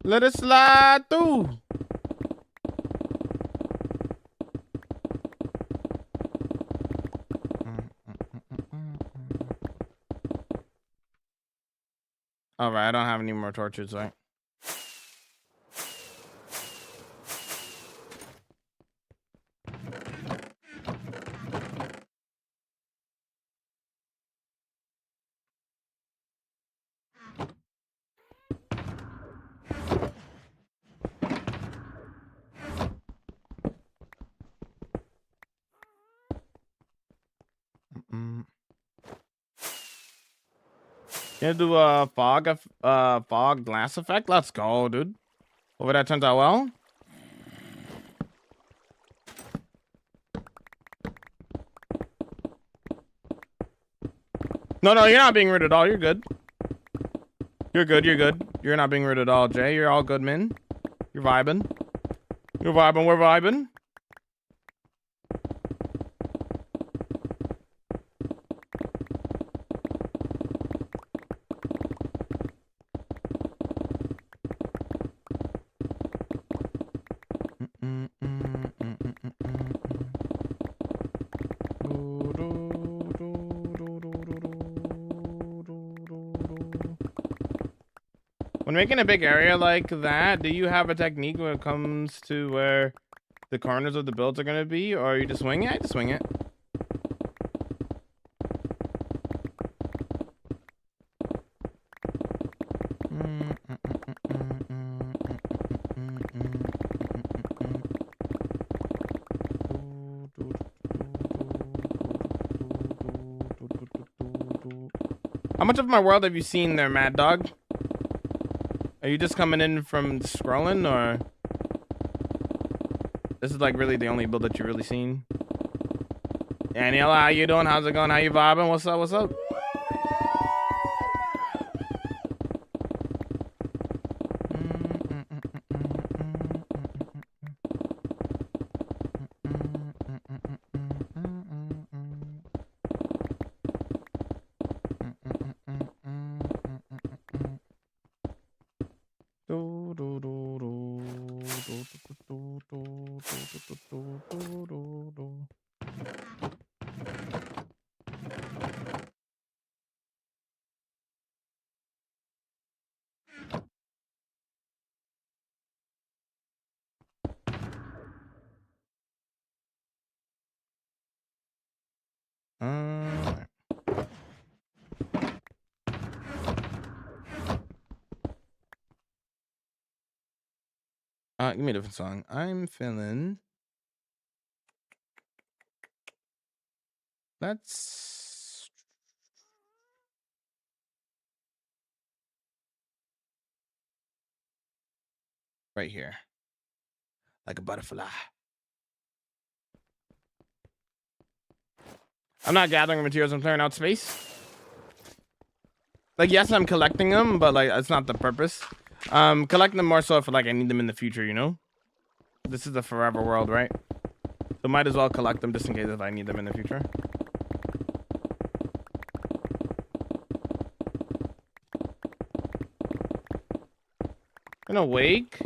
Let it slide through. All right, I don't have any more torches, right? Gonna do a fog glass effect. Let's go, dude. Hopefully that turns out well. No, you're not being rude at all. You're good. You're good. You're not being rude at all, Jay. You're all good, man. You're vibing. We're vibing. When making a big area like that, do you have a technique when it comes to where the corners of the builds are going to be, or you just swing it? I just swing it. How much of my world have you seen there, Mad Dog? Are you just coming in from scrolling, or this is like really the only build that you've really seen? Daniela, how you doing? How's it going? How you vibing? What's up? Give me a different song. I'm feeling. Let's. Right here. Like a butterfly. I'm not gathering materials, I'm clearing out space. Like, yes, I'm collecting them, but like, it's not the purpose. Collecting them more so for like I need them in the future, you know? This is the forever world, right? So might as well collect them just in case if I need them in the future. I'm awake.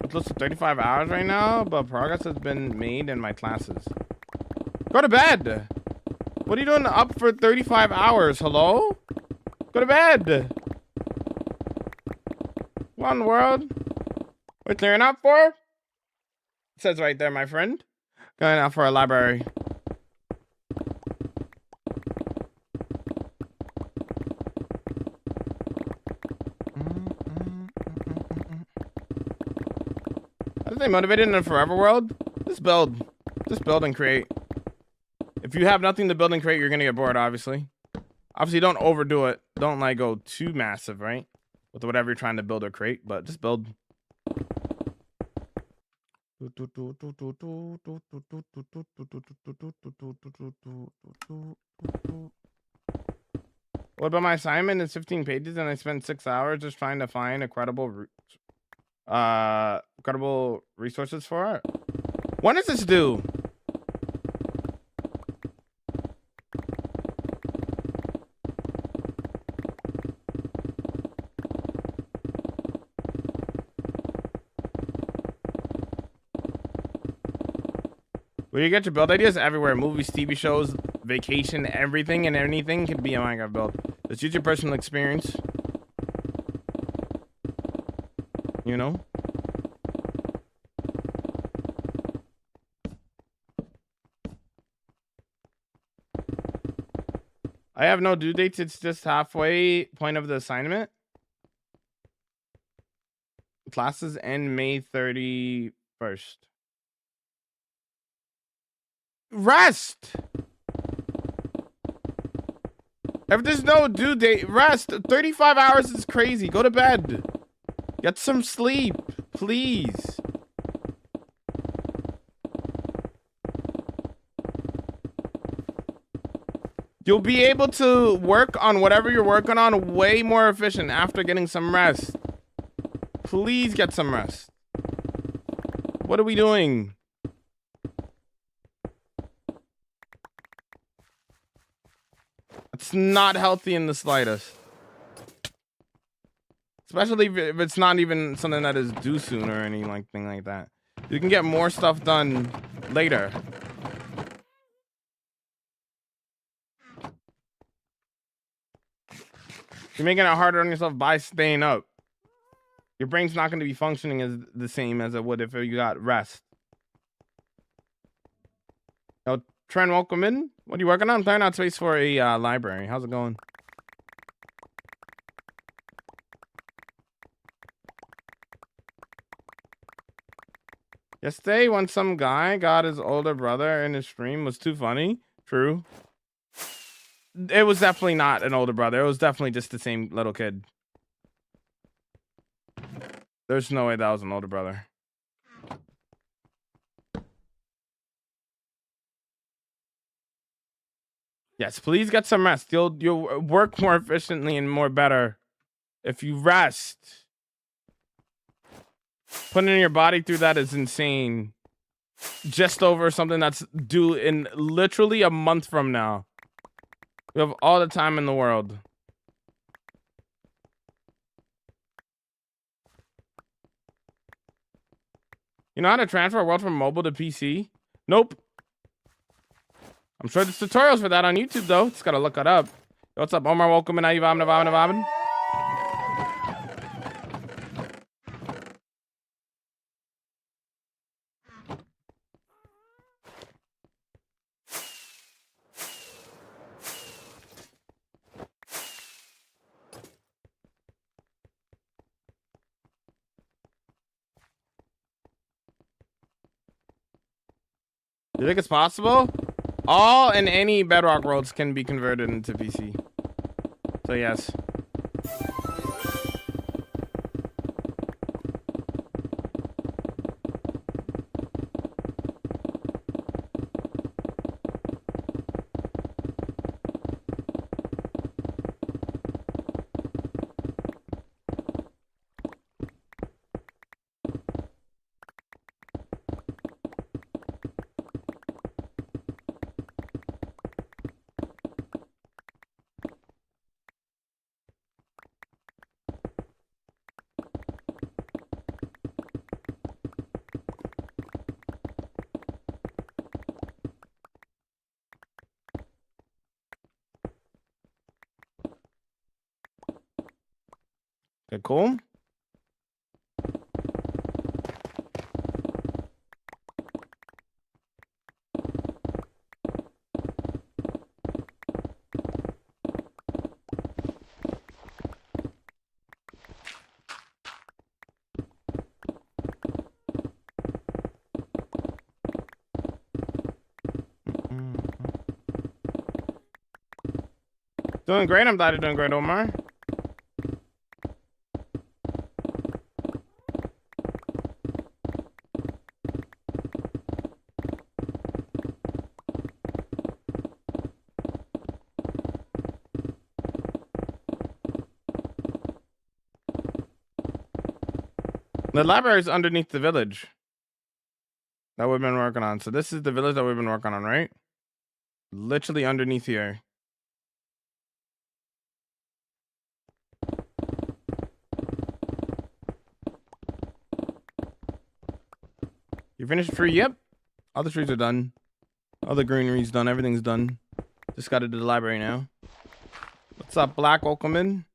It's close to 35 hours right now, but progress has been made in my classes. Go to bed. What are you doing up for 35 hours? Hello? Go to bed. One world. We're clearing out for? It says right there, my friend. Going out for a library. How do they motivated in a forever world? Just build and create. If you have nothing to build and create, you're gonna get bored, obviously. Obviously, don't overdo it. Don't like go too massive, right? With whatever you're trying to build or create, but just build. What about my assignment? It's 15 pages and I spent 6 hours just trying to find credible resources for it. When does this due? Where you get your build ideas everywhere. Movies, TV shows, vacation, everything and anything can be a Minecraft build. Let's use your personal experience. You know? I have no due dates. It's just halfway point of the assignment. Classes end May 31st. Rest! If there's no due date, rest. 35 hours is crazy. Go to bed. Get some sleep, please. You'll be able to work on whatever you're working on way more efficient after getting some rest. Please get some rest. What are we doing? It's not healthy in the slightest. Especially if it's not even something that is due soon or anything like that. You can get more stuff done later. You're making it harder on yourself by staying up. Your brain's not going to be functioning as the same as it would if you got rest. Oh, Trent, welcome in. What are you working on? I'm clearing out space for a library. How's it going? Yesterday, when some guy got his older brother in his stream, was too funny. True. It was definitely not an older brother. It was definitely just the same little kid. There's no way that was an older brother. Yes, please get some rest. You'll work more efficiently and more better if you rest. Putting your body through that is insane. Just over something that's due in literally a month from now. You have all the time in the world. You know how to transfer a world from mobile to PC? Nope. I'm sure there's tutorials for that on YouTube, though. Just gotta look it up. Yo, what's up, Omar? Welcome in. How you vibing? You think it's possible? All and any Bedrock worlds can be converted into PC. So yes. Okay, cool. Doing great. I'm glad you're doing great, Omar. The library is underneath the village that we've been working on. So this is the village that we've been working on, right? Literally underneath here. You finished the tree? Yep. All the trees are done. All the greenery's done. Everything's done. Just got to do the library now. What's up, Black? Welcome in.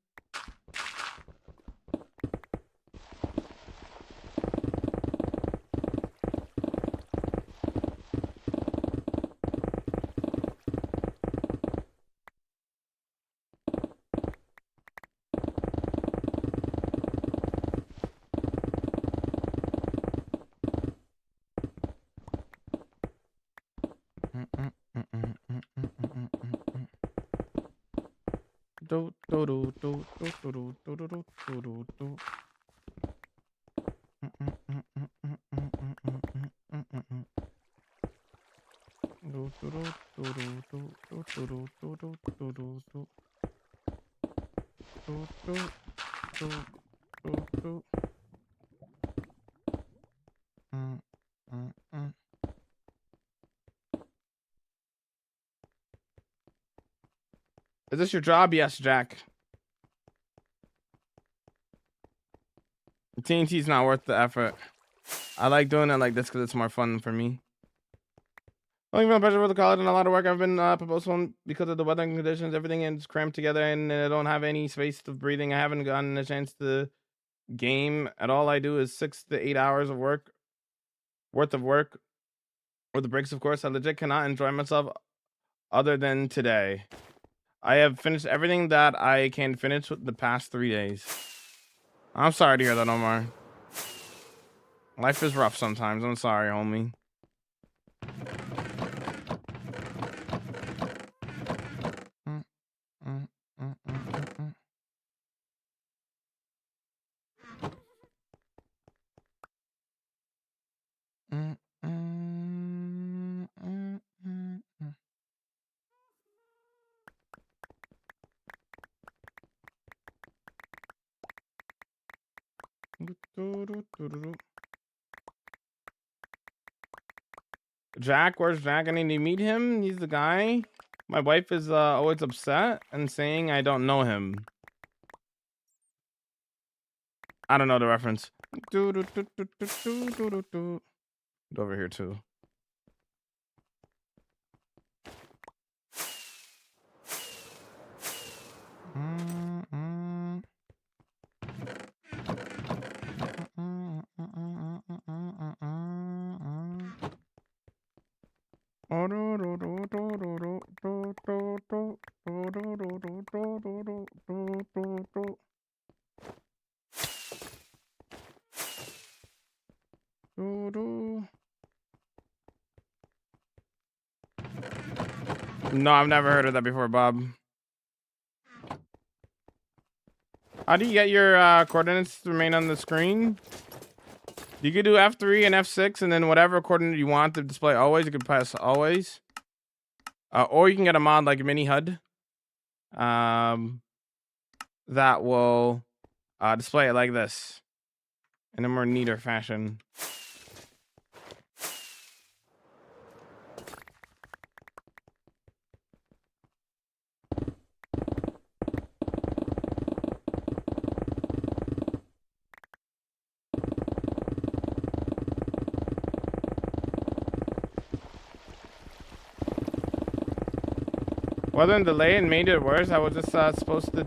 Is this your job? Yes, Jack. TNT's not worth the effort. I like doing it like this because it's more fun for me. Looking for a pressure for the college and a lot of work. I've been postponed because of the weather and conditions. Everything is cramped together and I don't have any space of breathing. I haven't gotten a chance to game at all. I do is 6 to 8 hours of work, worth of work, with the breaks, of course. I legit cannot enjoy myself other than today. I have finished everything that I can finish with the past 3 days. I'm sorry to hear that, Omar. Life is rough sometimes. I'm sorry, homie. Jack, where's Jack? I need to meet him. He's the guy. My wife is always upset and saying I don't know him. I don't know the reference. Over here too. No, I've never heard of that before, Bob. How do you get your coordinates to remain on the screen? You could do F3 and F6 and then whatever coordinate you want to display always, you can press always. Or you can get a mod like Mini HUD. That will display it like this in a more neater fashion. Weather and delay and made it worse. I was just supposed to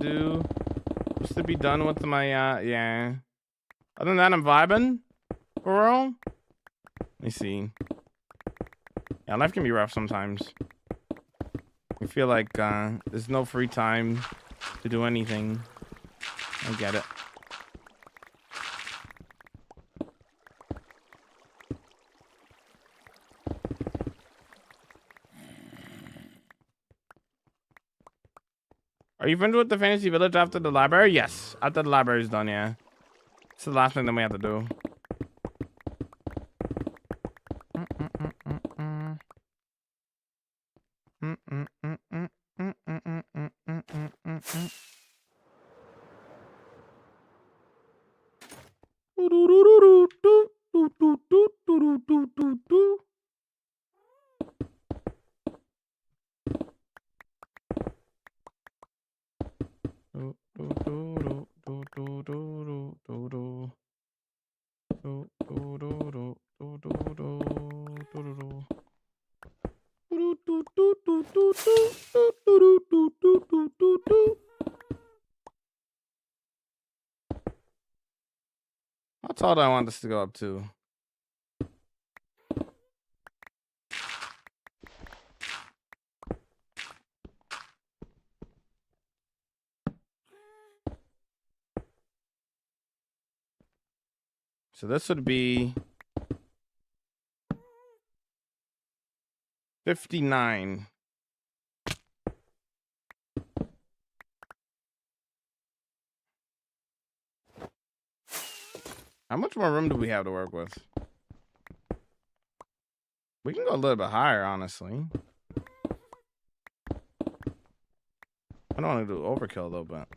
be done with my yeah. Other than that, I'm vibing for real. Let me see. Yeah, life can be rough sometimes. I feel like there's no free time to do anything. I get it. Are you finished with the fantasy village after the library? Yes, after the library is done, yeah. It's the last thing that we have to do. How tall do I want this to go up to? So this would be 59. How much more room do we have to work with? We can go a little bit higher, honestly. I don't want to do overkill though, but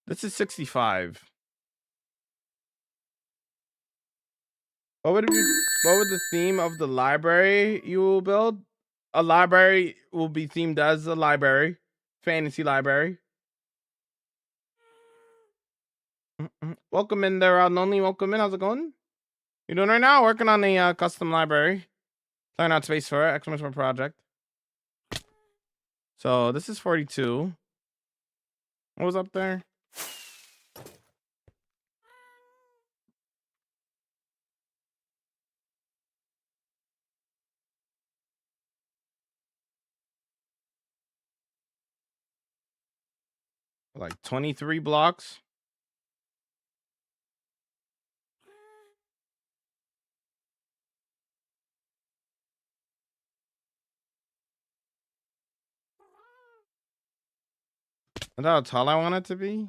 this is 65. What would the theme of the library you will build? A library will be themed as a library, fantasy library. Welcome in there, Lonely. Welcome in. How's it going? You doing right now? Working on the custom library. Clearing out space for it. Exclamation project. So this is 42. What was up there? Like 23 blocks. Is that how tall I want it to be?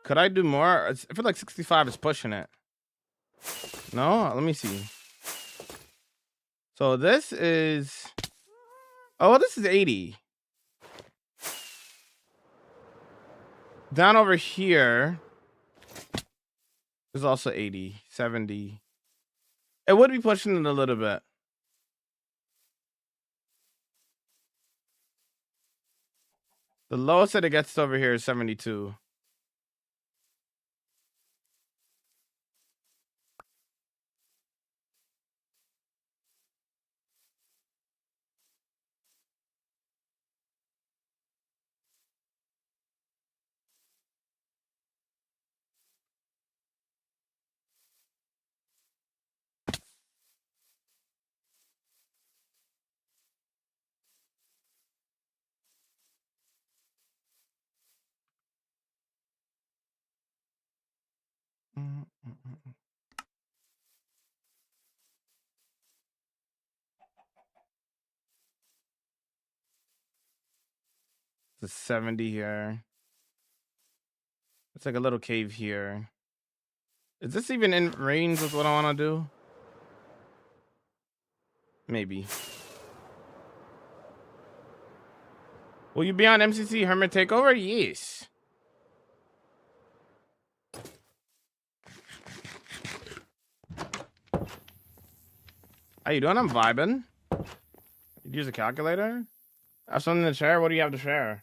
Could I do more? I feel like 65 is pushing it. No? Let me see. So this is... Oh, this is 80. Down over here is also 80, 70. It would be pushing it a little bit. The lowest that it gets over here is 72. It's a 70 here. It's like a little cave here. Is this even in range with what I want to do? Maybe. Will you be on MCC Hermit Takeover? Yes. How you doing? I'm vibing. You use a calculator? I have something to share. What do you have to share?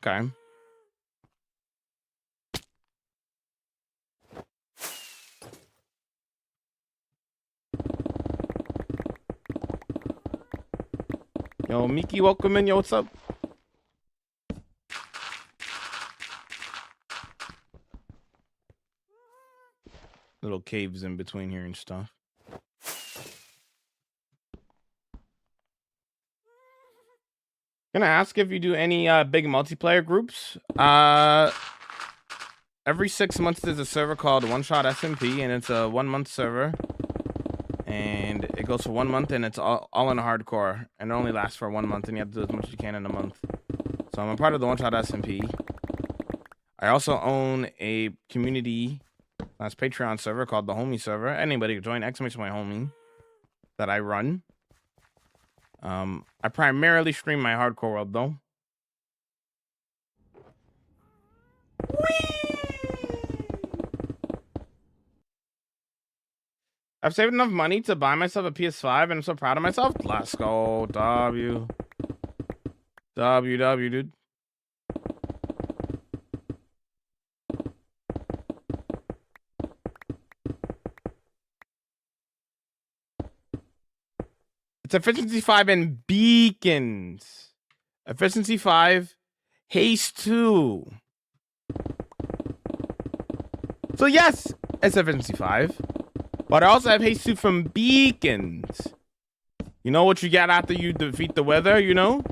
Okay. Yo, Miki, welcome in. Yo, what's up? Little caves in between here and stuff. Gonna ask if you do any big multiplayer groups. Every 6 months there's a server called One Shot SMP, and it's a 1 month server. And it goes for 1 month, and it's all in hardcore, and it only lasts for 1 month, and you have to do as much as you can in a month. So I'm a part of the One Shot SMP. I also own a community Patreon server called the Homie server. Anybody can join, exclamation my homie, that I run. I primarily stream my hardcore world though. I've saved enough money to buy myself a PS5, and I'm so proud of myself. Let's go, W, dude. It's efficiency 5 and beacons. Efficiency 5, haste 2. So yes, it's efficiency 5. But I also have haste 2 from beacons. You know what you get after you defeat the weather, you know?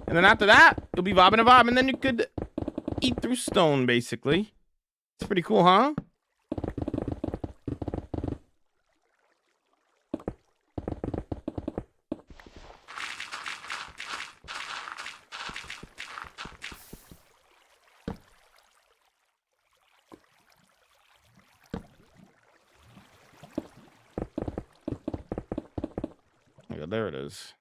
And then after that, you'll be bobbing and bobbing, and then you could eat through stone, basically. It's pretty cool, huh? Yeah, there it is.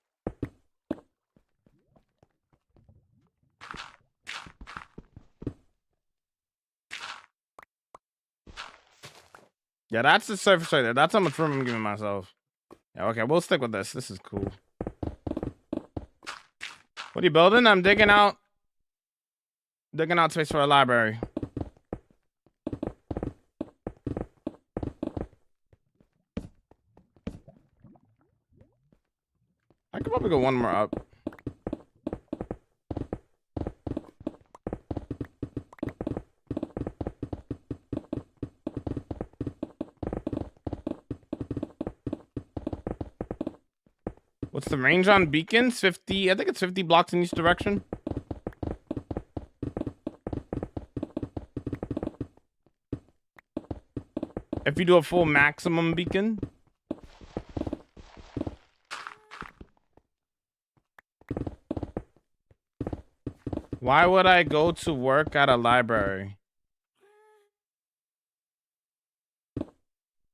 Yeah, that's the surface right there. That's how much room I'm giving myself. Yeah, okay, we'll stick with this. This is cool. What are you building? I'm digging out space for a library. I could probably go one more up. What's the range on beacons? 50, I think it's 50 blocks in each direction. If you do a full maximum beacon. Why would I go to work at a library?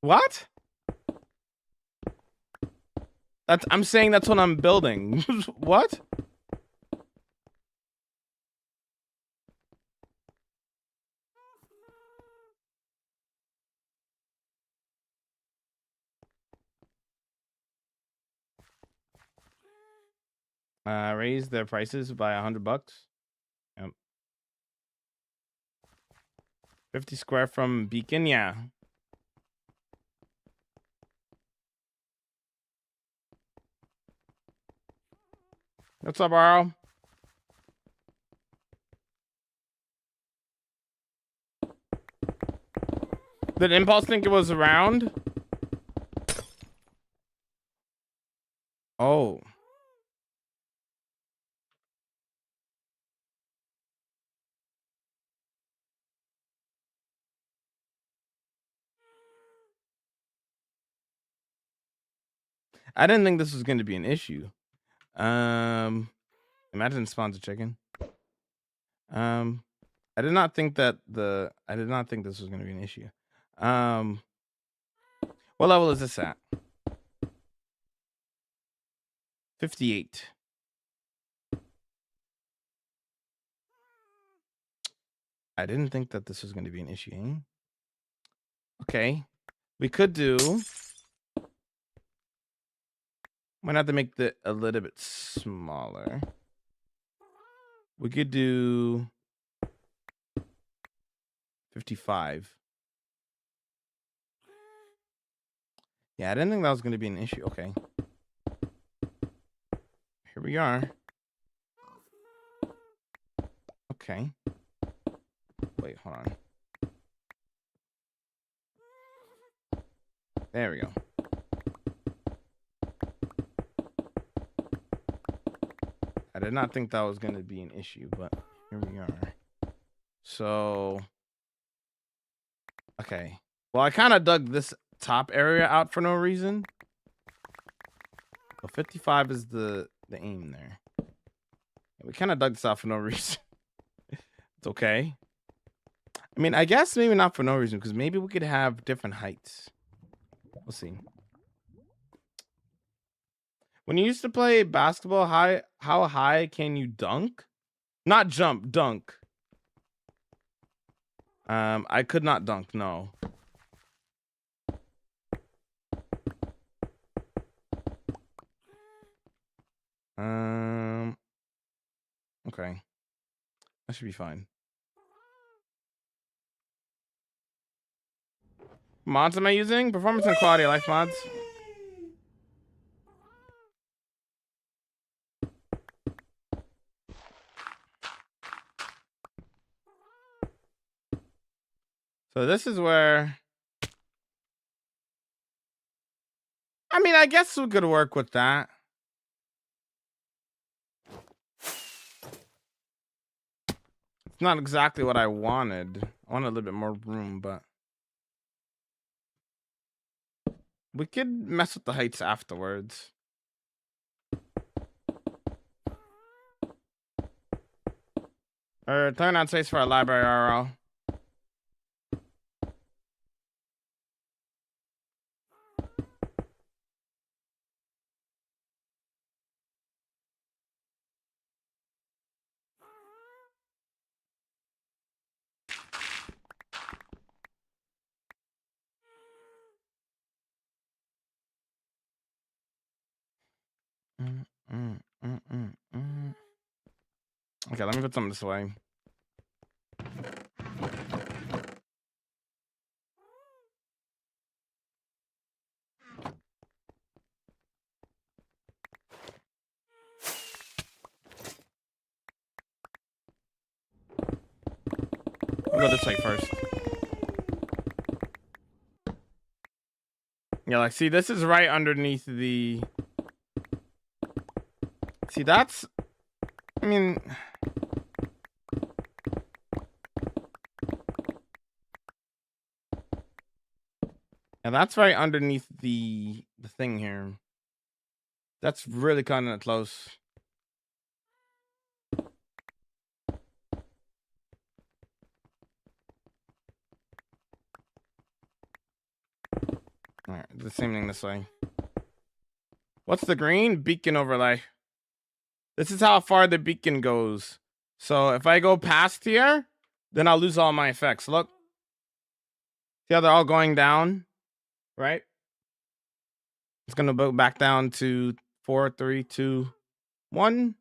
What? I'm saying that's what I'm building. What? Raise their prices by $100. Yep. 50 square from beacon, yeah. What's up, Arl? Did Impulse think it was around? Oh. I didn't think this was going to be an issue. Imagine spawns a chicken. I did not think this was going to be an issue. What level is this at? 58. I didn't think that this was going to be an issue. Eh? Okay. We could do... Might have to make it a little bit smaller. We could do 55. Yeah, I didn't think that was going to be an issue. Okay. Here we are. Okay. Wait, hold on. There we go. I did not think that was going to be an issue, but here we are. So, okay. Well, I kind of dug this top area out for no reason. So 55 is the aim there. We kind of dug this out for no reason. It's okay. I mean, I guess maybe not for no reason, because maybe we could have different heights. We'll see. When you used to play basketball, how high can you dunk? Not jump, dunk. I could not dunk, no. Okay. That should be fine. Mods am I using? Performance and quality of life mods. So this is where, I mean, I guess we could work with that. It's not exactly what I wanted. I wanted a little bit more room, but we could mess with the heights afterwards. Or turn on space for a library RL. Okay, let me put some this way. I'll go this way first. Yeah, like, see, this is right underneath the... See, that's... I mean... Yeah, that's right underneath the thing here. That's really kind of close. All right, the same thing this way. What's the green? Beacon overlay. This is how far the beacon goes. So if I go past here, then I'll lose all my effects. Look. See how they're all going down? Right? It's going to go back down to 4, 3, 2, 1.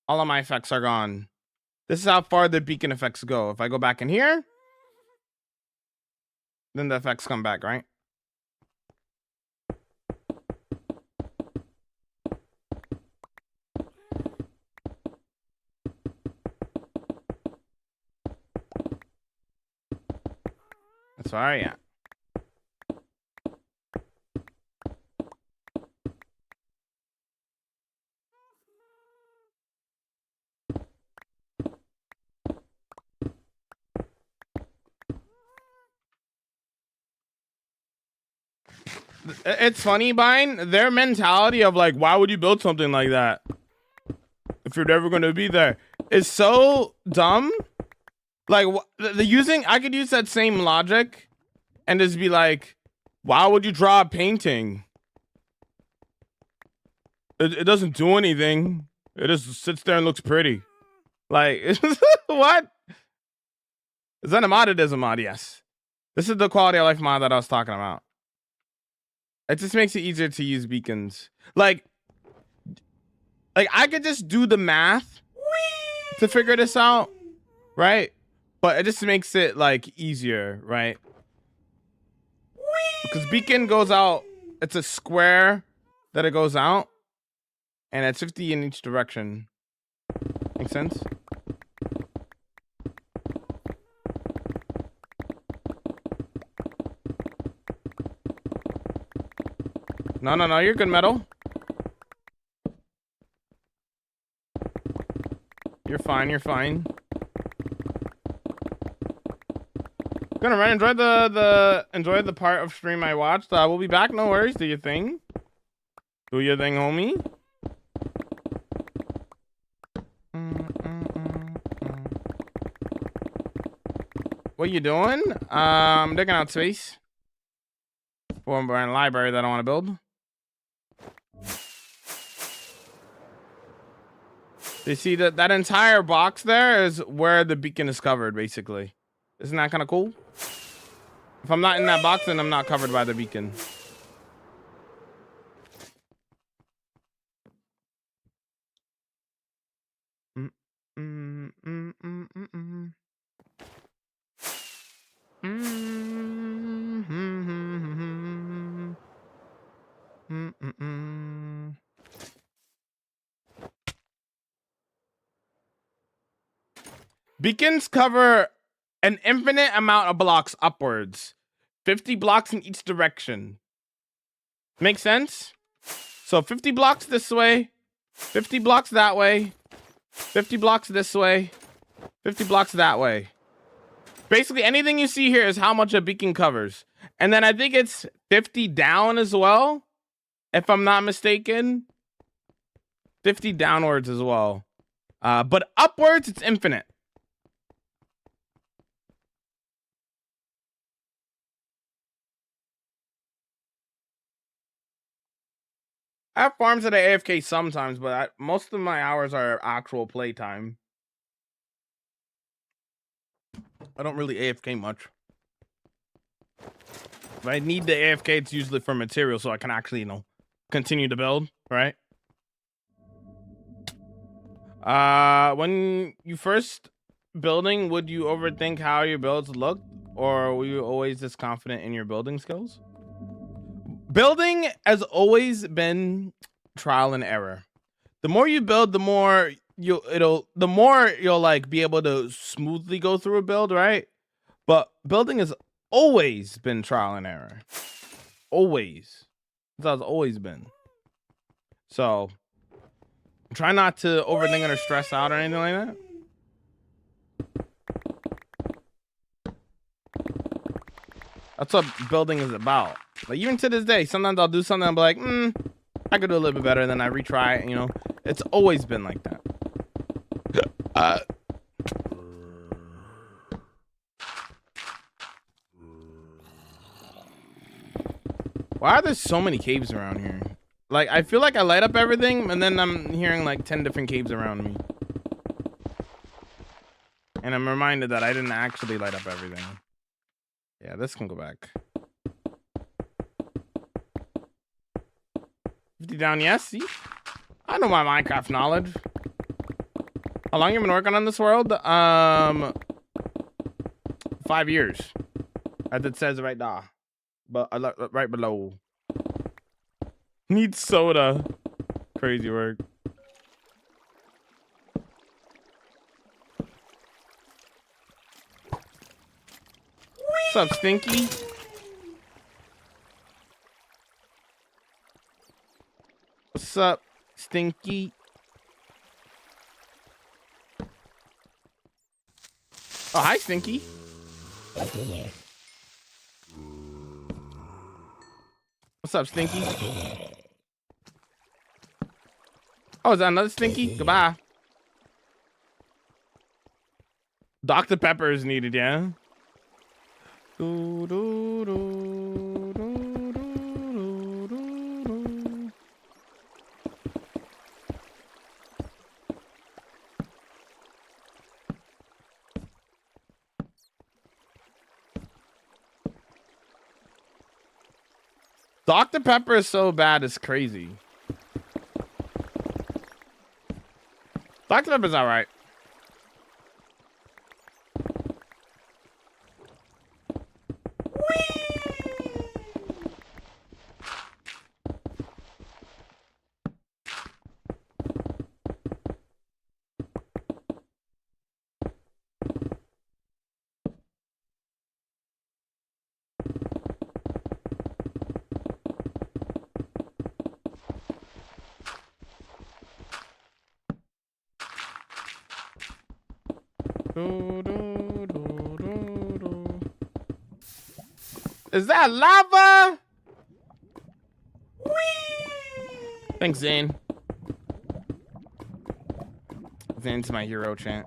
All of my effects are gone. This is how far the beacon effects go. If I go back in here, then the effects come back, right? That's where I am. It's funny, Bine. Their mentality of like, why would you build something like that if you're never going to be there, is so dumb. Like the using, I could use that same logic and just be like, why would you draw a painting? It doesn't do anything. It just sits there and looks pretty. Like, what? Is that a mod? It is a mod, yes. This is the quality of life mod that I was talking about. It just makes it easier to use beacons. Like I could just do the math to figure this out, right? But it just makes it like easier, right? Because beacon goes out, it's a square that it goes out, and it's 50 in each direction. Make sense? No, you're good, Metal. You're fine. You're fine. Gonna run. Enjoy the part of stream I watched. We'll be back. No worries. Do your thing. Do your thing, homie. What you doing? I'm digging out space for a library that I want to build. You see that entire box there is where the beacon is covered, basically. Isn't that kind of cool? If I'm not in that box, then I'm not covered by the beacon. Beacons cover an infinite amount of blocks upwards. 50 blocks in each direction. Make sense? So 50 blocks this way, 50 blocks that way, 50 blocks this way, 50 blocks that way. Basically, anything you see here is how much a beacon covers. And then I think it's 50 down as well, if I'm not mistaken. 50 downwards as well. But upwards, it's infinite. I have farms that are AFK sometimes, but most of my hours are actual playtime. I don't really AFK much. If I need the AFK, it's usually for material, so I can actually, you know, continue to build, right? When you first building, would you overthink how your builds looked, or were you always this confident in your building skills? Building has always been trial and error. The more you build, the more you'll like be able to smoothly go through a build, right? But building has always been trial and error. Always. That's always been. So try not to overthink it or stress out or anything like that. That's what building is about. Like, even to this day, sometimes I'll do something and be like, I could do a little bit better, and then I retry it, you know. It's always been like that. Why are there so many caves around here? Like, I feel like I light up everything, and then I'm hearing like 10 different caves around me. And I'm reminded that I didn't actually light up everything. Yeah, this can go back. 50 down, yes. See? I know my Minecraft knowledge. How long you been working on this world? 5 years. As it says right now. But right below. Need soda. Crazy work. What's up, Stinky? What's up, Stinky? Oh, hi, Stinky. What's up, Stinky? Oh, is that another Stinky? Goodbye. Dr. Pepper is needed, yeah? Do, do, do, do, do, do, do. Dr. Pepper is so bad, it's crazy. Dr. Pepper's alright. Is that lava? Thanks, Zane. Zane's my hero, chant.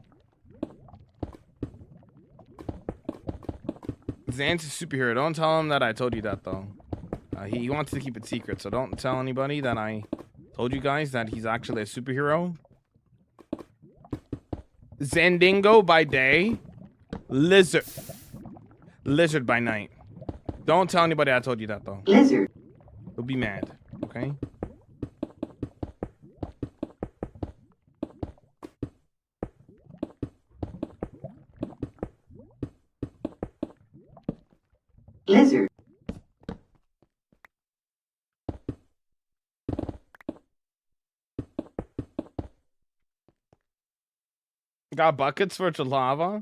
Zane's a superhero. Don't tell him that I told you that, though. He wants to keep it secret, so don't tell anybody that I told you guys that he's actually a superhero. Zandingo by day, lizard by night. Don't tell anybody I told you that, though. Lizard. He'll be mad, okay? Lizard. Got buckets for lava.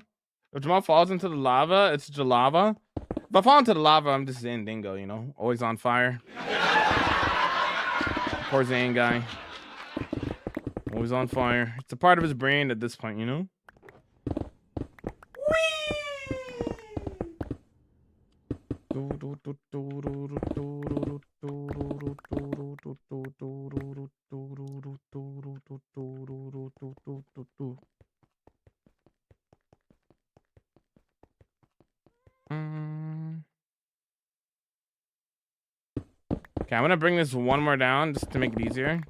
If Jamal falls into the lava, it's Jalava. If I fall into the lava, I'm just Zandingo, you know? Always on fire. Poor Zane guy. Always on fire. It's a part of his brand at this point, you know? Okay, I'm gonna bring this one more down just to make it easier.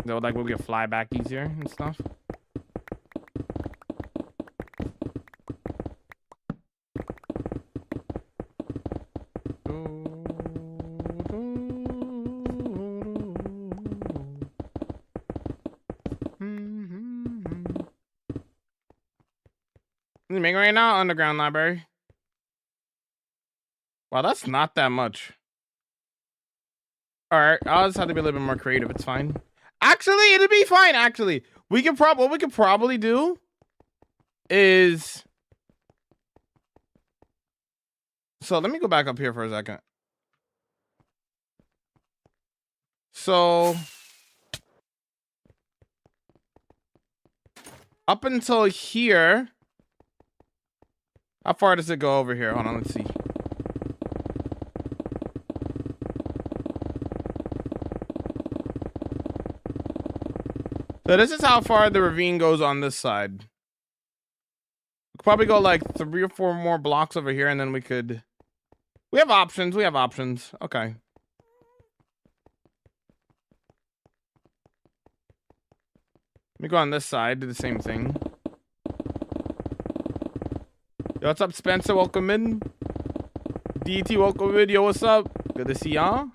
So like we'll get fly back easier and stuff. What are you making right now? Underground library. Wow, that's not that much. All right, I'll just have to be a little bit more creative. It's fine. Actually, it'll be fine. Actually, what we could probably do is. So let me go back up here for a second. So up until here, how far does it go over here? Hold on, let's see. So this is how far the ravine goes on this side. We could probably go like 3 or 4 more blocks over here, and then we could. We have options. We have options. Okay. Let me go on this side. Do the same thing. Yo, what's up, Spencer? Welcome in. DT, welcome in. Yo, what's up? Good to see y'all.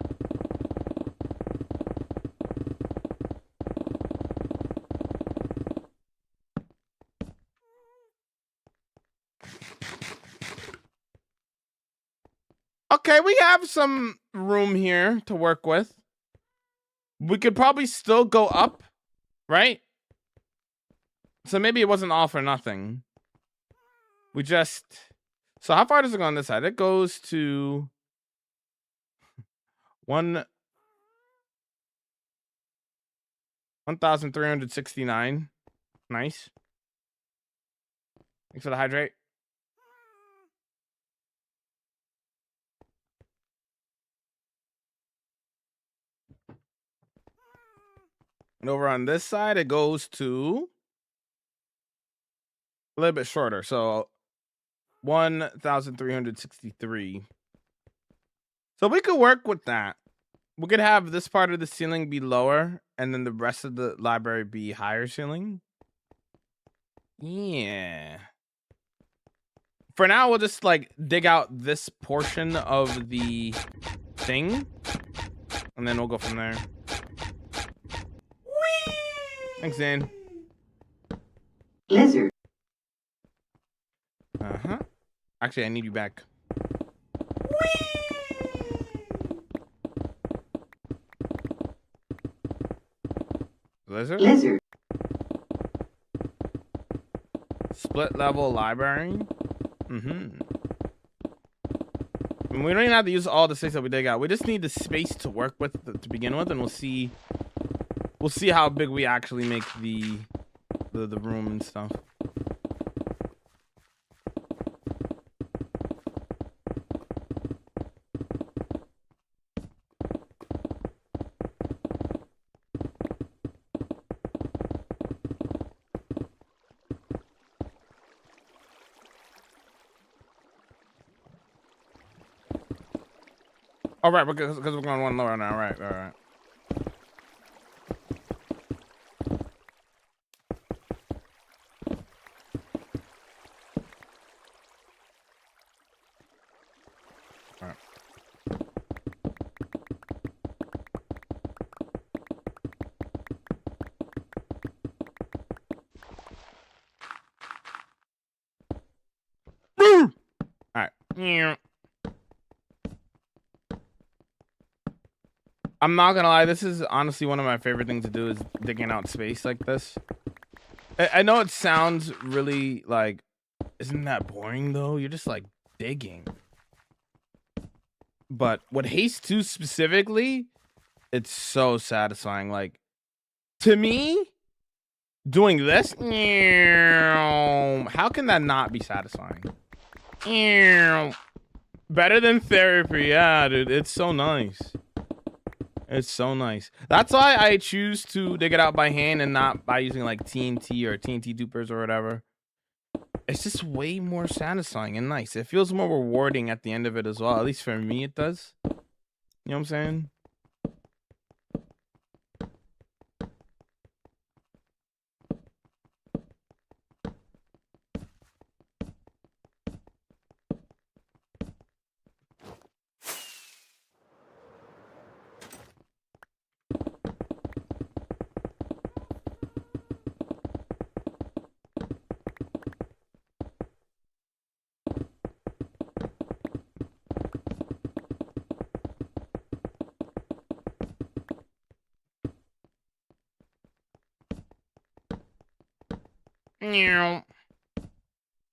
Okay, we have some room here to work with. We could probably still go up, right? So maybe it wasn't all for nothing. We just... So how far does it go on this side? It goes to... 1,369. Nice. Thanks for the hydrate. And over on this side, it goes to a little bit shorter. So 1,363. So we could work with that. We could have this part of the ceiling be lower and then the rest of the library be higher ceiling. Yeah. For now, we'll just like dig out this portion of the thing and then we'll go from there. Thanks, Zane. Lizard. Uh-huh. Actually, I need you back. Lizard? Lizard. Split level library. Mm-hmm. And we don't even have to use all the 6 that we dig out. We just need the space to work with to begin with, and we'll see how big we actually make the room and stuff. All right, because we're going one lower now. Right, all right. All right. All right. I'm not gonna lie, this is honestly one of my favorite things to do is digging out space like this. I know it sounds really like, isn't that boring though? You're just like digging. But with Haste 2 specifically, it's so satisfying. Like, to me, doing this, how can that not be satisfying? Better than therapy, yeah, dude. It's so nice. It's so nice. That's why I choose to dig it out by hand and not by using like TNT or TNT dupers or whatever. It's just way more satisfying and nice. It feels more rewarding at the end of it as well. At least for me, it does. You know what I'm saying?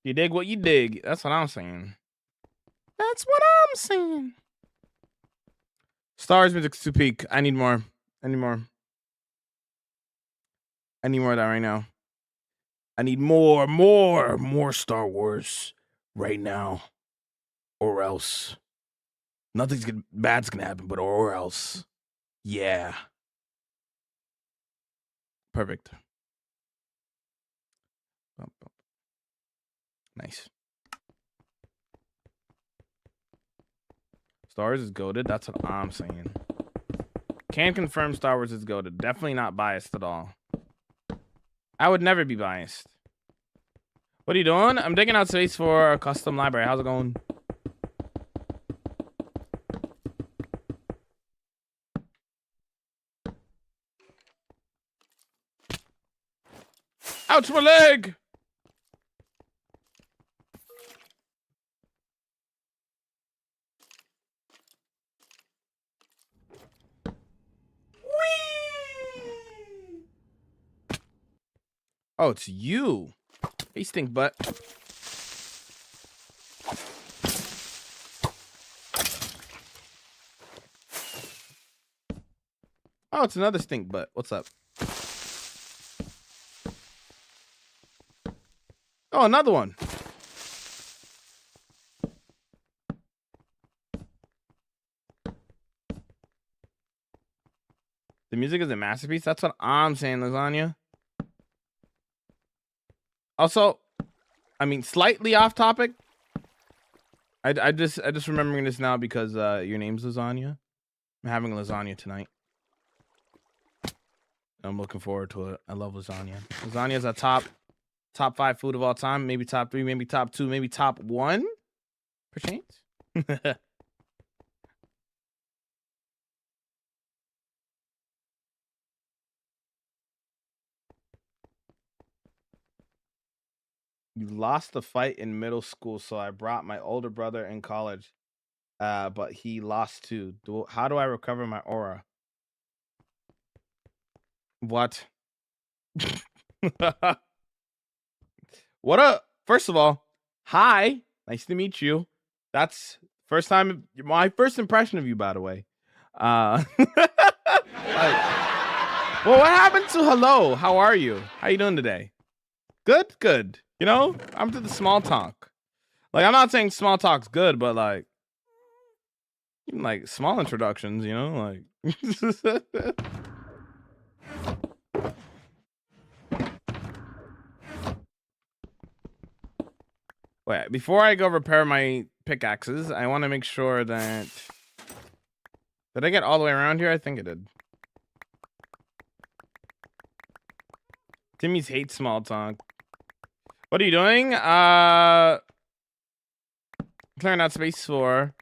You dig what you dig. That's what I'm saying. That's what I'm saying. Stars music's too peak. I need more. I need more. I need more of that right now. I need more Star Wars right now. Or else. Nothing's bad's gonna happen, but or else. Yeah. Perfect. Nice. Star Wars is goated. That's what I'm saying. Can confirm Star Wars is goated. Definitely not biased at all. I would never be biased. What are you doing? I'm digging out space for a custom library. How's it going? Ouch, my leg! Oh, it's you. Hey, stink butt. Oh, it's another stink butt. What's up? Oh, another one. The music is a masterpiece. That's what I'm saying, lasagna. Also, I mean, slightly off topic. I just remembering this now because your name's lasagna. I'm having lasagna tonight. I'm looking forward to it. I love lasagna. Lasagna is a top 5 food of all time. Maybe top 3, maybe top 2, maybe top 1. Perchance. You lost the fight in middle school, so I brought my older brother in college. But he lost too. How do I recover my aura? What? What up? First of all, hi. Nice to meet you. That's my first impression of you, by the way. Well, what happened to hello? How are you? How you doing today? Good. You know, I'm to the small talk. Like, I'm not saying small talk's good, but like, even like small introductions, you know, like. Wait, before I go repair my pickaxes, I want to make sure that Did I get all the way around here? I think I did. Timmy's hates small talk. What are you doing? Clearing out space for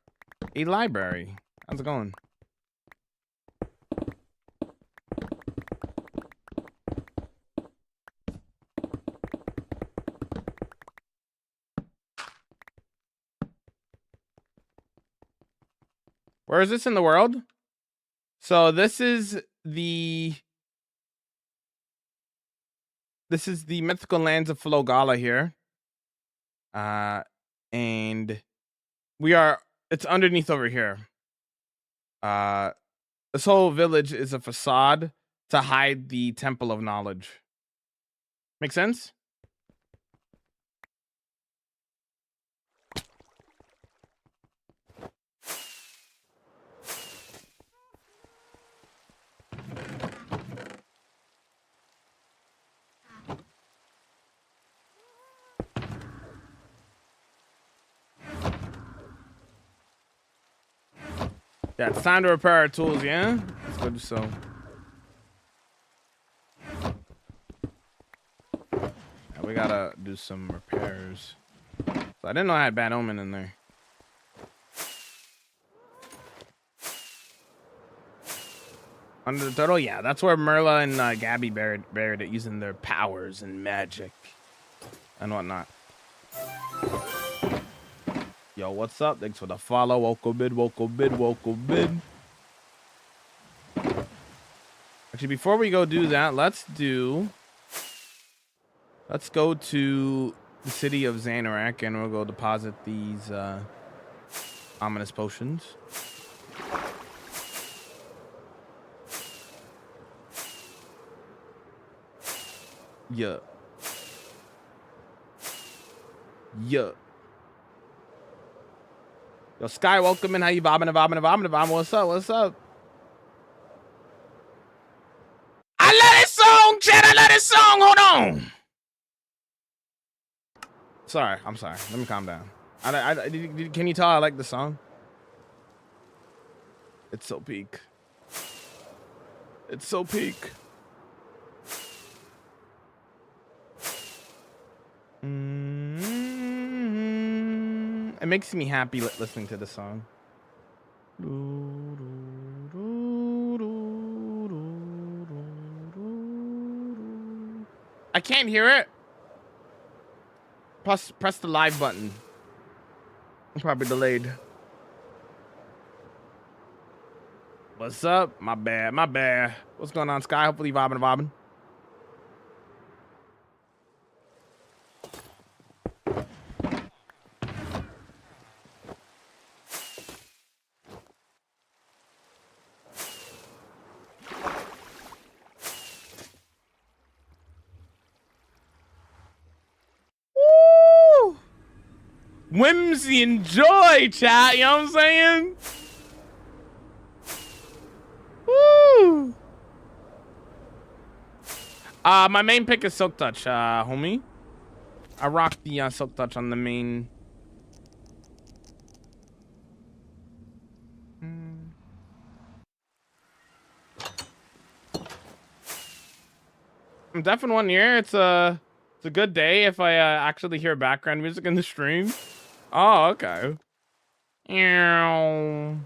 a library. How's it going? Where is this in the world? So this is the mythical lands of Flogala here. And it's underneath over here. This whole village is a facade to hide the Temple of Knowledge. Make sense? Yeah, it's time to repair our tools, yeah? Let's go do so. Yeah, we gotta do some repairs. So I didn't know I had Bad Omen in there. Under the turtle? Yeah, that's where Merla and Gabby buried it using their powers and magic and whatnot. Yo, what's up? Thanks for the follow. Welcome bid. Actually, before we go do that, let's go to the city of Xanarak and we'll go deposit these ominous potions. Yeah. Yo, Sky, welcome in. How you bobbing? What's up? I love this song, Chad. I love this song. Hold on. Sorry, I'm sorry. Let me calm down. Can you tell I like the song? It's so peak. It's so peak. It makes me happy listening to the song. I can't hear it. Press the live button. I'm probably delayed. What's up? My bad. What's going on, Sky? Hopefully vibing. Whimsy and joy, chat. You know what I'm saying? Woo! My main pick is Silk Touch, homie. I rock the Silk Touch on the main. I'm deaf in one ear. It's a good day if I actually hear background music in the stream. Oh, okay. Ew.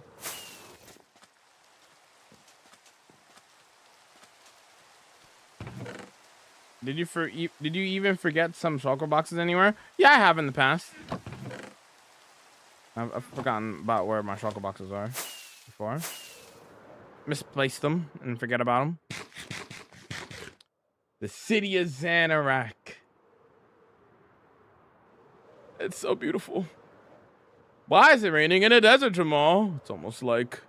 Did you even forget some shulker boxes anywhere? Yeah, I have in the past. I've forgotten about where my shulker boxes are before. Misplaced them and forget about them. The city of Xanarak. It's so beautiful. Why is it raining in a desert, Jamal? It's almost like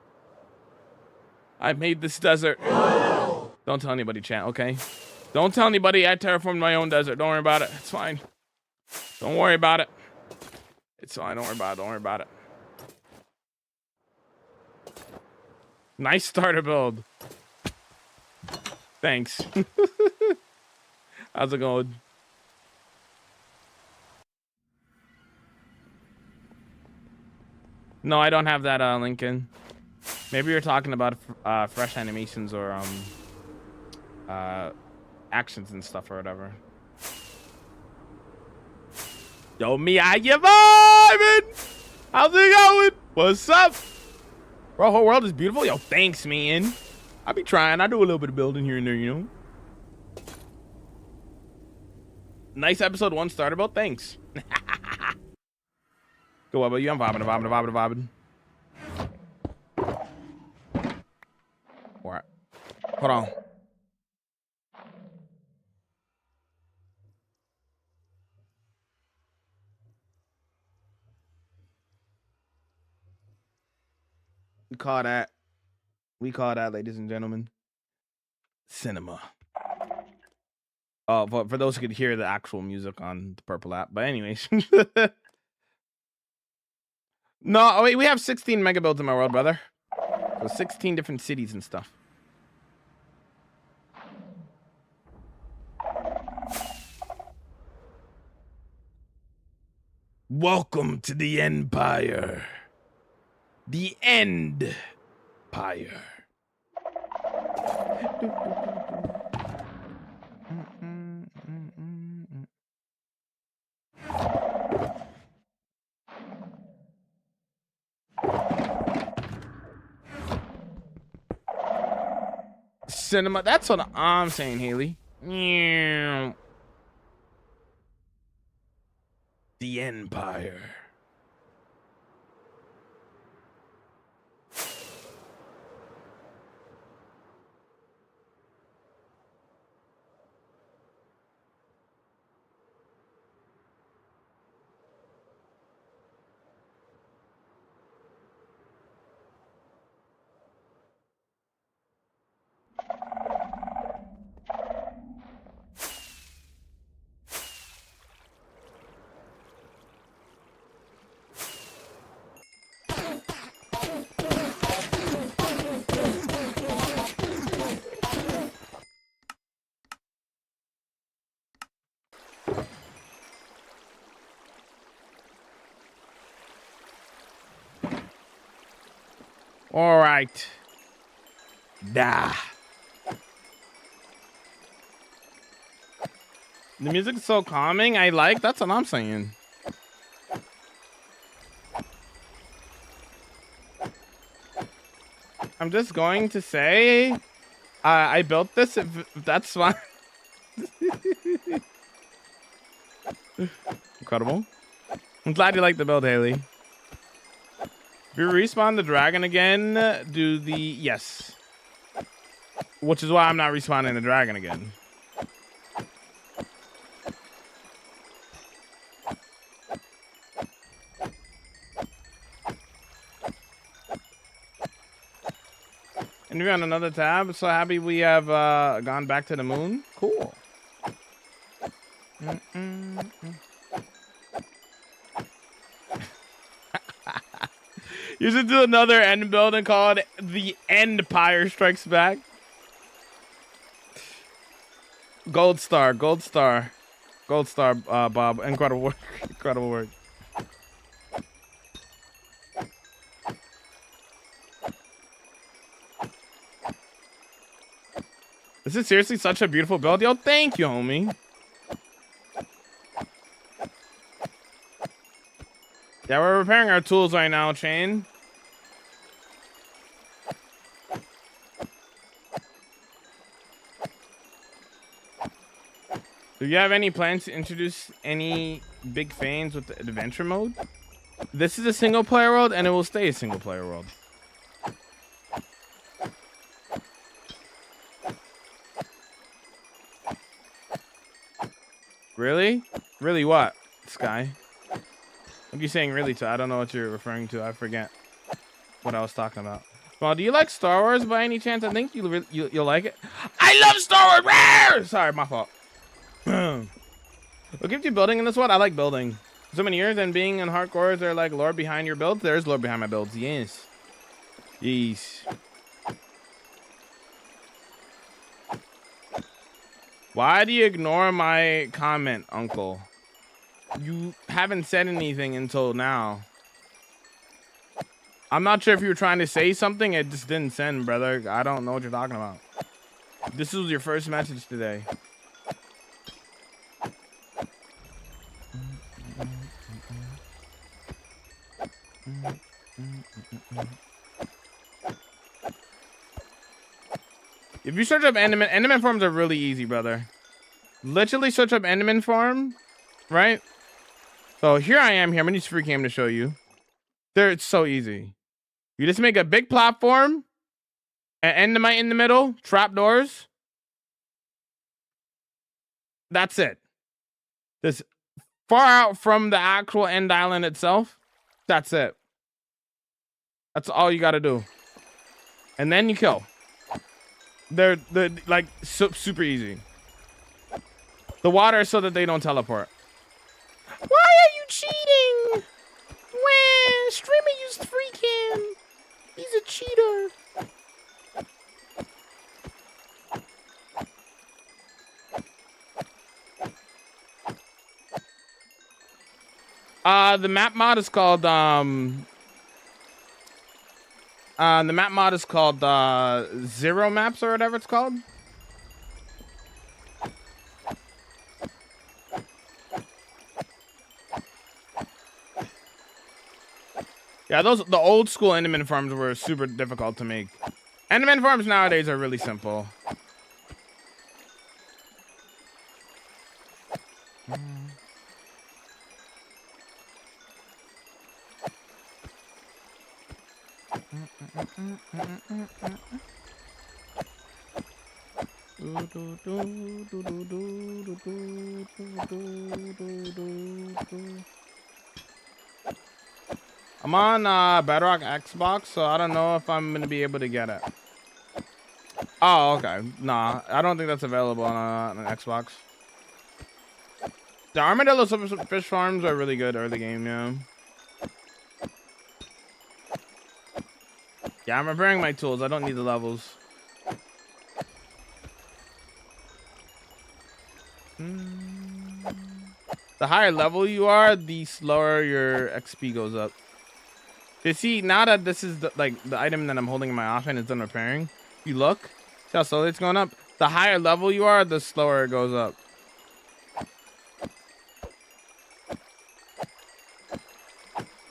I made this desert. Don't tell anybody, chat, okay? Don't tell anybody I terraformed my own desert. Don't worry about it. It's fine. Don't worry about it. It's fine. Don't worry about it. Nice starter build. Thanks. How's it going? No, I don't have that, Lincoln. Maybe you're talking about fresh animations or actions and stuff or whatever. Yo, me, how you vibing? How's it going? What's up? Bro, whole world is beautiful. Yo, thanks, man. I be trying. I do a little bit of building here and there, you know. Nice episode 1 starter build. Thanks. Go, what about you? I'm vibing. All right. Hold on. We call that, ladies and gentlemen, cinema. Oh, but for those who could hear the actual music on the purple app. But anyways. No, wait, we have 16 mega builds in my world, brother. So 16 different cities and stuff. Welcome to the Empire. The End Pyre. Cinema. That's what I'm saying, Haley. The Empire. All right. Da. The music's so calming. I like. That's what I'm saying. I'm just going to say, I built this. If that's fine. Incredible. I'm glad you like the build, Haley. If you respawn the dragon again, do the yes. Which is why I'm not respawning the dragon again. And we're on another tab. So happy we have gone back to the moon. Cool. You should do another end building called The Empire Strikes Back. Gold star, Bob. Incredible work. Incredible work. This is seriously such a beautiful build. Yo, thank you, homie. Yeah, we're repairing our tools right now, Chain. Do you have any plans to introduce any big fans with the adventure mode? This is a single player world and it will stay a single player world. Really? Really what, Sky? What are you saying really to? I don't know what you're referring to. I forget what I was talking about. Well, do you like Star Wars by any chance? I think you'll like it. I love Star Wars! Sorry, my fault. What keeps you building in this one? I like building. So many years and being in hardcore, is there like lore behind your builds? There's lore behind my builds, yes. Yes. Why do you ignore my comment, Uncle? You haven't said anything until now. I'm not sure if you were trying to say something. It just didn't send, brother. I don't know what you're talking about. This was your first message today. If you search up Enderman farms are really easy, brother. Literally search up Enderman farm, right? So here I am here. I'm gonna use free cam to show you. There, it's so easy. You just make a big platform, an Endermite in the middle, trapdoors. That's it. This far out from the actual end island itself. That's it. That's all you gotta do. And then you kill. They're like super easy. The water is so that they don't teleport. Why are you cheating? When streamer used free cam. He's a cheater. The map mod is called Zero Maps or whatever it's called. Yeah, the old school Enderman farms were super difficult to make. Enderman farms nowadays are really simple. I'm on Bedrock Xbox, so I don't know if I'm gonna be able to get it. Oh, okay. Nah, I don't think that's available on an Xbox. The Armadillo fish farms are really good early game, yeah. Yeah, I'm repairing my tools. I don't need the levels. The higher level you are, the slower your XP goes up. You see, now that this is the item that I'm holding in my offhand is done repairing, you look, see how slowly it's going up? The higher level you are, the slower it goes up.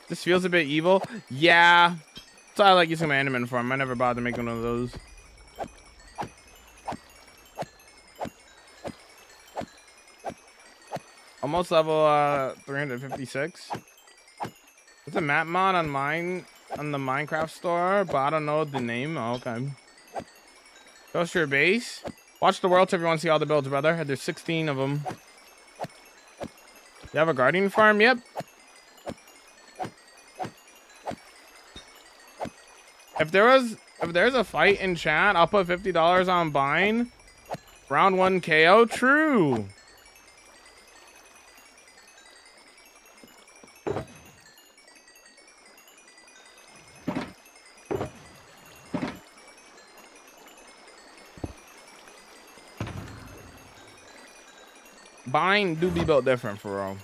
This feels a bit evil. Yeah. That's why I like using my Enderman farm. I never bothered making one of those. Almost level 356. It's a map mod on the Minecraft store, but I don't know the name. Oh, okay. Go to your base. Watch the world if you want to see all the builds, brother. There's 16 of them. You have a guardian farm? Yep. If there's a fight in chat, I'll put $50 on buying. Round 1 KO. True. Buying do be built different for real.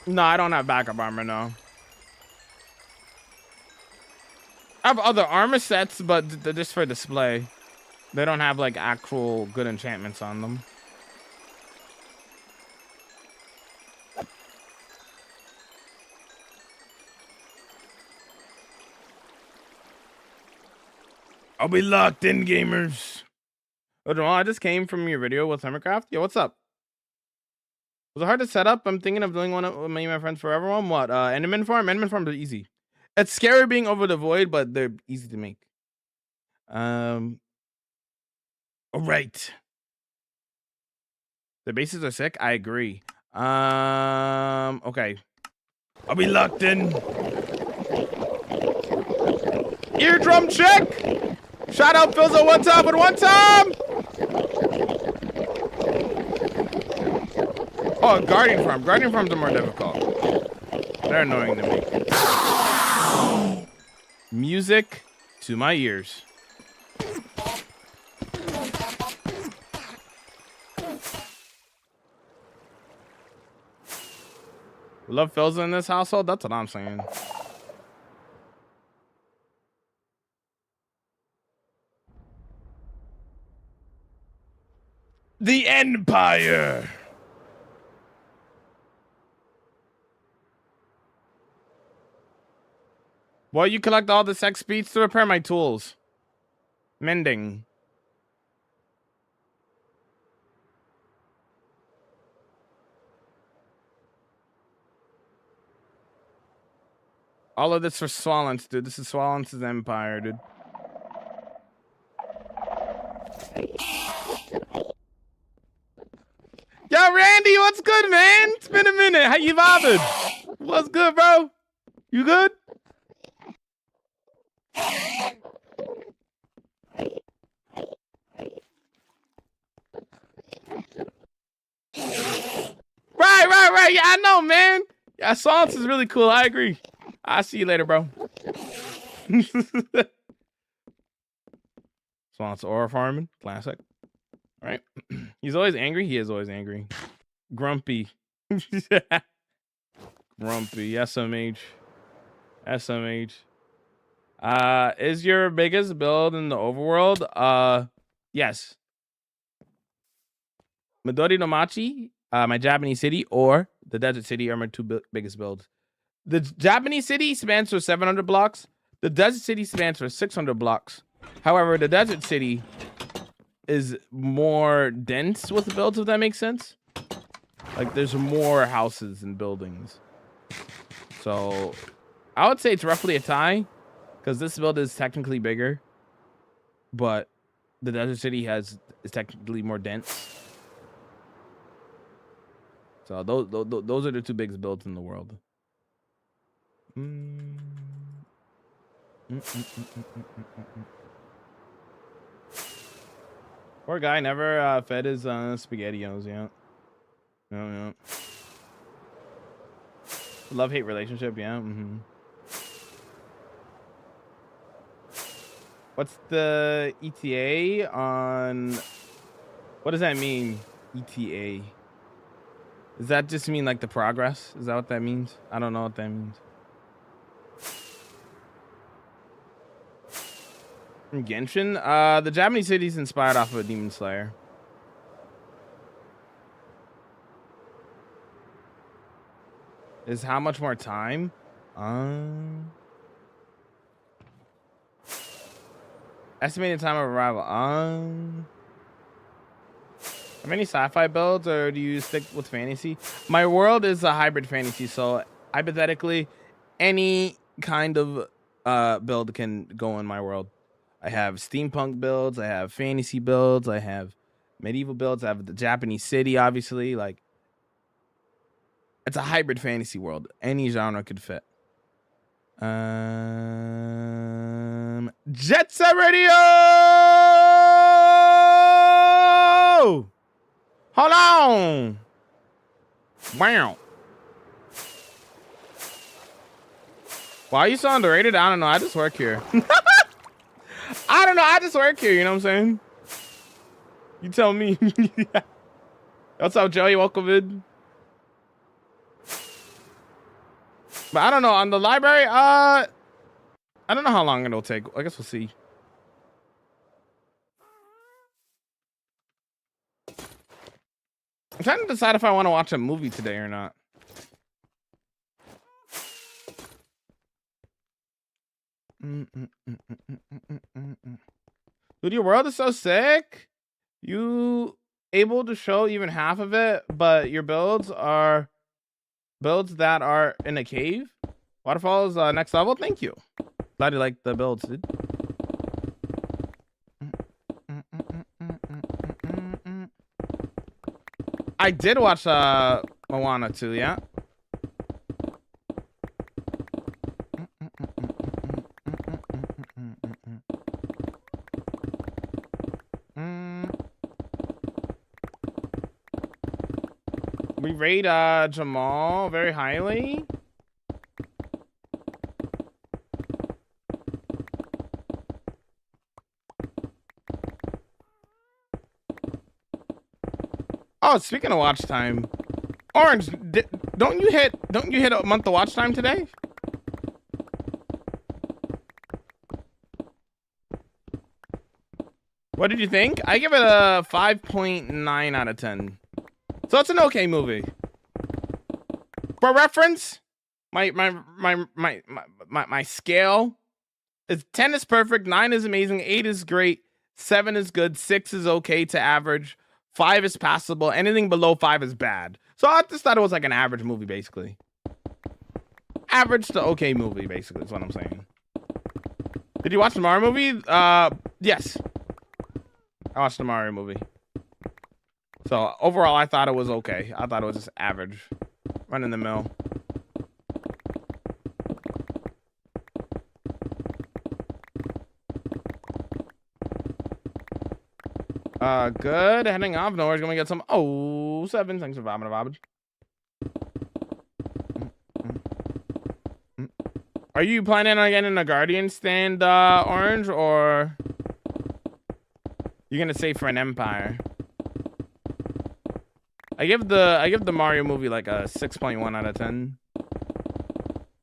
No, I don't have backup armor, no. I have other armor sets, but they're just for display. They don't have like actual good enchantments on them. I'll be locked in, gamers. Oh, Jamal, I just came from your video with Summercraft. Yo, what's up? Was it hard to set up? I'm thinking of doing one with me and my friends forever one. What? Enderman farm? Enderman farms are easy. It's scary being over the void, but they're easy to make. All right. The bases are sick. I agree. Okay. I'll be locked in. Eardrum check. Shout out Philza one time with one time. Oh, guardian farm. Guardian farms are more difficult. They're annoying to me. Music to my ears. Love fills in this household. That's what I'm saying. The Empire. Well, you collect all the sex beats to repair my tools. Mending. All of this for Swallens, dude. This is Swallens' empire, dude. Yo, Randy, what's good, man? It's been a minute. How you vibing? What's good, bro? You good? Right. Yeah, I know, man. Yeah, Swallens is really cool. I agree. I'll see you later, bro. Swallens ore farming. Classic. All right. He's always angry. He is always angry. Grumpy. Grumpy. SMH. Is your biggest build in the overworld? Yes. Midori no Machi, my Japanese city, or the desert city are my two biggest builds. The Japanese city spans for 700 blocks. The desert city spans for 600 blocks. However, the desert city is more dense with the builds, if that makes sense. Like, there's more houses and buildings. So, I would say it's roughly a tie, because this build is technically bigger, but the desert city is technically more dense. So those are the two biggest builds in the world. Poor guy never fed his SpaghettiOs yet. No. Love-hate relationship, yeah. What's the ETA on... What does that mean, ETA? Does that just mean like the progress? Is that what that means? I don't know what that means. From Genshin? The Japanese city is inspired off of a Demon Slayer. Is how much more time? Estimated time of arrival. How many sci-fi builds, or do you stick with fantasy? My world is a hybrid fantasy, so hypothetically, any kind of build can go in my world. I have steampunk builds, I have fantasy builds, I have medieval builds, I have the Japanese city, obviously. Like, it's a hybrid fantasy world. Any genre could fit. Jet Set Radio! Hold on. Wow. Why are you so underrated? I don't know. I just work here. I don't know. I just work here. You know what I'm saying? You tell me. What's up, Joey? Welcome in. But I don't know. On the library, I don't know how long it'll take. I guess we'll see. I'm trying to decide if I want to watch a movie today or not. Dude, your world is so sick. You able to show even half of it, but your builds are builds that are in a cave. Waterfalls next level. Thank you. Glad you like the builds, dude. I did watch Moana too, yeah. We rate Jamal very highly. Oh, speaking of watch time, Orange, don't you hit a month of watch time today? What did you think? I give it a 5.9 out of 10. So it's an okay movie. For reference, my scale is 10 is perfect, 9 is amazing, 8 is great, 7 is good, 6 is okay to average, 5 is passable, anything below 5 is bad. So I just thought it was like an average movie, basically. Average to okay movie, basically, is what I'm saying. Did you watch the Mario movie? Yes. I watched the Mario movie. So overall, I thought it was okay. I thought it was just average. Run in the mill. Good. Heading off. No worries. Gonna get some. Oh, 7. Thanks for vibing. Are you planning on getting a Guardian stand, Orange, or you're gonna save for an Empire? I give the Mario movie like a 6.1 out of 10.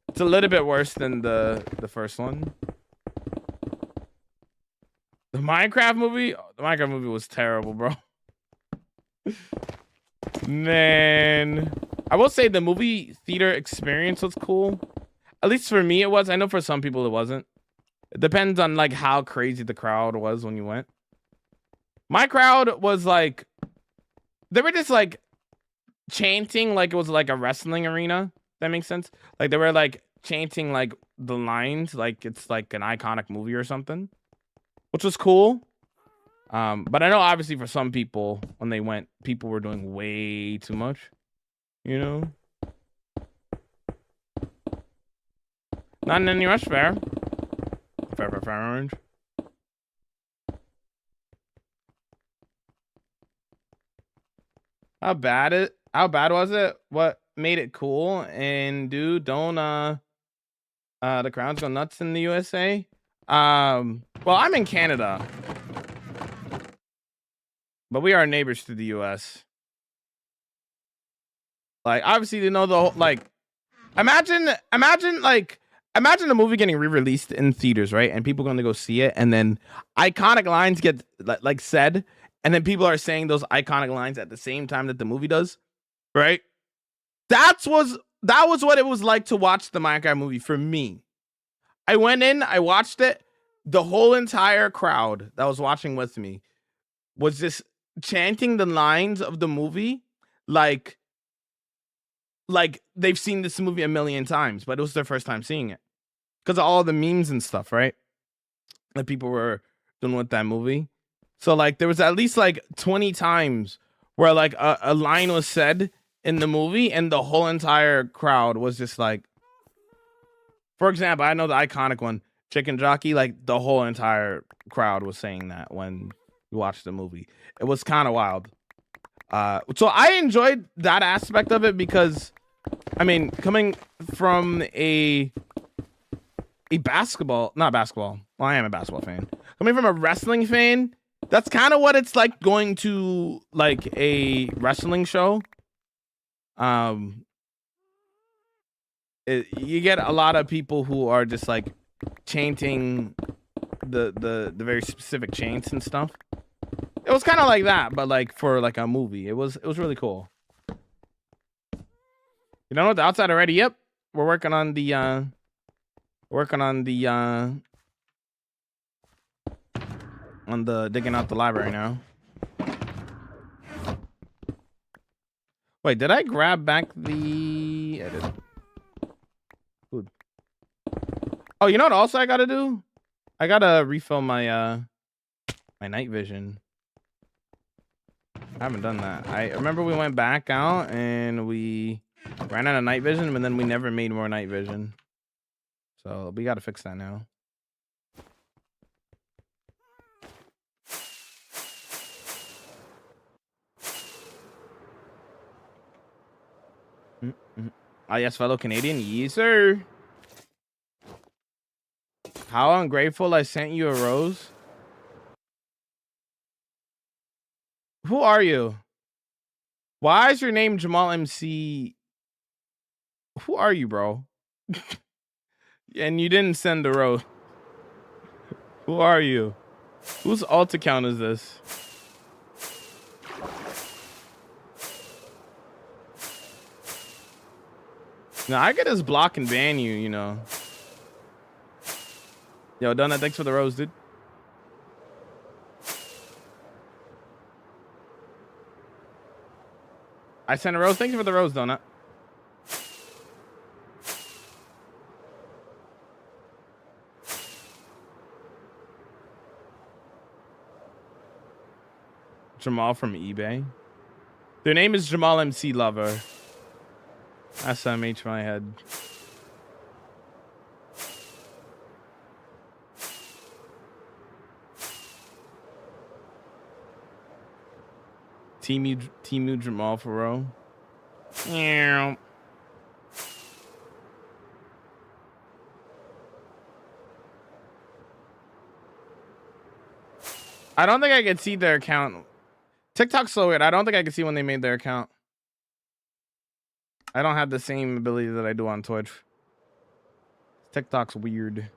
It's a little bit worse than the first one. The Minecraft movie was terrible, bro. Man, I will say the movie theater experience was cool. At least for me it was. I know for some people it wasn't. It depends on like how crazy the crowd was when you went. My crowd was like, they were just like chanting like it was like a wrestling arena. That makes sense. Like they were like chanting like the lines like it's like an iconic movie or something, which was cool. But I know obviously for some people when they went, people were doing way too much, you know. Not in any rush. Fair Orange. How bad was it? What made it cool? And dude, don't the crowds go nuts in the USA. Well, I'm in Canada, but we are neighbors to the US. Like obviously you know the whole, like imagine a movie getting re-released in theaters, right? And people going to go see it, and then iconic lines get like said, and then people are saying those iconic lines at the same time that the movie does, right? That was what it was like to watch the Minecraft movie for me. I went in, I watched it. The whole entire crowd that was watching with me was just chanting the lines of the movie like they've seen this movie a million times, but it was their first time seeing it because of all the memes and stuff, right? That people were doing with that movie. So like there was at least like 20 times where like a line was said in the movie and the whole entire crowd was just like, for example, I know the iconic one, Chicken Jockey, like the whole entire crowd was saying that when you watched the movie. It was kind of wild. So I enjoyed that aspect of it because, I mean, coming from a basketball, not basketball. Well, I am a basketball fan. Coming from a wrestling fan, that's kind of what it's like going to like a wrestling show. You get a lot of people who are just like chanting the very specific chants and stuff. It was kind of like that, but like for like a movie. It was really cool. You know what? The outside already. Yep, we're working on the digging out the library now. Wait, did I grab back the edit? Food. Oh, you know what also I gotta do? I gotta refill my my night vision. I haven't done that. I remember we went back out and we ran out of night vision, but then we never made more night vision. So we gotta fix that now. Ah, yes, fellow Canadian. Yes, sir. How ungrateful I sent you a rose. Who are you? Why is your name Jamal MC Who are you, bro? And you didn't send the rose. Who are you? Whose alt account is this? Now I could just block and ban you, you know. Yo, Donut, thanks for the rose, dude. I sent a rose. Thank you for the rose, Donut. Jamal from eBay. Their name is Jamal MC Lover. SMH my head. Timu Jamal Faro. Yeah. I don't think I could see their account. TikTok's so weird. I don't think I could see when they made their account. I don't have the same ability that I do on Twitch. TikTok's weird.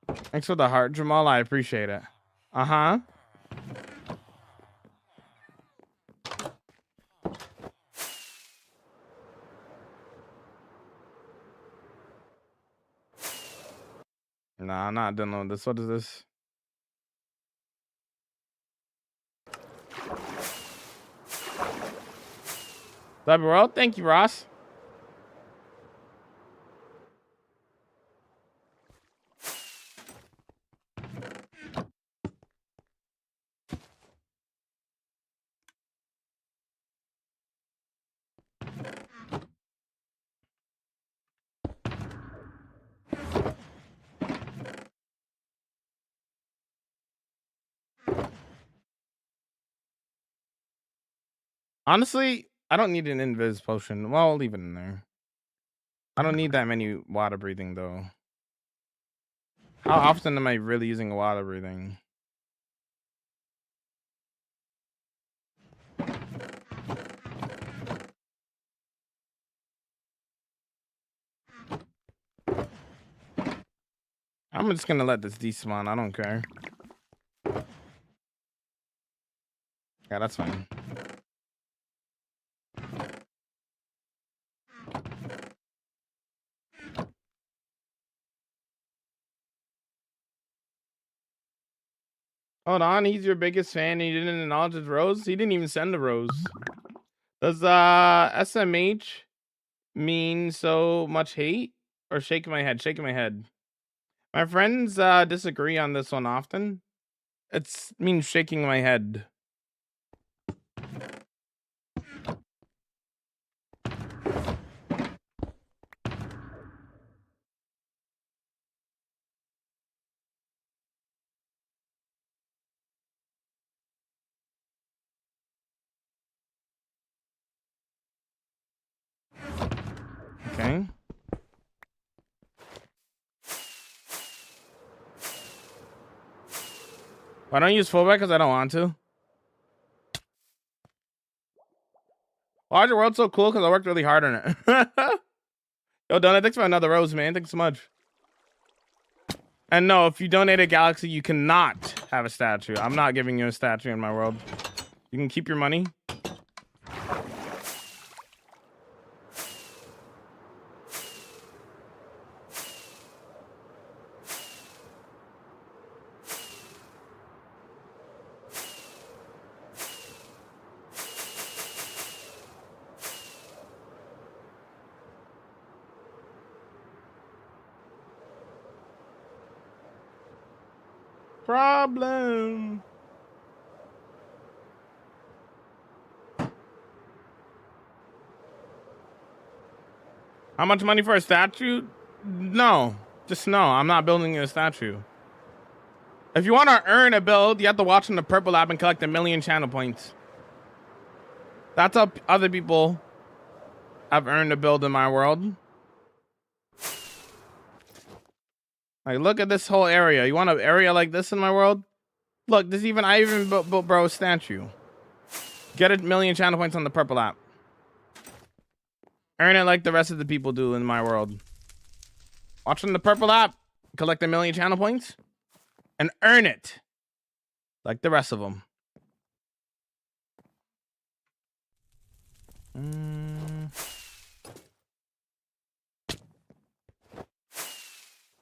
Thanks for the heart, Jamal. I appreciate it. Uh-huh. Nah, I'm not done with this. What is this? Love you, world. Thank you, Ross. Honestly, I don't need an invis potion. Well, I'll leave it in there. I don't need that many water breathing though. How often am I really using water breathing? I'm just gonna let this despawn. I don't care. Yeah, that's fine. Hold on, he's your biggest fan and he didn't acknowledge his rose? He didn't even send a rose. Does SMH mean so much hate? Or shaking my head? Shaking my head. My friends disagree on this one often. It means shaking my head. Okay. I don't use fullback because I don't want to. Why is your world so cool? Because I worked really hard on it. Yo, Donut, thanks for another rose, man. Thanks so much. And no, if you donate a galaxy, you cannot have a statue. I'm not giving you a statue in my world. You can keep your money. Problem. How much money for a statue? No, just no. I'm not building a statue. If you want to earn a build, you have to watch on the Purple app and collect 1,000,000 channel points. That's how other people have earned a build in my world. Like, look at this whole area. You want an area like this in my world? Look, I even built bro statue. Get 1,000,000 channel points on the purple app. Earn it like the rest of the people do in my world. Watching the purple app, collect 1,000,000 channel points, and earn it like the rest of them.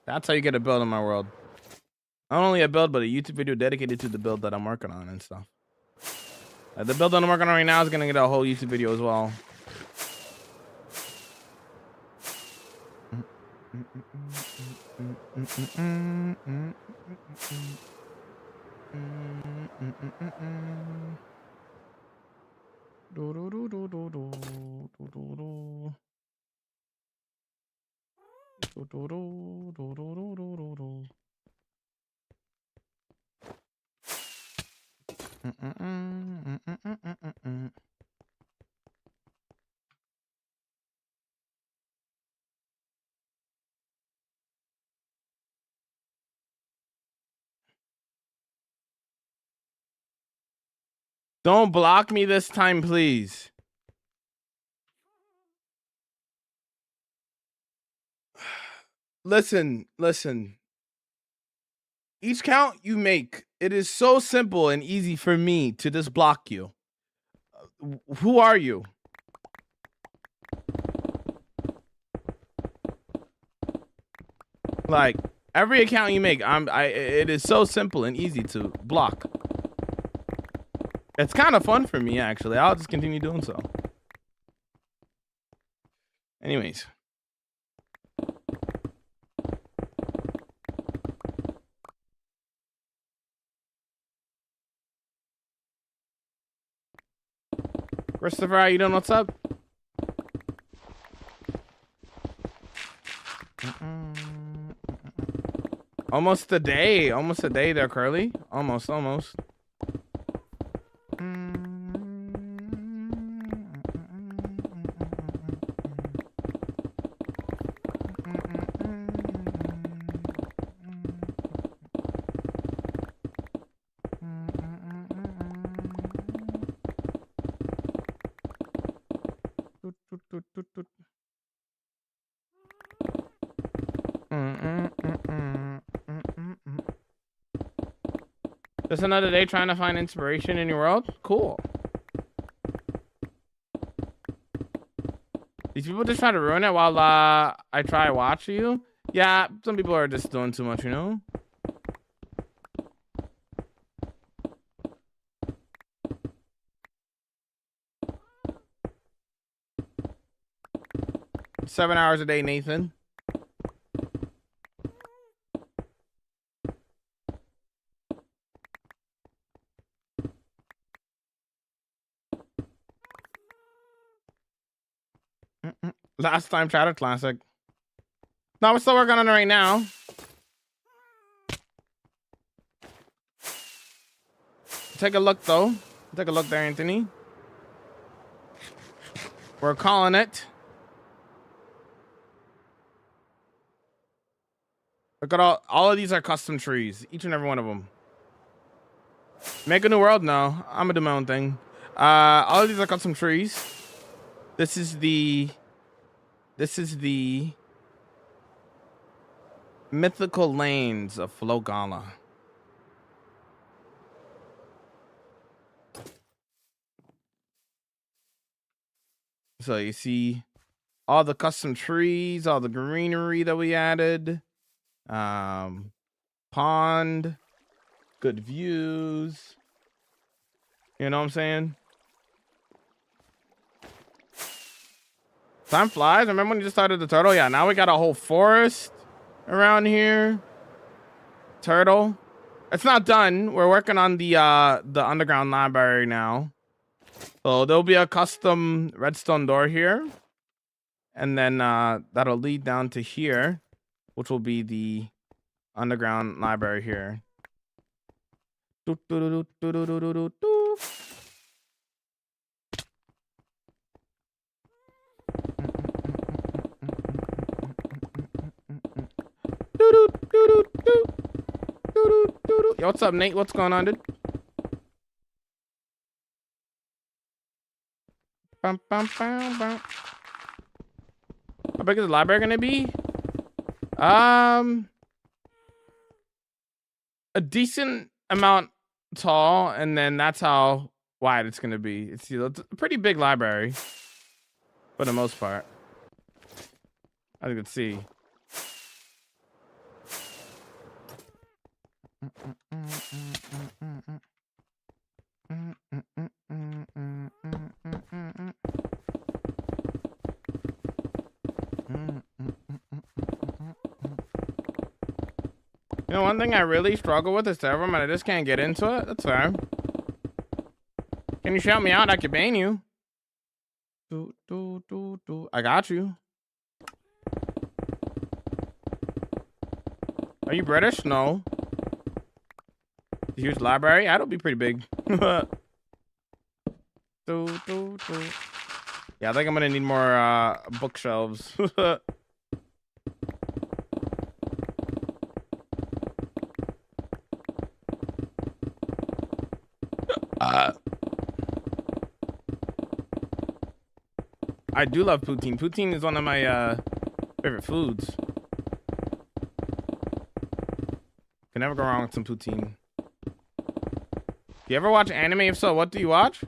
That's how you get a build in my world. Not only a build, but a YouTube video dedicated to the build that I'm working on and stuff. The build that I'm working on right now is gonna get a whole YouTube video as well. Don't block me this time, please. Listen. Each count you make, it is so simple and easy for me to just block you. Who are you? Like, every account you make, it is so simple and easy to block. It's kind of fun for me, actually. I'll just continue doing so. Anyways. Christopher, how you doing? What's up? Almost a day there, Curly. Almost. Just another day trying to find inspiration in your world? Cool. These people just try to ruin it while I try to watch you? Yeah, some people are just doing too much, you know? Seven hours a day, Nathan. Last time Chatter Classic. No, we're still working on it right now. Take a look, though. Take a look there, Anthony. We're calling it. Look at all of these are custom trees. Each and every one of them. Make a new world? No. I'm gonna do my own thing. All of these are custom trees. This is the mythical lanes of Flogala. So you see all the custom trees, all the greenery that we added, pond, good views. You know what I'm saying? Time flies. Remember when you just started the turtle? Yeah, now we got a whole forest around here. Turtle. It's not done. We're working on the underground library now. So there'll be a custom redstone door here. And then that'll lead down to here, which will be the underground library here. Yo, what's up, Nate? What's going on, dude? Bum, bum, bum, bum. How big is the library gonna be? A decent amount tall, and then that's how wide it's gonna be. It's a pretty big library for the most part, as you can see. You know, one thing I really struggle with is Terraform, and I just can't get into it. That's fair. Can you shout me out? I can ban you. I got you. Are you British? No. Huge library? That'll be pretty big. Yeah, I think I'm gonna need more bookshelves. I do love poutine. Poutine is one of my favorite foods. Can never go wrong with some poutine. Do you ever watch anime? If so, what do you watch?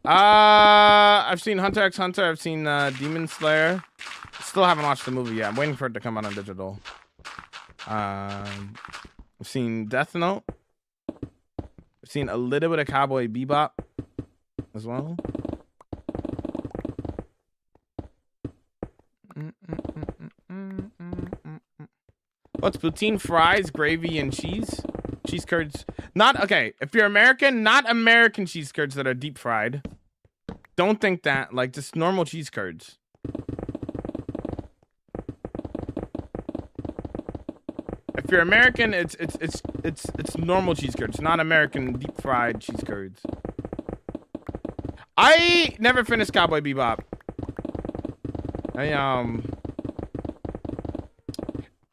I've seen Hunter x Hunter. I've seen Demon Slayer. Still haven't watched the movie yet. I'm waiting for it to come out on digital. I've seen Death Note. I've seen a little bit of Cowboy Bebop as well. What's poutine? Fries, gravy, and cheese? Cheese curds. Not, okay, if you're American, not American cheese curds that are deep fried. Don't think that, like, just normal cheese curds. If you're American, it's normal cheese curds, not American deep fried cheese curds. I never finished Cowboy Bebop.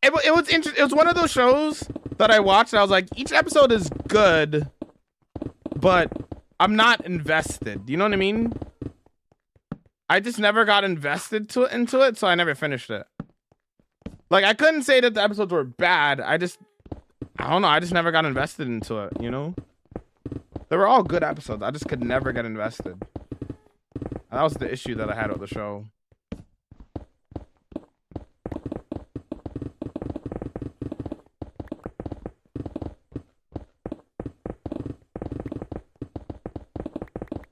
It was interesting. It was one of those shows that I watched and I was like, each episode is good, but I'm not invested. You know what I mean? I just never got invested into it, so I never finished it. Like, I couldn't say that the episodes were bad. I don't know. I just never got invested into it, you know? They were all good episodes. I just could never get invested. That was the issue that I had with the show.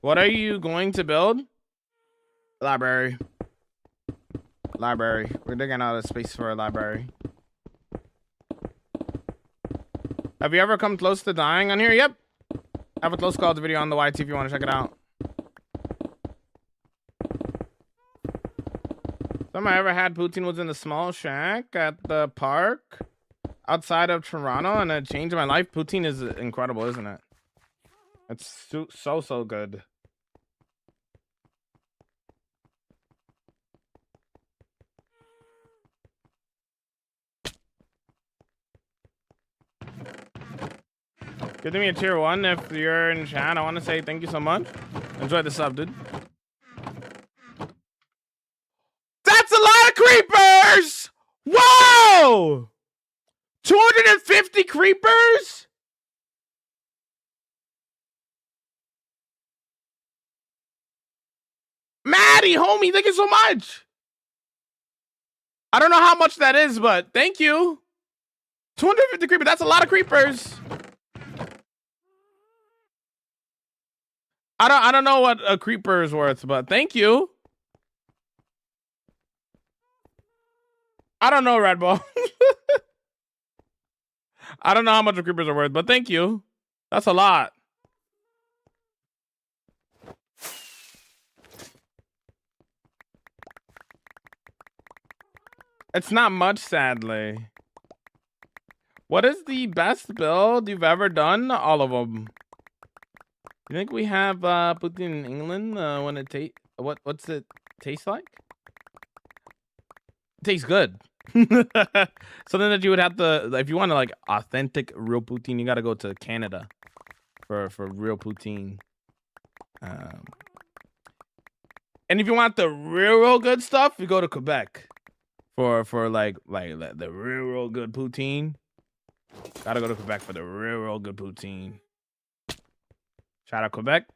What are you going to build? Library. Library. We're digging out of space for a library. Have you ever come close to dying on here? Yep. I have a close call video on the YT if you want to check it out. Time I ever had poutine was in a small shack at the park outside of Toronto, and it changed my life. Poutine is incredible, isn't it? It's so good. Give me a tier 1 if you're in chat. I want to say thank you so much. Enjoy the sub, dude. That's a lot of creepers! Whoa! 250 creepers? Maddie, homie, thank you so much. I don't know how much that is, but thank you. 250 creepers. That's a lot of creepers. I don't know what a creeper is worth, but thank you. I don't know, Red Bull. I don't know how much the creepers are worth, but thank you. That's a lot. It's not much, sadly. What is the best build you've ever done? All of them. You think we have poutine in England when it what's it taste like? It tastes good. Something that you would have to, if you want to like authentic real poutine, you got to go to Canada for real poutine. And if you want the real good stuff, you go to Quebec for like the real good poutine. Gotta go to Quebec for the real good poutine. Shout out Quebec.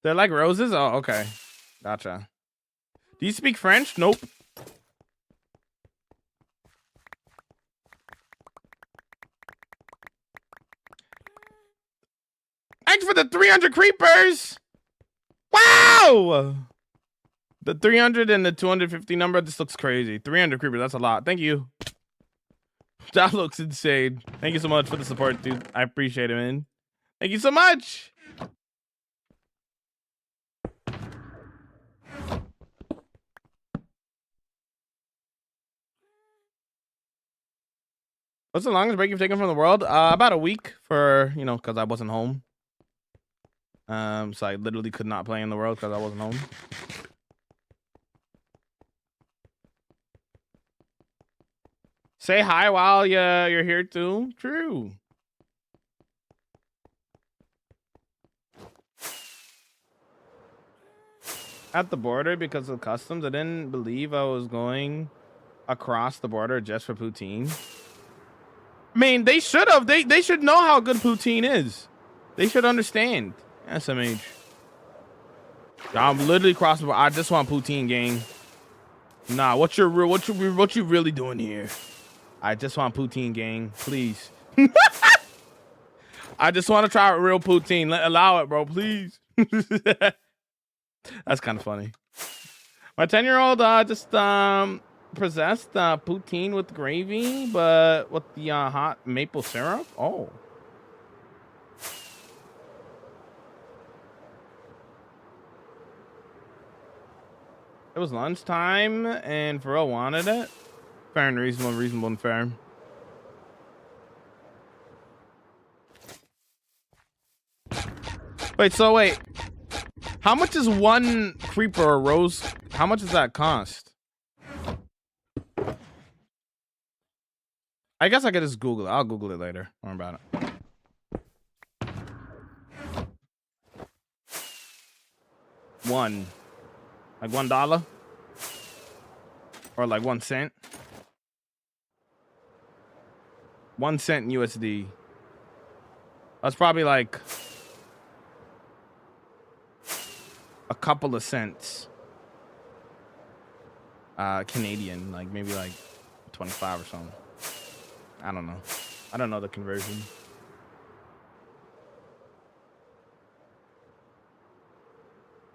They're like roses? Oh, okay. Gotcha. Do you speak French? Nope. Thanks for the 300 creepers. Wow. The 300 and the 250 number, this looks crazy. 300 creepers, that's a lot. Thank you. That looks insane. Thank you so much for the support, dude. I appreciate it, man. Thank you so much. What's the longest break you've taken from the world? About a week for, you know, because I wasn't home. So I literally could not play in the world because I wasn't home. Say hi while you're here too. True. At the border because of customs, I didn't believe I was going across the border just for poutine. I mean, they should have. They should know how good poutine is. They should understand. SMH. I'm literally crossing. I just want poutine, gang. Nah, what you really doing here? I just want poutine, gang. Please. I just want to try real poutine. Allow it, bro. Please. That's kind of funny. My 10-year-old just possessed poutine with gravy, but with the hot maple syrup. Oh. It was lunchtime, and Pharrell wanted it. Fair and reasonable and fair. Wait. How much is one creeper or rose? How much does that cost? I guess I could just Google it. I'll Google it later. Don't worry about it. One. Like $1? Or like 1 cent? 1 cent USD. That's probably like a couple of cents. Canadian, like maybe like 25 or something. I don't know. I don't know the conversion.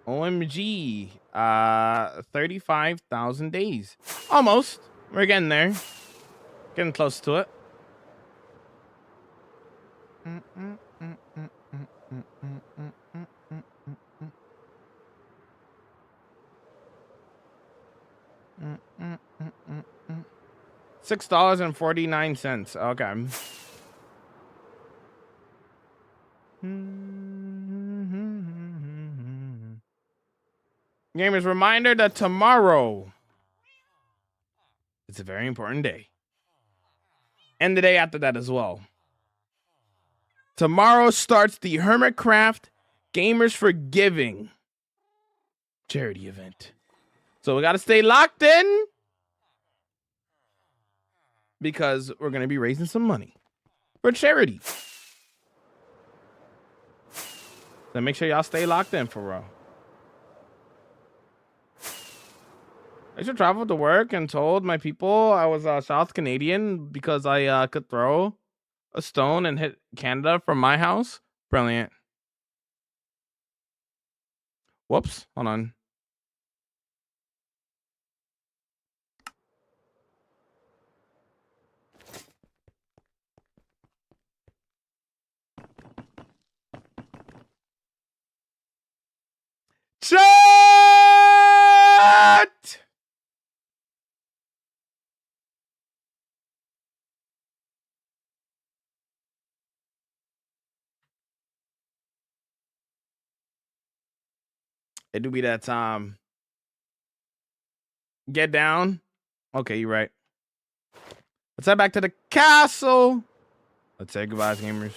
OMG. 35,000 days. Almost. We're getting there. Getting close to it. $6.49. Okay. Gamers, reminder that tomorrow is a very important day. And the day after that as well. Tomorrow starts the Hermitcraft Gamers for Giving charity event. So we got to stay locked in because we're going to be raising some money for charity. So make sure y'all stay locked in for real. I should travel to work and told my people I was South Canadian because I could throw a stone and hit Canada from my house. Brilliant. Whoops. Hold on. Chat! It do be that get down. Okay, you're right. Let's head back to the castle. Let's say goodbye, gamers.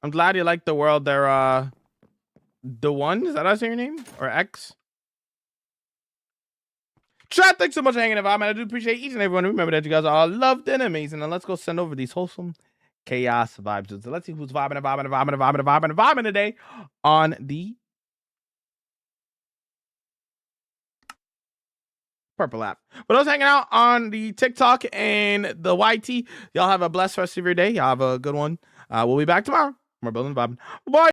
I'm glad you like the world there, the one, is that how I say your name? Or X? Chat, thanks so much for hanging out, man. I do appreciate each and every one. Remember that you guys are all loved and amazing. And let's go send over these wholesome chaos vibes. So let's see who's vibing today on the purple app. But those hanging out on the TikTok and the YT, y'all have a blessed rest of your day. Y'all have a good one. We'll be back tomorrow. More building vibing. Bye.